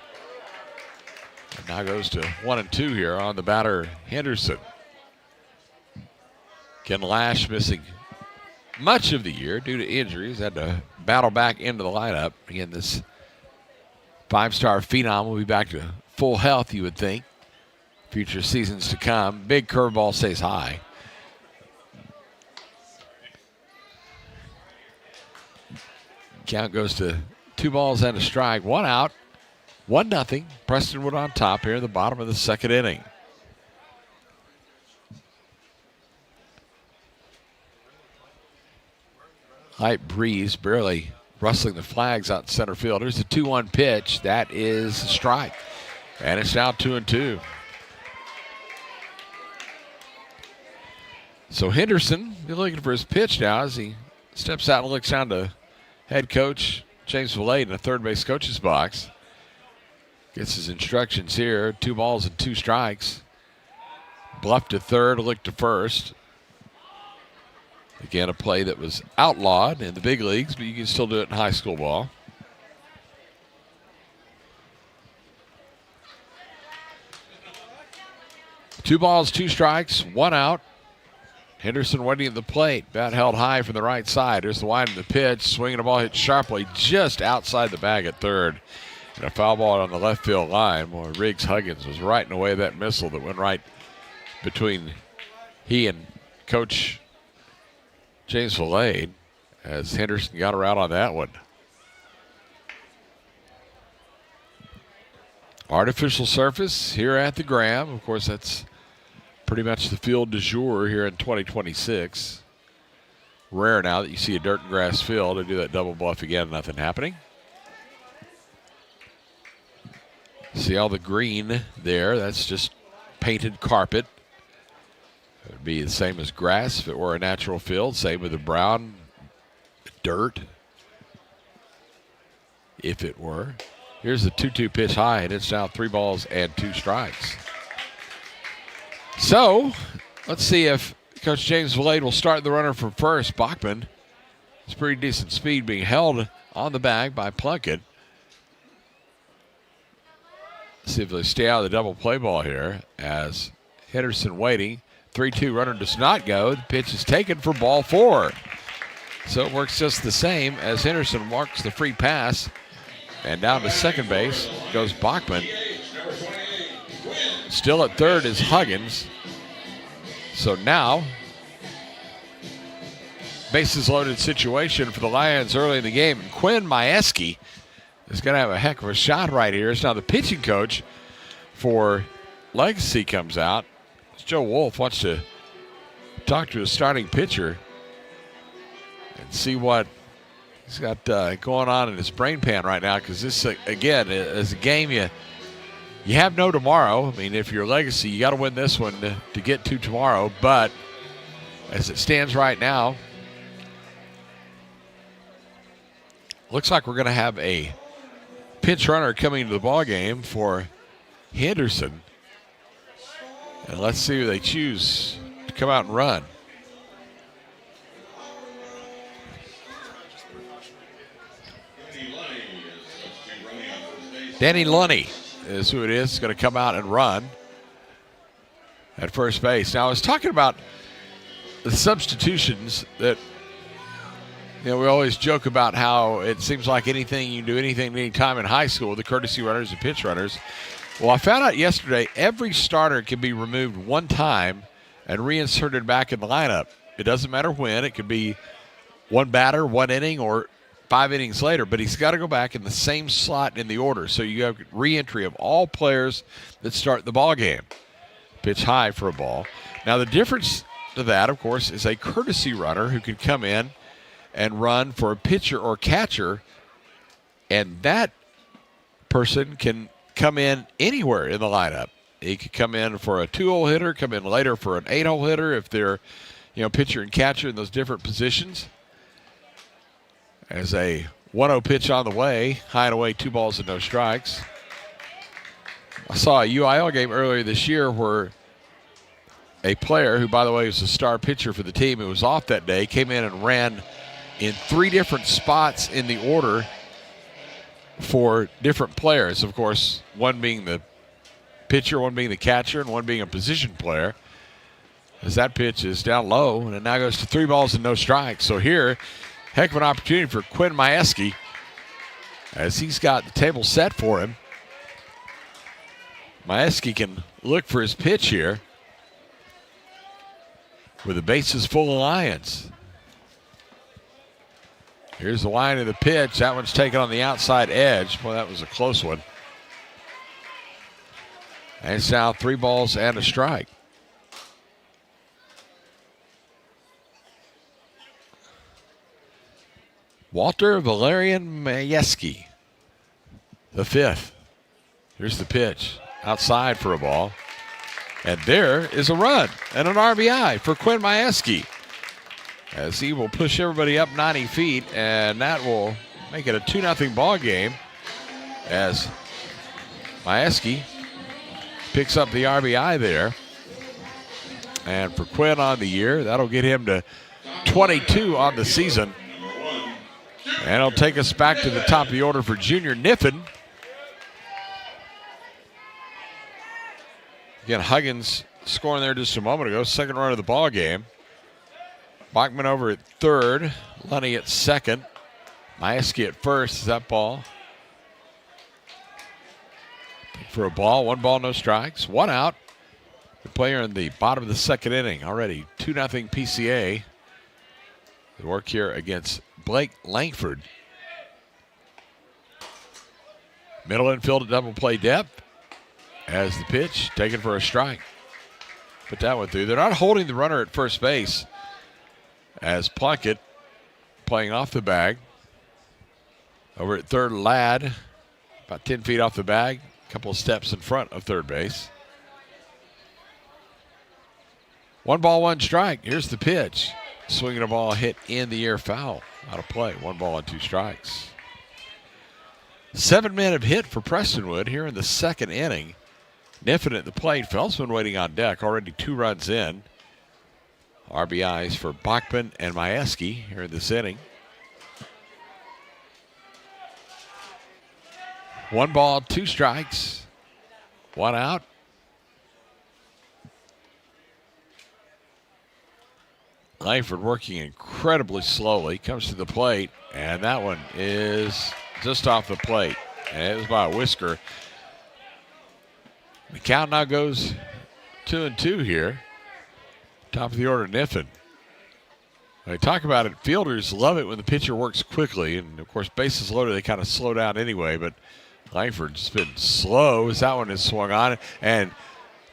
And now goes to 1-2 here on the batter, Henderson. Ken Lash missing much of the year due to injuries. Had to battle back into the lineup. Again, this 5-star phenom will be back to full health, you would think. Future seasons to come. Big curveball stays high. Count goes to 2 balls and a strike. 1 out. 1-0. Prestonwood on top here in the bottom of the second inning. Light breeze, barely rustling the flags out in center field. Here's the 2-1 pitch. That is a strike. And it's now 2-2. So Henderson, he's looking for his pitch now as he steps out and looks down to head coach James Villade in the third base coach's box. Gets his instructions here. 2 balls and 2 strikes. Bluff to third, look to first. Again, a play that was outlawed in the big leagues, but you can still do it in high school ball. Two balls, 2 strikes, 1 out. Henderson waiting at the plate. Bat held high from the right side. Here's the wind of the pitch. Swinging the ball hit sharply just outside the bag at third. And a foul ball on the left field line. Boy, Riggs Huggins was right in the way of that missile that went right between he and Coach James Villade as Henderson got her out on that one. Artificial surface here at the Graham. Of course, that's pretty much the field du jour here in 2026. Rare now that you see a dirt and grass field. To do that double bluff again, nothing happening. See all the green there? That's just painted carpet. It would be the same as grass if it were a natural field. Same with the brown dirt if it were. Here's the 2-2 pitch high, and it's now 3 balls and 2 strikes. So, let's see if Coach James Villade will start the runner from first. Bachman, it's pretty decent speed being held on the bag by Plunkett. See if they stay out of the double play ball here as Henderson waiting. 3-2 runner does not go. The pitch is taken for ball 4. So it works just the same as Henderson marks the free pass. And down to second base goes Bachman. Still at third is Huggins. So now, bases loaded situation for the Lions early in the game. And Quinn Majewski is going to have a heck of a shot right here. So now the pitching coach for Legacy comes out. Joe Wolf wants to talk to his starting pitcher and see what he's got going on in his brain pan right now, because this, again, is a game you have no tomorrow. I mean, if you're Legacy, you got to win this one to get to tomorrow. But as it stands right now, looks like we're going to have a pinch runner coming into the ball game for Henderson. And let's see who they choose to come out and run. Danny Lunny is who it is. Going to come out and run at first base. Now, I was talking about the substitutions that, we always joke about how it seems like anything you can do anything anytime in high school, the courtesy runners and pitch runners. Well, I found out yesterday every starter can be removed one time and reinserted back in the lineup. It doesn't matter when. It could be one batter, 1 inning, or 5 innings later, but he's got to go back in the same slot in the order. So you have re-entry of all players that start the ball game. Pitch high for a ball. Now the difference to that, of course, is a courtesy runner who can come in and run for a pitcher or catcher, and that person can come in anywhere in the lineup. He could come in for a 2-hole hitter, come in later for an 8-hole hitter if they're, pitcher and catcher in those different positions. As a 1-0 pitch on the way, high and away, 2 balls and no strikes. I saw a UIL game earlier this year where a player who, by the way, was a star pitcher for the team who was off that day, came in and ran in 3 different spots in the order for different players. Of course, one being the pitcher, one being the catcher, and one being a position player. As that pitch is down low, and it now goes to 3 balls and no strikes. So here, heck of an opportunity for Quinn Majewski as he's got the table set for him. Majewski can look for his pitch here with the bases full of Lions. Here's the line of the pitch. That one's taken on the outside edge. Boy, that was a close one. And it's now 3 balls and a strike. Walter Valerian Majewski, the 5th. Here's the pitch. outside for a ball. And there is a run and an RBI for Quinn Majewski, as he will push everybody up 90 feet, and that will make it a 2-0 ball game as Majewski picks up the RBI there. And for Quinn on the year, that'll get him to 22 on the season. And it'll take us back to the top of the order for Junior Niffen. Again, Huggins scoring there just a moment ago, second run of the ball game. Bachman over at third, Lunny at second, Majewski at first. Is that ball? For a ball, 1 ball, no strikes, 1 out. The player in the bottom of the second inning, already 2-0 PCA. The work here against Blake Langford. Middle infield at double play depth as the pitch taken for a strike. Put that one through. They're not holding the runner at first base as Plunkett playing off the bag. Over at third, Ladd about 10 feet off the bag, a couple of steps in front of third base. 1 ball, 1 strike. Here's the pitch. Swinging a ball hit in the air, foul. Out of play. 1 ball and 2 strikes. 7 men have hit for Prestonwood here in the second inning. Niffen at the plate. Felsman waiting on deck. Already 2 runs in. RBIs for Bachman and Majewski here in this inning. 1 ball, 2 strikes. 1 out. Langford working incredibly slowly, comes to the plate, and that one is just off the plate. And it was by a whisker. The count now goes 2-2 here. Top of the order, Niffen. When they talk about it, fielders love it when the pitcher works quickly, and of course, bases loaded, they kind of slow down anyway, but Langford's been slow as that one is swung on and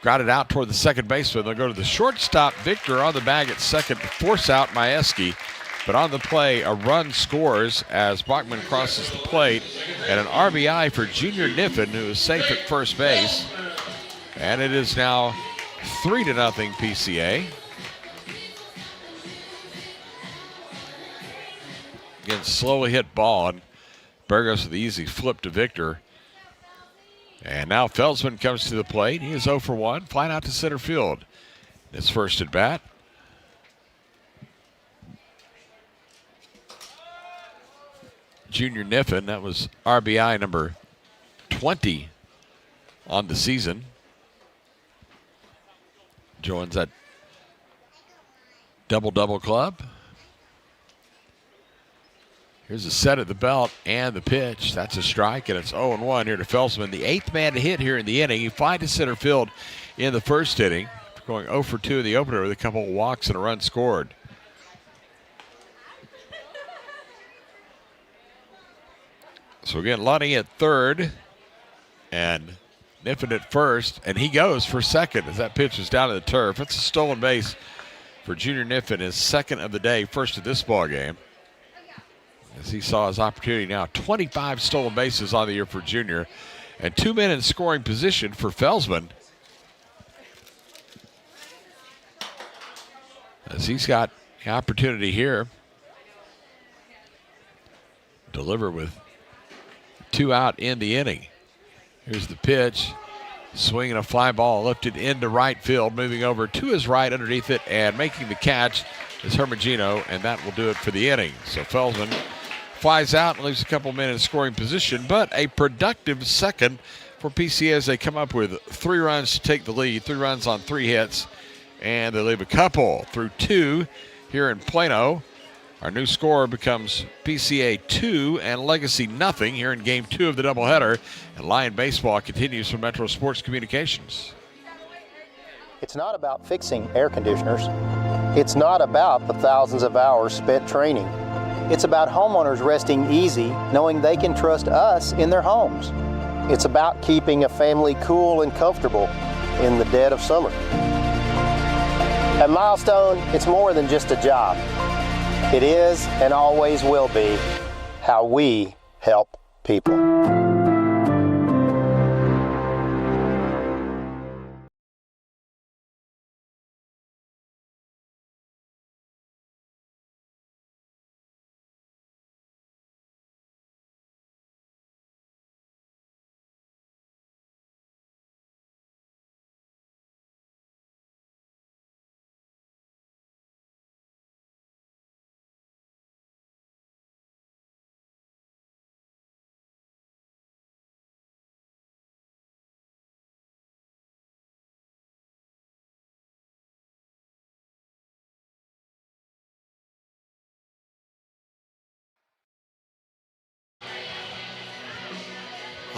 grounded out toward the second baseman. They'll go to the shortstop. Victor on the bag at second to force out Majewski. But on the play, a run scores as Bachman crosses the plate, and an RBI for Junior Niffen, who is safe at first base. And it is now 3-0 PCA. Again, slowly hit ball, and Burgos with the easy flip to Victor. And now Felsman comes to the plate. He is 0 for 1, flying out to center field. His first at bat. Junior Niffen, that was RBI number 20 on the season. Joins that double-double club. Here's a set at the belt and the pitch. That's a strike, and it's 0-1 here to Felsman. The 8th man to hit here in the inning. He flied to center field in the first inning, going 0 for 2 in the opener with a couple of walks and a run scored. So again, Lunny at third and Niffen at first, and he goes for second as that pitch is down to the turf. It's a stolen base for Junior Niffen, his second of the day, first of this ball game. As he saw his opportunity now, 25 stolen bases on the year for Junior, and 2 men in scoring position for Felsman. As he's got the opportunity here, deliver with 2 out in the inning. Here's the pitch, swinging a fly ball lifted into right field, moving over to his right underneath it, and making the catch is Hermogino, and that will do it for the inning. So Felsman flies out and leaves a couple men in scoring position, but a productive second for PCA as they come up with 3 runs to take the lead, 3 runs on 3 hits, and they leave a couple through 2 here in Plano. Our new score becomes PCA 2 and Legacy nothing here in Game 2 of the doubleheader, and Lion Baseball continues from Metro Sports Communications. It's not about fixing air conditioners. It's not about the thousands of hours spent training. It's about homeowners resting easy, knowing they can trust us in their homes. It's about keeping a family cool and comfortable in the dead of summer. At Milestone, it's more than just a job. It is and always will be how we help people.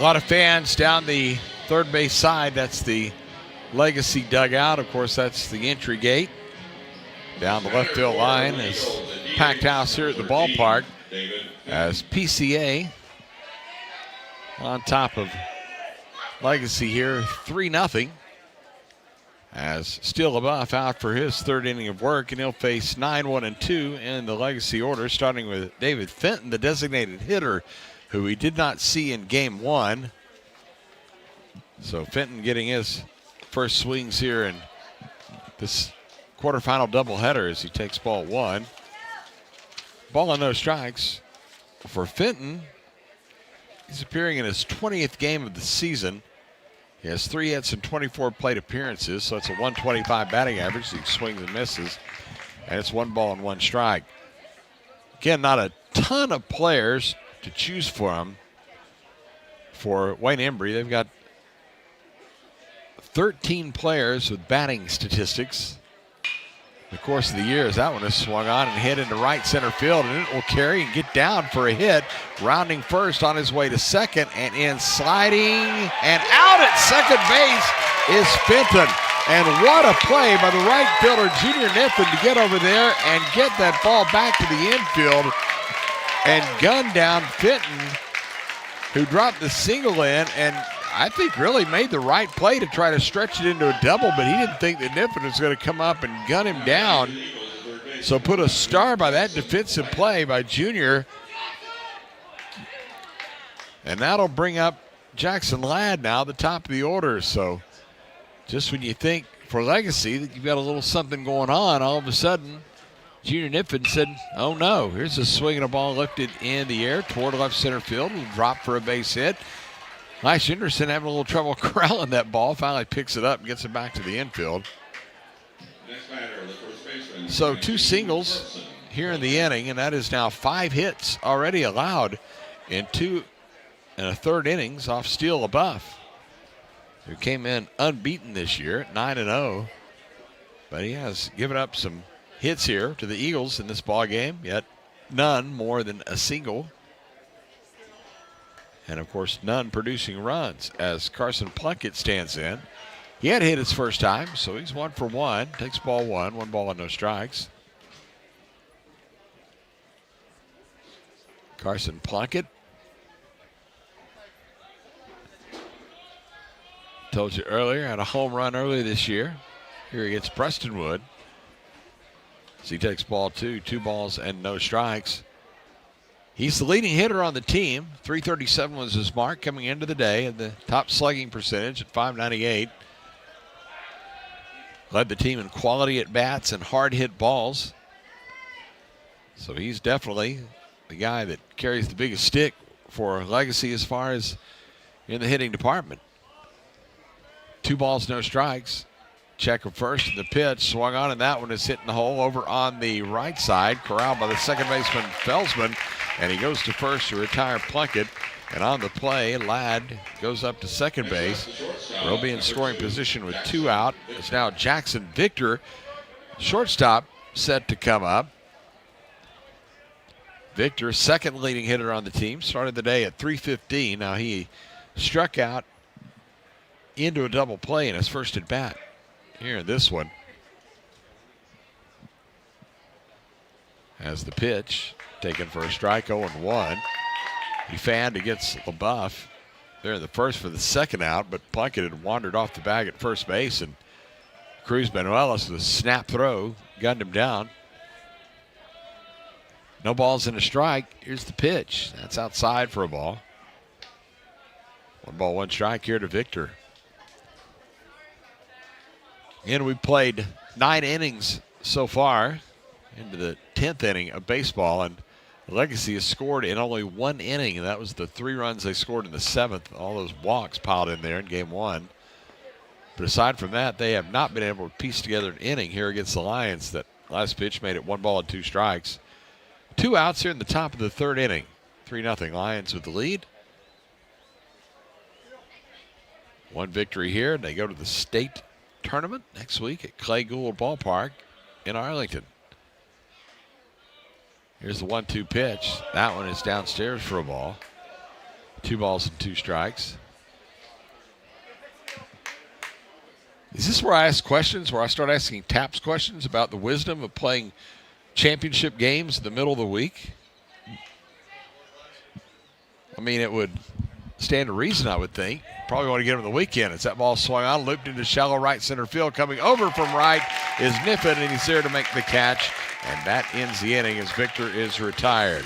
A lot of fans down the third base side. That's the Legacy dugout. Of course, that's the entry gate. Down the left field line is packed house here at the ballpark as PCA on top of Legacy here, 3-0. As Steele LaBeouf out for his third inning of work, and he'll face 9-1-2 in the Legacy order, starting with David Fenton, the designated hitter, who we did not see in game one. So Fenton getting his first swings here in this quarterfinal doubleheader as he takes ball one. Ball and no strikes for Fenton. He's appearing in his 20th game of the season. He has 3 hits and 24 plate appearances, so it's a 125 batting average. He swings and misses, and it's 1 ball and 1 strike. Again, not a ton of players to choose from for Wayne Embry. They've got 13 players with batting statistics. In the course of the year, as that one is swung on and hit into right center field, and it will carry and get down for a hit. Rounding first on his way to second, and in sliding and out at second base is Fenton. And what a play by the right fielder, Junior Niffen, to get over there and get that ball back to the infield and gun down Fenton, who dropped the single in and I think really made the right play to try to stretch it into a double, but he didn't think that Niffen was going to come up and gun him down. So put a star by that defensive play by Junior. And that'll bring up Jackson Ladd now, the top of the order. So just when you think for Legacy that you've got a little something going on, all of a sudden Junior Niffen said, oh no, here's a swing and a ball lifted in the air toward left center field. It'll drop for a base hit. Lash Anderson having a little trouble corralling that ball. Finally picks it up and gets it back to the infield. So 2 singles here in the inning, and that is now 5 hits already allowed in 2 1/3 innings off Steele LaBeouf, who came in unbeaten this year at 9-0. But he has given up some hits here to the Eagles in this ball game, yet none more than a single. And, of course, none producing runs as Carson Plunkett stands in. He had hit his first time, so he's 1 for 1. Takes ball 1, 1 ball and no strikes. Carson Plunkett. Told you earlier, had a home run early this year. Here he gets Prestonwood. So he takes ball 2, 2 balls and no strikes. He's the leading hitter on the team. .337 was his mark coming into the day, and the top slugging percentage at .598. Led the team in quality at bats and hard hit balls. So he's definitely the guy that carries the biggest stick for Legacy as far as in the hitting department. 2 balls, no strikes. Check him first, and the pitch swung on, and that one is hitting the hole over on the right side. Corralled by the second baseman, Felsman, and he goes to first to retire Plunkett. And on the play, Ladd goes up to second base. Will be in scoring position with 2 out. It's now Jackson Victor, shortstop, set to come up. Victor, second leading hitter on the team, started the day at .315. Now he struck out into a double play in his first at bat here in this one. As the pitch taken for a strike, 0-1. He fanned against LaBeouf there in the first for the second out, but Plunkett had wandered off the bag at first base, and Cruz Benuelos with a snap throw gunned him down. No balls and a strike. Here's the pitch. That's outside for a ball. 1 ball, 1 strike here to Victor. And we played 9 innings so far into the 10th inning of baseball, and Legacy has scored in only 1 inning, and that was the 3 runs they scored in the 7th. All those walks piled in there in game 1. But aside from that, they have not been able to piece together an inning here against the Lions. That last pitch made it 1 ball and 2 strikes. 2 outs here in the top of the 3rd inning. 3-0 Lions with the lead. 1 victory here, and they go to the state tournament next week at Clay Gould Ballpark in Arlington. Here's the 1-2 pitch. That one is downstairs for a ball. 2 balls and 2 strikes. Is this where I ask questions, where I start asking Taps questions about the wisdom of playing championship games in the middle of the week? I mean, it would stand to reason, I would think. Probably want to get him the weekend. As that ball swung on, looped into shallow right center field. Coming over from right is Niffin, and he's there to make the catch. And that ends the inning as Victor is retired.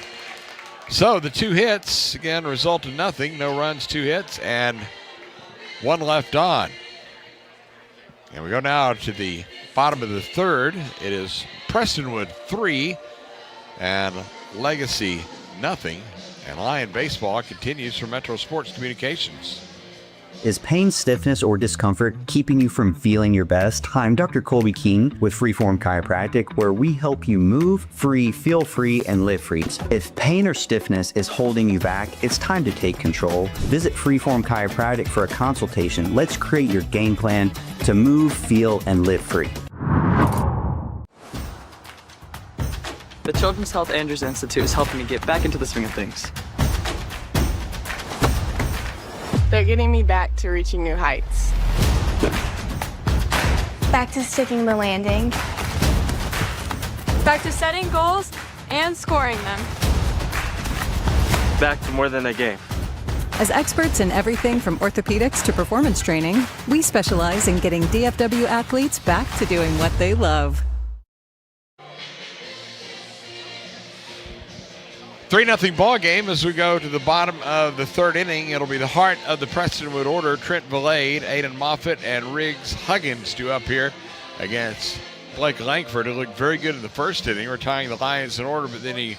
So the 2 hits, again, result in nothing. No runs, 2 hits, and 1 left on. And we go now to the bottom of the 3rd. It is Prestonwood 3 and Legacy nothing. And Lion Baseball continues from Metro Sports Communications. Is pain, stiffness, or discomfort keeping you from feeling your best? Hi, I'm Dr. Colby King with Freeform Chiropractic, where we help you move free, feel free, and live free. If pain or stiffness is holding you back, it's time to take control. Visit Freeform Chiropractic for a consultation. Let's create your game plan to move, feel, and live free. The Children's Health Andrews Institute is helping me get back into the swing of things. They're getting me back to reaching new heights. Back to sticking the landing. Back to setting goals and scoring them. Back to more than a game. As experts in everything from orthopedics to performance training, we specialize in getting DFW athletes back to doing what they love. 3-0 ball game as we go to the bottom of the 3rd inning. It'll be the heart of the Prestonwood order. Trent Valade, Aiden Moffitt, and Riggs Huggins due up here against Blake Langford, who looked very good in the 1st inning, retiring the Lions in order, but then he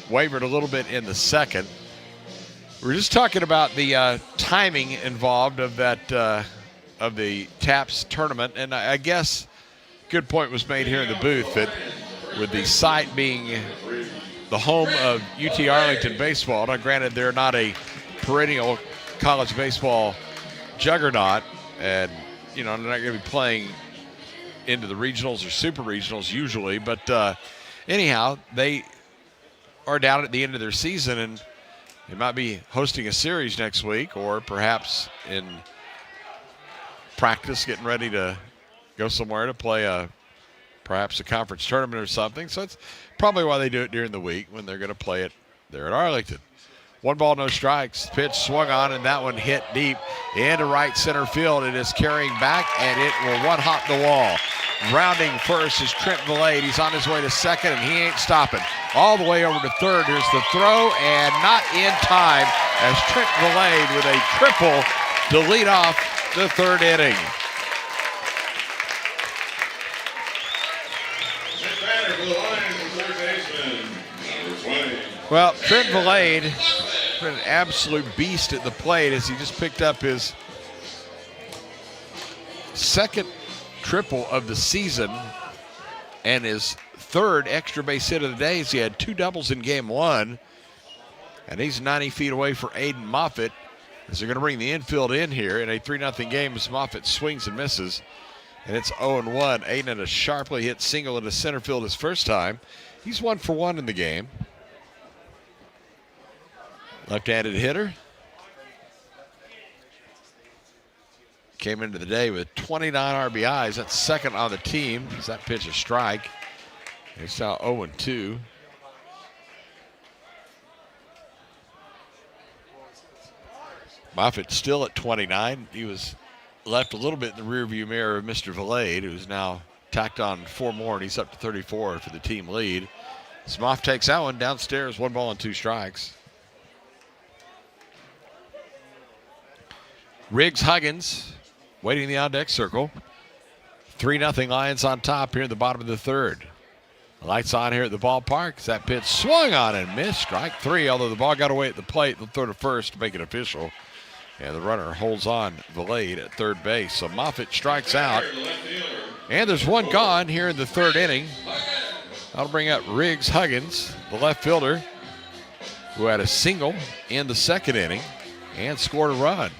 wavered a little bit in the 2nd. We're just talking about the timing involved of that of the TAPS tournament, and I guess good point was made here in the booth that with the site being the home of UT Arlington baseball. Now, granted, they're not a perennial college baseball juggernaut, and they're not going to be playing into the regionals or super regionals usually. But anyhow, they are down at the end of their season, and they might be hosting a series next week, or perhaps in practice, getting ready to go somewhere to play perhaps a conference tournament or something. So it's probably why they do it during the week when they're going to play it there at Arlington. 1 ball, no strikes. Pitch swung on, and that one hit deep into right center field. It is carrying back, and it will one-hop the wall. Rounding first is Trent Valade. He's on his way to 2nd, and he ain't stopping. All the way over to 3rd. Here's the throw, and not in time as Trent Valade with a triple to lead off the 3rd inning. Well, Trent Valade been an absolute beast at the plate as he just picked up his 2nd triple of the season and his 3rd extra base hit of the day. He had 2 doubles in game 1, and he's 90 feet away for Aiden Moffitt as they're going to bring the infield in here in a 3-0 game as Moffitt swings and misses, and it's 0-1. Aiden had a sharply hit single into center field his first time. He's 1 for 1 in the game. Left-handed hitter. Came into the day with 29 RBIs. That's 2nd on the team. As that pitch a strike. It's now 0-2. Moffitt still at 29. He was left a little bit in the rearview mirror of Mr. Valade, who's now tacked on 4 more, and he's up to 34 for the team lead. Smoff takes that one downstairs. 1 ball and 2 strikes. Riggs Huggins waiting in the on-deck circle. 3-0 Lions on top here in the bottom of the 3rd. Lights on here at the ballpark. That pitch swung on and missed. Strike 3, although the ball got away at the plate. They'll throw to first to make it official. And the runner holds on Valade at 3rd base. So Moffitt strikes out. And there's 1 gone here in the 3rd inning. That'll bring up Riggs Huggins, the left fielder, who had a single in the 2nd inning and scored a run.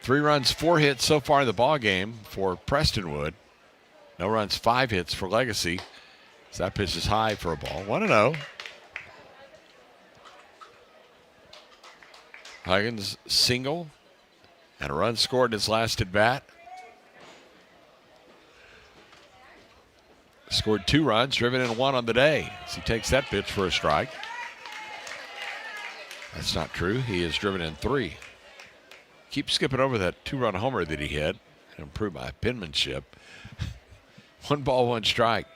Three runs, 4 hits so far in the ball game for Prestonwood. No runs, 5 hits for Legacy. So that pitch is high for a ball. 1-0. Huggins single and a run scored in his last at bat. Scored 2 runs, driven in 1 on the day as he takes that pitch for a strike. That's not true. He has driven in 3. Keep skipping over that 2-run homer that he hit and improve my penmanship. 1 ball, 1 strike.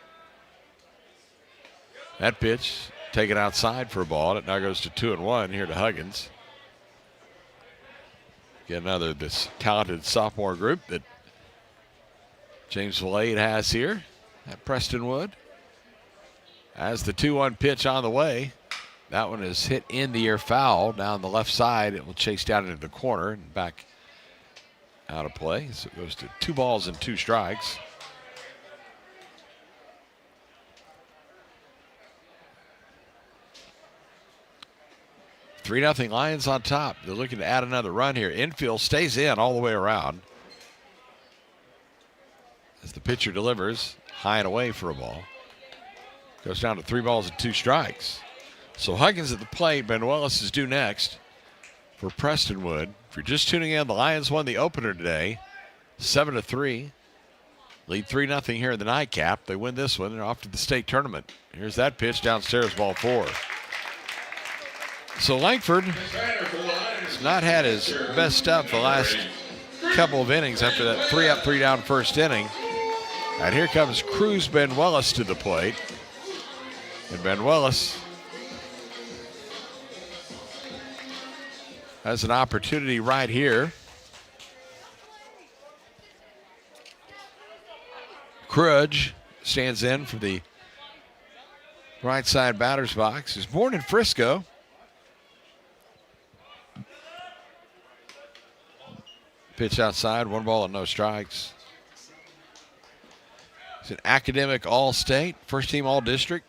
That pitch taken outside for a ball, and it now goes to 2-1 here to Huggins. Get another this talented sophomore group that James Valade has here at Prestonwood. As the 2-1 pitch on the way, that one is hit in the air foul down the left side. It will chase down into the corner and back out of play. So it goes to 2 balls and 2 strikes. $3-0 Lions on top. They're looking to add another run here. Infield stays in all the way around as the pitcher delivers high and away for a ball. Goes down to 3 balls and 2 strikes. So Huggins at the plate. Benuelos is due next for Prestonwood. If you're just tuning in, the Lions won the opener today, 7-3. Lead 3-0 here in the nightcap. They win this one. They're off to the state tournament. Here's that pitch downstairs, ball 4. So Langford has not had his best stuff the last couple of innings after that 3-up, 3-down first inning. And here comes Cruz Benuelos to the plate. And Benuelos has an opportunity right here. Cruz stands in from the right side batter's box. He's born in Frisco. Pitch outside, 1 ball and no strikes. He's an academic all-state, first team all-district.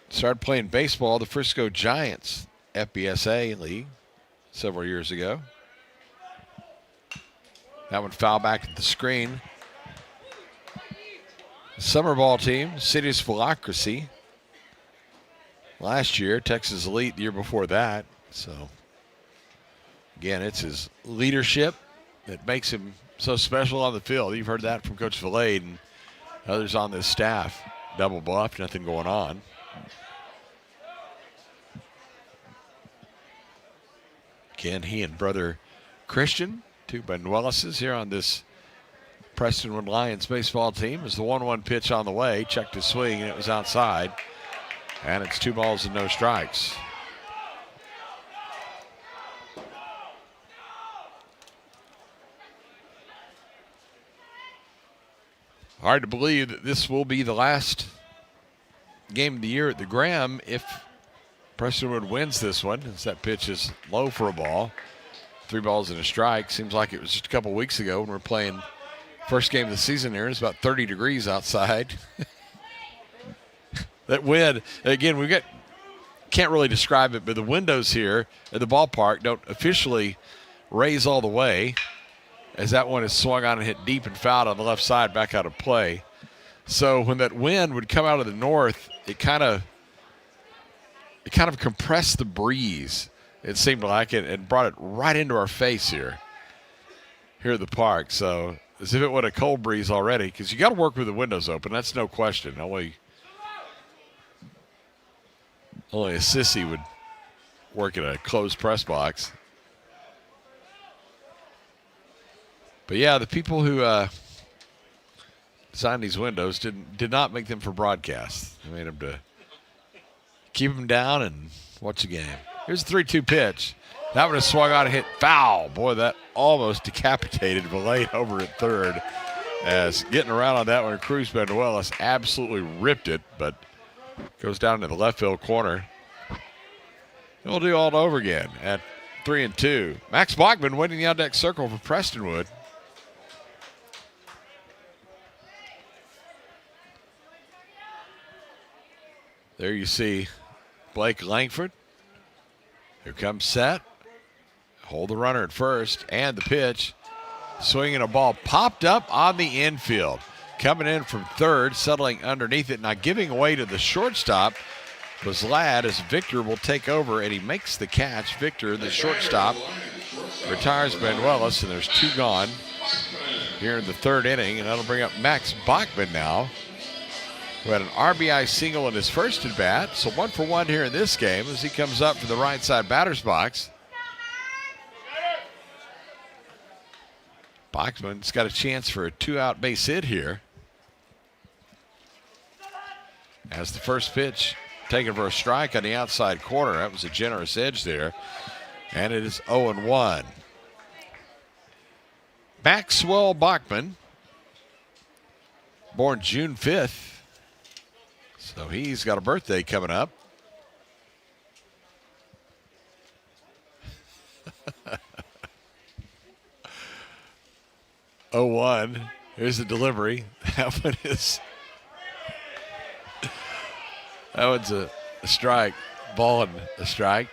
Started playing baseball, the Frisco Giants FBSA league several years ago. That one foul back at the screen. Summer ball team, City's Philocracy. Last year, Texas Elite the year before that. So, again, it's his leadership that makes him so special on the field. You've heard that from Coach Valade and others on this staff. Double bluff, nothing going on. Again, he and brother Christian, 2 Benueloses here on this Prestonwood Lions baseball team. As the 1-1 pitch on the way, checked his swing and it was outside. And it's 2 balls and no strikes. Hard to believe that this will be the last game of the year at the Graham if Prestonwood wins this one, as that pitch is low for a ball. 3 balls and a strike. Seems like it was just a couple weeks ago when we were playing first game of the season here. It's about 30 degrees outside. That wind, again, we can't really describe it, but the windows here at the ballpark don't officially raise all the way, as that one is swung on and hit deep and fouled on the left side back out of play. So when that wind would come out of the north, it kind of compressed the breeze, it seemed like, and brought it right into our face here at the park. So as if it was a cold breeze already, because you got to work with the windows open. That's no question. Only a sissy would work in a closed press box. But yeah, the people who designed these windows did not make them for broadcast. They made them to keep them down and watch the game. Here's a 3-2 pitch. That one is swung on and hit foul. Boy, that almost decapitated Valade over at third. As getting around on that one, Cruz Benuelos absolutely ripped it, but goes down to the left field corner. We'll do all over again at 3-2. Max Bachman waiting the on-deck circle for Prestonwood. There you see Blake Langford. Here comes set. Hold the runner at first, and the pitch. Swinging a ball popped up on the infield. Coming in from third, settling underneath it. Now giving away to the shortstop was Ladd, as Victor will take over, and he makes the catch. Victor, the shortstop, retires Manuelis, and there's 2 gone here in the 3rd inning, and that'll bring up Max Bachman now, who had an RBI single in his first at bat. So 1 for 1 here in this game as he comes up for the right side batter's box. Bachman's got a chance for a 2-out base hit here. As the first pitch taken for a strike on the outside corner. That was a generous edge there. And it is 0-1. Maxwell Bachman, born June 5th. So he's got a birthday coming up. Oh, 1. Here's the delivery. That one is. That one's a strike. Ball and a strike.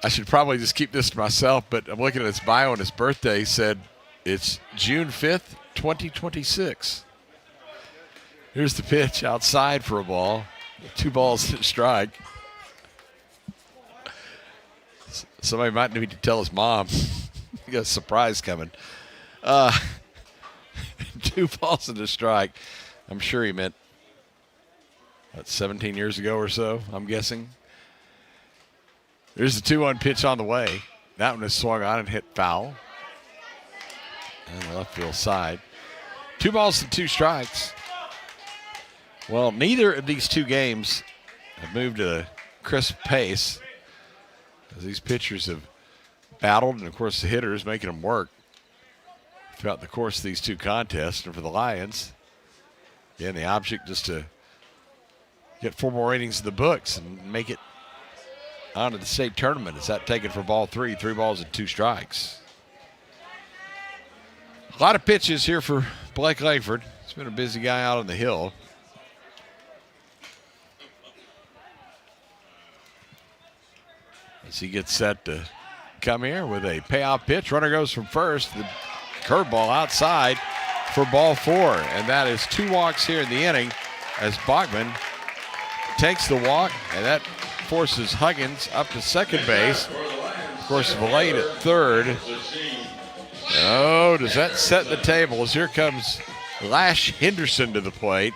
I should probably just keep this to myself, but I'm looking at his bio and his birthday. He said it's June 5th, 2026. Here's the pitch outside for a ball. 2 balls and a strike. Somebody might need to tell his mom. He got a surprise coming. 2 balls and a strike. I'm sure he meant, 17 years ago or so, I'm guessing. There's the 2-1 pitch on the way. That one is swung on and hit foul. And the left field side. 2 balls and 2 strikes. Well, neither of these 2 games have moved at a crisp pace, as these pitchers have battled, and of course the hitters making them work throughout the course of these 2 contests. And for the Lions, again, the object just to get 4 more innings in the books and make it onto the state tournament. Is that taken for ball 3, 3 balls and 2 strikes. A lot of pitches here for Blake Langford. He's been a busy guy out on the hill. As he gets set to come here with a payoff pitch. Runner goes from first. The curveball outside for ball 4. And that is 2 walks here in the inning as Bachman takes the walk, and that forces Huggins up to second base. Of course, Valade at third. Oh, does that set the table? As here comes Lash Henderson to the plate.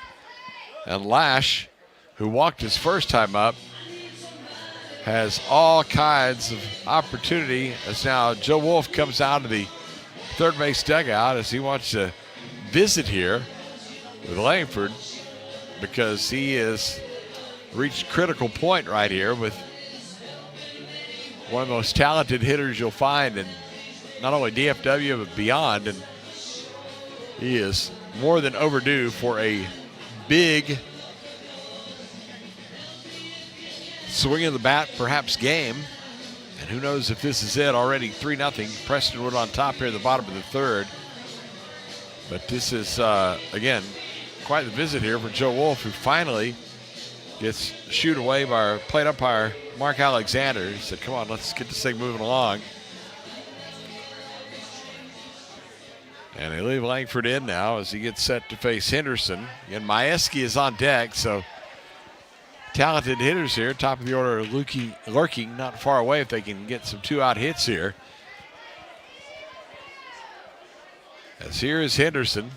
And Lash, who walked his first time up, has all kinds of opportunity as now Joe Wolf comes out of the third base dugout as he wants to visit here with Langford, because he has reached critical point right here with one of the most talented hitters you'll find in not only DFW but beyond, and he is more than overdue for a big swing of the bat, perhaps game. And who knows if this is it. Already 3-0. Prestonwood on top here at the bottom of the 3rd. But this is, again, quite the visit here for Joe Wolf, who finally gets shooed away by our plate umpire, Mark Alexander. He said, come on, let's get this thing moving along. And they leave Langford in now as he gets set to face Henderson. And Majewski is on deck, so talented hitters here. Top of the order lurking not far away if they can get some 2-out hits here. As here is Henderson.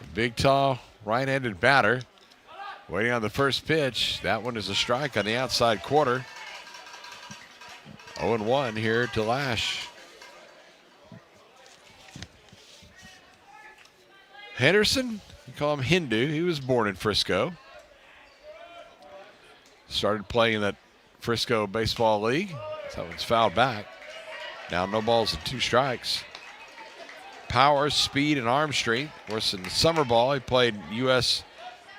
A big, tall, right-handed batter. Waiting on the first pitch. That one is a strike on the outside corner. 0-1 here to Lash. Henderson, you call him Hindu. He was born in Frisco. Started playing in that Frisco Baseball League. That one's fouled back. Now no balls and 2 strikes. Power, speed, and arm strength. Of course, in the summer ball, he played U.S.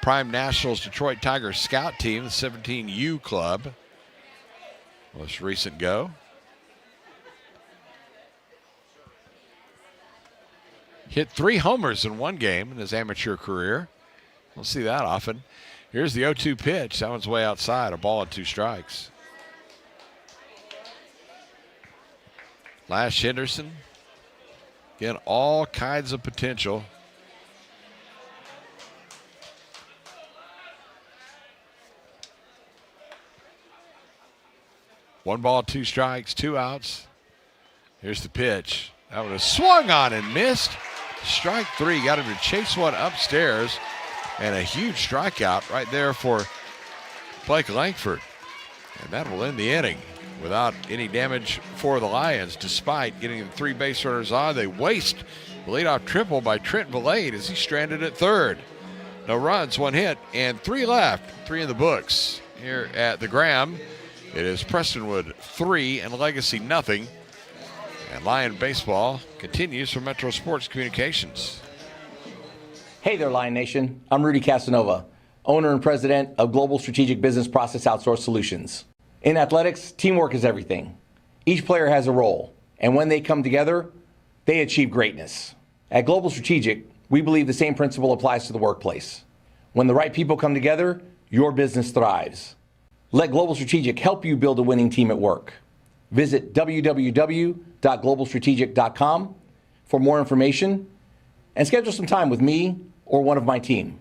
Prime Nationals Detroit Tigers scout team, the 17U club. Most recent go. Hit 3 homers in 1 game in his amateur career. We'll see that often. Here's the 0-2 pitch. That one's way outside. A ball and 2 strikes. Lash Henderson. Again, all kinds of potential. One ball, two strikes, two outs. Here's the pitch. That one was swung on and missed. Strike three. Got him to chase one upstairs. And a huge strikeout right there for Blake Langford. And that will end the inning without any damage for the Lions. Despite getting the three base runners on, they waste the leadoff triple by Trent Valade as he's stranded at third. No runs, one hit, and three left. Three in the books here at the Graham. It is Prestonwood 3 and Legacy nothing. And Lion baseball continues for Metro Sports Communications. Hey there, Lion Nation. I'm Rudy Casanova, owner and president of Global Strategic Business Process Outsource Solutions. In athletics, teamwork is everything. Each player has a role, and when they come together, they achieve greatness. At Global Strategic, we believe the same principle applies to the workplace. When the right people come together, your business thrives. Let Global Strategic help you build a winning team at work. Visit www.globalstrategic.com for more information and schedule some time with me or one of my team.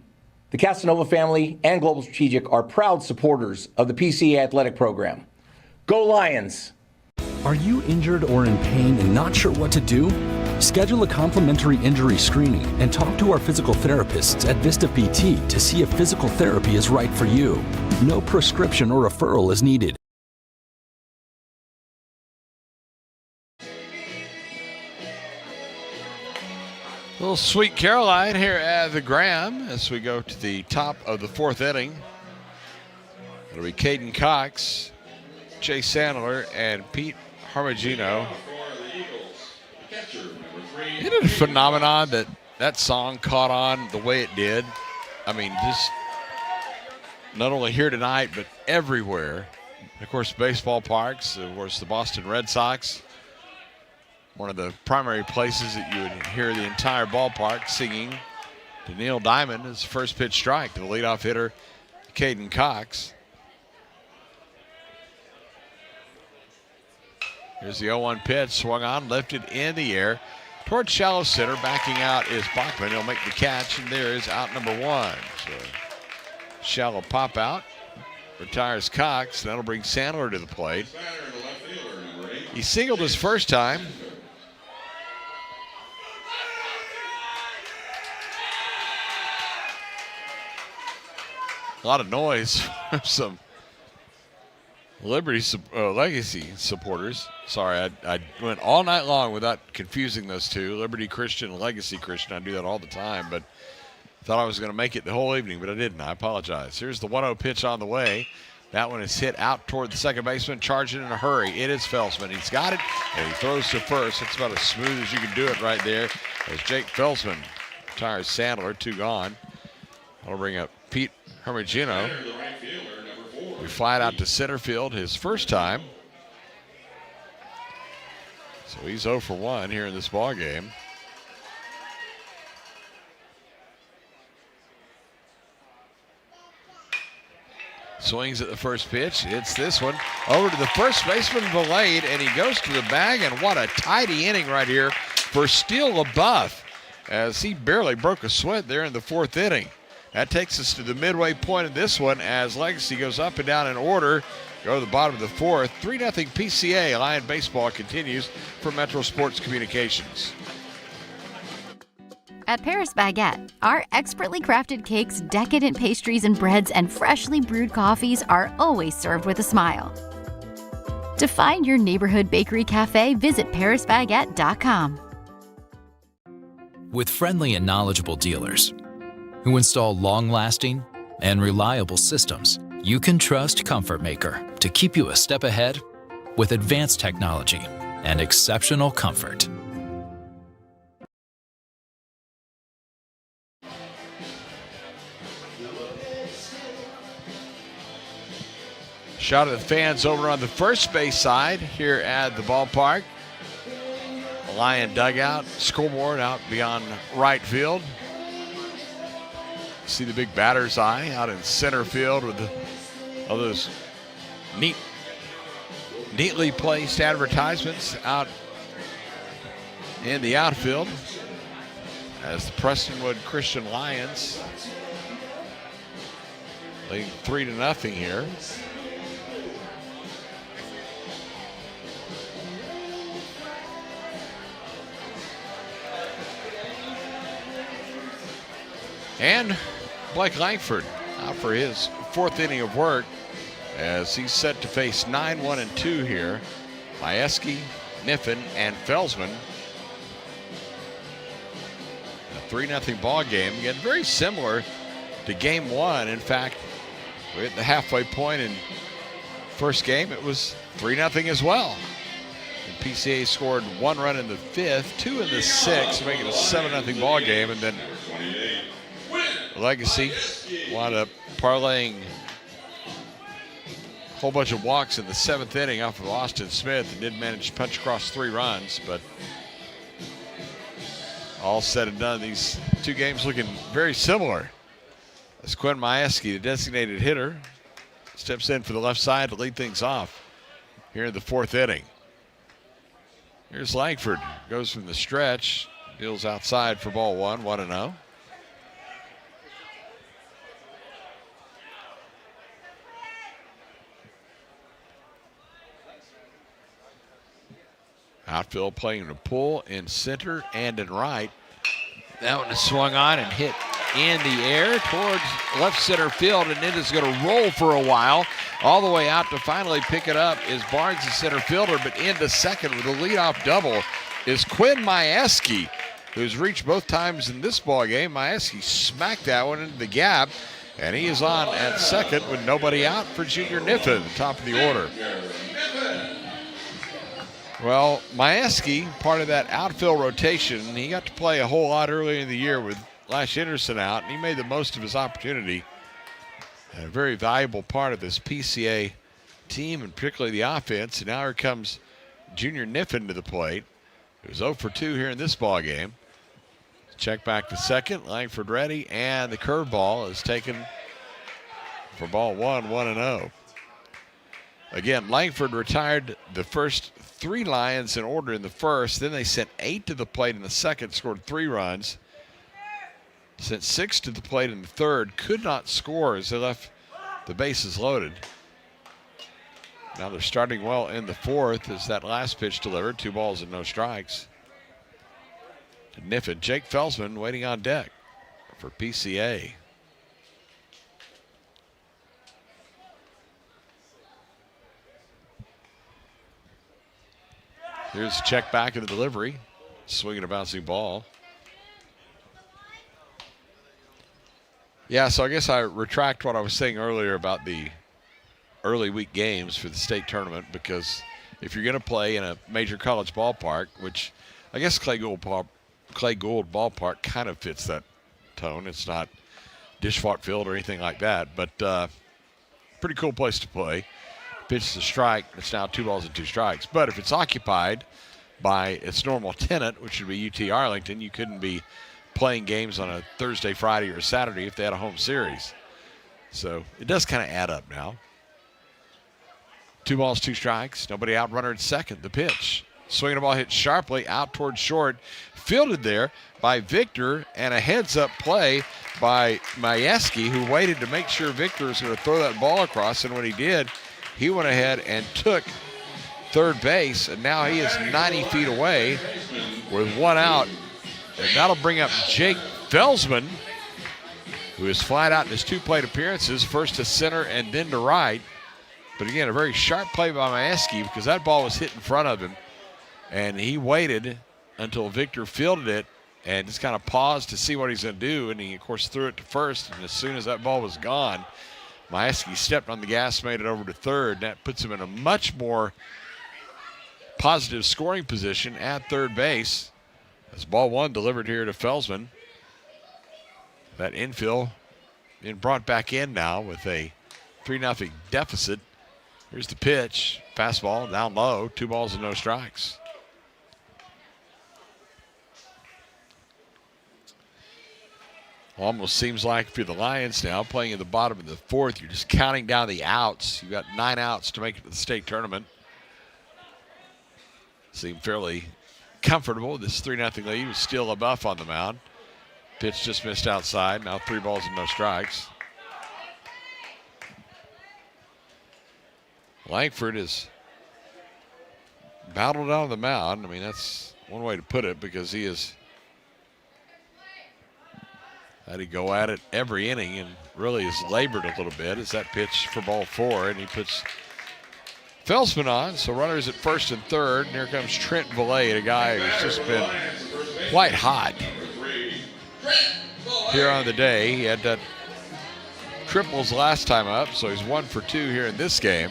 The Casanova family and Global Strategic are proud supporters of the PCA Athletic Program. Go Lions! Are you injured or in pain and not sure what to do? Schedule a complimentary injury screening and talk to our physical therapists at Vista PT to see if physical therapy is right for you. No prescription or referral is needed. Little Sweet Caroline here at the Graham as we go to the top of the fourth inning. It'll be Caden Cox, Jay Sandler, and Pete Harmagino. Isn't it a phenomenon that that song caught on the way it did? I mean, just not only here tonight, but everywhere. Of course, baseball parks, of course, the Boston Red Sox. One of the primary places that you would hear the entire ballpark singing to Neil Diamond as first pitch strike to the leadoff hitter, Caden Cox. Here's the 0-1 pitch, swung on, lifted in the air towards shallow center. Backing out is Bachman. He'll make the catch, and there is out number one. So shallow pop out, retires Cox. That'll bring Sandler to the plate. He singled his first time. A lot of noise from some Liberty Legacy supporters. Sorry, I went all night long without confusing those two, Liberty Christian and Legacy Christian. I do that all the time, but thought I was going to make it the whole evening, but I didn't. I apologize. Here's the 1-0 pitch on the way. That one is hit out toward the second baseman, charging in a hurry. It is Felsman. He's got it, and he throws to first. It's about as smooth as you can do it right there as Jake Felsman retires Sandler, two gone. That'll bring up Pete Hermagino. We fly it out to center field his first time. So he's 0 for 1 here in this ball game. Swings at the first pitch. It's this one over to the first baseman, Valade, and he goes to the bag. And what a tidy inning right here for Steele LaBeouf, as he barely broke a sweat there in the fourth inning. That takes us to the midway point of this one as Legacy goes up and down in order. Go to the bottom of the fourth. 3-0 PCA. Lion baseball continues for Metro Sports Communications. At Paris Baguette, our expertly crafted cakes, decadent pastries and breads, and freshly brewed coffees are always served with a smile. To find your neighborhood bakery cafe, visit parisbaguette.com. With friendly and knowledgeable dealers who install long-lasting and reliable systems, you can trust Comfort Maker to keep you a step ahead with advanced technology and exceptional comfort. Shot of the fans over on the first base side here at the ballpark. Lion dugout, scoreboard out beyond right field. See the big batter's eye out in center field with all those neatly placed advertisements out in the outfield as the Prestonwood Christian Lions leading 3-0 here. And Blake Langford out for his 4th inning of work as he's set to face 9-1-2 here. Majewski, Niffen, and Felsman. A 3-0 ball game. Again, very similar to game 1. In fact, we're at the halfway point in first game. It was 3-0 as well. And PCA scored 1 run in the 5th, 2 in the 6th, making it a 7-0 ball game. And then Legacy wound up parlaying a whole bunch of walks in the 7th inning off of Austin Smith and did manage to punch across 3 runs. But all said and done, these 2 games looking very similar. As Quinn Majewski, the designated hitter, steps in for the left side to lead things off here in the 4th inning. Here's Langford, goes from the stretch, deals outside for ball 1, 1-0. Outfield playing to pull in center and in right. That one is swung on and hit in the air towards left center field, and it is going to roll for a while. All the way out to finally pick it up is Barnes, the center fielder, but into second with a leadoff double is Quinn Majewski, who's reached both times in this ball game. Majewski smacked that one into the gap, and he is on at second with nobody out for Junior Niffen, the top of the order. Well, Majewski, part of that outfield rotation, he got to play a whole lot earlier in the year with Lash Henderson out, and he made the most of his opportunity. And a very valuable part of this PCA team, and particularly the offense. And now here comes Junior Niffen to the plate, who's 0 for 2 here in this ball game. Check back to second, Langford ready, and the curveball is taken for ball 1, 1-0. Again, Langford retired the first 3 Lions in order in the first. Then they sent 8 to the plate in the second, scored 3 runs. Sent 6 to the plate in the third, could not score as they left the bases loaded. Now they're starting well in the 4th as that last pitch delivered, 2 balls and no strikes. To Niffen, Jake Felsman waiting on deck for PCA. Here's a check back in the delivery. Swinging a bouncing ball. Yeah, so I guess I retract what I was saying earlier about the early week games for the state tournament, because if you're going to play in a major college ballpark, which I guess Clay Gould Ballpark kind of fits that tone. It's not Disch-Falk Field or anything like that, but pretty cool place to play. Pitch to strike. It's now 2 balls and 2 strikes. But if it's occupied by its normal tenant, which would be UT Arlington, you couldn't be playing games on a Thursday, Friday, or Saturday if they had a home series. So it does kind of add up now. 2 balls, 2 strikes. Nobody out, runner at second. The pitch. Swinging a ball hit sharply out towards short. Fielded there by Victor, and a heads-up play by Majewski, who waited to make sure Victor was going to throw that ball across, and when he did, he went ahead and took third base, and now he is 90 feet away with 1 out. And that'll bring up Jake Felsman, who has flied out in his 2 plate appearances, first to center and then to right. But again, a very sharp play by Majewski, because that ball was hit in front of him, and he waited until Victor fielded it and just kind of paused to see what he's going to do, and he, of course, threw it to first, and as soon as that ball was gone, Majewski stepped on the gas, made it over to third. That puts him in a much more positive scoring position at third base. As ball 1 delivered here to Felsman. That infield being brought back in now with a 3-0 deficit. Here's the pitch. Fastball down low. 2 balls and no strikes. Almost seems like if you're the Lions now, playing in the bottom of the 4th, you're just counting down the outs. You've got 9 outs to make it to the state tournament. Seem fairly comfortable with this 3-0 lead with Steele LaBeouf on the mound. Pitch just missed outside. Now 3 balls and no strikes. Langford is battled out on the mound. I mean, that's one way to put it, because he is had to go at it every inning and really has labored a little bit. As that pitch for ball 4, and he puts Felsman on. So runners at first and third. And here comes Trent Valade, a guy who's just been quite hot here on the day. He had triples last time up, so he's 1 for 2 here in this game.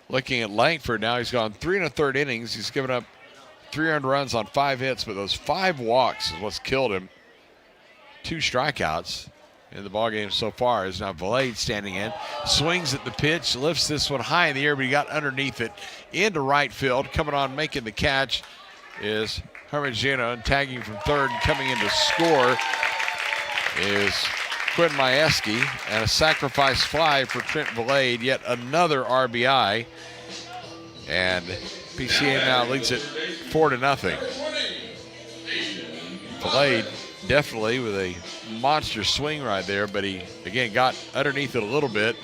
Looking at Langford now, he's gone 3 1/3 innings. He's given up 3 earned runs on 5 hits, but those 5 walks is what's killed him. 2 strikeouts in the ballgame so far. Is now Valade standing in, swings at the pitch, lifts this one high in the air, but he got underneath it into right field. Coming on, making the catch is Hermagino, and tagging from third and coming in to score is Quinn Majewski, and a sacrifice fly for Trent Valade, yet another RBI. And PCA now leads it 4-0. Valade definitely with a monster swing right there, but he again got underneath it a little bit.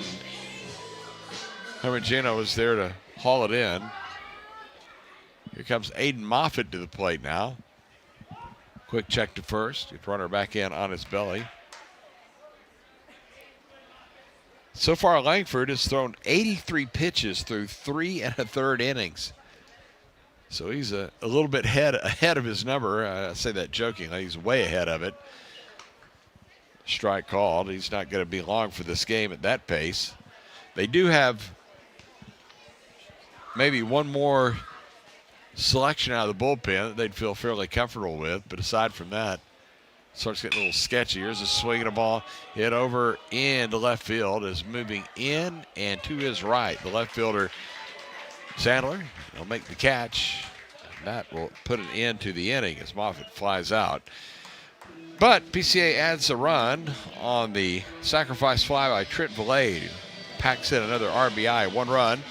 Hermagino was there to haul it in. Here comes Aiden Moffitt to the plate now. Quick check to first. Get the runner back in on his belly. So far, Langford has thrown 83 pitches through 3 1/3 innings. So he's a little bit ahead of his number. I say that jokingly. He's way ahead of it. Strike called. He's not going to be long for this game at that pace. They do have maybe one more selection out of the bullpen that they'd feel fairly comfortable with. But aside from that, starts getting a little sketchy. Here's a swing and a ball hit over into left field. Is moving in and to his right. The left fielder, Sandler, will make the catch. And that will put an end to the inning as Moffitt flies out. But PCA adds a run on the sacrifice fly by Trent Valade. Packs in another RBI. 1 run,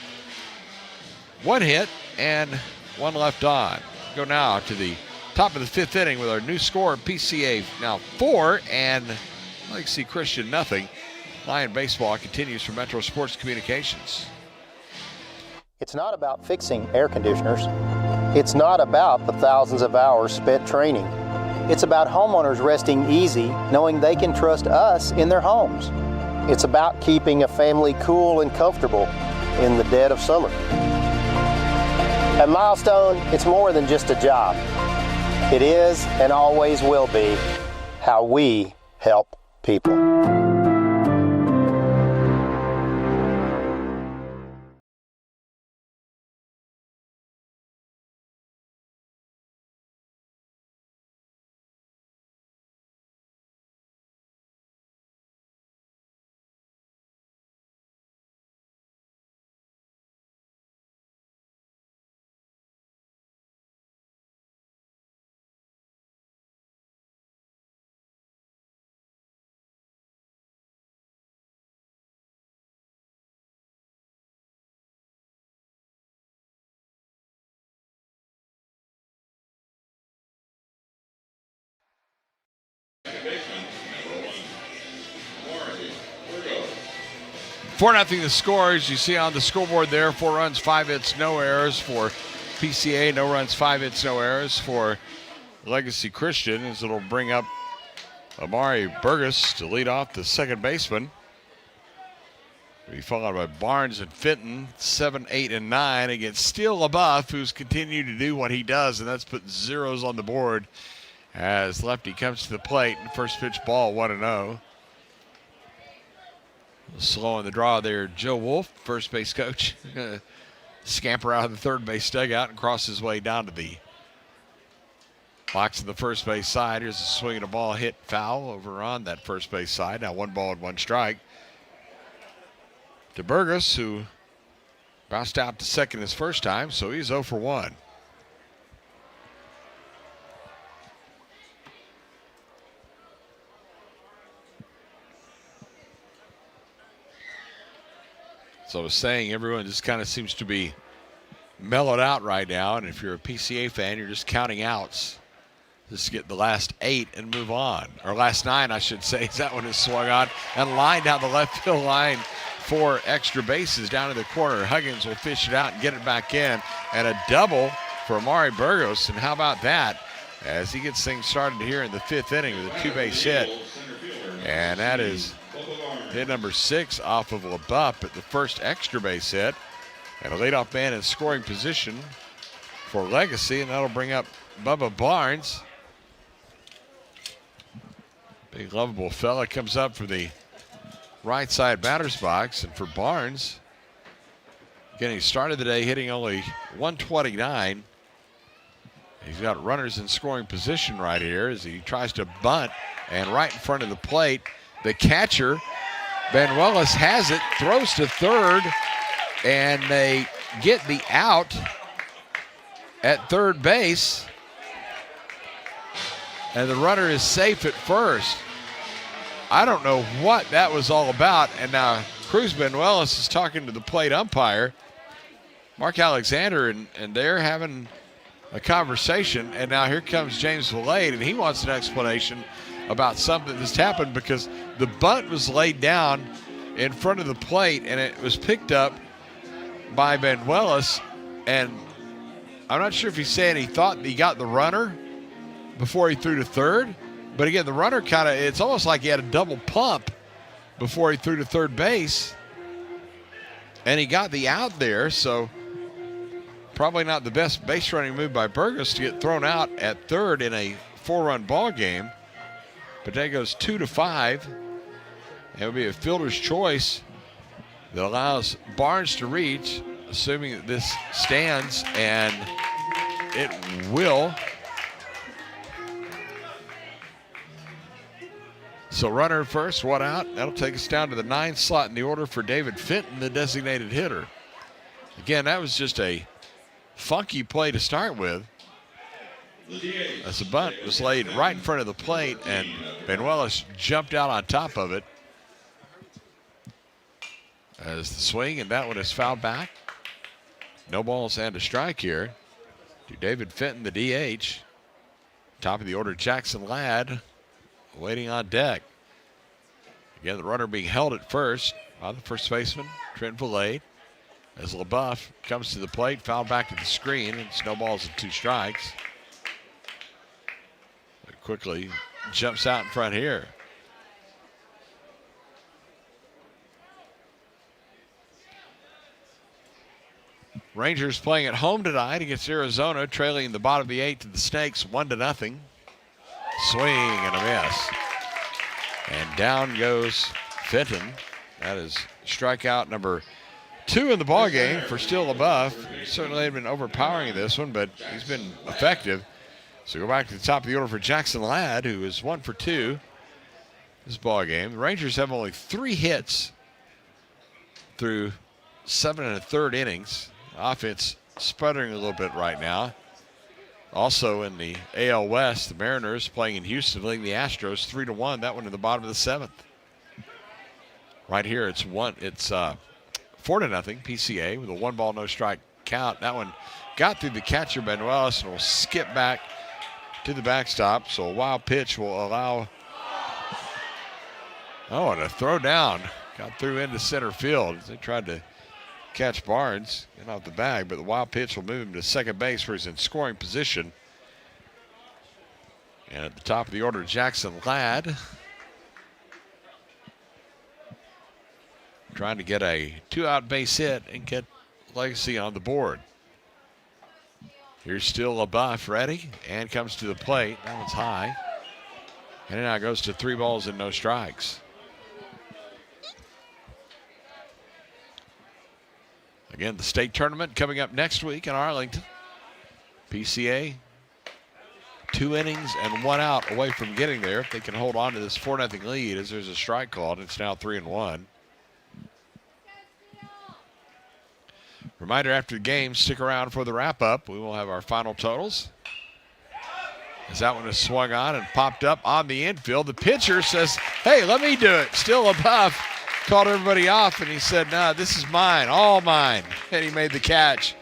1 hit, and 1 left on. Go now to the top of the 5th inning with our new score. PCA now 4 and Legacy Christian nothing. Lion baseball continues from Metro Sports Communications. It's not about fixing air conditioners. It's not about the thousands of hours spent training. It's about homeowners resting easy, knowing they can trust us in their homes. It's about keeping a family cool and comfortable in the dead of summer. At Milestone, it's more than just a job. It is and always will be how we help people. Four nothing the score, as you see on the scoreboard there. 4 runs, 5 hits, no errors for PCA. No runs, 5 hits, no errors for Legacy Christian, as it'll bring up Amari Burgess to lead off the second baseman. He'll be followed by Barnes and Fenton, 7, 8, and 9 against Steele LaBeouf, who's continued to do what he does, and that's put zeros on the board as lefty comes to the plate. First pitch ball, 1-0. Slow on the draw there, Joe Wolf, first base coach. Scamper out of the third base dugout and cross his way down to the box of the first base side. Here's a swing and a ball hit foul over on that first base side. Now 1 ball and 1 strike. To Burgess, who bounced out to second his first time, so he's 0 for 1. So I was saying, everyone just kind of seems to be mellowed out right now, and if you're a PCA fan, you're just counting outs. Just get the last 8 and move on. Or last 9, I should say. That one is swung on and lined down the left field line for extra bases down in the corner. Huggins will fish it out and get it back in. And a double for Amari Burgos. And how about that? As he gets things started here in the 5th inning with a 2-base hit. And that is hit number 6 off of LaBeouf at the first extra base hit. And a leadoff man in scoring position for Legacy. And that'll bring up Bubba Barnes. Big lovable fella comes up for the right side batter's box. And for Barnes, again, he started the day hitting only 129. He's got runners in scoring position right here as he tries to bunt. And right in front of the plate, the catcher, Banuelos, has it, throws to third, and they get the out at third base. And the runner is safe at first. I don't know what that was all about. And now Cruz Banuelos is talking to the plate umpire, Mark Alexander, and they're having a conversation. And now here comes James Valade, and he wants an explanation about something that's happened because the bunt was laid down in front of the plate, and it was picked up by Banuelos. And I'm not sure if he's saying he thought he got the runner before he threw to third. But again, the runner it's almost like he had a double pump before he threw to third base. And he got the out there, so probably not the best base running move by Burgos to get thrown out at third in a 4-run ball game. But that goes 2-5. It'll be a fielder's choice that allows Barnes to reach, assuming that this stands, and it will. So runner first, 1 out. That'll take us down to the 9th slot in the order for David Fenton, the designated hitter. Again, that was just a funky play to start with, as the bunt was laid right in front of the plate, and Banuelos jumped out on top of it as the swing, and that one is fouled back. No balls and a strike here to David Fenton, the DH. Top of the order, Jackson Ladd waiting on deck. Again, the runner being held at first by the first baseman, Trent Valade. As LaBeouf comes to the plate, fouled back to the screen, and snowballs and 2 strikes. But quickly jumps out in front here. Rangers playing at home tonight against Arizona, trailing the bottom of the 8th to the Snakes 1-0. Swing and a miss. And down goes Fenton. That is strikeout number 2 in the ball game for Still LaBeouf. He certainly had been overpowering in this one, but he's been effective. So go back to the top of the order for Jackson Ladd, who is 1 for 2 this ball game. The Rangers have only 3 hits through 7 1/3 innings. Offense sputtering a little bit right now. Also in the AL West, the Mariners playing in Houston, leading the Astros 3-1. That one in the bottom of the 7th. Right here, it's 4-0 PCA with a 1-ball, no strike count. That one got through the catcher Banuelos and will skip back to the backstop. So a wild pitch will allow. Oh, and a throw down. Got through into center field. They tried to catch Barnes, get off the bag, but the wild pitch will move him to second base where he's in scoring position. And at the top of the order, Jackson Ladd trying to get a 2-out base hit and get Legacy on the board. Here's still LaBeouf ready and comes to the plate. That one's high. And it now goes to 3 balls and no strikes. Again, the state tournament coming up next week in Arlington. PCA, 2 innings and 1 out away from getting there. If they can hold on to this 4-0 lead as there's a strike called, it's now 3-1. Reminder after the game, stick around for the wrap-up. We will have our final totals. As that one is swung on and popped up on the infield, the pitcher says, hey, let me do it. Still LaBeouf called everybody off, and he said, nah, this is mine, all mine. And he made the catch.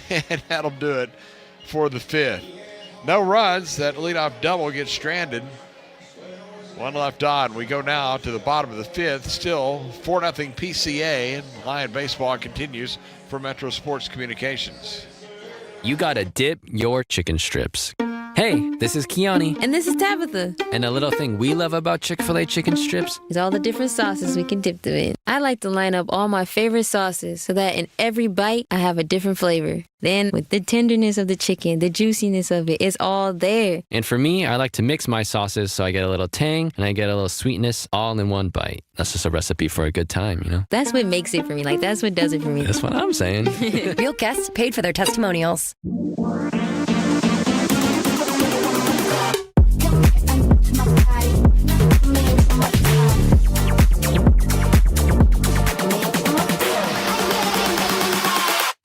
And that'll do it for the 5th. No runs. That leadoff double gets stranded. One left on. We go now to the bottom of the 5th. Still 4-0 PCA. And Lion baseball continues for Metro Sports Communications. You gotta dip your chicken strips. Hey, this is Kiani. And this is Tabitha. And a little thing we love about Chick-fil-A chicken strips is all the different sauces we can dip them in. I like to line up all my favorite sauces so that in every bite, I have a different flavor. Then, with the tenderness of the chicken, the juiciness of it, it's all there. And for me, I like to mix my sauces so I get a little tang and I get a little sweetness all in one bite. That's just a recipe for a good time, you know? That's what makes it for me. Like, that's what does it for me. That's what I'm saying. Real guests paid for their testimonials.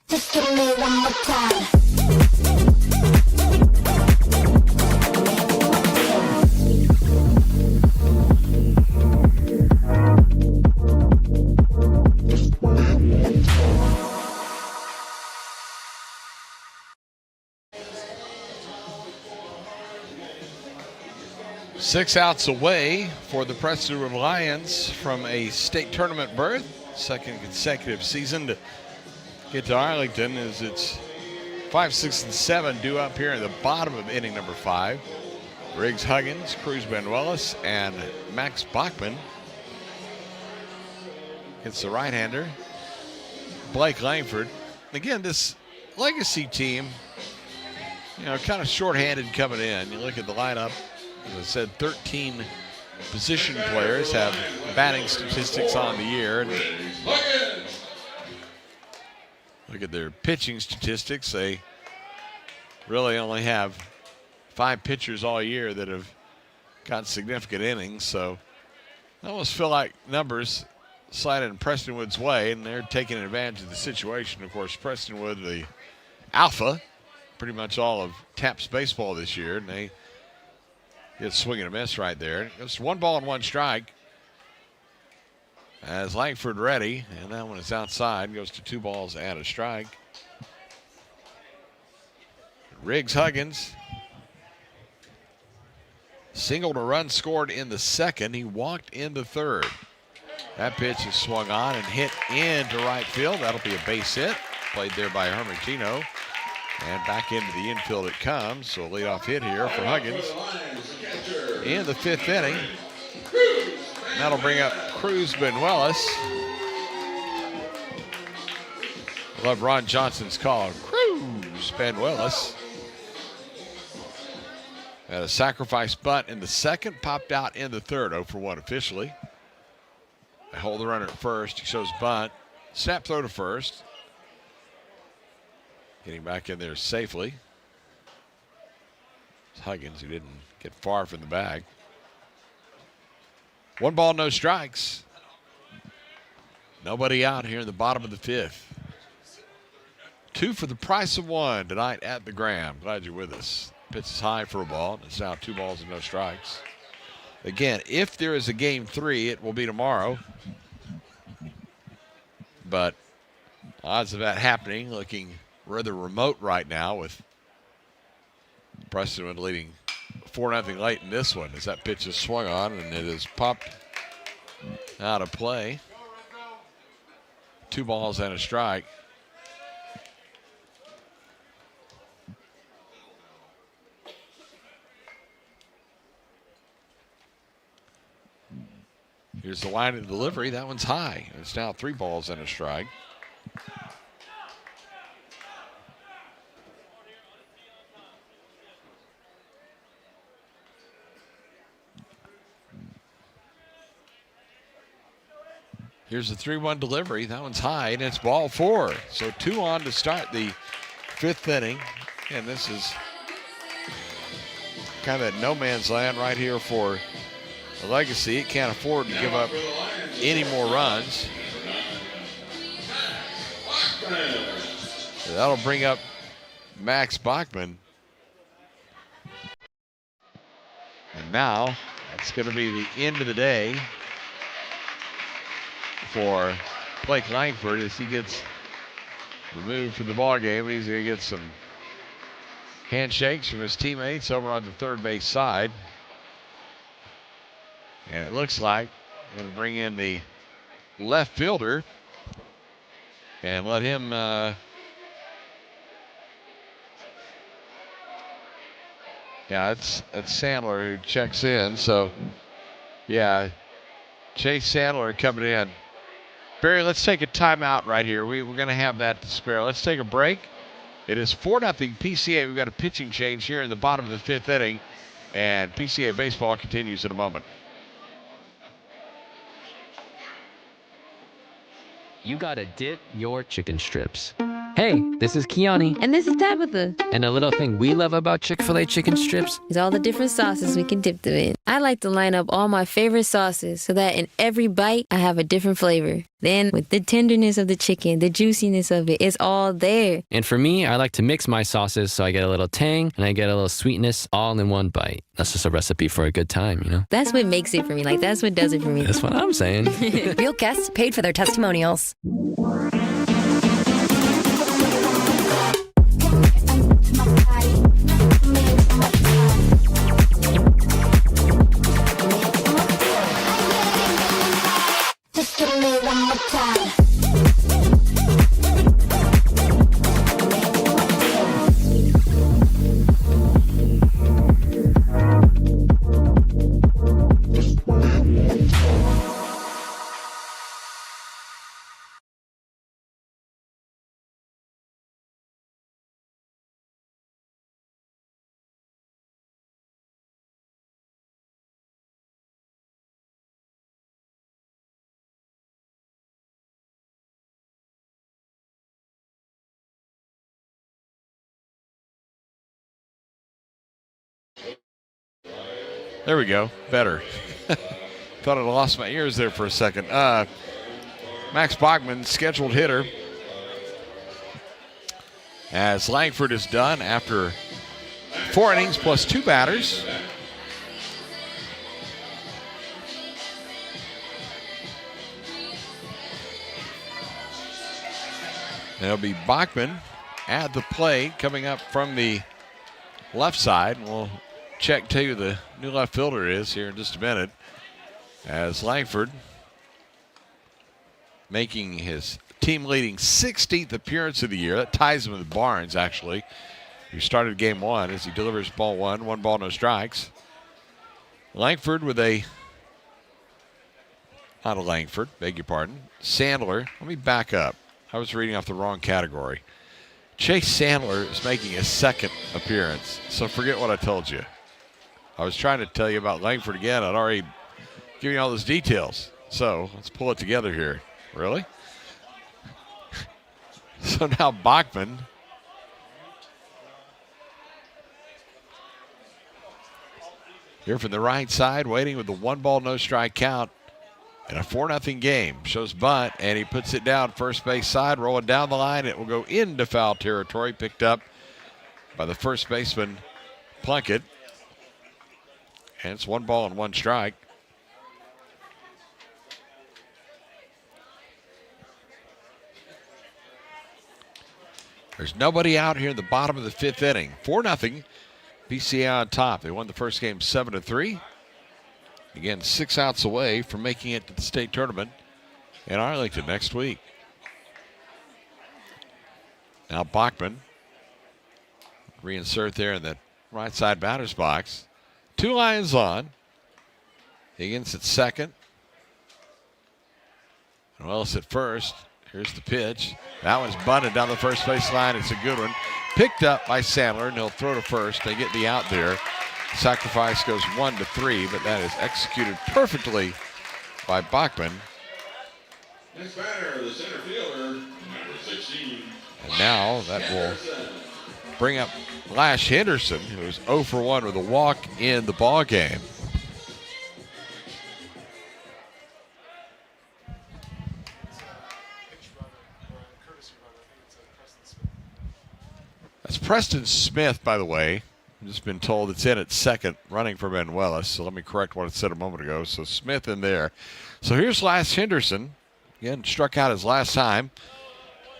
Just give me one more time. Six outs away for the Prestonwood Lions from a state tournament berth. Second consecutive season to get to Arlington as it's 5, 6, and 7 due up here in the bottom of inning number 5. Riggs Huggins, Cruz Benuelos, and Max Bachman. It's the right-hander, Blake Langford. Again, this legacy team, you know, kind of shorthanded coming in. You look at the lineup. As I said, 13 position players have batting statistics on the year. And look at their pitching statistics. They really only have 5 pitchers all year that have got significant innings. So I almost feel like numbers slided in Prestonwood's way, and they're taking advantage of the situation. Of course, Prestonwood, the alpha, pretty much all of TAPS baseball this year, and they get swing and a miss right there. It's 1 ball and 1 strike. As Langford ready, and that one is outside. Goes to 2 balls and a strike. Riggs Huggins singled a run scored in the 2nd. He walked in the 3rd. That pitch is swung on and hit into right field. That'll be a base hit. Played there by Hermantino. And back into the infield it comes. So a leadoff hit here for Huggins in the 5th inning. That'll bring up Cruz Benuelos. I love Ron Johnson's call. Cruz Benuelos. Had a sacrifice bunt in the 2nd, popped out in the 3rd. 0 for 1 officially. They hold the runner at first. He shows bunt. Snap throw to first. Getting back in there safely. It's Huggins, who didn't get far from the bag. 1 ball, no strikes. Nobody out here in the bottom of the 5th. 2 for the price of 1 tonight at the Graham. Glad you're with us. Pitch is high for a ball. It's now 2 balls and no strikes. Again, if there is a game 3, it will be tomorrow. But odds of that happening looking rather remote right now, with Prestonwood leading 4-0 late in this one, as that pitch is swung on and it is popped out of play. 2 balls and a strike. Here's the line of delivery. That one's high. It's now 3 balls and a strike. Here's the 3-1 delivery. That one's high, and it's ball 4. So 2 on to start the 5th inning. And this is kind of that no man's land right here for the Legacy. It can't afford to give up any more runs. So that'll bring up Max Bachman. And now that's going to be the end of the day for Blake Langford, as he gets removed from the ball game. He's going to get some handshakes from his teammates over on the third base side. And it looks like we're going to bring in the left fielder and let him yeah, it's Sandler who checks in. So, yeah, Chase Sandler coming in. Barry, let's take a timeout right here. We're going to have that to spare. Let's take a break. It is 4-0 PCA. We've got a pitching change here in the bottom of the fifth inning, and PCA baseball continues in a moment. You gotta dip your chicken strips. Hey, this is Kiani. And this is Tabitha. And a little thing we love about Chick-fil-A chicken strips is all the different sauces we can dip them in. I like to line up all my favorite sauces so that in every bite, I have a different flavor. Then, with the tenderness of the chicken, the juiciness of it, it's all there. And for me, I like to mix my sauces so I get a little tang and I get a little sweetness all in one bite. That's just a recipe for a good time, you know? That's what makes it for me. Like, that's what does it for me. That's what I'm saying. Real guests paid for their testimonials. Just give me one more time. There we go. Better. Thought I lost my ears there for a second. Max Bachman, scheduled hitter, as Langford is done after 4 innings plus 2 batters. It'll be Bachman at the plate coming up from the left side. We'll check to who the new left fielder is here in just a minute, as Langford making his team-leading 16th appearance of the year. That ties him with Barnes, actually, who started game 1 as he delivers ball 1 ball, no strikes. Langford with not a Langford, beg your pardon, Sandler. Let me back up. I was reading off the wrong category. Chase Sandler is making his 2nd appearance, so forget what I told you. I was trying to tell you about Langford again. I'd already given you all those details. So let's pull it together here. Really? So now Bachman here from the right side, waiting with the 1 ball, no strike count in a 4-0 game. Shows bunt, and he puts it down first base side, rolling down the line. It will go into foul territory, picked up by the first baseman, Plunkett. And it's 1 ball and 1 strike. There's nobody out here in the bottom of the 5th inning. 4-0. PCA on top. They won the first game 7-3. Again, 6 outs away from making it to the state tournament in Arlington next week. Now Bachman reinsert there in the right side batter's box. 2 Lions on. Higgins at second. And Willis at first. Here's the pitch. That one's bunted down the first base line. It's a good one. Picked up by Sandler, and he'll throw to first. They get the out there. Sacrifice goes 1-3, but that is executed perfectly by Bachman. Next batter, the center fielder, number 16. And now that will bring up Lash Henderson, who's 0 for 1 with a walk in the ball game. That's Preston Smith, by the way. I've just been told it's in at second, running for Ben Willis. So let me correct what it said a moment ago. So Smith in there. So here's Lash Henderson. Again, struck out his last time.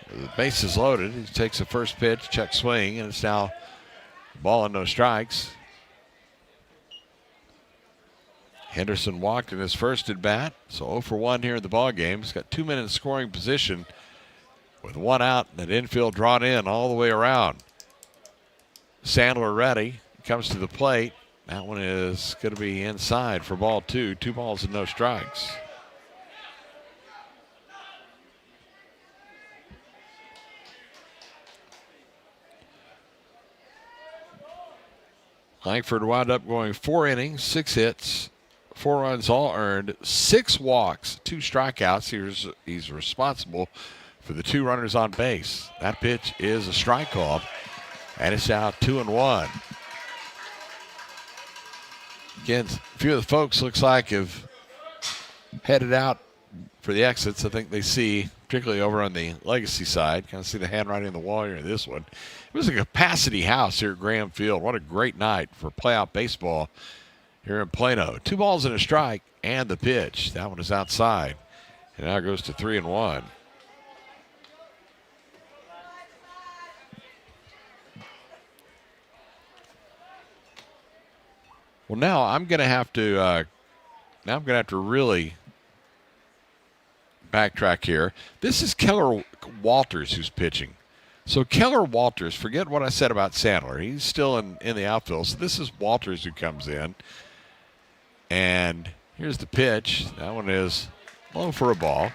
The base is loaded. He takes the first pitch, check swing, and it's now ball and no strikes. Henderson walked in his first at bat, so 0 for 1 here in the ball game. He's got 2 minutes scoring position with 1 out and that infield drawn in all the way around. Sandler ready, comes to the plate. That one is going to be inside for ball 2. 2 balls and no strikes. Langford wound up going 4 innings, 6 hits, 4 runs all earned, 6 walks, 2 strikeouts. He's responsible for the 2 runners on base. That pitch is a strike call, and it's now 2-1. Again, a few of the folks looks like have headed out for the exits. I think they see, particularly over on the Legacy side, kind of see the handwriting on the wall here in this one. It was a capacity house here at Graham Field. What a great night for playoff baseball here in Plano. 2 balls and a strike and the pitch. That one is outside. And now it goes to 3-1. Well, now I'm going to have to really backtrack here. This is Keller Walters who's pitching. So Keller Walters, forget what I said about Sandler. He's still in the outfield. So this is Walters who comes in. And here's the pitch. That one is low for a ball.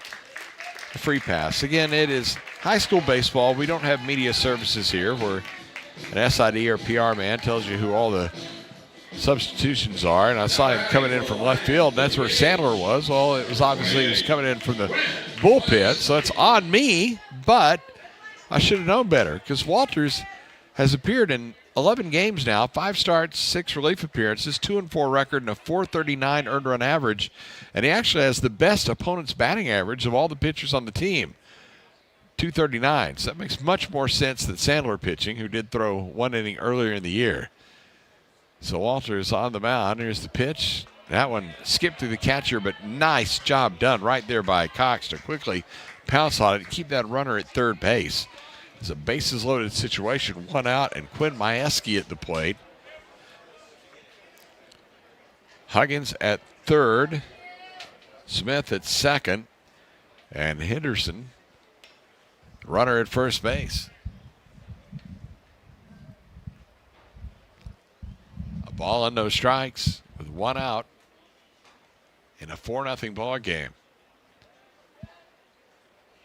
A free pass. Again, it is high school baseball. We don't have media services here where an SID or PR man tells you who all the substitutions are. And I saw him coming in from left field. That's where Sandler was. Well, it was obviously he was coming in from the bullpen. So it's on me, but I should have known better because Walters has appeared in 11 games now, 5 starts, 6 relief appearances, 2-4 record, and a .439 earned run average. And he actually has the best opponent's batting average of all the pitchers on the team, .239. So that makes much more sense than Sandler pitching, who did throw 1 inning earlier in the year. So Walters on the mound. Here's the pitch. That one skipped through the catcher, but nice job done right there by Cox to quickly pounce on it and keep that runner at third base. It's a bases loaded situation, 1 out, and Quinn Majewski at the plate. Huggins at third, Smith at second, and Henderson, runner at first base. A ball and no strikes with 1 out in a 4-0 ball game.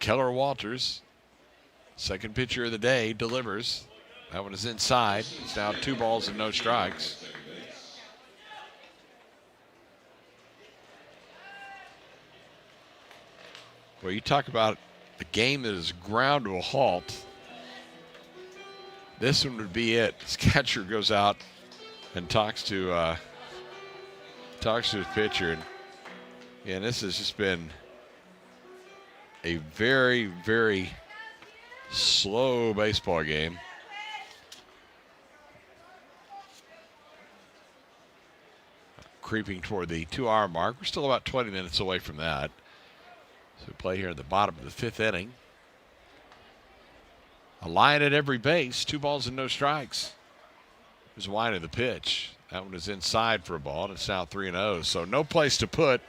Keller Walters, second pitcher of the day, delivers. That one is inside. It's now 2 balls and no strikes. Well, you talk about the game that is ground to a halt. This one would be it. This catcher goes out and talks to his pitcher, and this has just been a very, very slow baseball game. Creeping toward the 2-hour mark. We're still about 20 minutes away from that. So we play here in the bottom of the 5th inning. A line at every base, 2 balls and no strikes. There's wide of the pitch. That one is inside for a ball, and it's now 3-0. So no place to put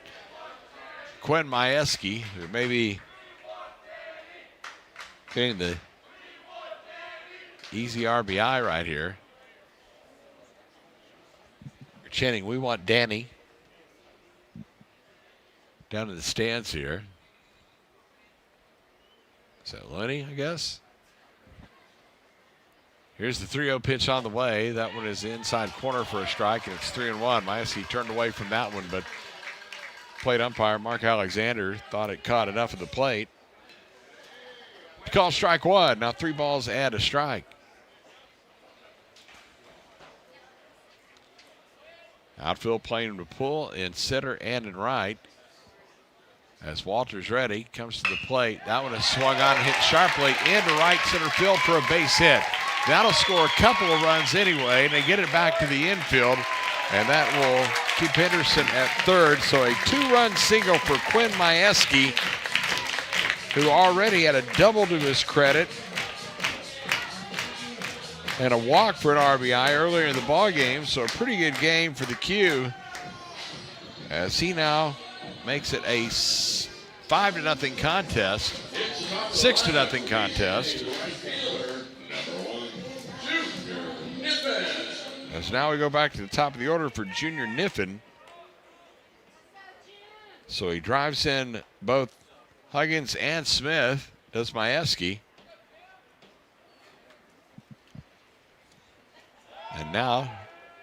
Quinn Majewski, who may be getting the easy RBI right here. You're chanting, "We want Danny," down in the stands here. Is that Lenny, I guess? Here's the 3-0 pitch on the way. That one is the inside corner for a strike, and it's 3-1. Majewski turned away from that one, but plate umpire Mark Alexander thought it caught enough of the plate to call strike 1. Now 3 balls and a strike. Outfield playing to pull in center and in right. As Walters ready, comes to the plate. That one is swung on and hit sharply into right center field for a base hit. That'll score a couple of runs anyway, and they get it back to the infield, and that will keep Henderson at third. So a 2-run single for Quinn Majewski. who already had a double to his credit and a walk for an RBI earlier in the ball game. So a pretty good game for the Q, as he now makes it a 5-0 contest, 6-0 contest. As now we go back to the top of the order for Junior Niffen. So he drives in both Huggins and Smith, does Majewski. And now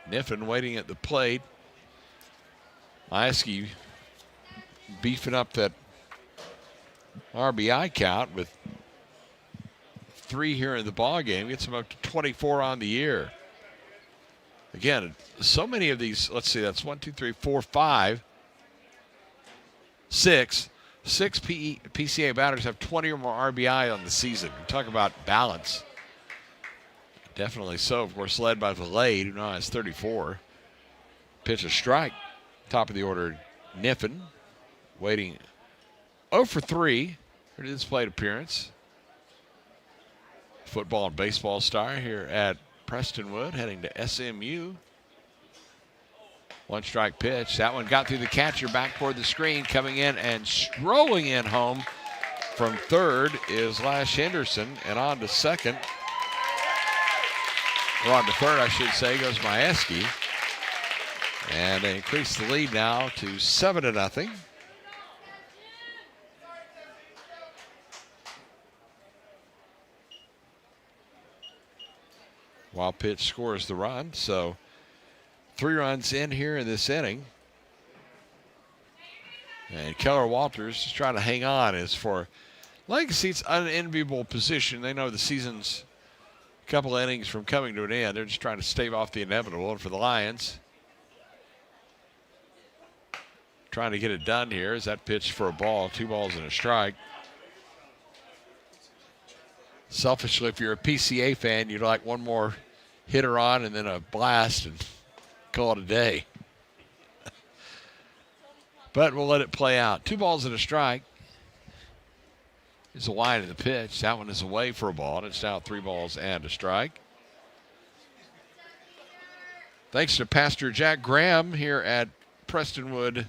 Niffen waiting at the plate. Majewski beefing up that RBI count with 3 here in the ball game. Gets him up to 24 on the year. Again, so many of these, let's see, that's 1, 2, 3, 4, 5, 6. 6 PCA batters have 20 or more RBI on the season. We talk about balance. Definitely so, of course, led by Valade, who now has 34. Pitch a strike. Top of the order, Niffen, waiting 0 for 3 for this plate appearance. Football and baseball star here at Prestonwood, heading to SMU. 1 strike pitch. That one got through the catcher, back toward the screen, coming in and strolling in home from third is Lash Henderson, and on to second. Or on to third, I should say, goes Majewski. And they increase the lead now to 7-0. Wild pitch scores the run, so 3 runs in here in this inning. And Keller Walters is trying to hang on. As for Legacy, it's an unenviable position. They know the season's a couple innings from coming to an end. They're just trying to stave off the inevitable. And for the Lions, trying to get it done here. Is that pitch for a ball, 2 balls and a strike. Selfishly, if you're a PCA fan, you'd like one more hitter on and then a blast and call it a day. But we'll let it play out. 2 balls and a strike. Is a wide of the pitch. That one is away for a ball, and it's now 3 balls and a strike. Thanks to Pastor Jack Graham here at Prestonwood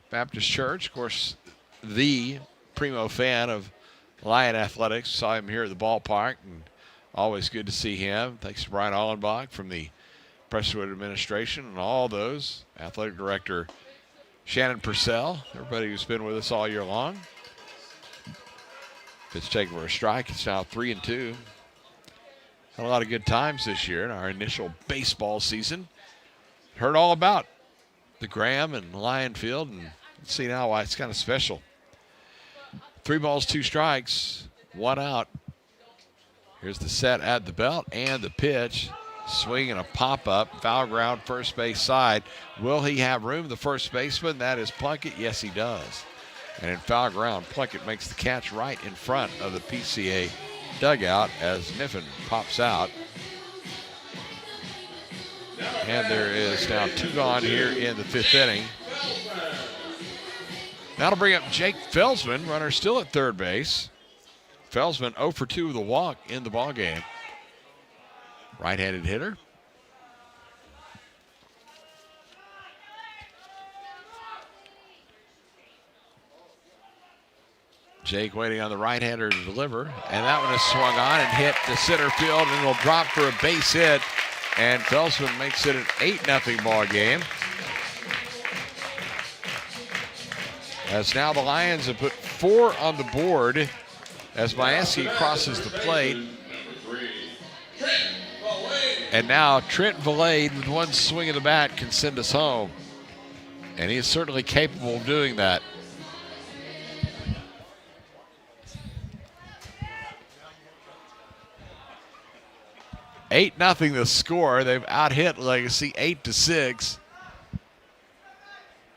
Baptist Church. Of course, the primo fan of Lion Athletics. Saw him here at the ballpark, and always good to see him. Thanks to Brian Allenbach from the Prestonwood administration and all those. Athletic Director Shannon Purcell, everybody who's been with us all year long. Pitch taken for a strike. It's now 3-2. Had a lot of good times this year in our initial baseball season. Heard all about the Graham and Lion Field, and let's see now why it's kind of special. 3 balls, 2 strikes, 1 out. Here's the set at the belt and the pitch. Swing and a pop-up, foul ground, first base side. Will he have room? The first baseman, that is Plunkett. Yes, he does. And in foul ground, Plunkett makes the catch right in front of the PCA dugout as Niffen pops out. And there is now 2 gone here in the 5th inning. That'll bring up Jake Felsman, runner still at third base. Felsman 0 for 2 with a walk in the ballgame. Right-handed hitter. Jake waiting on the right-hander to deliver, and that one is swung on and hit to center field, and it'll drop for a base hit, and Felsman makes it an 8-0 ball game. As now the Lions have put 4 on the board as Majewski crosses the plate. And now Trent Valade with 1 swing of the bat can send us home. And he is certainly capable of doing that. $8-0 the score. They've out-hit Legacy 8-6.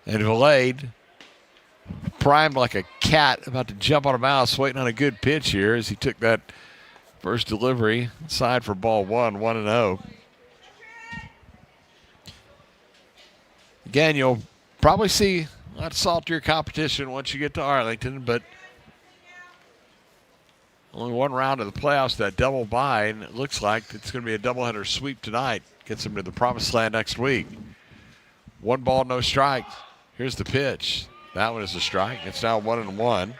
And Valade primed like a cat, about to jump on a mouse, waiting on a good pitch here as he took that first delivery inside for ball 1, 1-0. Again, you'll probably see a lot saltier competition once you get to Arlington, but Only one round of the playoffs, that double bye, and it looks like it's going to be a doubleheader sweep tonight. Gets them to the promised land next week. 1 ball, no strikes. Here's the pitch. That one is a strike. It's now 1-1.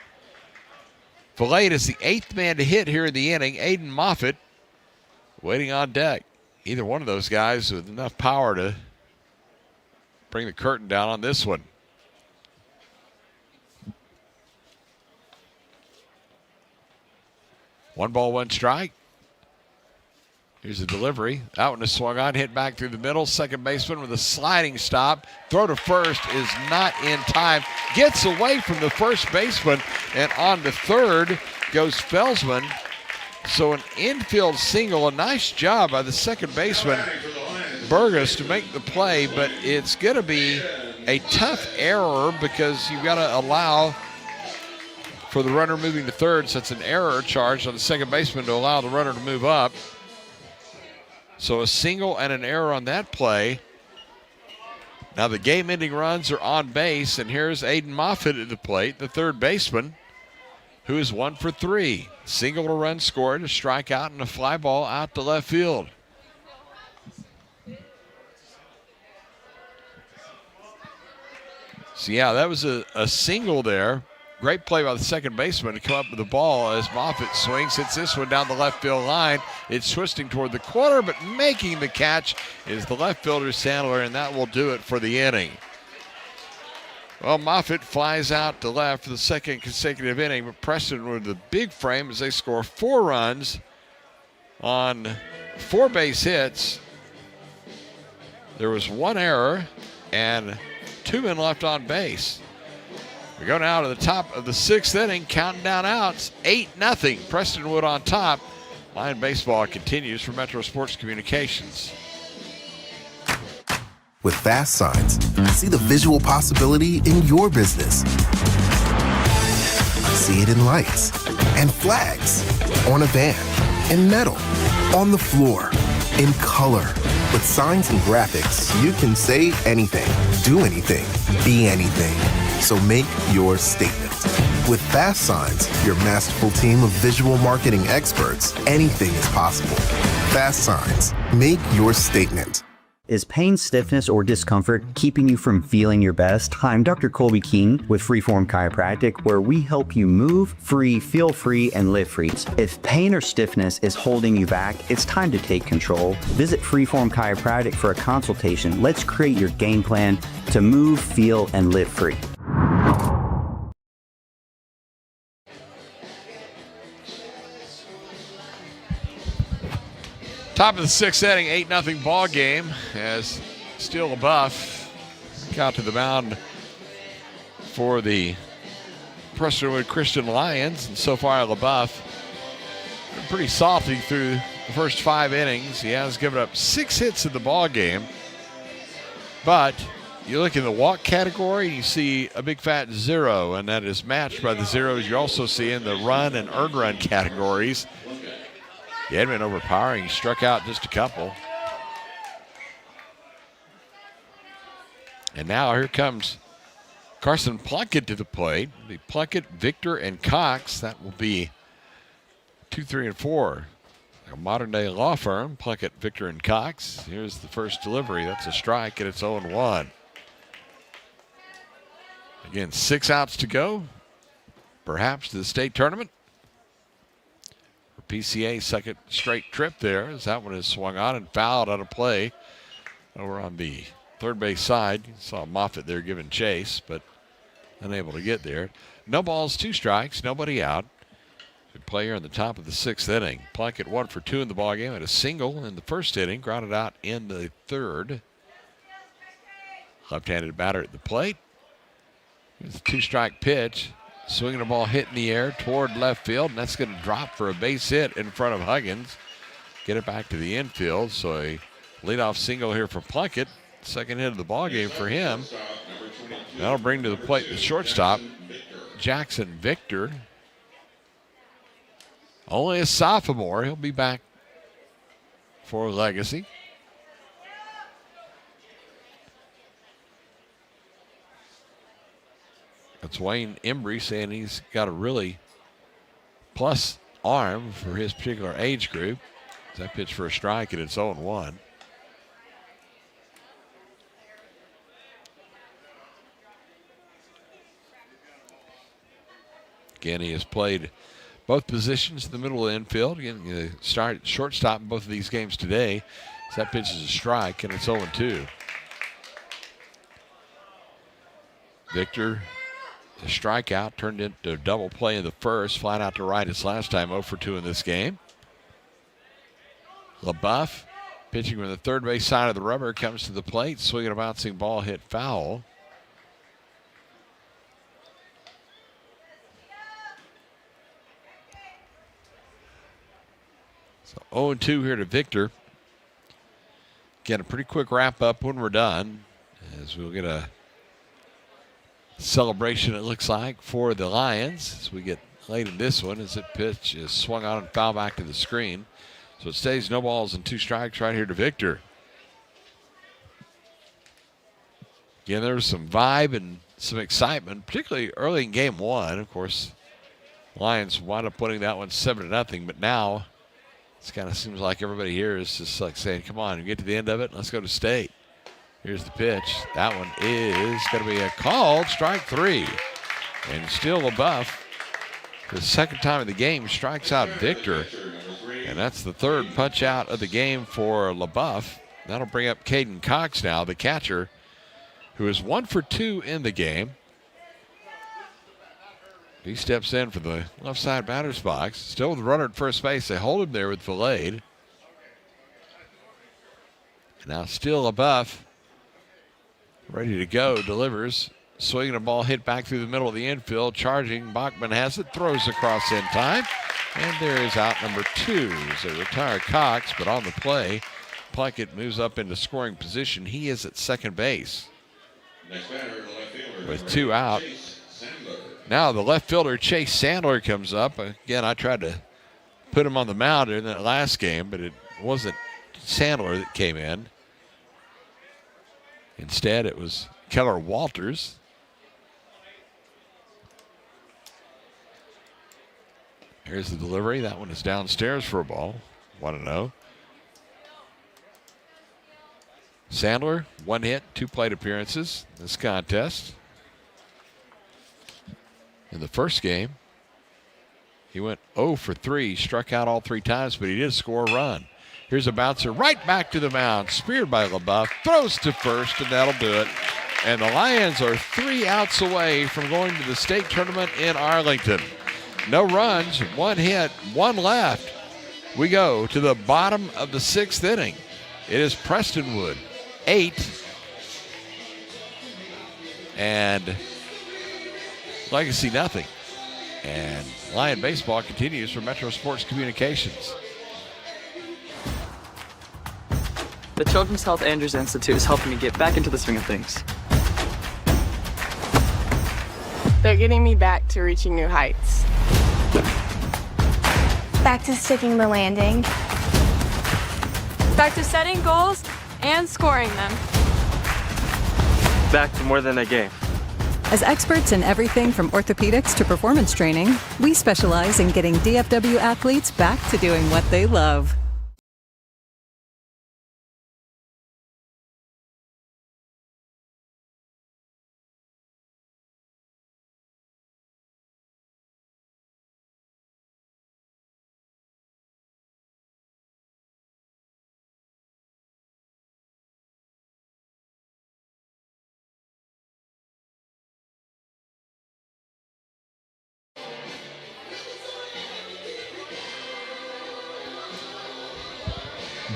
Fillet is the 8th man to hit here in the inning. Aiden Moffitt waiting on deck. Either one of those guys with enough power to bring the curtain down on this one. One ball, one strike. Here's a delivery. That one is swung on, hit back through the middle. Second baseman with a sliding stop. Throw to first is not in time. Gets away from the first baseman, and on to third goes Felsman. So an infield single. A nice job by the second baseman, Burgess, to make the play, but it's going to be a tough error because you've got to allow for the runner moving to third, so it's an error charged on the second baseman to allow the runner to move up. So a single and an error on that play. Now the game-ending runs are on base, and here's Aiden Moffitt at the plate, the third baseman, who is 1 for 3. Single to run scored, a strikeout, and a fly ball out to left field. So yeah, that was a single there. Great play by the second baseman to come up with the ball as Moffitt swings, hits this one down the left field line. It's twisting toward the corner, but making the catch is the left fielder Sandler, and that will do it for the inning. Well, Moffitt flies out to left for the second consecutive inning, but Preston with the big frame as they score 4 runs on 4 base hits. There was 1 error and 2 men left on base. We go now to the top of the 6th inning, counting down outs, 8-0. Prestonwood on top. Lion baseball continues for Metro Sports Communications. With fast signs, see the visual possibility in your business. See it in lights and flags, on a van, in metal, on the floor, in color. With signs and graphics, you can say anything, do anything, be anything. So make your statement. With Fast Signs, your masterful team of visual marketing experts, anything is possible. Fast Signs, make your statement. Is pain, stiffness, or discomfort keeping you from feeling your best? Hi, I'm Dr. Colby Keene with Freeform Chiropractic, where we help you move free, feel free, and live free. If pain or stiffness is holding you back, it's time to take control. Visit Freeform Chiropractic for a consultation. Let's create your game plan to move, feel, and live free. Top of the 6th inning, 8-0 ball game as Steele LaBeouf got to the mound for the Prestonwood Christian Lions. And so far, LaBeouf been pretty salty through the first 5 innings. He has given up 6 hits in the ball game. But you look in the walk category, you see a big fat 0, and that is matched by the zeros you also see in the run and earned run categories. He had been overpowering. He struck out just a couple. And now here comes Carson Plunkett to the plate. The Plunkett, Victor, and Cox. That will be 2, 3, and 4. A modern-day law firm, Plunkett, Victor, and Cox. Here's the first delivery. That's a strike, and it's 0-1. Again, 6 outs to go. Perhaps to the state tournament. PCA second straight trip there as that one is swung on and fouled out of play over on the third base side. You saw Moffitt there giving chase, but unable to get there. No balls, 2 strikes, nobody out. Good player in the top of the 6th inning. Plunkett 1 for 2 in the ballgame, had a single in the first inning, grounded out in the third. Left-handed batter at the plate. Here's a 2-strike pitch. Swinging the ball hit in the air toward left field, and that's going to drop for a base hit in front of Huggins. Get it back to the infield, so a leadoff single here for Plunkett. Second hit of the ball game for him. That'll bring to the plate the shortstop, Jackson Victor. Only a sophomore. He'll be back for Legacy. That's Wayne Embry saying he's got a really plus arm for his particular age group. That pitch for a strike, and it's 0-1. Again, he has played both positions in the middle of the infield. Again, he started shortstop in both of these games today. So that pitch is a strike, and it's 0-2. Victor, the strikeout turned into a double play in the first. Flat out to right his last time, 0-2 in this game. LaBeouf pitching from the third base side of the rubber, comes to the plate, swinging a bouncing ball, hit foul. So 0-2 here to Victor. Get a pretty quick wrap up when we're done, as we'll get a celebration, it looks like, for the Lions as we get late in this one, as that pitch is swung on and foul back to the screen. So it stays no balls and 2 strikes right here to Victor. Again, there was some vibe and some excitement, particularly early in game 1. Of course, Lions wound up putting that one 7-0, but now it kind of seems like everybody here is just like saying, come on, we get to the end of it, let's go to state. Here's the pitch. That one is going to be a called strike 3. And still LaBeouf, for the second time of the game, strikes out Victor. And that's the third punch out of the game for LaBeouf. That'll bring up Caden Cox now, the catcher, who is 1 for 2 in the game. He steps in for the left side batter's box. Still with the runner at first base. They hold him there with Valade. Now still LaBeouf, ready to go, delivers. Swinging a ball hit back through the middle of the infield. Charging, Bachman has it, throws across in time. And there is out number 2. They retire Cox, but on the play, Plunkett moves up into scoring position. He is at second base. With 2 out. Now the left fielder, Chase Sandler, comes up. Again, I tried to put him on the mound in that last game, but it wasn't Sandler that came in. Instead, it was Keller Walters. Here's the delivery. That one is downstairs for a ball. 1-0. Sandler, 1 hit, 2 plate appearances in this contest. In the first game, he went 0 for 3, struck out all 3 times, but he did score a run. Here's a bouncer right back to the mound, speared by LaBeouf, throws to first, and that'll do it. And the Lions are 3 outs away from going to the state tournament in Arlington. No runs, 1 hit, 1 left. We go to the bottom of the 6th inning. It is Prestonwood, 8, and Legacy, nothing. And Lion baseball continues for Metro Sports Communications. The Children's Health Andrews Institute is helping me get back into the swing of things. They're getting me back to reaching new heights. Back to sticking the landing. Back to setting goals and scoring them. Back to more than a game. As experts in everything from orthopedics to performance training, we specialize in getting DFW athletes back to doing what they love.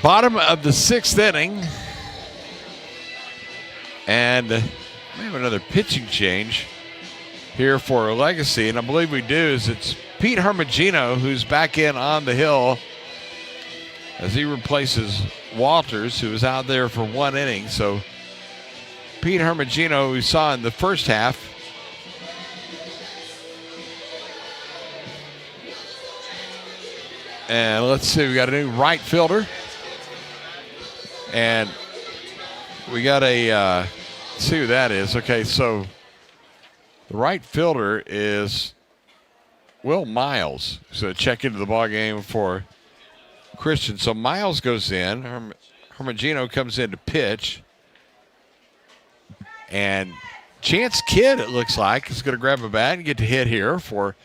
Bottom of the 6th inning. And we have another pitching change here for Legacy. And I believe we do is it's Pete Hermagino who's back in on the hill as he replaces Walters, who was out there for 1 inning. So Pete Hermagino, we saw in the first half, and let's see, we got a new right fielder. And we got a, let's see who that is. Okay, so the right fielder is Will Miles. So check into the ball game for Christian. So Miles goes in. Hermagino comes in to pitch. And Chance Kidd, it looks like, is going to grab a bat and get to hit here for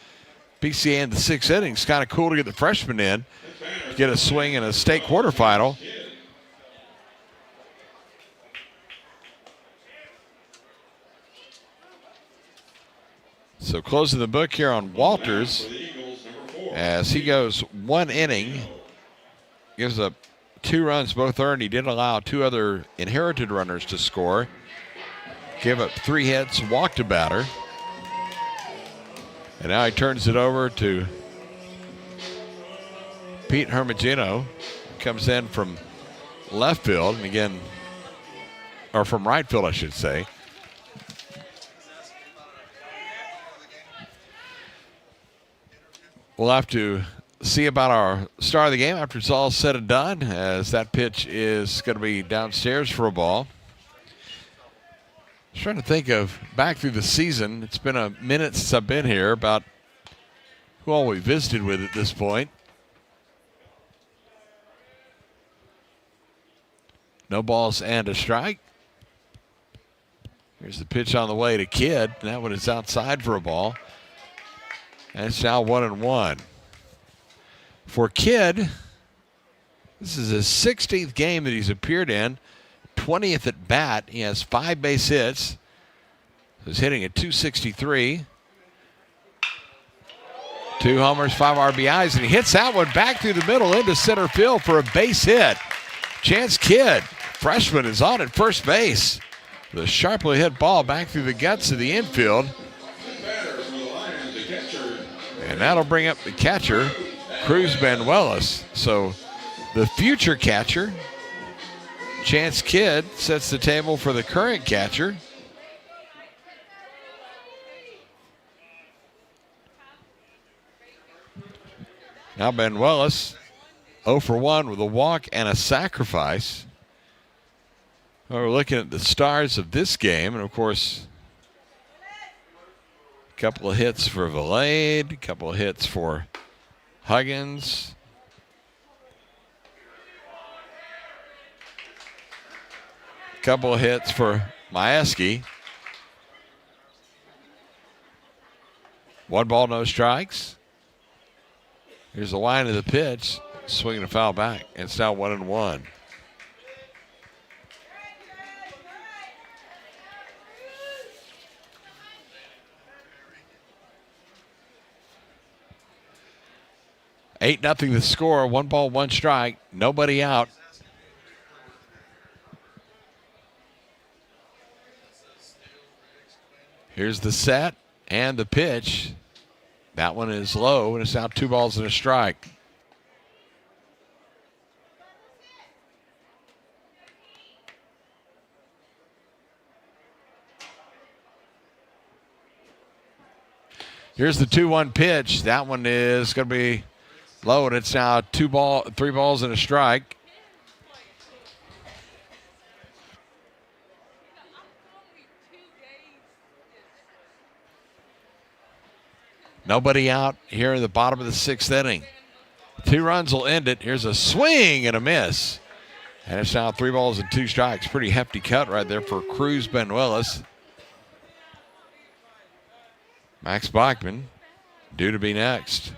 PCA in the 6th inning. It's kind of cool to get the freshman in, to get a swing in a state quarterfinal. So closing the book here on Walters as he goes 1 inning, gives up 2 runs, both earned. He did allow 2 other inherited runners to score. Gave up 3 hits, walked a batter. And now he turns it over to Pete Hermagino. Comes in from left field, and again, or from right field, I should say. We'll have to see about our star of the game after it's all said and done, as that pitch is going to be downstairs for a ball. I was trying to think of back through the season. It's been a minute since I've been here, about who all we visited with at this point. No balls and a strike. Here's the pitch on the way to Kidd. That one is outside for a ball. And it's now 1-1. For Kidd, this is his 16th game that he's appeared in. 20th at bat. He has 5 base hits. He's hitting at .263. 2 homers, 5 RBIs, and he hits that one back through the middle into center field for a base hit. Chance Kidd, freshman, is on at first base. The sharply hit ball back through the guts of the infield. And that'll bring up the catcher, Cruz Benuelos. So the future catcher, Chance Kidd, sets the table for the current catcher. Now Benuelos 0 for 1 with a walk and a sacrifice. Well, we're looking at the stars of this game, and of course, a couple of hits for Valade, a couple of hits for Huggins. A couple of hits for Majewski. 1 ball, no strikes. Here's the line of the pitch. Swinging a foul back. It's now 1-1. Eight nothing the score. 1 ball, 1 strike. Nobody out. Here's the set and the pitch. That one is low, and it's now 2 balls and a strike. Here's the 2-1 pitch. That one is going to be low, and it's now 3 balls and a strike. Nobody out here in the bottom of the 6th inning. 2 runs will end it. Here's a swing and a miss. And it's now 3 balls and 2 strikes. Pretty hefty cut right there for Cruz Benuelos. Max Bachman due to be next.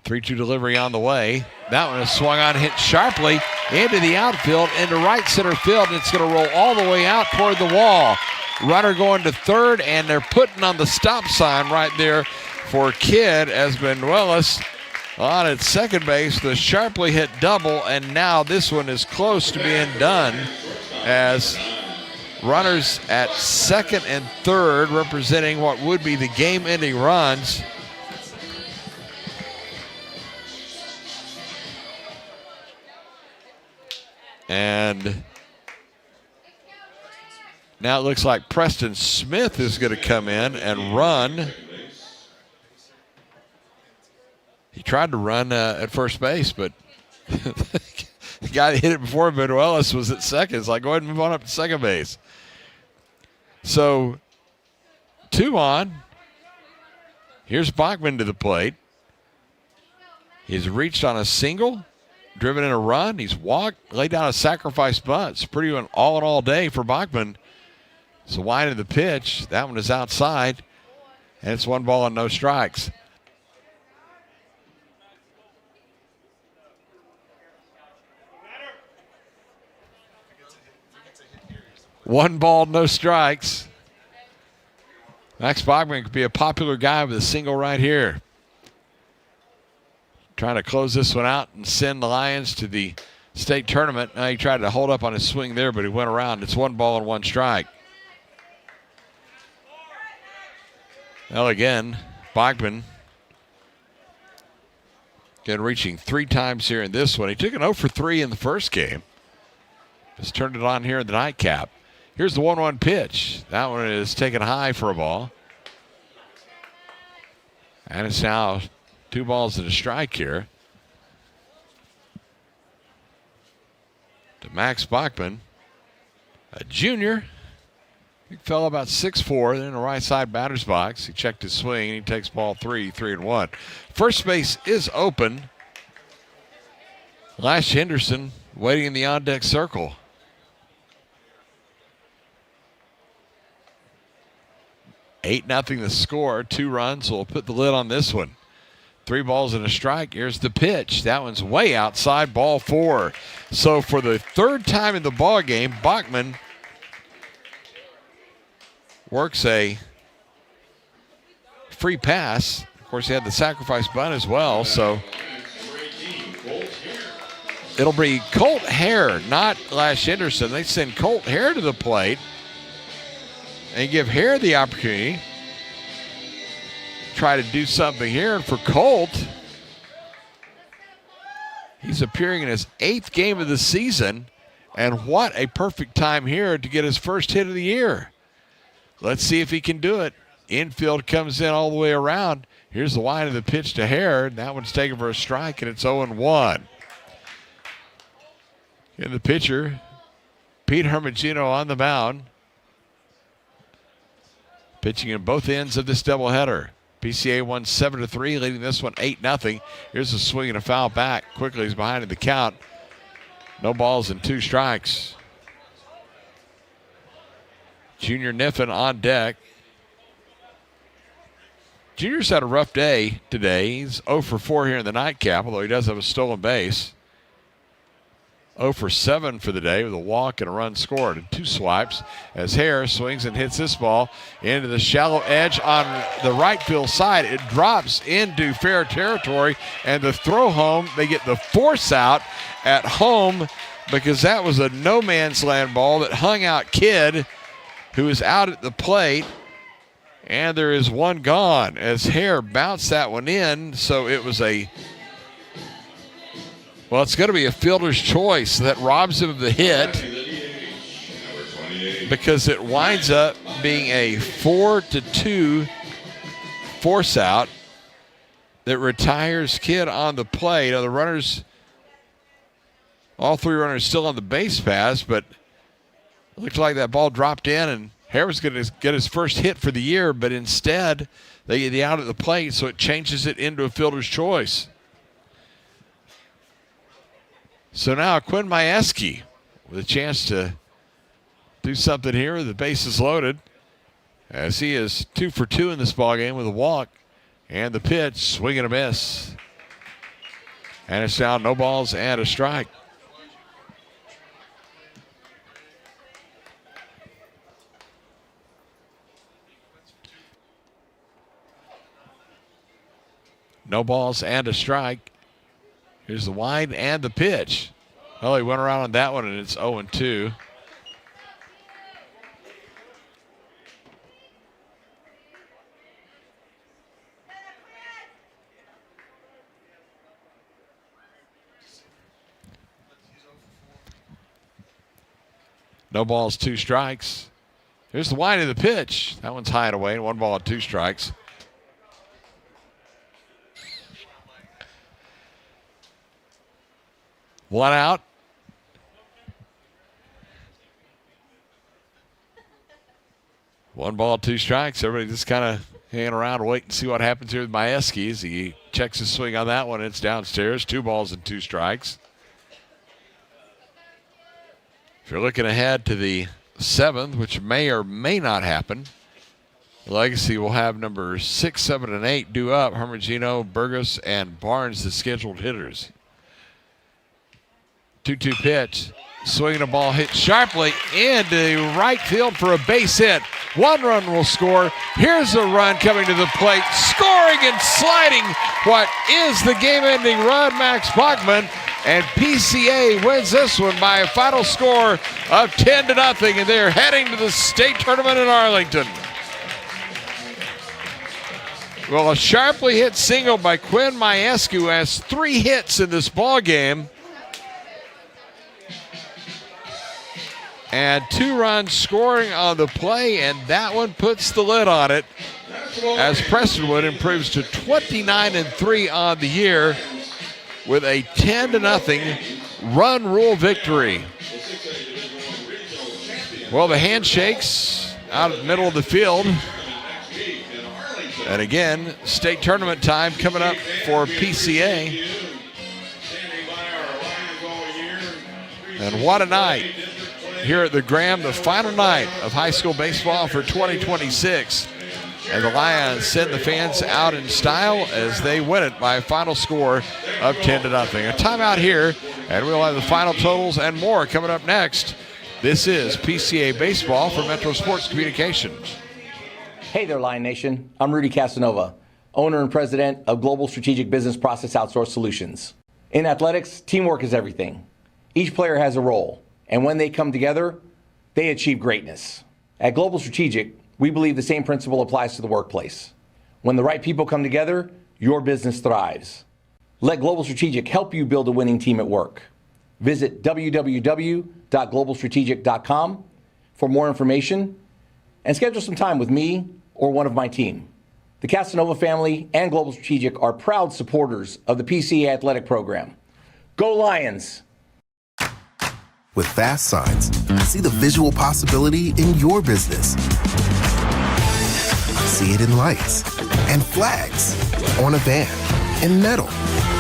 Three-two delivery on the way. That one is swung on, hit sharply into the outfield, into right center field, and it's going to roll all the way out toward the wall. Runner going to third, and they're putting on the stop sign right there for Kidd as Benuelos on at second base. The sharply hit double, and now this one is close to being done as runners at second and third, representing what would be the game-ending runs. And now it looks like Preston Smith is going to come in and run. He tried to run at first base, but the guy that hit it before Benuelos was at second. It's like, go ahead and move on up to second base. So 2 on. Here's Bachman to the plate. He's reached on a single, driven in a run. He's walked, laid down a sacrifice bunt. It's pretty an all-in-all day for Bachman. It's wide of the pitch. That one is outside, and it's 1 ball and no strikes. One ball, no strikes. Max Bachman could be a popular guy with a single right here. Trying to close this one out and send the Lions to the state tournament. He tried to hold up on his swing there, but he went around. It's 1 ball and 1 strike. Well, again, Bachman again reaching 3 times here in this one. He took an 0 for 3 in the first game. Just turned it on here in the nightcap. Here's the 1-1 pitch. That one is taken high for a ball. And it's now 2 balls and a strike here to Max Bachman, a junior. Big fellow about 6'4", in the right side batter's box. He checked his swing, and he takes ball 3, 3-1. First base is open. Lash Henderson waiting in the on-deck circle. Eight nothing the score. 2 runs. So we'll put the lid on this one. 3 balls and a strike. Here's the pitch. That one's way outside. Ball 4. So for the 3rd time in the ball game, Bachman works a free pass. Of course, he had the sacrifice bunt as well. So it'll be Colt Hare, not Lash Henderson. They send Colt Hare to the plate and give Hare the opportunity to try to do something here. And for Colt, he's appearing in his 8th game of the season, and what a perfect time here to get his first hit of the year. Let's see if he can do it. Infield comes in all the way around. Here's the line of the pitch to Hare. That one's taken for a strike, and it's 0-1. And the pitcher, Pete Hermagino, on the mound, pitching in both ends of this doubleheader. PCA won 7-3, leading this one 8-0. Here's a swing and a foul back. Quickly, he's behind in the count. No balls and 2 strikes. Junior Niffen on deck. Junior's had a rough day today. He's 0 for 4 here in the nightcap, although he does have a stolen base. 0 for 7 for the day with a walk and a run scored and 2 swipes as Hare swings and hits this ball into the shallow edge on the right field side. It drops into fair territory, and the throw home, they get the force out at home because that was a no man's land ball that hung out Kidd, who is out at the plate, and there is one gone as Hare bounced that one in. So it was it's going to be a fielder's choice that robs him of the hit because it winds up being a 4-2 force out that retires Kidd on the plate. Now the runners, all 3 runners still on the base pass, but it looked like that ball dropped in and Hare was going to get his first hit for the year, but instead they get the out at the plate, so it changes it into a fielder's choice. So now Quinn Majewski with a chance to do something here. The base is loaded as he is 2 for 2 in this ballgame with a walk and the pitch, swing and a miss. And it's now no balls and a strike. No balls and a strike. Here's the wind and the pitch. Well, he went around on that one, and it's 0-2. No balls, 2 strikes. Here's the wind of the pitch. That one's high and away, and 1 ball and 2 strikes. One out. 1 ball, 2 strikes. Everybody just kind of hanging around and wait and see what happens here with Majewski as he checks his swing on that one. It's downstairs. 2 balls and 2 strikes. If you're looking ahead to the 7th, which may or may not happen, Legacy will have numbers 6, 7, and 8 due up. Hermogino, Burgos, and Barnes, the scheduled hitters. 2-2 pitch. Swinging a ball hit sharply into right field for a base hit. 1 run will score. Here's a run coming to the plate. Scoring and sliding what is the game-ending run, Max Bachman. And PCA wins this one by a final score of 10-0, and they're heading to the state tournament in Arlington. Well, a sharply hit single by Quinn Majewski, who has 3 hits in this ball game. And 2 runs scoring on the play, and that one puts the lid on it as Prestonwood improves to 29-3 on the year with a 10-0 run rule victory. Well, the handshakes out in the middle of the field. And again, state tournament time coming up for PCA. And what a night here at the Graham, the final night of high school baseball for 2026. And the Lions send the fans out in style as they win it by a final score of 10-0. A timeout here, and we'll have the final totals and more coming up next. This is PCA Baseball for Metro Sports Communications. Hey there, Lion Nation. I'm Rudy Casanova, owner and president of Global Strategic Business Process Outsource Solutions. In athletics, teamwork is everything. Each player has a role, and when they come together, they achieve greatness. At Global Strategic, we believe the same principle applies to the workplace. When the right people come together, your business thrives. Let Global Strategic help you build a winning team at work. Visit www.globalstrategic.com for more information and schedule some time with me or one of my team. The Casanova family and Global Strategic are proud supporters of the PCA athletic program. Go Lions! With fast signs, see the visual possibility in your business. See it in lights and flags, on a van, in metal,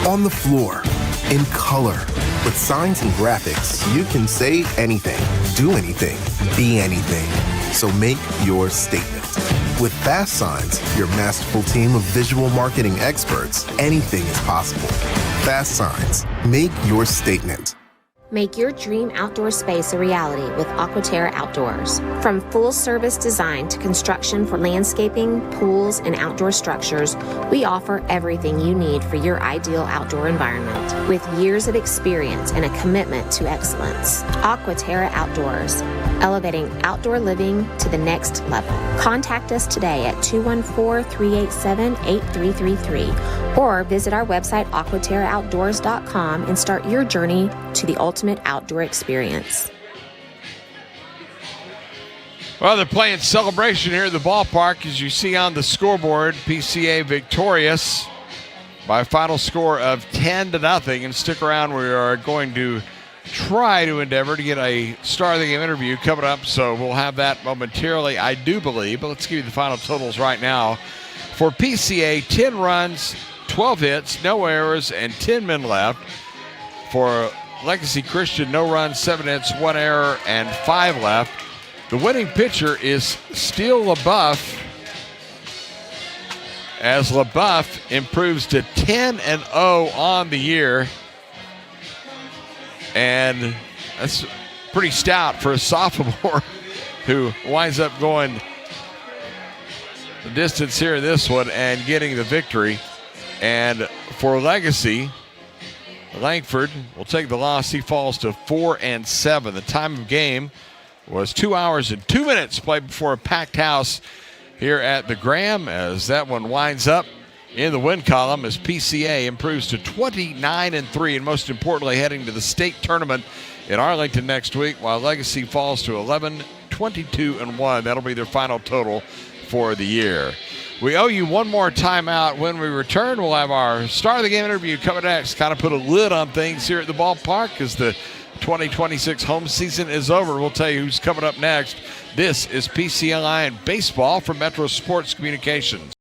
on the floor, in color. With signs and graphics, you can say anything, do anything, be anything. So make your statement. With Fast Signs, your masterful team of visual marketing experts, anything is possible. Fast Signs, make your statement. Make your dream outdoor space a reality with Aquaterra Outdoors. From full-service design to construction for landscaping, pools, and outdoor structures, we offer everything you need for your ideal outdoor environment. With years of experience and a commitment to excellence, Aquaterra Outdoors, elevating outdoor living to the next level. Contact us today at 214-387-8333 or visit our website aquaterraoutdoors.com and start your journey to the ultimate outdoor experience. Well, they're playing celebration here at the ballpark. As you see on the scoreboard, PCA victorious by a final score of 10-0. And stick around, we are going to try to endeavor to get a Star of the Game interview coming up, so we'll have that momentarily, I do believe. But let's give you the final totals right now. For PCA, 10 runs, 12 hits, no errors, and 10 men left. For Legacy Christian, no runs, 7 hits, 1 error, and 5 left. The winning pitcher is Steele LaBeouf, as LaBeouf improves to 10-0 on the year. And that's pretty stout for a sophomore who winds up going the distance here in this one and getting the victory. And for Legacy, Langford will take the loss. He falls to 4-7. The time of game was 2 hours and 2 minutes played before a packed house here at the Graham, as that one winds up in the win column as PCA improves to 29-3, and most importantly heading to the state tournament in Arlington next week, while Legacy falls to 11-22-1. That'll be their final total for the year. We owe you one more timeout. When we return, we'll have our Star of the Game interview coming next. Kind of put a lid on things here at the ballpark as the 2026 home season is over. We'll tell you who's coming up next. This is PCA Lion Baseball from Metro Sports Communications.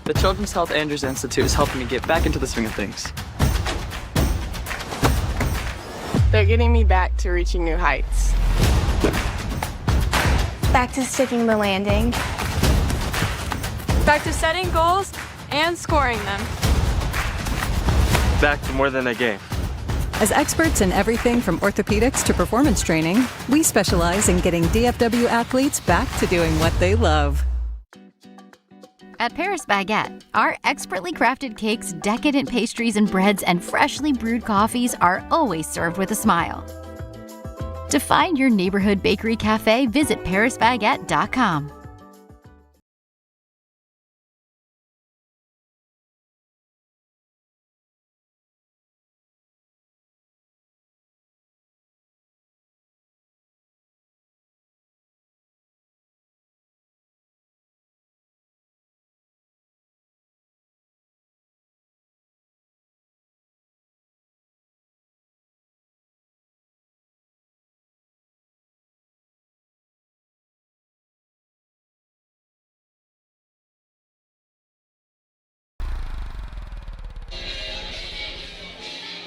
The Children's Health Andrews Institute is helping me get back into the swing of things. They're getting me back to reaching new heights. Back to sticking the landing. Back to setting goals and scoring them. Back to more than a game. As experts in everything from orthopedics to performance training, we specialize in getting DFW athletes back to doing what they love. At Paris Baguette, our expertly crafted cakes, decadent pastries and breads, and freshly brewed coffees are always served with a smile. To find your neighborhood bakery cafe, visit parisbaguette.com.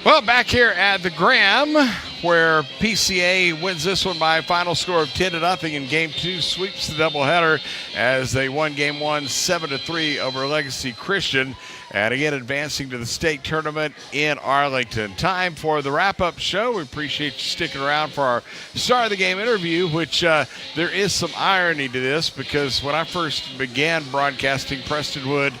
Well, back here at the Graham, where PCA wins this one by a final score of 10-0, and Game 2 sweeps the doubleheader as they won Game 1 7-3 over Legacy Christian, and again advancing to the state tournament in Arlington. Time for the wrap-up show. We appreciate you sticking around for our Star of the Game interview, which there is some irony to this, because when I first began broadcasting Prestonwood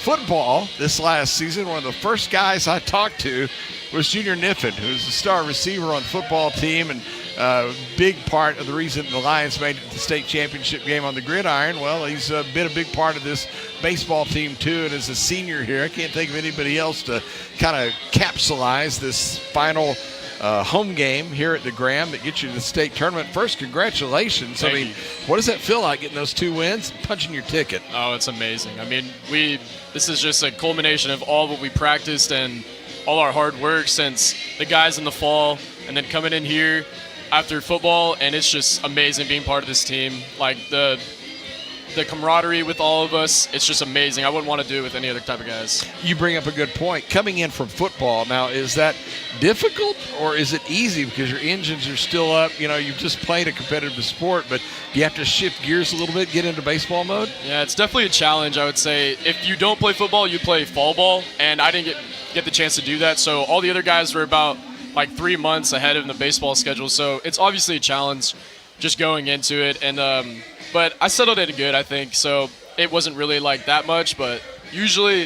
football this last season, one of the first guys I talked to was Junior Niffen, who's the star receiver on the football team and a big part of the reason the Lions made it to the state championship game on the gridiron. Well, he's been a big part of this baseball team too, and as a senior here, I can't think of anybody else to kind of capsulize this final home game here at the Graham that gets you to the state tournament. First, congratulations. Thank you. What does that feel like, getting those 2 wins and punching your ticket? Oh, it's amazing. I mean, this is just a culmination of all what we practiced and all our hard work since the guys in the fall, and then coming in here after football, and it's just amazing being part of this team. Like the camaraderie with all of us, it's just amazing. I wouldn't want to do it with any other type of guys. You bring up a good point. Coming in from football, now, is that difficult or is it easy because your engines are still up? You know, you've just played a competitive sport, but do you have to shift gears a little bit, get into baseball mode? Yeah, it's definitely a challenge, I would say. If you don't play football, you play fall ball, and I didn't get the chance to do that. So all the other guys were about like 3 months ahead of the baseball schedule. So it's obviously a challenge just going into it. And but I settled in good, I think. So it wasn't really like that much, but usually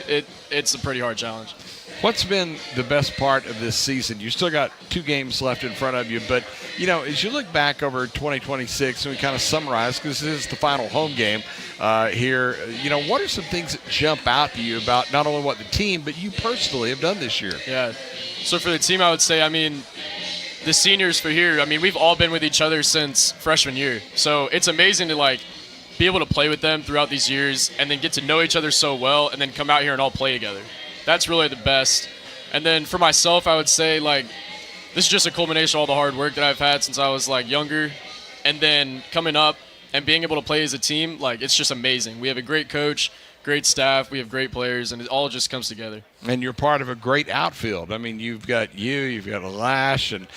it's a pretty hard challenge. What's been the best part of this season? You still got 2 games left in front of you, but, you know, as you look back over 2026 and we kind of summarize, because this is the final home game here, you know, what are some things that jump out to you about not only what the team, but you personally have done this year? Yeah. So for the team, I would say, I mean, the seniors for here, I mean, we've all been with each other since freshman year. So it's amazing to, like, be able to play with them throughout these years and then get to know each other so well and then come out here and all play together. That's really the best. And then for myself, I would say, like, this is just a culmination of all the hard work that I've had since I was, like, younger. And then coming up and being able to play as a team, like, it's just amazing. We have a great coach, great staff, we have great players, and it all just comes together. And you're part of a great outfield. I mean, you've got Lash, and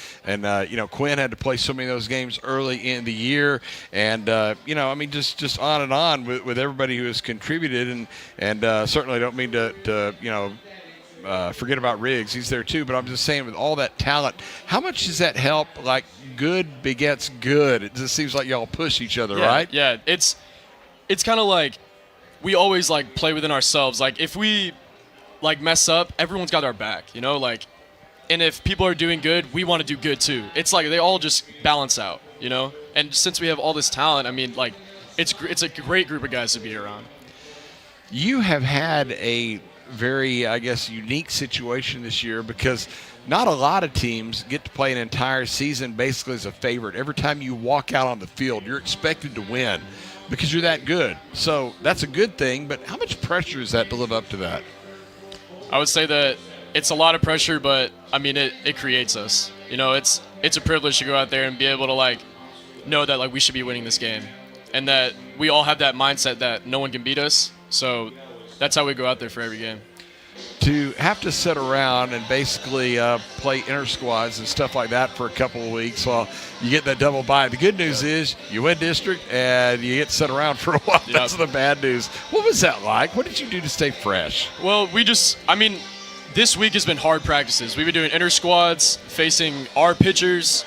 you know, Quinn had to play so many of those games early in the year, and you know, I mean, just on and on with everybody who has contributed, and certainly don't mean to you know, forget about Riggs. He's there too, but I'm just saying, with all that talent, how much does that help? Like, good begets good. It just seems like y'all push each other, right? Yeah, it's kind of like we always, like, play within ourselves. Like, if we, like, mess up, everyone's got our back, you know? Like, and if people are doing good, we want to do good too. It's like they all just balance out, you know? And since we have all this talent, I mean, like, it's a great group of guys to be around. You have had a very, I guess, unique situation this year because not a lot of teams get to play an entire season basically as a favorite. Every time you walk out on the field, you're expected to win because you're that good. So that's a good thing, but how much pressure is that to live up to that? I would say that it's a lot of pressure, but, I mean, it creates us. You know, it's a privilege to go out there and be able to, like, know that, like, we should be winning this game and that we all have that mindset that no one can beat us. So that's how we go out there for every game. To have to sit around and basically play inter squads and stuff like that for a couple of weeks while you get that double bye. The good news is you win district and you get to sit around for a while. Yep. That's the bad news. What was that like? What did you do to stay fresh? Well, this week has been hard practices. We've been doing inter squads, facing our pitchers.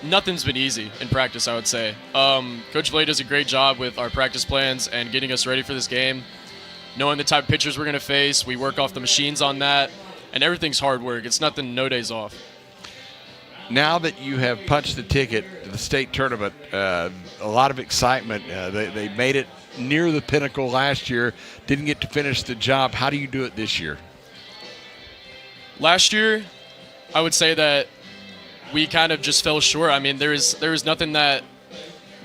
Nothing's been easy in practice, I would say. Coach Blade does a great job with our practice plans and getting us ready for this game. Knowing the type of pitchers we're going to face, we work off the machines on that, and everything's hard work. It's nothing, no days off. Now that you have punched the ticket to the state tournament, a lot of excitement. They made it near the pinnacle last year, didn't get to finish the job. How do you do it this year? Last year, I would say that we kind of just fell short. I mean, there was nothing that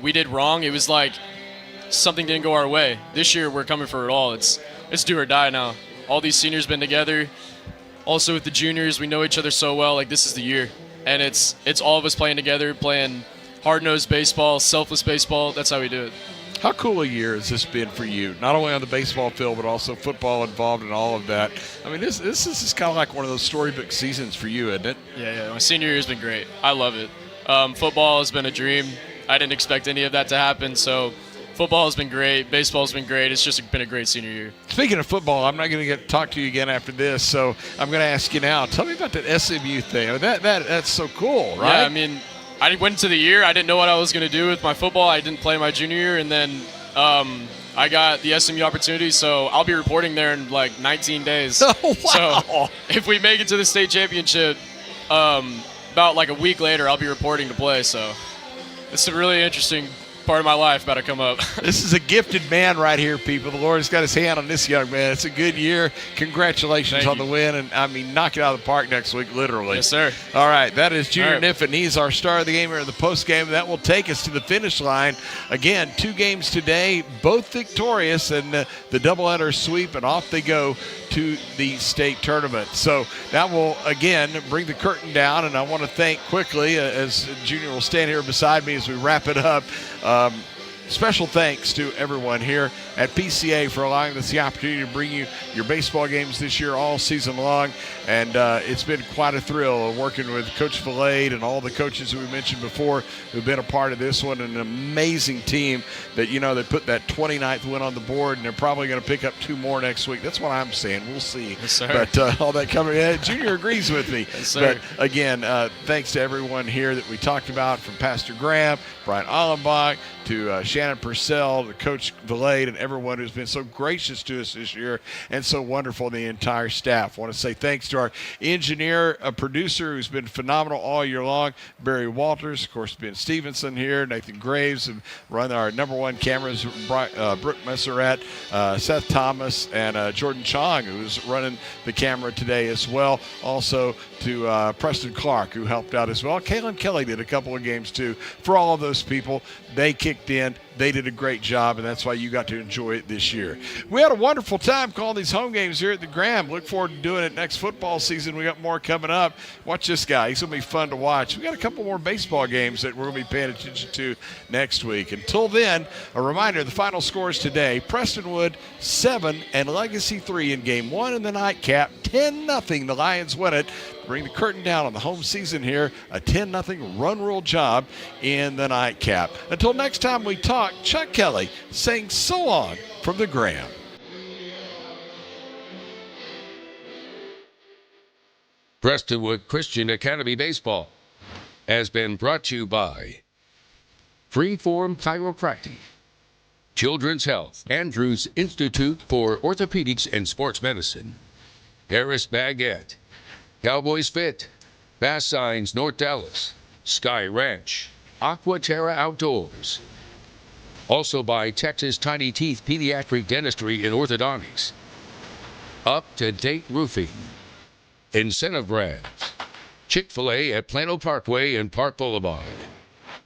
we did wrong. It was like something didn't go our way. This year, we're coming for it all. It's do or die now. All these seniors been together. Also with the juniors, we know each other so well. Like, this is the year. And it's all of us playing together, playing hard-nosed baseball, selfless baseball. That's how we do it. How cool a year has this been for you? Not only on the baseball field, but also football involved in all of that. I mean, this is kind of like one of those storybook seasons for you, isn't it? Yeah. My senior year has been great. I love it. Football has been a dream. I didn't expect any of that to happen, so football has been great. Baseball has been great. It's just been a great senior year. Speaking of football, I'm not going to get to talk to you again after this, so I'm going to ask you now. Tell me about that SMU thing. I mean, that's so cool, right? Yeah, I mean, I went into the year. I didn't know what I was going to do with my football. I didn't play my junior year, and then I got the SMU opportunity, so I'll be reporting there in like 19 days. Oh, wow. So if we make it to the state championship, about like a week later, I'll be reporting to play. So it's a really interesting part of my life about to come up. This is a gifted man right here, people. The Lord has got his hand on this young man. It's a good year. Congratulations on the win, and I mean, knock it out of the park next week, literally. Yes, sir. All right, that is Junior Niffen. He's our star of the game here in the postgame. That will take us to the finish line. Again, 2 games today, both victorious, and the doubleheader sweep, and off they go to the state tournament. So that will, again, bring the curtain down, and I want to thank quickly, as Junior will stand here beside me as we wrap it up, special thanks to everyone here at PCA for allowing us the opportunity to bring you your baseball games this year all season long. And it's been quite a thrill working with Coach Valade and all the coaches who we mentioned before who've been a part of this one. An amazing team that, they put that 29th win on the board, and they're probably going to pick up 2 more next week. That's what I'm saying. We'll see. Yes, sir. But all that coming in, Junior agrees with me. Yes, sir. But again, thanks to everyone here that we talked about, from Pastor Graham, Brian Allenbach, to Shannon Purcell, to Coach Valade, and everyone who's been so gracious to us this year and so wonderful, the entire staff. I want to say thanks to our engineer, producer, who's been phenomenal all year long, Barry Walters, of course, Ben Stevenson here, Nathan Graves, and run our #1 cameras, Brooke Messerat, Seth Thomas, and Jordan Chong, who's running the camera today as well. Also to Preston Clark, who helped out as well. Kaylin Kelly did a couple of games too. For all of those people, they kicked in. They did a great job, and that's why you got to enjoy it this year. We had a wonderful time calling these home games here at the Graham. Look forward to doing it next football season. We got more coming up. Watch this guy. He's going to be fun to watch. We got a couple more baseball games that we're going to be paying attention to next week. Until then, a reminder, the final scores today: Prestonwood 7 and Legacy 3 in Game 1 in the nightcap. 10-0. The Lions win it. Bring the curtain down on the home season here. A 10-0 run rule job in the nightcap. Until next time we talk, Chuck Kelly saying so long from the Graham. Prestonwood Christian Academy Baseball has been brought to you by Freeform Chiropractic, Children's Health, Andrews Institute for Orthopedics and Sports Medicine, Harris Baguette, Cowboys Fit, Fast Signs North Dallas, Sky Ranch, Aquaterra Outdoors, Also by Texas Tiny Teeth Pediatric Dentistry and Orthodontics. Up-to-date roofing. Incentive Brands. Chick-fil-A at Plano Parkway and Park Boulevard.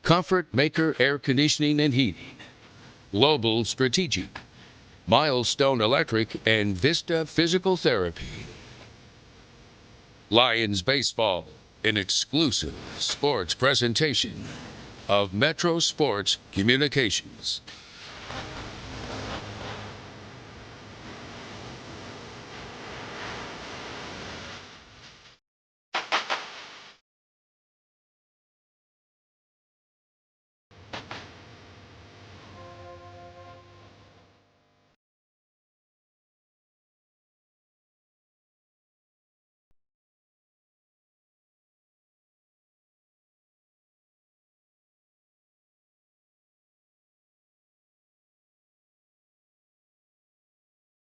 Comfort Maker Air Conditioning and Heating. Global Strategic. Milestone Electric and Vista Physical Therapy. Lions Baseball, an exclusive sports presentation of Metro Sports Communications.